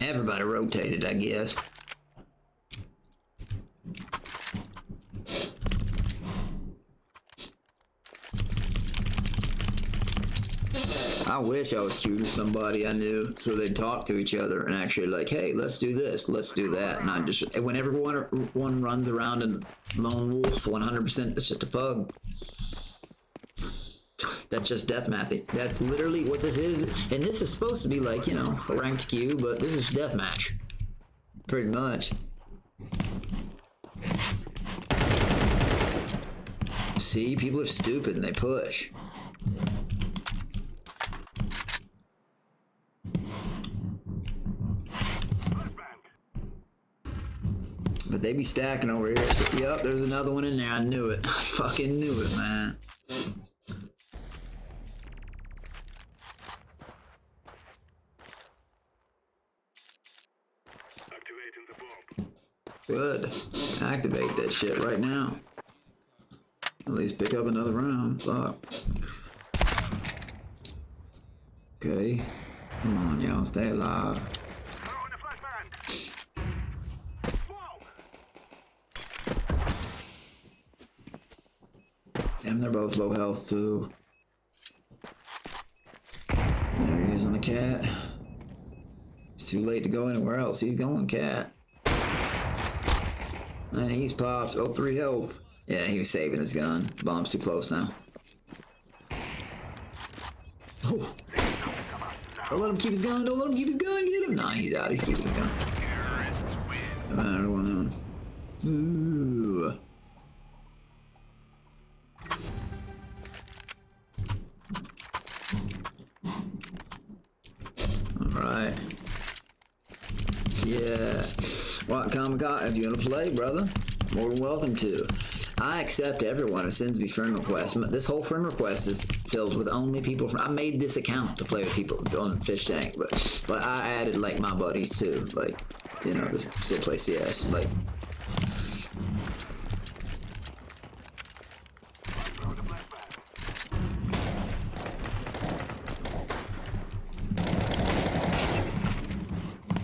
Everybody rotated, I guess. I wish I was queued with somebody I knew so they'd talk to each other and actually like, hey, let's do this, let's do that. And I just, when everyone runs around in lone wolves, 100%, it's just a pug. That's just deathmatch. That's literally what this is. And this is supposed to be like, you know, a ranked queue, but this is deathmatch. Pretty much. See, people are stupid and they push. But they be stacking over here. So, yep, there's another one in there. I knew it. I fucking knew it, man. Activating the bomb. Good. Activate that shit right now. At least pick up another round. Fuck. Okay. Come on, y'all. Stay alive. Damn, they're both low health too. There he is on the cat. It's too late to go anywhere else. He's going cat. And he's popped. Oh, 3 health. Yeah, he was saving his gun. Bomb's too close now. Oh. Don't let him keep his gun. Don't let him keep his gun. Get him. Nah, he's out. He's keeping his gun. Terrorists win. Another one on. Ooh. Alright. Yeah. What, Kamikaze, if you want to play, brother, more than welcome to. I accept everyone who sends me friend requests. This whole friend request is filled with only people from... I made this account to play with people on Fish Tank, but I added, like, my buddies, too. Like, you know, this still play CS. Like...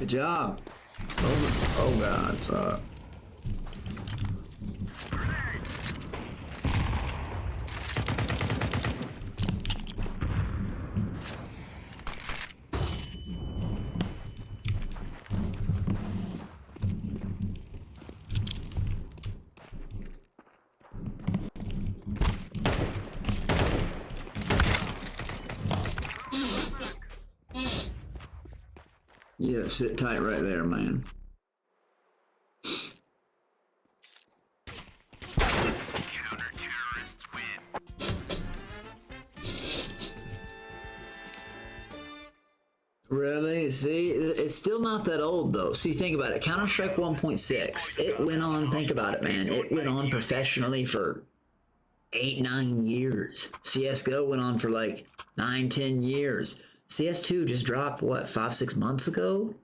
Good job. Oh god, fuck. Yeah, sit tight right there, man. Counter-terrorists win. Really? See, it's still not that old though. See, think about it. Counter-Strike 1.6. It went on, think about it, man. It went on professionally for 8-9 years. CSGO went on for like 9-10 years. CS2 just dropped, what, 5-6 months ago?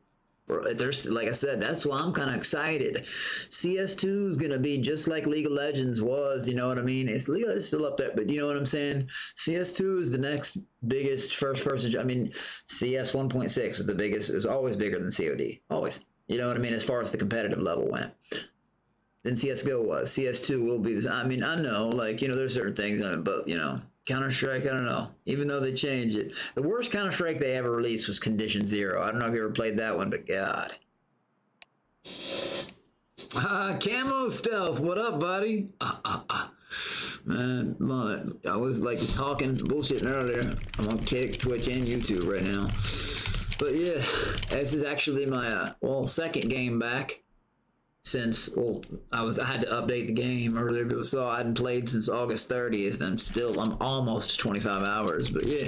There's, like I said, that's why I'm kind of excited. CS2 is going to be just like League of Legends was, you know what I mean? It's still up there, but you know what I'm saying? CS2 is the next biggest first-person, I mean, CS 1.6 was the biggest, it was always bigger than COD, always. You know what I mean, as far as the competitive level went. Then CSGO was. CS2 will be this. I mean, I know, like, you know, there's certain things, but, you know, Counter-Strike, I don't know. Even though they changed it. The worst Counter-Strike they ever released was Condition Zero. I don't know if you ever played that one, but God. Camo Stealth, what up, buddy? Man, love it. I was, like, talking, bullshitting earlier. I'm on Kick, Twitch, and YouTube right now. But, yeah, this is actually my, second game back. Since, I had to update the game earlier, so I hadn't played since August 30th. I'm almost 25 hours, but yeah.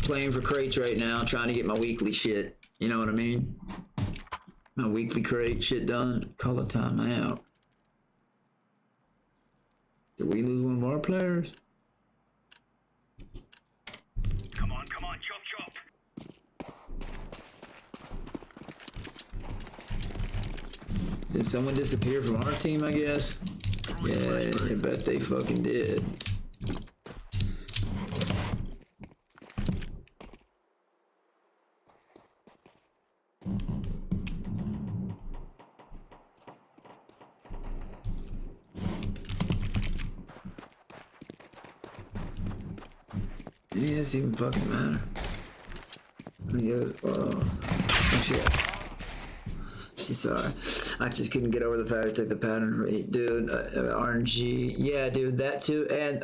Playing for crates right now, trying to get my weekly shit. You know what I mean? My weekly crate shit done. Call it time out. Did we lose one of our players? Come on, chop, chop. Did someone disappear from our team, I guess? Yeah, I bet they fucking did. Did this even fucking matter? Oh shit. Sorry, I just couldn't get over the fact that the pattern rate, dude. RNG, yeah, dude, that too, and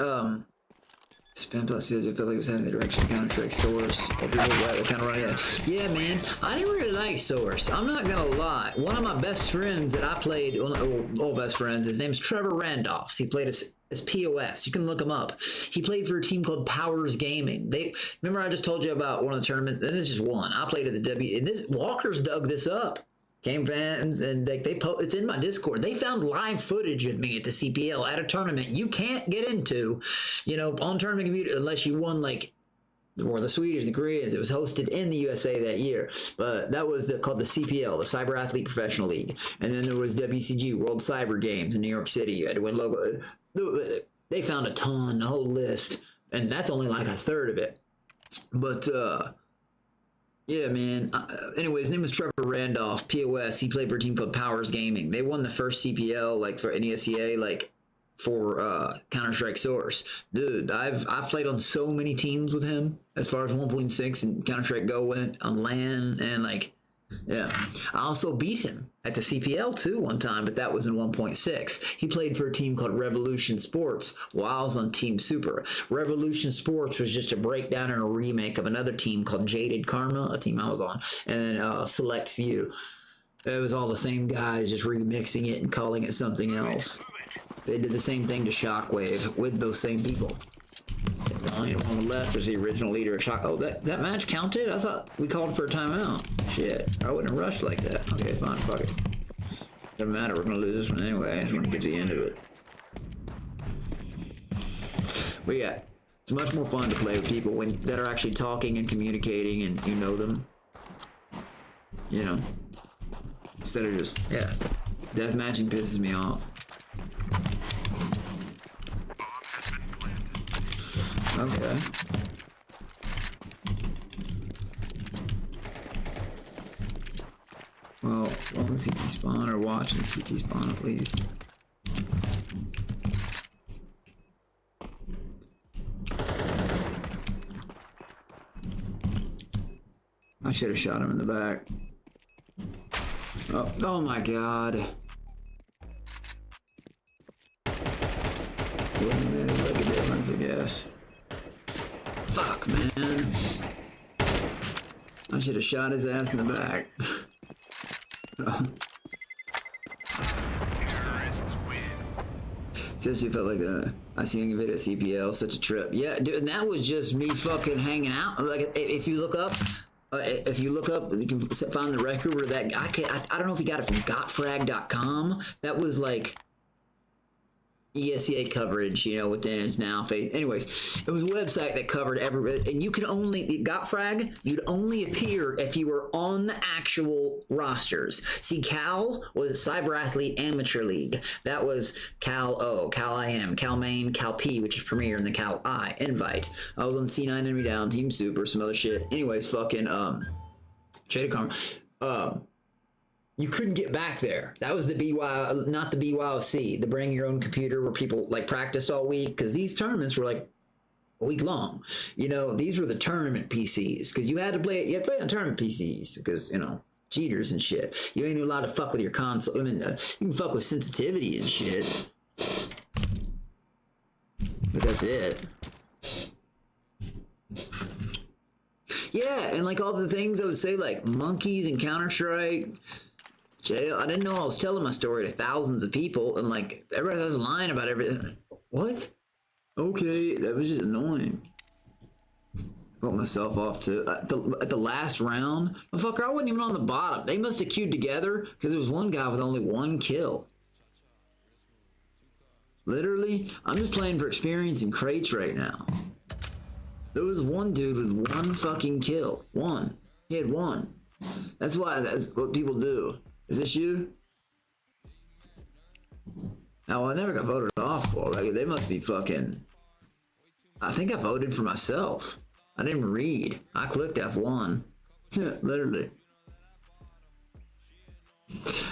spam plus I felt like it was heading in the direction of Counter-Strike Source. Kind of right. Yeah, man, I didn't really like Source. I'm not gonna lie. One of my best friends that I played, all best friends, his name's Trevor Randolph. He played as POS. You can look him up. He played for a team called Powers Gaming. Remember I just told you about one of the tournaments. And this is just one. I played at the W. And Walker's dug this up. Game fans, and it's in my Discord. They found live footage of me at the CPL at a tournament you can't get into, you know, on tournament computer unless you won or the Swedish, the Koreans. It was hosted in the USA that year, but that was called the CPL, the Cyber Athlete Professional League. And then there was WCG, World Cyber Games in New York City. You had to win logo. They found a ton, a whole list, and that's only like a third of it. But yeah, man. Anyway, his name was Trevor Randolph, POS. He played for a team called Powers Gaming. They won the first CPL, like, for NESCA, like, for Counter-Strike Source. Dude, I've played on so many teams with him as far as 1.6 and Counter-Strike Go went on LAN, and, like, yeah. I also beat him at the CPL, too, one time, but that was in 1.6. He played for a team called Revolution Sports while I was on Team Super. Revolution Sports was just a breakdown and a remake of another team called Jaded Karma, a team I was on, and then Select Few. It was all the same guys just remixing it and calling it something else. They did the same thing to Shockwave with those same people. On the left was the original leader of Shock. Oh, that match counted? I thought we called for a timeout. Shit, I wouldn't have rushed like that. Okay, fine, fuck it. Doesn't matter, we're gonna lose this one anyway. I just want to get to the end of it. But yeah, it's much more fun to play with people that are actually talking and communicating and you know them. You know, instead of just, yeah, deathmatching pisses me off. Okay. on CT spawn or watching CT spawn at least. I should have shot him in the back. Oh, oh my god. Wouldn't make a difference, I guess. Fuck, man. I should have shot his ass in the back. Terrorists win. Seriously felt like I seen a video of CPL, such a trip. Yeah, dude, and that was just me fucking hanging out. Like, if you look up, you can find the record where that I don't know if he got it from gotfrag.com. That was like ESEA coverage, you know, within his now face. Anyways, it was a website that covered every, and you could only, GotFrag, you'd only appear if you were on the actual rosters. See, Cal was Cyber Athlete Amateur League. That was Cal O, Cal IM, Cal Main, Cal P, which is Premier, and the Cal I, Invite. I was on C9 Enemy Down, Team Super, some other shit. Anyways, fucking, Shade of Karma. You couldn't get back there. That was the BY, not the BYOC, the bring your own computer where people like practice all week, because these tournaments were like a week long. You know, these were the tournament PCs, because you had to play on tournament PCs, because, you know, cheaters and shit. You ain't allowed to fuck with your console. I mean, you can fuck with sensitivity and shit. But that's it. Yeah, and like all the things I would say, like monkeys and Counter-Strike. Jail. I didn't know I was telling my story to thousands of people, and like everybody was lying about everything. What? Okay, that was just annoying. Got myself off to at the last round. Motherfucker, I wasn't even on the bottom. They must have queued together because there was one guy with only one kill. Literally, I'm just playing for experience in crates right now. There was one dude with one fucking kill. One. He had one. That's what people do. Is this you? Oh, I never got voted off for. Like, they must be fucking... I think I voted for myself. I didn't read. I clicked F1. Literally.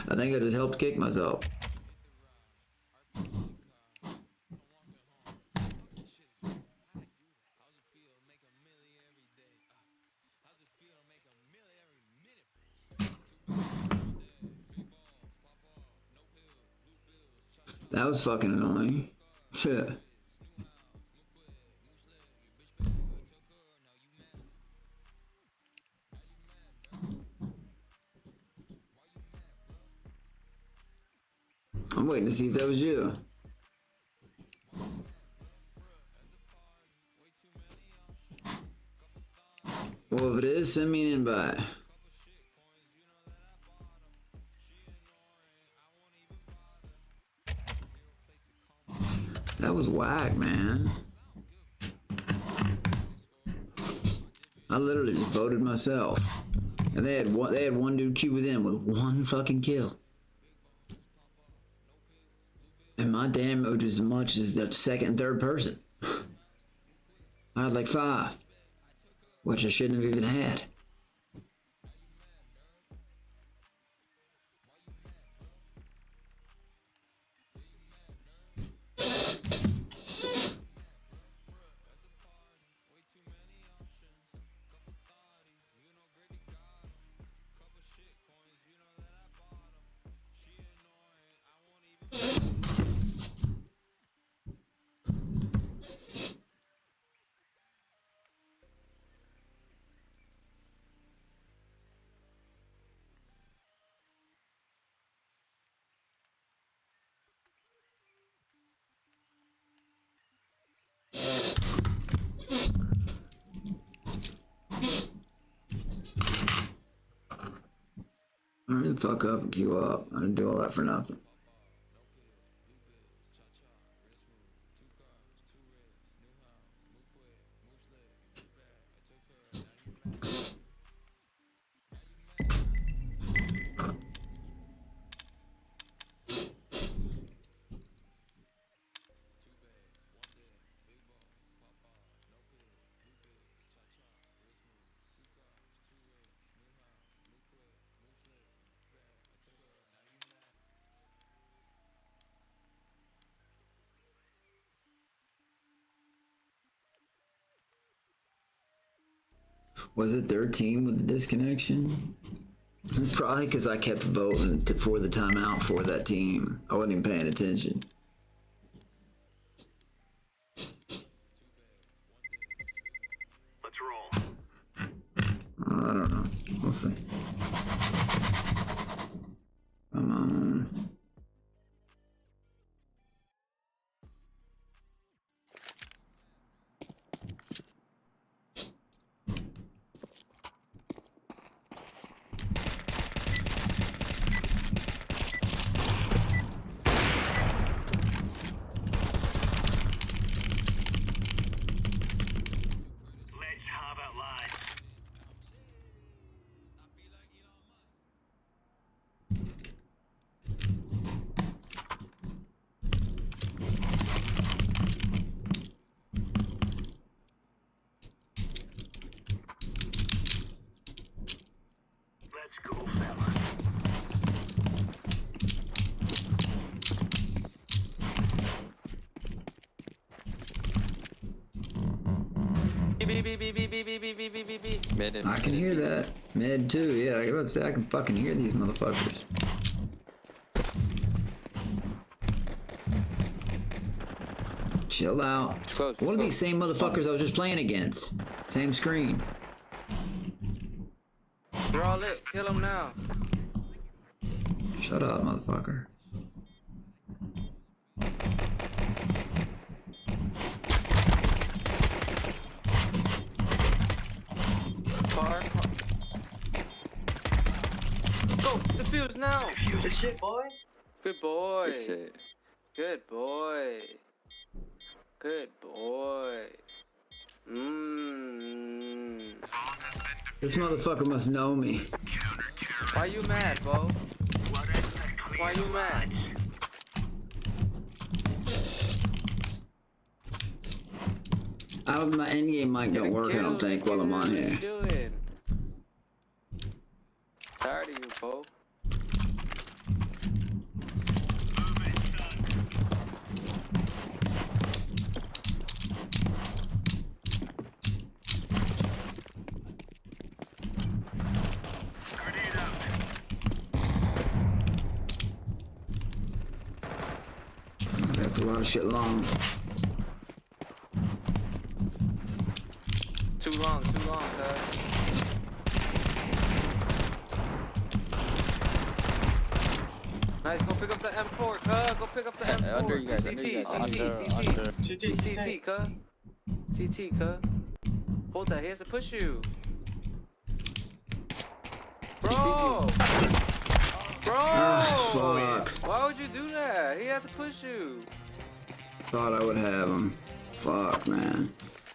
I think I just helped kick myself. That was fucking annoying. I'm waiting to see if that was you. Well, if it is, send me an invite. That was whack, man. I literally just voted myself. And they had one dude queue with them with one fucking kill. And my damage was as much as the second and third person. I had like 5. Which I shouldn't have even had. I didn't fuck up and queue up. I didn't do all that for nothing. Was it their team with the disconnection? Probably because I kept voting for the timeout for that team. I wasn't even paying attention. Let's roll. I don't know. We'll see. Come on. Let's have it, lads. Let's go, fellas. I can hear that. Mid too, yeah. I was about to say I can fucking hear these motherfuckers. Chill out. One of these same motherfuckers I was just playing against. Same screen. They're all lit. Kill them now. Shut up, motherfucker. Car. Go. Defuse now. Good shit, boy. Good boy. Good shit. Good boy. Good boy. Mmm. This motherfucker must know me. Why you mad, Bo? Why you mad? My endgame mic don't work, I don't think, while I'm on What here. you doing? Tired of you, Bo. That's a lot of shit long. Too long, cuz. Nice, go pick up the M4, cuz. Go pick up the M4. Under you guys, CT, under you guys. CT, cuz. CT, cuz. Hold that, he has to push you. Bro! Bro! Fuck. Why would you do that? He had to push you. Thought I would have him. Fuck, man.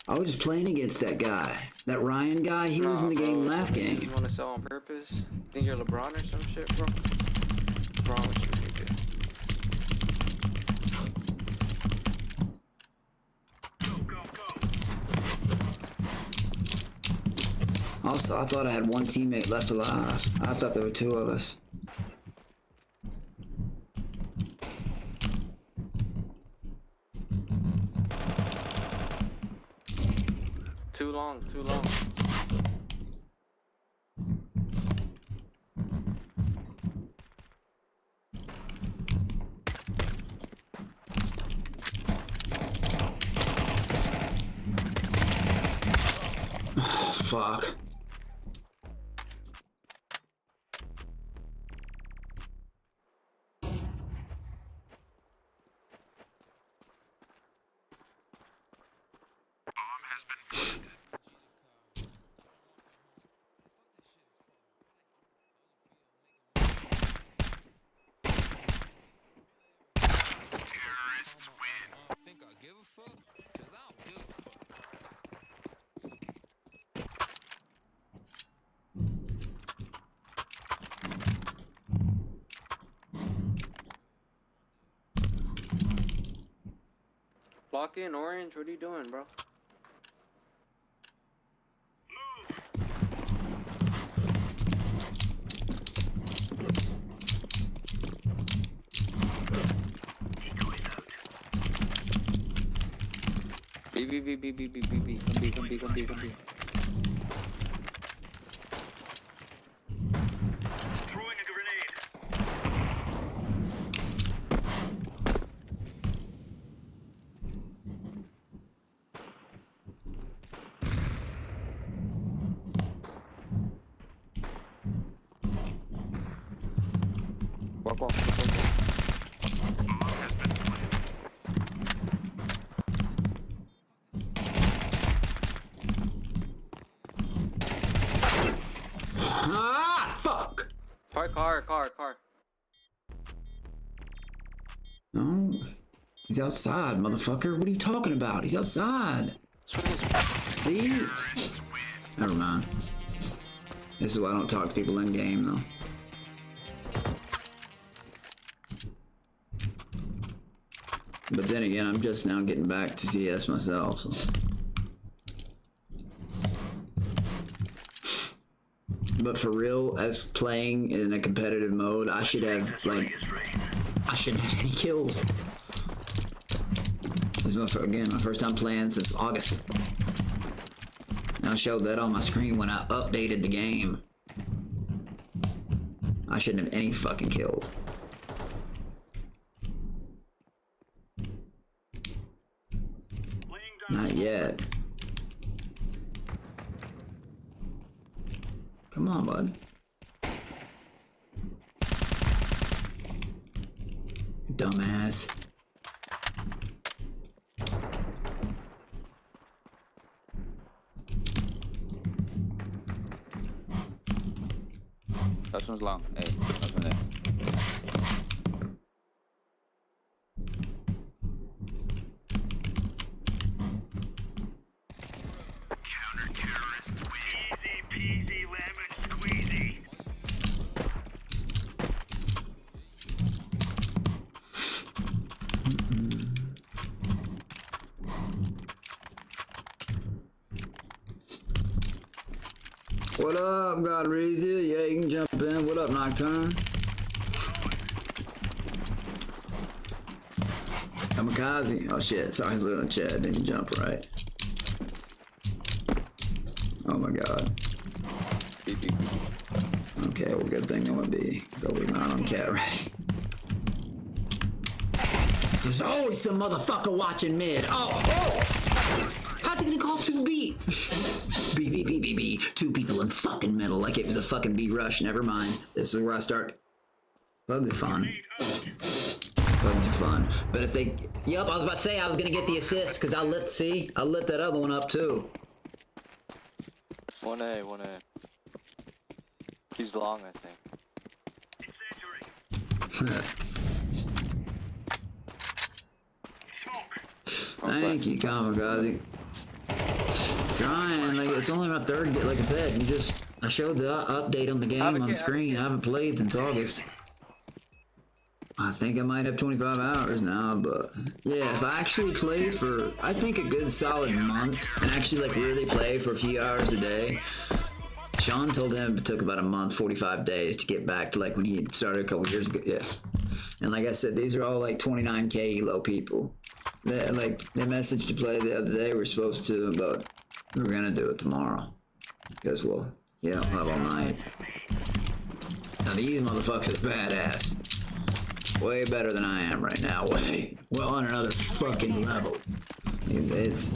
I was just playing against that guy. That Ryan guy, he was in the game last You game. wanna sell on purpose? You think you're LeBron or some shit, bro? What's wrong with you, nigga? Also, I thought I had one teammate left alive. I thought there were two of us. Too long, too long. Fuck. Lock in, Orange. What are you doing, bro? B. Come B. walk. Ah, fuck. Car. No. He's outside, motherfucker. What are you talking about? He's outside. See? Never mind. This is why I don't talk to people in game, though. But then again, I'm just now getting back to CS myself, so. But for real, as playing in a competitive mode, I should have, like, I shouldn't have any kills. This is, my first time playing since August. And I showed that on my screen when I updated the game. I shouldn't have any fucking kills. Not yet. Come on, bud. Dumbass. Last one's long. Hey, last one there. Easy peasy lemon squeezy. What up, Godrizia? Yeah, you can jump in. What up, Nocturne? Kamikaze. Oh shit, sorry, I was looking at chat. Didn't jump right. Oh my god. Okay, well, good thing no one be, because I'll be not on cat ready. There's always some motherfucker watching mid. Oh! How's he gonna call 2B? B. Two people in fucking middle, like it was a fucking B rush. Never mind. This is where I start. Bugs are fun. Bugs are fun. But if they... Yup, I was about to say I was gonna get the assist, because I lit that other one up too. 1A. He's long, I think. Thank you, Kamikaze. Trying, like, it's only my third, like I said, I showed the update on the game on the screen. I haven't played since August. I think I might have 25 hours now, but yeah, if I actually play for, I think a good solid month, and actually like really play for a few hours a day. Sean told him it took about a month, 45 days to get back to like when he started a couple years ago. Yeah. And like I said, these are all like 29K elo people. They messaged to play the other day. We're supposed to, but we're gonna do it tomorrow. Guess we'll, I'll have all night. Now these motherfuckers are badass. Way better than I am right now. Well, on another fucking level. It's...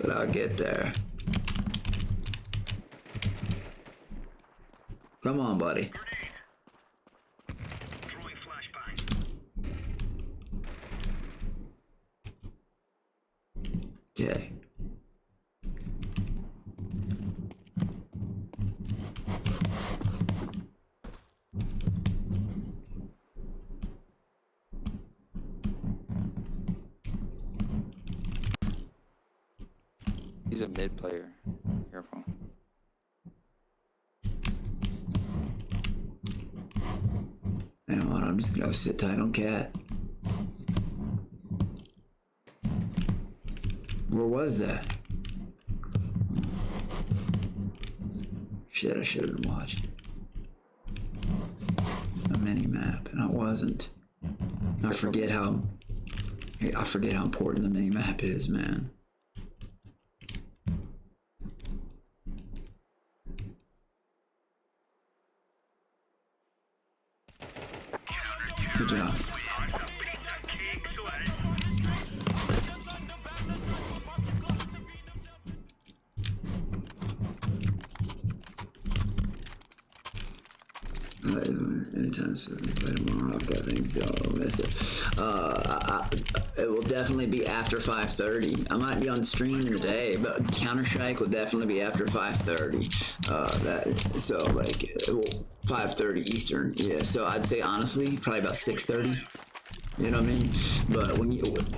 But I'll get there. Come on, buddy. Okay. He's a mid player. Careful. You know what? I'm just gonna sit tight on cat. Where was that? Shit, I should have been watching. A mini map, and I wasn't. I forget how important the mini map is, man. Good job. Anytime soon, play tomorrow. I've got things, so I'll miss it. It will definitely be after 5:30. I might be on stream today, but Counter-Strike will definitely be after 5:30. So like 5:30 Eastern. Yeah. So I'd say honestly, probably about 6:30. You know what I mean? But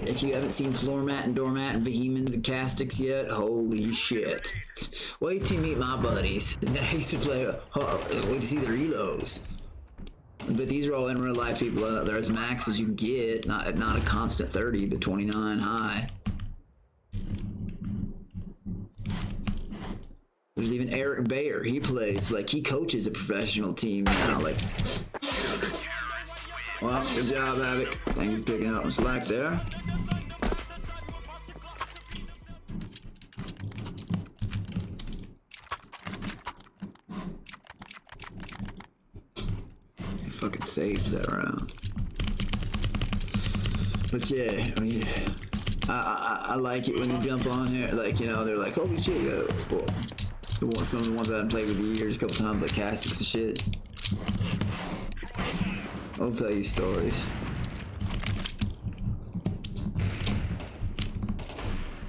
if you haven't seen Floor Mat and Doormat and Vehemens and Castics yet, holy shit. Wait till you meet my buddies. I used to play, wait to see their elos. But these are all in real life people. They're as max as you can get, not a constant 30, but 29 high. There's even Eric Bayer. He plays, like, he coaches a professional team now, like. Well, good job, Havoc. Thank you for picking up my slack there. I fucking saved that round. But yeah, I mean, I like it when you jump on here. Like, you know, they're like, holy shit, some of the ones that I've played with the years, a couple times, like Castics and shit. I'll tell you stories.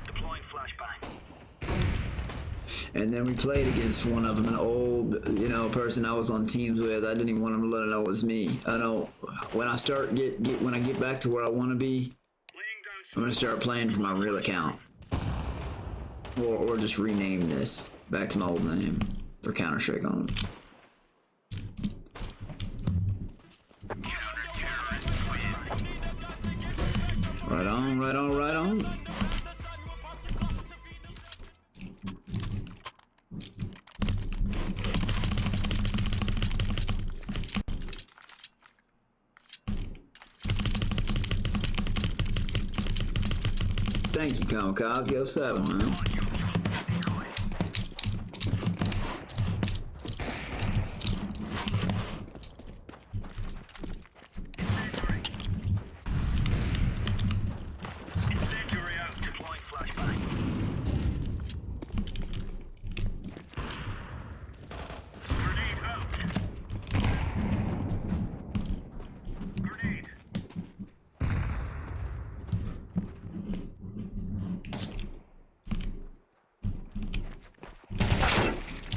Deploying flashbang. And then we played against one of them, an old, you know, person I was on teams with. I didn't even want him to let him know it was me. I know when I start when I get back to where I want to be, I'm gonna start playing for my real account, or just rename this back to my old name for Counter-Strike on. Right on, right on, right on. Thank you, Kamikaze 07, man.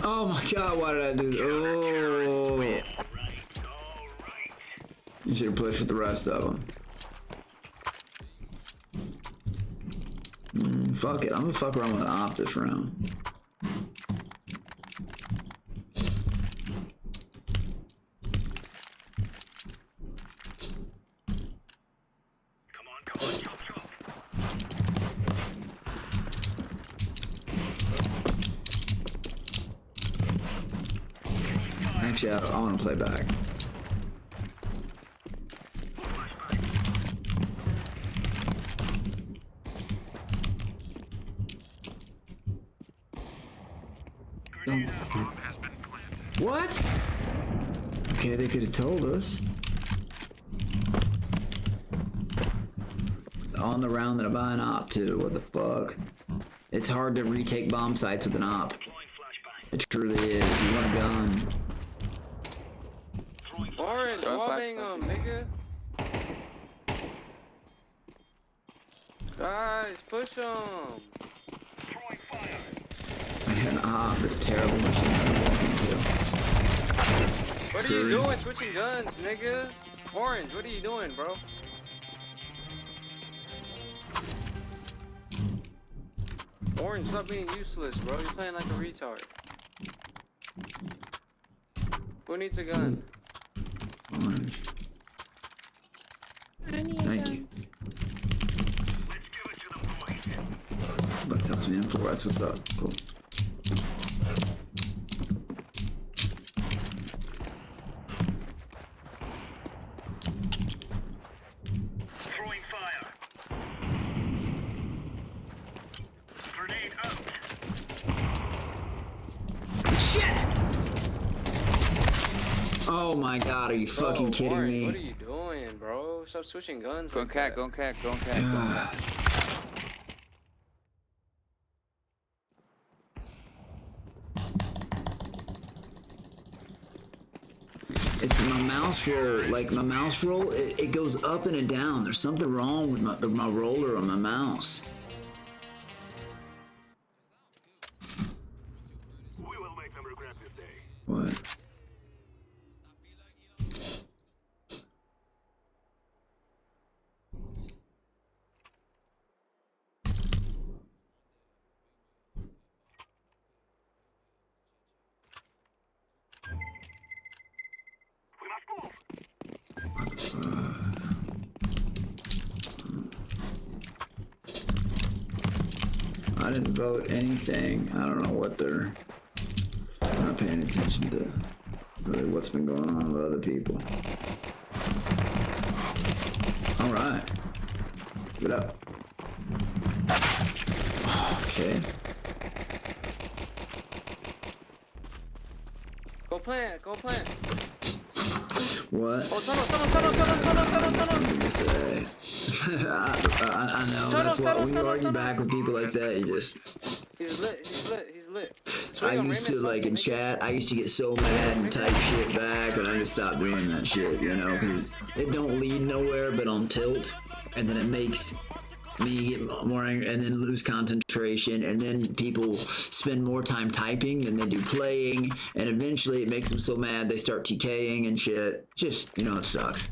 Oh my god, why did I do that? Oh. You should have pushed with the rest of them. Fuck it, I'm gonna fuck around with an op this round. Actually, I want to play back. What? Okay, they could have told us. On the round that I buy an op too. What the fuck? It's hard to retake bomb sites with an op. It truly is. You want a gun. Orange, wobbing them, nigga. Guys, push them. I had an op that's terrible machine gun to walk into. What are you doing switching guns, nigga? Orange, what are you doing, bro? Orange, stop being useless, bro. You're playing like a retard. Who needs a gun? Orange. Thank you. Somebody tells me info, that's what's up. Cool. Throwing fire. Grenade out. Shit! Oh my god, are you fucking kidding Orange, me? what are you doing, bro? Stop switching guns. Go like cat, that. go cat, go cat, go cat. It's mouse roll, like my mouse roll, it goes up and down. There's something wrong with my roller on my mouse. We will make them regret this day. What? I didn't vote anything. I don't know what they're... I'm not paying attention to really what's been going on with other people. Alright. Get up. Okay. Go plant, go plant. What? Oh, tunnel. Something to say. I know, that's why when you argue back with people like that, you just... He's lit. I used to, like, in chat, I used to get so mad and type shit back, and I just stopped doing that shit, you know, because it don't lead nowhere but on tilt, and then it makes me get more angry, and then lose concentration, and then people spend more time typing than they do playing, and eventually it makes them so mad they start TKing and shit. Just, you know, it sucks.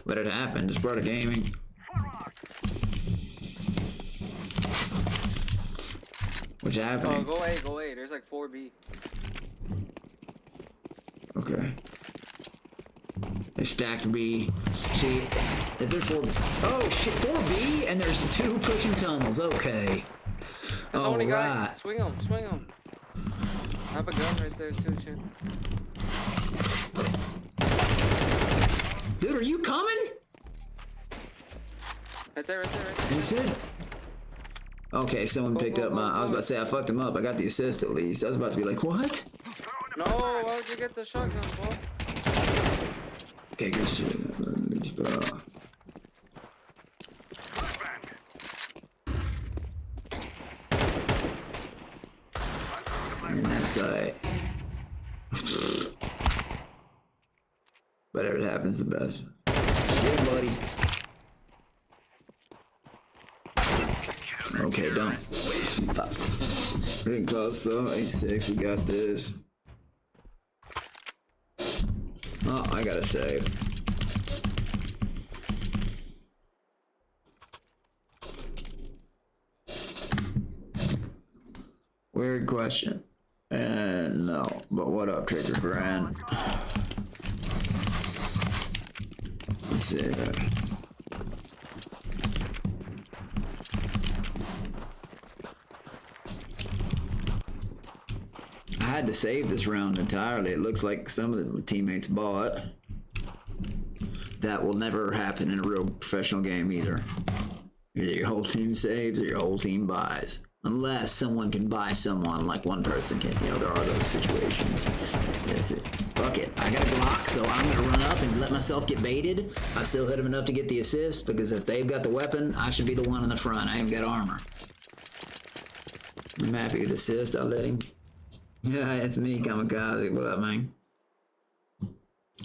But it happened, it's part of gaming. What's happening? Oh, go A. There's like 4B. Okay. They stacked B. See, if there's 4... Oh, shit, 4B? And there's 2 pushing tunnels. Okay. There's only guy. Right. Swing him. I have a gun right there too, Chin. Dude, are you coming? Right there. Is it? Okay, someone picked up my... I was about to say, I fucked him up. I got the assist at least. I was about to be like, what? No, why would you get the shotgun, boy? Okay, good shit. And that side. Whatever happens, the best. Yeah, buddy. Okay, don't. Stop. Getting close though. 8-6, we got this. Oh, I gotta save. Weird question. And no, but what up, Trigger Grand? Let's see. I had to save this round entirely. It looks like some of the teammates bought. That will never happen in a real professional game either. Either your whole team saves or your whole team buys. Unless someone can buy someone like one person can. You know, there are those situations. That's it. Fuck it. I got a Glock, so I'm going to run up and let myself get baited. I still hit him enough to get the assist, because if they've got the weapon, I should be the one in the front. I haven't got armor. I'm happy with the assist. I let him. Yeah, it's me, Kamikaze. What up, man?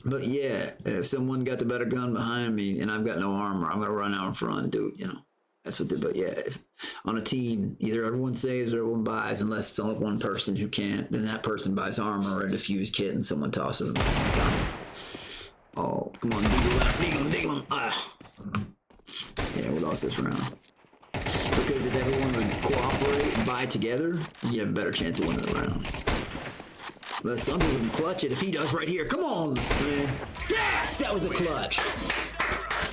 But yeah, if someone got the better gun behind me and I've got no armor, I'm going to run out in front and do it, you know. That's what they, but yeah, if on a team, either everyone saves or everyone buys, unless it's only one person who can't, then that person buys armor or a diffused kit and someone tosses them. Oh, come on, deagle him. Ah. Yeah, we lost this round. Because if everyone would cooperate and buy together, you have a better chance of winning the round. Unless some people can clutch it. If he does right here, come on, man. Yes, that was a clutch.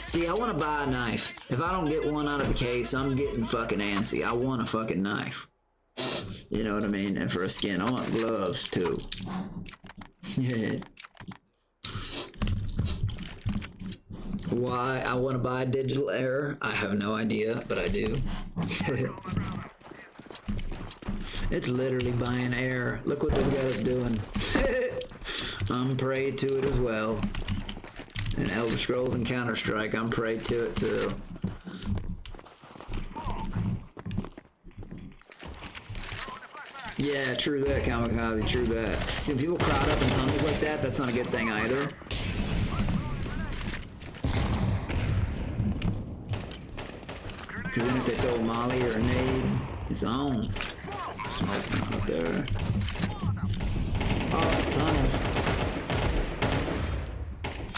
See, I want to buy a knife. If I don't get one out of the case, I'm getting fucking antsy. I want a fucking knife. You know what I mean? And for a skin, I want gloves too. Yeah. Why I want to buy digital error, I have no idea, but I do. It's literally buying air. Look what they've got us doing. I'm prey to it as well. And Elder Scrolls and Counter-Strike, I'm prey to it too. Yeah, true that, Kamikaze, true that. See, when people crowd up in tunnels like that, that's not a good thing either. Because then if they throw a molly or a nade, it's on. Smoking out there. Oh, tunnels.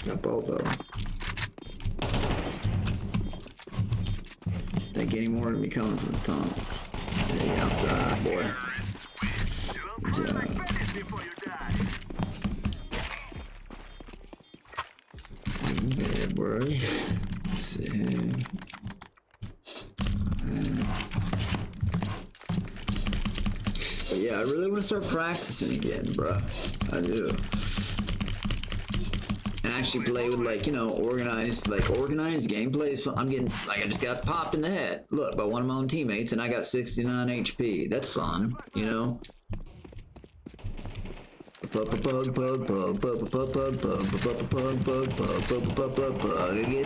Got both of them. Think any more to be coming from the tunnels. Hey, outside, boy. Good job. Yeah, boy. Let's see. But yeah, I really want to start practicing again, bro. I do. And actually play with, like, you know, organized gameplay. So I'm getting, like, I just got popped in the head. Look, by one of my own teammates, and I got 69 HP. That's fun, you know? Get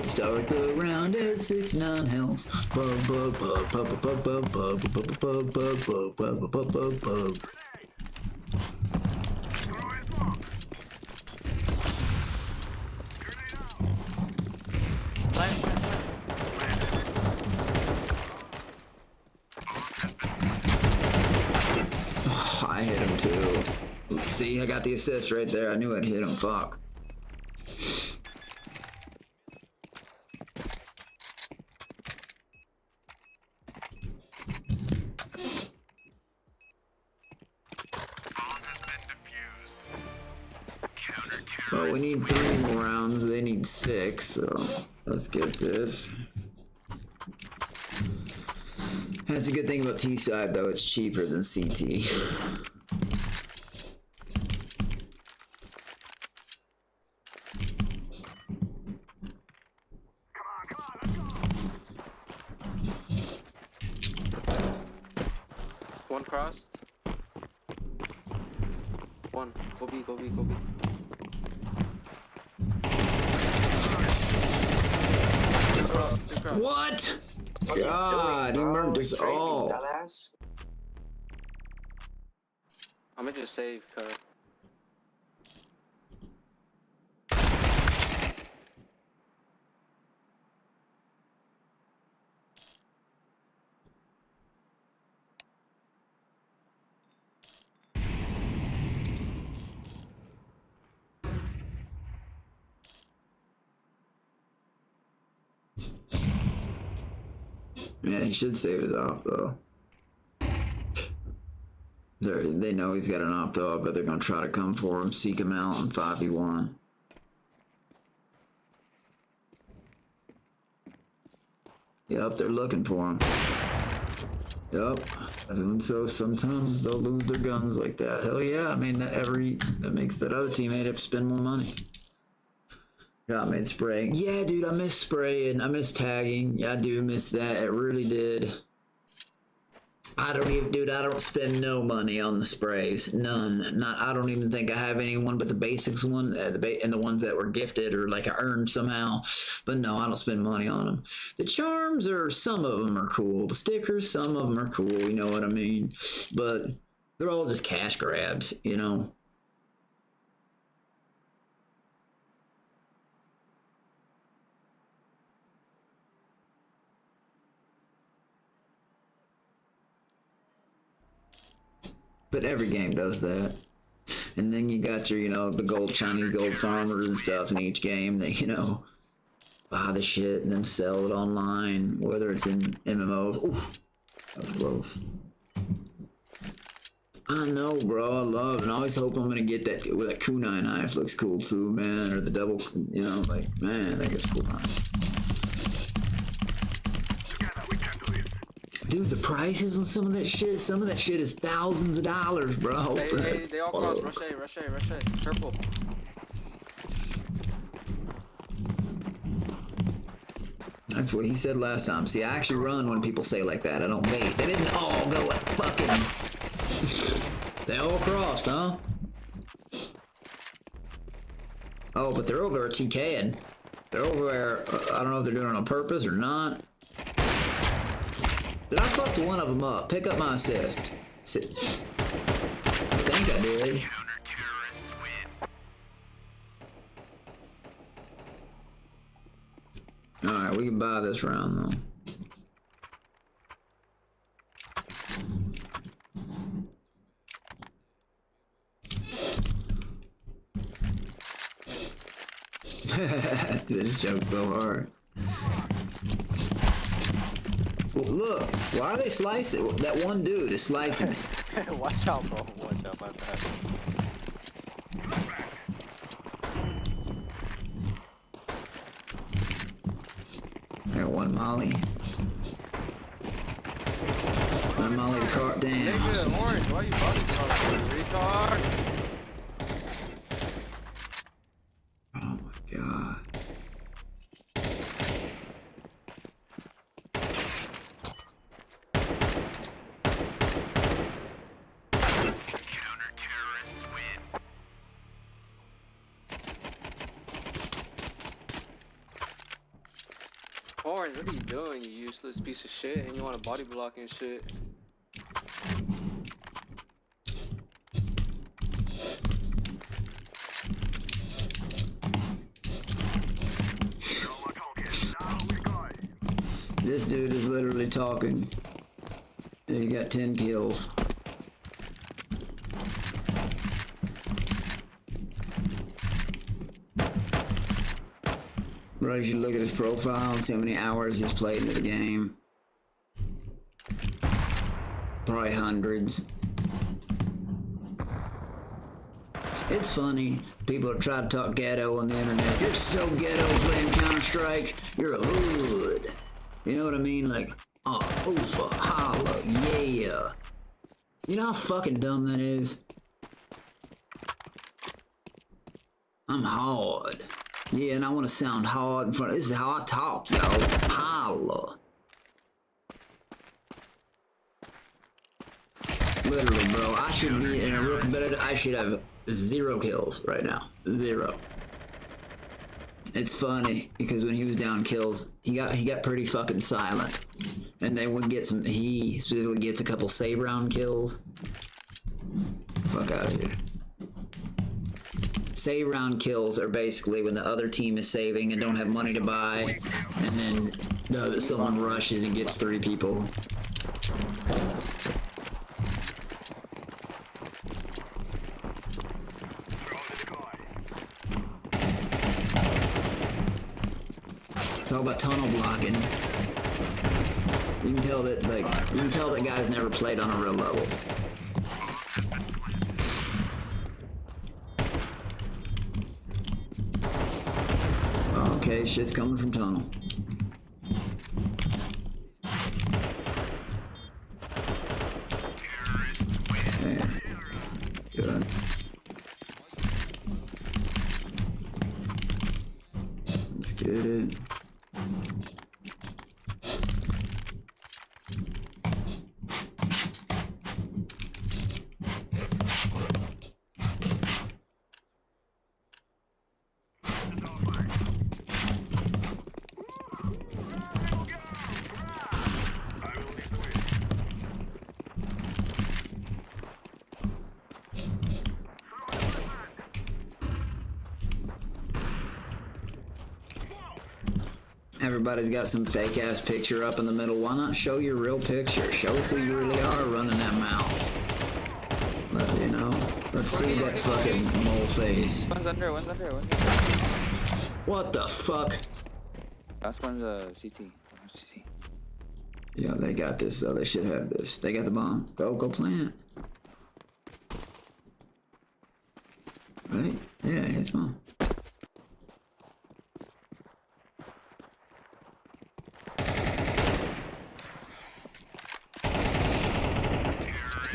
to start the round at 69 health. I hit him too. See, I got the assist right there. I knew I'd hit him. Fuck. Well, we need 3 more rounds. They need 6, so let's get this. That's a good thing about T-side, though. It's cheaper than CT. One crossed. One. Go B, go B, go B. Two crossed. What? God, he murdered us all. I'ma just save, cuz. Yeah, he should save his op though. They know he's got an op though, but they're gonna try to come for him, seek him out in 5v1. Yep, they're looking for him. Yep, and so sometimes they'll lose their guns like that. Hell yeah, I mean that makes that other teammate have to spend more money. Got mid spraying. Yeah, dude, I miss spraying. I miss tagging. Yeah, I do miss that. It really did. I don't spend no money on the sprays. None. I don't even think I have anyone but the basics one, and the ones that were gifted or like I earned somehow. But no, I don't spend money on them. The charms some of them are cool. The stickers, some of them are cool. You know what I mean? But they're all just cash grabs, you know? But every game does that. And then you got your, you know, the Chinese gold farmers and stuff in each game that, you know, buy the shit and then sell it online, whether it's in MMOs. Ooh, that was close. I know, bro. I love and I always hope I'm going to get that with a kunai knife. Looks cool too, man. Or the double, you know, like, man, that gets cool knives. Dude, the prices on some of that shit is thousands of dollars, bro. Hey, they all cross. Rush A. Purple. That's what he said last time. See, I actually run when people say like that. I don't bait. They didn't all go at fucking... They all crossed, huh? Oh, but they're over there TKing. They're over there... I don't know if they're doing it on purpose or not. Did I fuck one of them up? Pick up my assist. Sit. I think I did. Alright, we can buy this round though. This joke's so hard. Well, look, why are they slicing? That one dude is slicing me. Watch out, bro. Watch out, my bad. I got one molly. One molly the cart. Damn. Nigga, Orange, why you bugging me, retard? Oh my god. Orange, what are you doing, you useless piece of shit? And you want to body block and shit? This dude is literally talking. And he got 10 kills. Bro, you should look at his profile and see how many hours he's played into the game. Probably hundreds. It's funny, people try to talk ghetto on the internet. You're so ghetto playing Counter-Strike, you're a hood. You know what I mean? Like, oh, oofa, holla, yeah. You know how fucking dumb that is? I'm hard. Yeah, and I want to sound hard in front of... This is how I talk, yo. Holla. Literally, bro. I should be in a real competitive... I should have 0 kills right now. 0. It's funny, because when he was down kills, he got pretty fucking silent. And they would get some... He specifically gets a couple save round kills. Fuck out of here. Save round kills are basically when the other team is saving and don't have money to buy, and then someone rushes and gets 3 people. Talk about tunnel blocking. You can tell that guy's never played on a real level. Okay, shit's coming from tunnel. Yeah, that's good. Let's get it. Everybody's got some fake ass picture up in the middle. Why not show your real picture? Show us who you really are running that mouth. But, you know, let's see that fucking mole face. One's under. What the fuck? Last one's CT. CT. Yeah, they got this though. They should have this. They got the bomb. Go plant. Right? Yeah, it's bomb.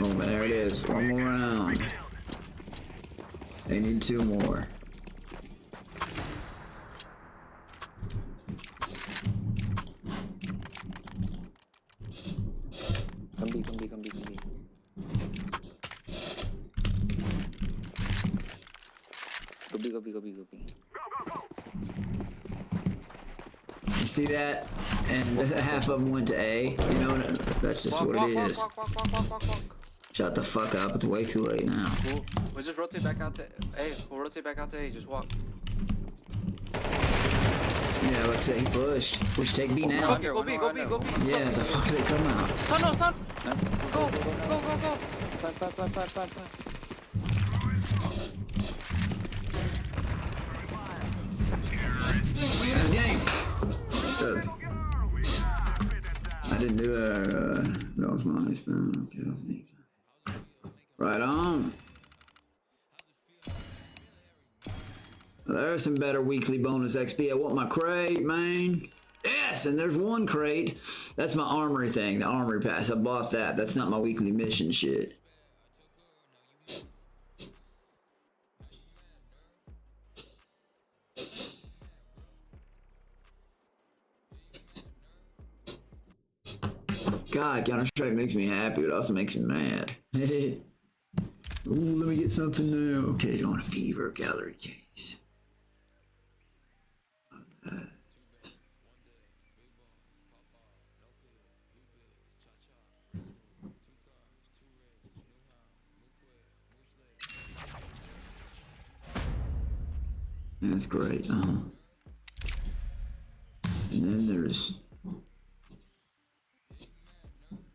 Oh, but there it is. One more round. They need 2 more. Come B. Go B. You see that? And half of them went to A. You know, that's just what it is. Shut the fuck up. It's way too late now. We'll just rotate back out to A. We'll rotate back out to A. Just walk. Yeah, let's say he pushed. We should take B now. Fuck it, go B, go B, go B. Yeah, the fuck are they talking about? Stun, stun. Go. Five. That's game. Good. I didn't do that was my experiment. Okay, that's neat. Right on. There's some better weekly bonus XP. I want my crate, man. Yes, and there's one crate. That's my armory thing, the armory pass. I bought that. That's not my weekly mission shit. God, Counter-Strike makes me happy, but it also makes me mad. Ooh, let me get something new. Okay, don't want a fever gallery case. That's great. And then there's.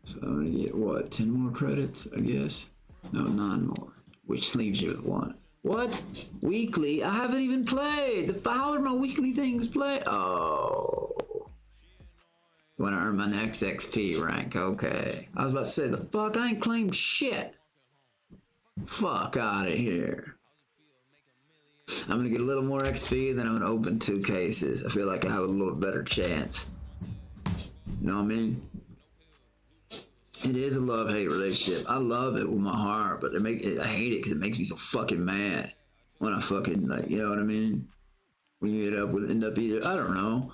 So I'm gonna get what? 10 more credits, I guess? No, 9 more. Which leaves you with 1. What? Weekly? I haven't even played! How are my weekly things play? Oh. Wanna earn my next XP rank, okay. I was about to say, the fuck? I ain't claimed shit! Fuck out of here. I'm gonna get a little more XP, then I'm gonna open 2 cases. I feel like I have a little better chance. You know what I mean? It is a love-hate relationship. I love it with my heart, but I hate it because it makes me so fucking mad when I fucking, like, you know what I mean? When you end up either, I don't know,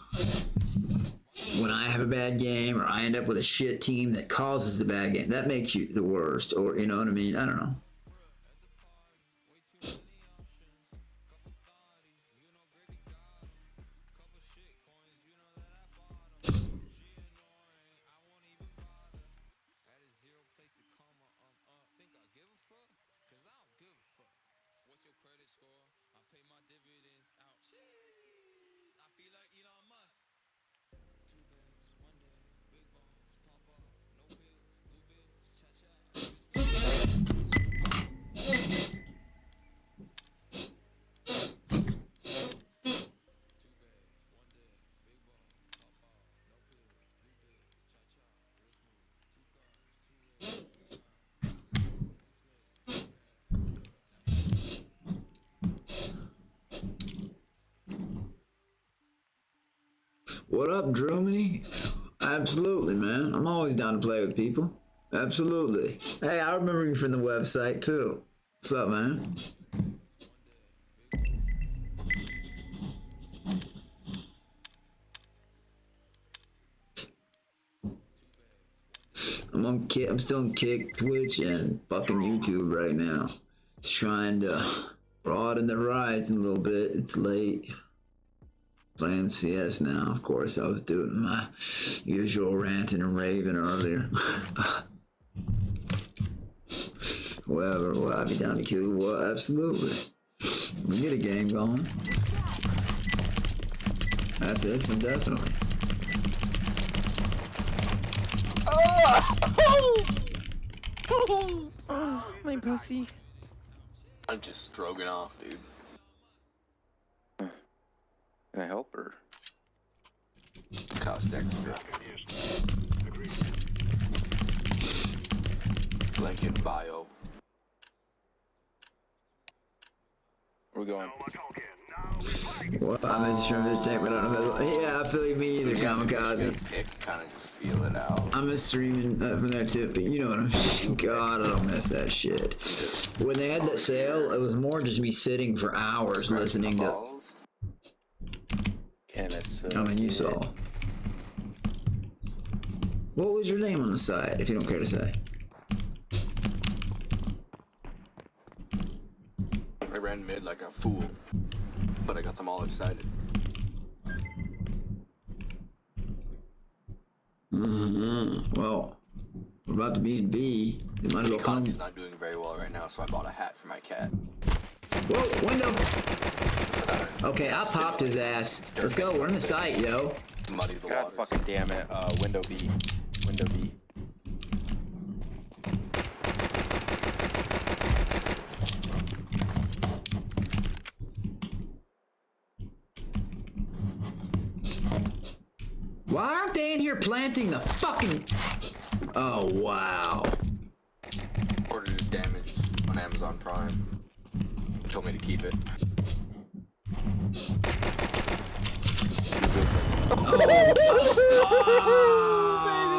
when I have a bad game or I end up with a shit team that causes the bad game, that makes you the worst, or you know what I mean? I don't know. What up, Drumany? Absolutely, man. I'm always down to play with people. Absolutely. Hey, I remember you from the website, too. What's up, man? I'm still on Kick, Twitch, and fucking YouTube right now. Just trying to broaden the horizon a little bit. It's late. Playing CS now, of course. I was doing my usual ranting and raving earlier. Whatever, well, I'll be down to kill. Well, absolutely. We get a game going. That's this one, definitely. Oh, my pussy. I'm just stroking off, dude. Can I help her? Cost extra. Link in bio. We're going. What? I'm just trying to check, but I don't know. Yeah, I feel like me either, Kamikaze. Kind of just feel it out. I'm just streaming from that tip, but you know what I mean. God, I don't miss that shit. When they had that sale, it was more just me sitting for hours listening to. I mean, you saw. What was your name on the side, if you don't care to say? I ran mid like a fool, but I got them all excited. Well, We're about to be in B. They might as well come. He's not doing very well right now, so I bought a hat for my cat. Whoa, window! Okay, I popped his ass. Let's go, we're in the site, yo. Muddy the God waters. fucking damn it. Window B. Window B. Why aren't they in here planting the fucking... Oh, wow. Ordered it damaged on Amazon Prime. He told me to keep it.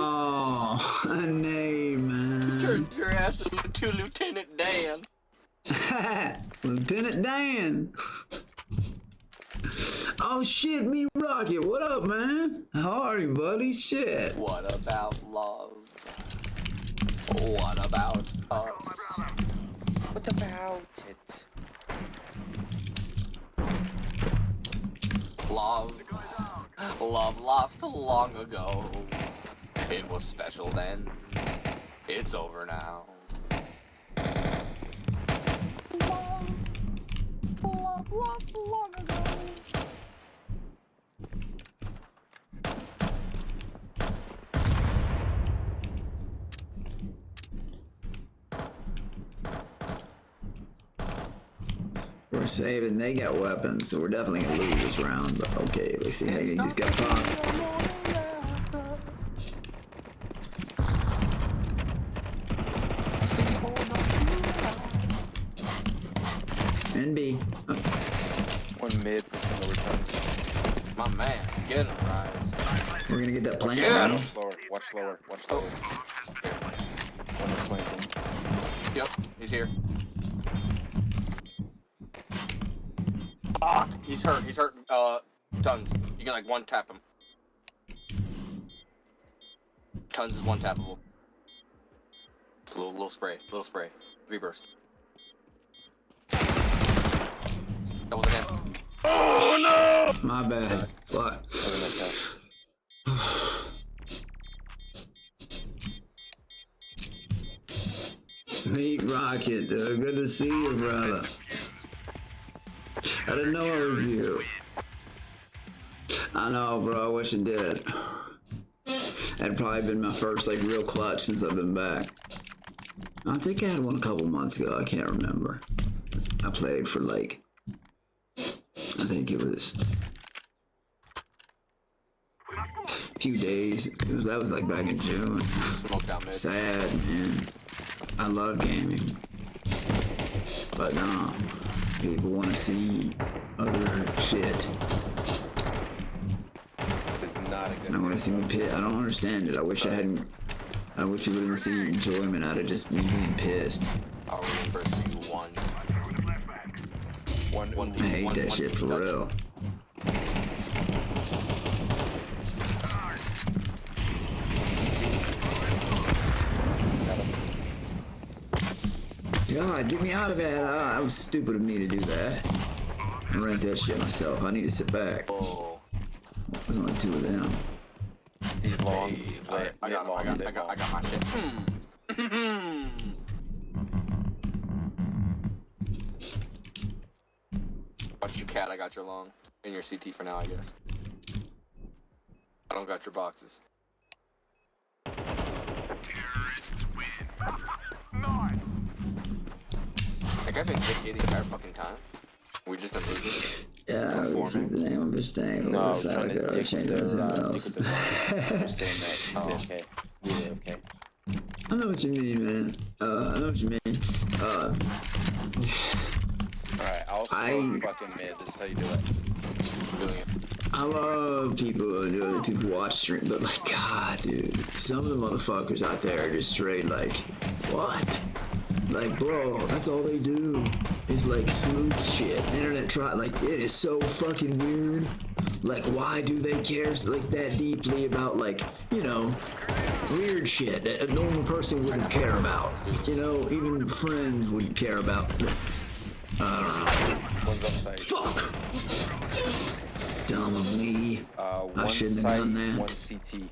Oh, a name, man. Turned your ass into Lieutenant Dan. Lieutenant Dan. Oh shit, me Rocket, what up, man? How are you, buddy? Shit. What about love? What about us? What about it? Love. Love lost long ago. It was special then. It's over now. Love lost long ago. We're saving, they got weapons, so we're definitely gonna lose this round, but okay, let's see how you just got popped. NB. Oh. One mid, no returns. My man, get him, Rise. We're gonna get that plant. Yeah. Now. Watch lower, watch lower. One is flanking. Yep, he's here. Ah, he's hurt, Tons. You can like one tap him. Tons is one tappable. Little spray, reburst. That wasn't him. Oh no! My bad. What? Meet Rocket, dude. Good to see you, brother. I didn't know it was you. I know, bro. I wish it did. That'd probably been my first like real clutch since I've been back. I think I had one a couple months ago. I can't remember. I played for like, I think it was a few days. That was like back in June. Sad, man. I love gaming, but no, people want to see other shit. It's not a good. I want to see me pit. I don't understand it. I wish I hadn't. I wish people didn't see enjoyment out of just me being pissed. I'll reimburse you one. I hate that shit for real. God, get me out of that. That was stupid of me to do that. I ranked that shit myself. I need to sit back. There's only two of them. He's long. Hey, He's I got my shit. Watch you, cat. I got your long. And your CT for now, I guess. I don't got your boxes. Terrorists win. Like, I've been hit the entire fucking time. We just been losing. Yeah, this is the name of his thing. No, It's trying like to I dick changed their, something else. They're saying that he's okay. Really okay. I know what you mean, man. I know what you mean. Alright, I'll fucking mid. This is how you do it. I'm doing it. I love people who do it, people watch stream, but like, God, dude, some of the motherfuckers out there are just straight like, what? Like, bro, that's all they do is like smooth shit. Internet try, like, it is so fucking weird. Like, why do they care like that deeply about like, you know, weird shit that a normal person wouldn't care about? You know, even friends wouldn't care about. I don't know. One's upside. Fuck! Dumb of me. I One shouldn't have site, done that. one CT.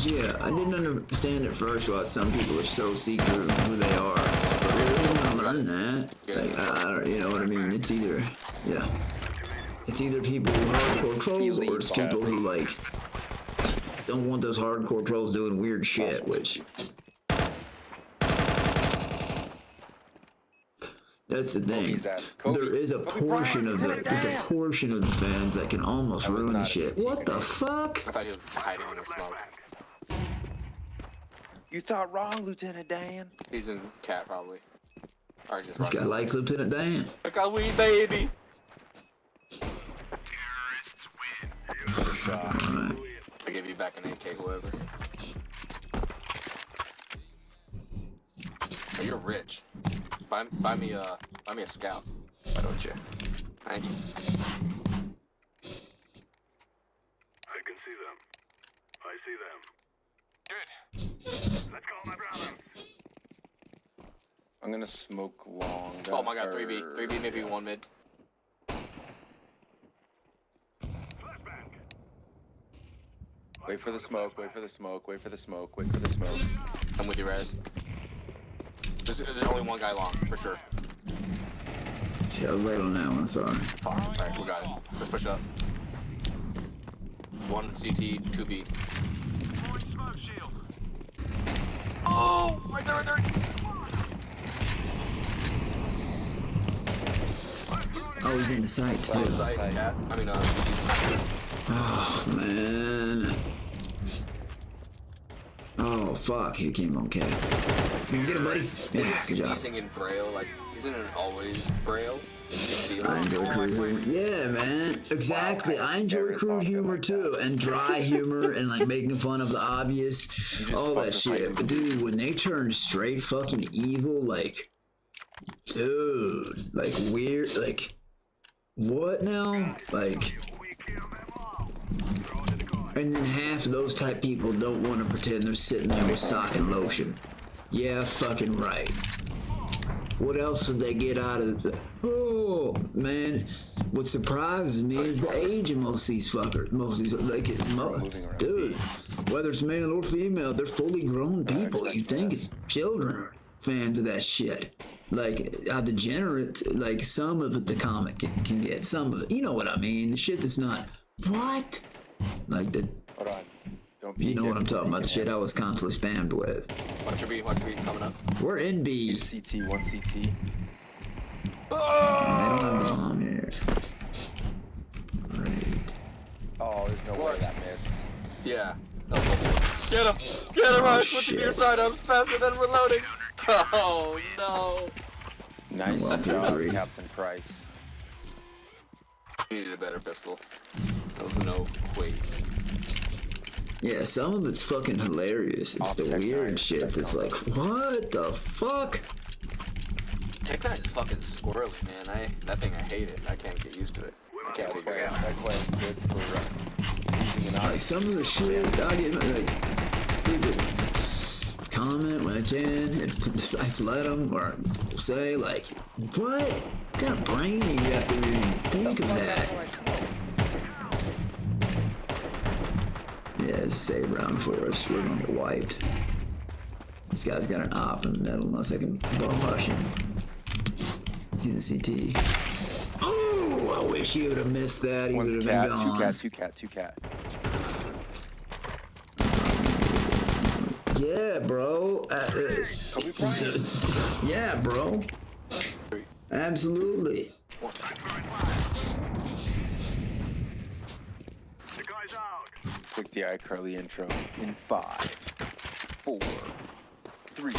But yeah, I didn't understand at first why some people are so secret of who they are. But really, when I learned that, like, I don't, you know what I mean? It's either, yeah. It's either people who are hardcore trolls or it's people who, like, don't want those hardcore trolls doing weird shit, which... That's the thing. There is a portion of the fans that can almost ruin the shit. What the fuck? I thought he was hiding in the smoke. You thought wrong, Lieutenant Dan. He's in cat probably. Or just This guy likes Lieutenant Dan. Look how we baby. Alright. I give you back an AK, whoever. Oh, you're rich. Buy me a scout. Why don't you? Thank you. I can see them. I see them. Good. Let's go, my brother. I'm gonna smoke long. Oh my god, 3B, maybe 1 mid. Wait for the smoke, wait for the smoke, wait for the smoke, wait for the smoke. I'm with you, Raz. There's only one guy long, for sure. See, I was late on that one, sorry. Fuck. Alright, we got it. Let's push up. 1 CT, 2B. Oh! Right there, right there! Oh, he's in the sight, too. Side, cat. I mean, Oh, man. Oh, fuck. He came on cat. Can you get him, buddy? Yeah, good job. Sneezing in Braille, like, isn't it always Braille? I enjoy crude humor. Yeah, man. Exactly. I enjoy crude humor, too. And dry humor and, like, making fun of the obvious. All that shit. But, dude, when they turn straight fucking evil, like... Dude. Like, weird. Like... What now? Like... And then half of those type people don't want to pretend they're sitting there with sock and lotion. Yeah, fucking right. What else would they get out of the... Oh, man. What surprises me is the age of most of these fuckers. Most of these... Like, dude, whether it's male or female, they're fully grown people. You think it's children fans of that shit. Like, how degenerate, like, some of the comic can get. Some of it. You know what I mean? The shit that's not... What? Like the... Hold on. Don't you know what I'm talking about, the shit I was constantly spammed with. Watch your B coming up. We're in B. CT, 1 CT. Oh! They don't have the bomb here. Great. Oh, there's no way that missed. Yeah. Get him! Get him, Ryan! Switching to your sidearms faster than reloading! Oh, no! Nice job, Captain Price. You needed a better pistol. There was no quake. Yeah, some of it's fucking hilarious. It's the weird shit that's like, what the fuck? Tech 9 is fucking squirrely, man. That thing, I hate it. I can't get used to it. I can't figure it out. That's why it's good for using an like some of the shit, I get like, people comment when I can, and I let them or say like, what? What kind of brain do you have to even think of that? Yeah, it's a save round for us. We're gonna get wiped. This guy's got an op in the middle unless I can bum rush him. He's a CT. Oh, I wish he would have missed that. He would have been gone. 2 cat. Yeah, bro. Yeah, bro. Absolutely. Click the iCarly intro in 5, 4, 3.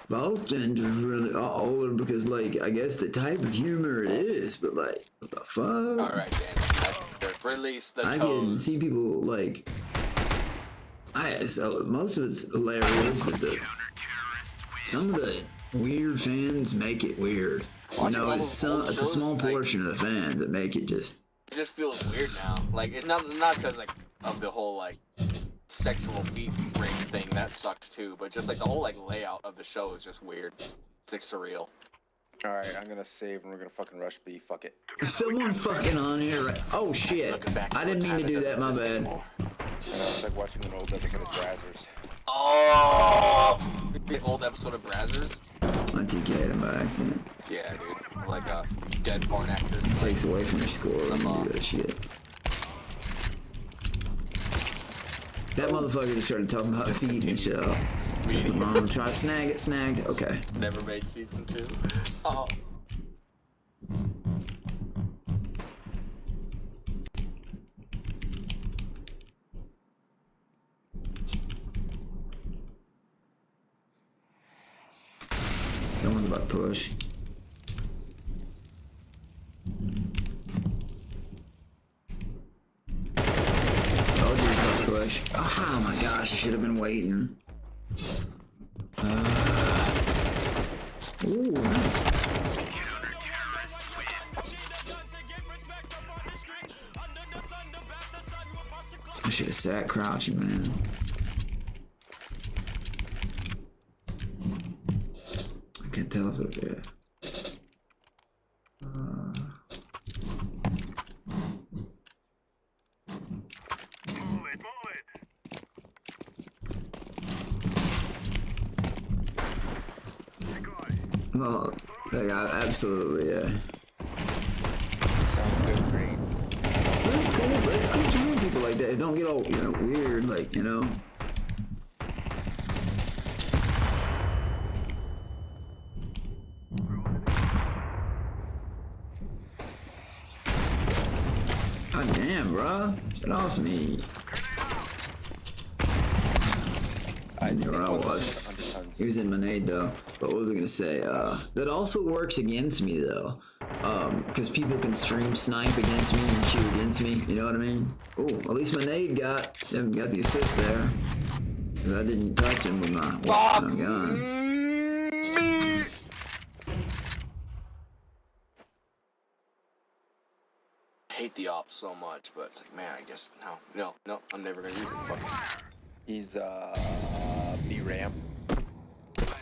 Both genders really are older because, like, I guess the type of humor it is, but, like, what the fuck? Alright, Dan. Release the toes. I can see people, like... So most of it's hilarious, but some of the weird fans make it weird. You know, it's a small portion of the fans that make it just... It just feels weird now. Like, it's not because, like, of the whole, like, sexual feet ring thing. That sucked, too. But just, like, the whole, like, layout of the show is just weird. It's, like, surreal. Alright, I'm gonna save and we're gonna fucking rush B. Fuck it. Is someone fucking on here? Right? Oh shit! I didn't mean to do that. My bad. I know, it's like watching an old episode of Brazzers. Oh, the old episode of Brazzers. I TK'd him by accident. Yeah, dude. Like a dead porn actress. It takes away from your score when you do that shit. That motherfucker just started talking about feet and shit. Come on, try to snag it, snagged. Okay. Never made season 2. Oh. Someone's about to push. Oh, dude's about to push. Oh my gosh, should have been waiting. Ooh, nice. I should have sat crouching, man. I can't tell if they're there. Well, yeah, absolutely, yeah. Sounds good, green. That's cool, but it's cool doing people like that. Don't get all, you know, weird, like, you know. God damn, bro. Get off me. I knew where I was. He was in Manade though. But what was I gonna say? That also works against me though. Because people can stream snipe against me and shoot against me. You know what I mean? Oh, at least Manade got the assist there. Because I didn't touch him with my gun. Hate the ops so much, but it's like, man, I guess no, I'm never gonna use it. Fuck it. He's B ramp.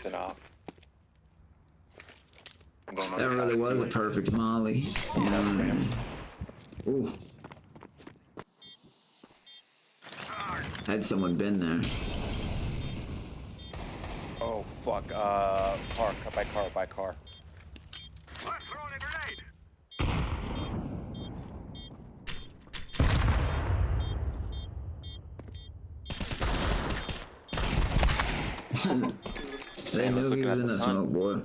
Then off. That really was a perfect molly. You know what I mean? Ooh. Had someone been there. Oh fuck. By car. They knew he was in the smoke, boy.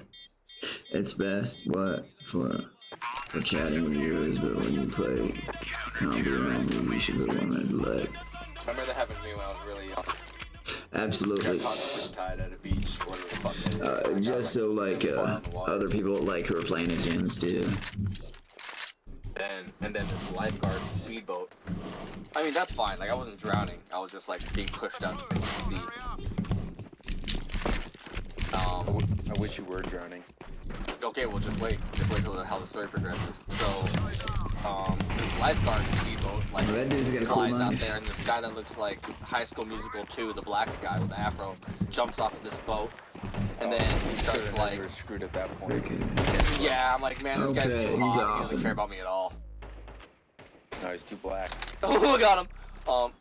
It's best, what, for chatting with viewers, but when you play comedy around me, you should be one that leg. I remember that happened to me when I was really young. Absolutely. Got caught tied at a beach, whatever the fuck it is. Just so, like, other people, like, who are playing against, too. And then this lifeguard speedboat. I mean, that's fine. Like, I wasn't drowning. I was just, like, being pushed out to the sea. I wish you were drowning. Okay, well, just wait. Just wait till how the story progresses. So, this lifeguard speedboat, like, flies out there, and this guy that looks like High School Musical 2, the black guy with the afro, jumps off of this boat, and then he starts, like... You were screwed at that point. Yeah, I'm like, man, this guy's too hot. He doesn't care about me at all. No, he's too black. Oh, got him!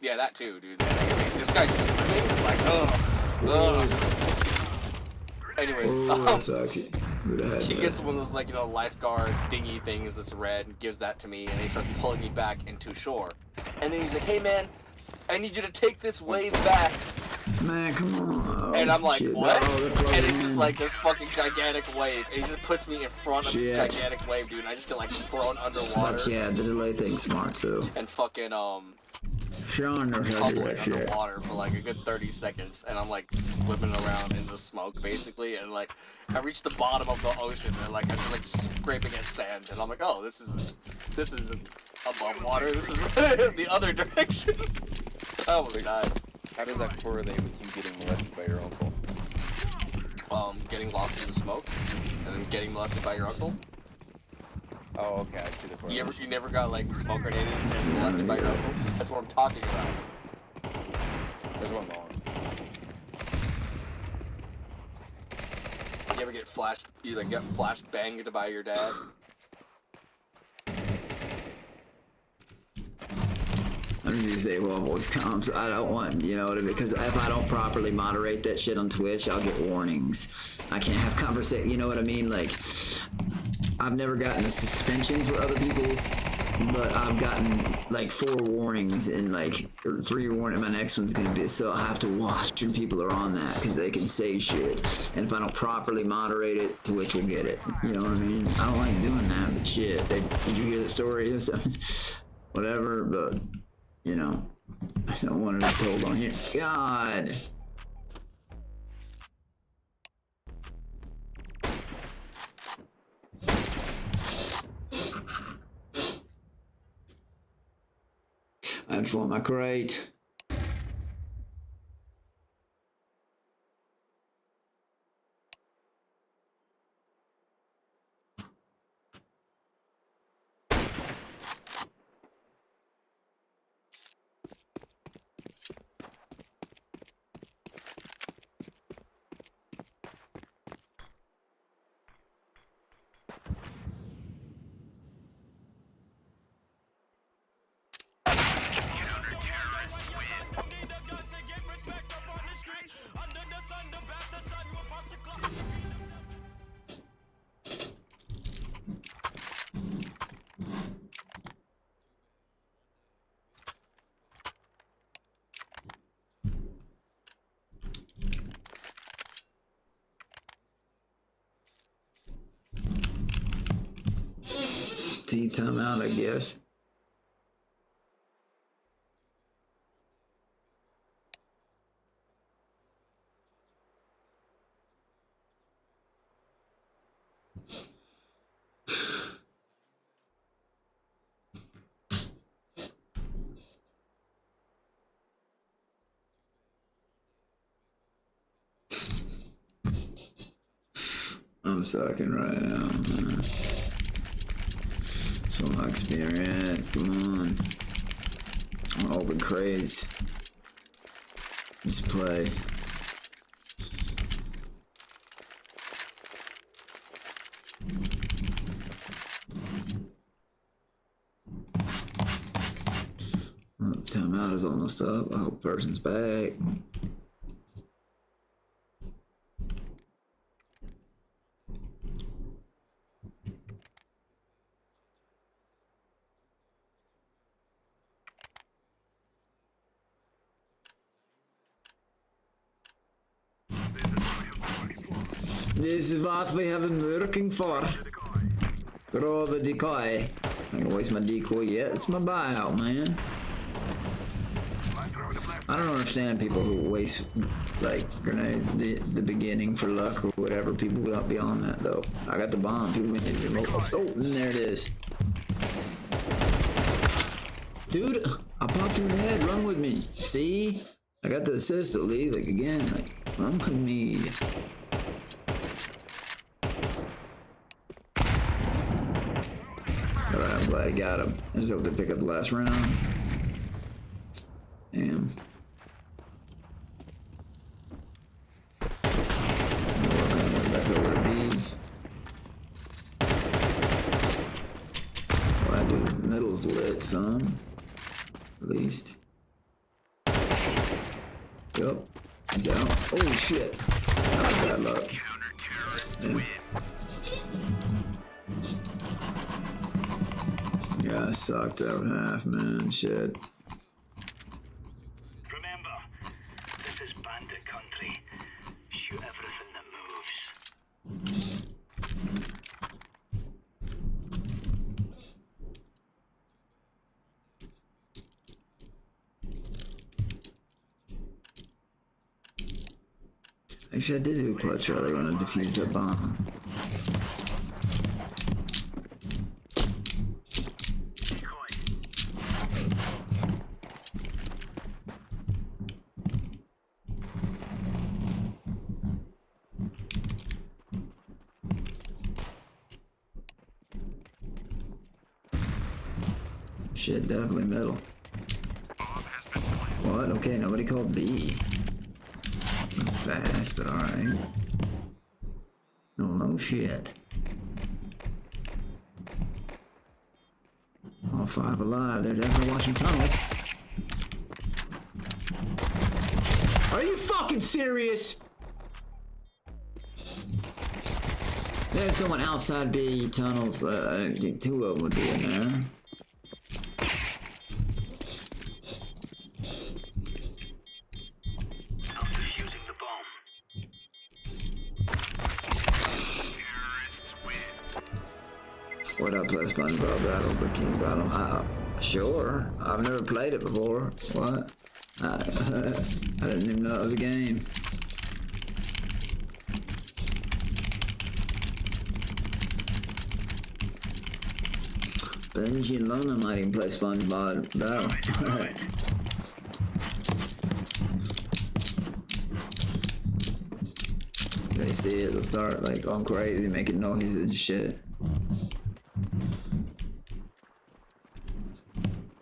Yeah, that too, dude. This guy's swimming, like, ugh. Anyways, he gets one of those, like, you know, lifeguard dinghy things that's red and gives that to me, and he starts pulling me back into shore. And then he's like, hey man, I need you to take this wave back. Man, come on. And I'm like, what? And it's just like this fucking gigantic wave, and he just puts me in front of this gigantic wave, dude, and I just get, like, thrown underwater. But yeah, the delay thing's smart too. And fucking, Sean knows how to do that shit. Underwater for like a good 30 seconds, and I'm like swimming around in the smoke basically, and like I reach the bottom of the ocean, and like I'm like scraping at sand, and I'm like, oh, this isn't above water, this is the other direction. I almost died. How does that correlate with you getting molested by your uncle? Getting lost in the smoke, and then getting molested by your uncle. Oh, okay, I see the correlation. You never got like smoke grenaded and molested by your uncle? That's what I'm talking about. There's one long. You ever get flash, you like get flash banged by your dad? I'm just gonna say, well, voice comms, I don't want, you know what I mean? Because if I don't properly moderate that shit on Twitch, I'll get warnings. I can't have conversation, you know what I mean? Like, I've never gotten a suspension for other people's, but I've gotten like 4 warnings and like, or 3 warnings. My next one's gonna be, so I have to watch when people are on that because they can say shit. And if I don't properly moderate it, Twitch will get it. You know what I mean? I don't like doing that, but shit. Did you hear the story or something? Whatever, but, you know, I don't want it to be told on here. God! I had fun, my crate. Tea time out, I guess. I'm sucking right now, man. So my experience, come on. I wanna open crates. Just play. Well, the timeout is almost up. I hope person's back. This is what we have been looking for. Throw the decoy. I ain't gonna waste my decoy yet. It's my buyout, man. I don't understand people who waste like grenades at the beginning for luck or whatever. People got beyond that though. I got the bomb. People been hitting remote. Oh, and there it is. Dude, I popped you in the head. Run with me. See? I got the assist at least. Like again, like run with me. Alright, I'm glad I got him. I just hope they pick up the last round. Damn. Back over to B. All I do is the middle's lit, son. At least. Yup. He's out. Oh shit. Not bad luck. Yeah. Yeah, I sucked out half, man. Shit. Remember, this is bandit country. Shoot everything that moves. Actually, I did do a clutch earlier when I defused that bomb. Shit, definitely middle. What? Okay, nobody called B. That's fast, but alright. No shit. All 5 alive. They're definitely watching tunnels. Are you fucking serious? There's someone outside B tunnels. I didn't think 2 of them would be in there. What up, play SpongeBob Battle, Bikini Bottom? Sure. I've never played it before. What? I didn't even know it was a game. Benji and Lona might even play SpongeBob Battle. They see it, they'll start like going crazy, making noises and shit.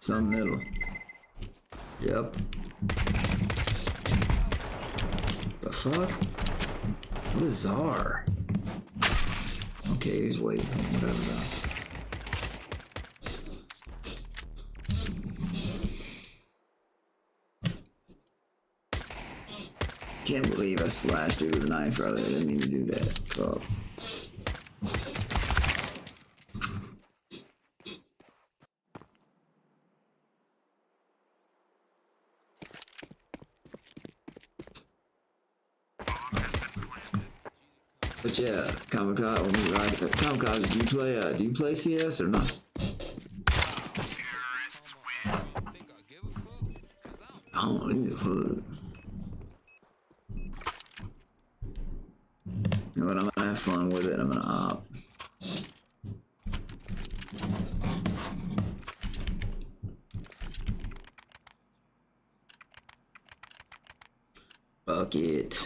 Some middle. Yep. The fuck? What is Czar? Okay, he's waiting. Whatever though. Can't believe I slashed you with a knife earlier. I didn't mean to do that. Fuck. But yeah, Kamikaze, when you ride Kamikaze, do you play CS or not? I don't need a fuck. You know what, I'm gonna have fun with it, I'm gonna op. Fuck it.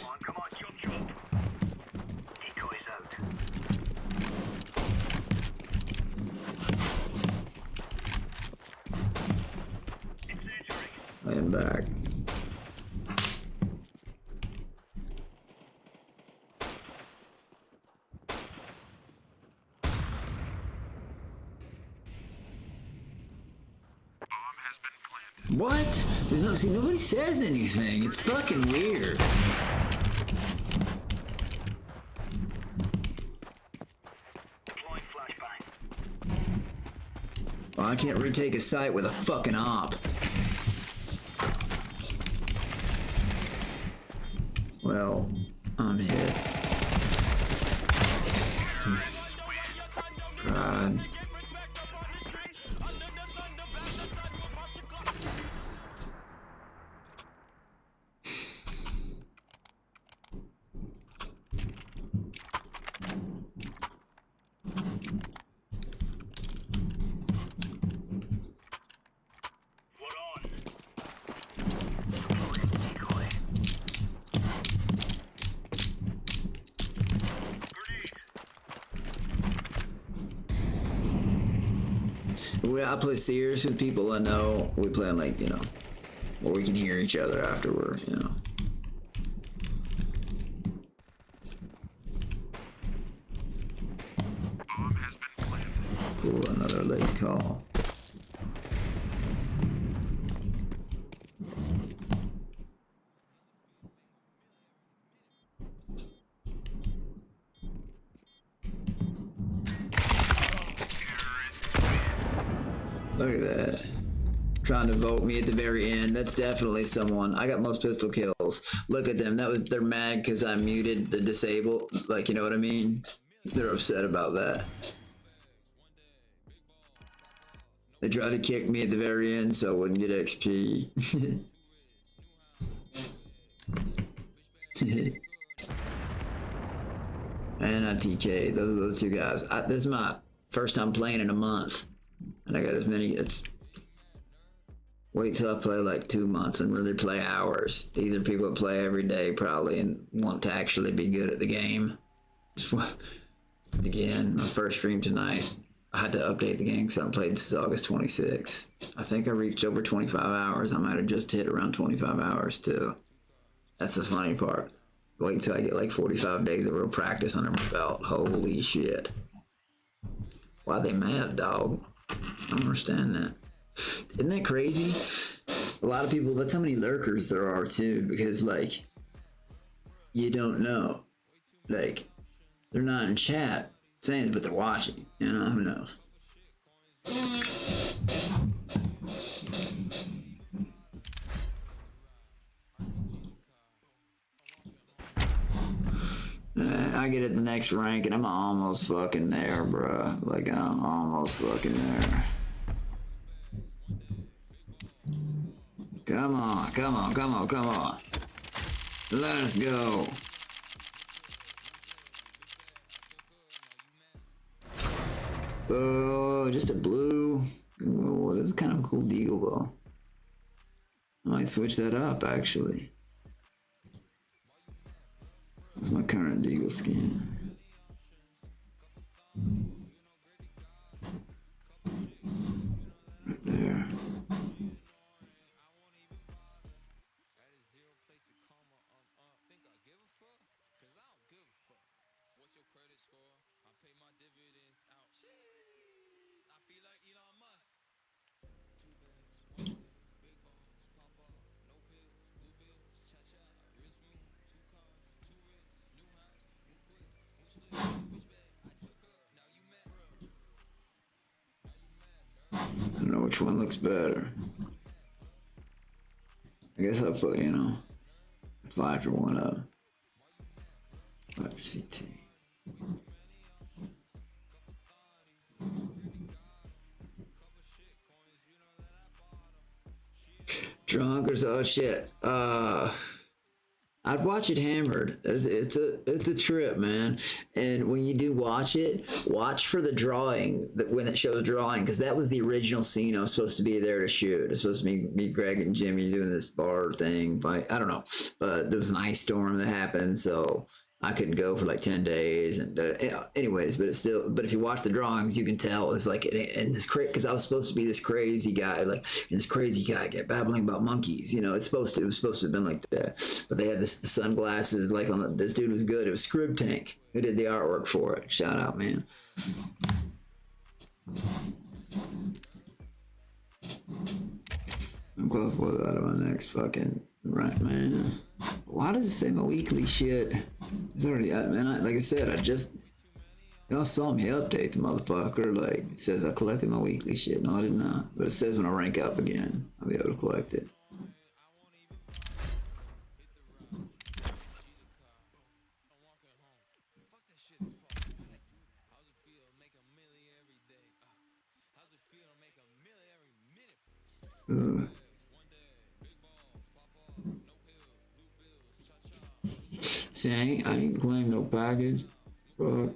I am back. What? There's no, see, nobody says anything. It's fucking weird. Well, I can't retake a site with a fucking op. Well, I'm hit. God. I play serious with people I know. We play on, like, you know, where we can hear each other afterward, you know. Cool, another late call. Look at that. Trying to vote me at the very end. That's definitely someone. I got most pistol kills. Look at them. They're mad because I muted the disabled. Like, you know what I mean? They're upset about that. They tried to kick me at the very end so I wouldn't get XP. And I TK. Those 2 guys. This is my first time playing in a month. And I got as many, wait till I play like 2 months and really play hours. These are people that play every day probably and want to actually be good at the game. Again, my first stream tonight, I had to update the game because I haven't played since August 26. I think I reached over 25 hours. I might have just hit around 25 hours too. That's the funny part. Wait until I get like 45 days of real practice under my belt. Holy shit. Why they mad, dog? I don't understand that. Isn't that crazy? A lot of people, that's how many lurkers there are too, because like, you don't know. Like, they're not in chat saying it, but they're watching. You know, who knows? I get at the next rank and I'm almost fucking there, bruh. Like, I'm almost fucking there. Come on, come on, come on, come on. Let's go. Oh, just a blue. Oh, this is kind of a cool deagle though. I might switch that up actually. That's my current deagle skin. Right there. I don't know which one looks better. I guess I'll put, you know, apply for one up. Apply for CT. Drunk or so, oh shit. I'd watch it hammered. It's a trip, man. And when you do watch it, watch for the drawing, when it shows drawing, because that was the original scene I was supposed to be there to shoot. It's supposed to be me, Greg, and Jimmy doing this bar thing. But I don't know. But there was an ice storm that happened, so I couldn't go for like 10 days. And anyways, but it's still. But if you watch the drawings, you can tell it's like, and this because I was supposed to be this crazy guy, like, and this crazy guy get babbling about monkeys. You know, it was supposed to have been like that. But they had the sunglasses, like on this dude was good. It was Tank who did the artwork for it. Shout out, man. I'm close with out of my next fucking right, man. Why does it say my weekly shit? It's already, man. Like I said, y'all saw me update the motherfucker. Like, it says I collected my weekly shit. No, I did not. But it says when I rank up again, I'll be able to collect it. See, I ain't claim no package, but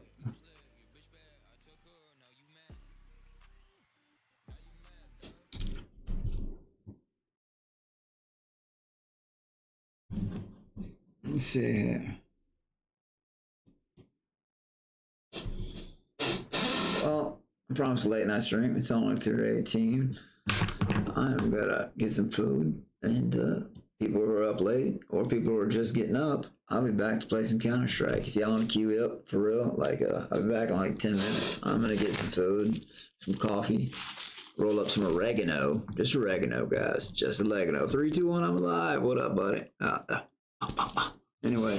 let's see here. Well, I promised a late night stream. It's only 3:18. I'm gonna get some food, and people who are up late or people who are just getting up, I'll be back to play some Counter-Strike. If y'all want to queue up for real, like I'll be back in like 10 minutes. I'm gonna get some food, some coffee, roll up some oregano, just oregano, guys, just oregano. 3, 2, 1. I'm alive. What up, buddy? Anyway,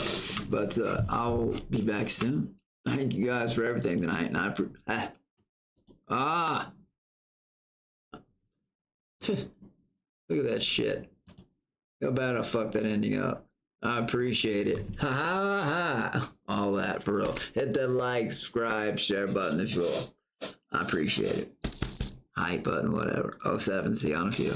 but I'll be back soon. Thank you guys for everything tonight, and look at that shit. How bad I fucked that ending up. I appreciate it. Ha ha ha. All that for real. Hit that like, subscribe, share button if you will. I appreciate it. Hype button, whatever. 07, see you on a few.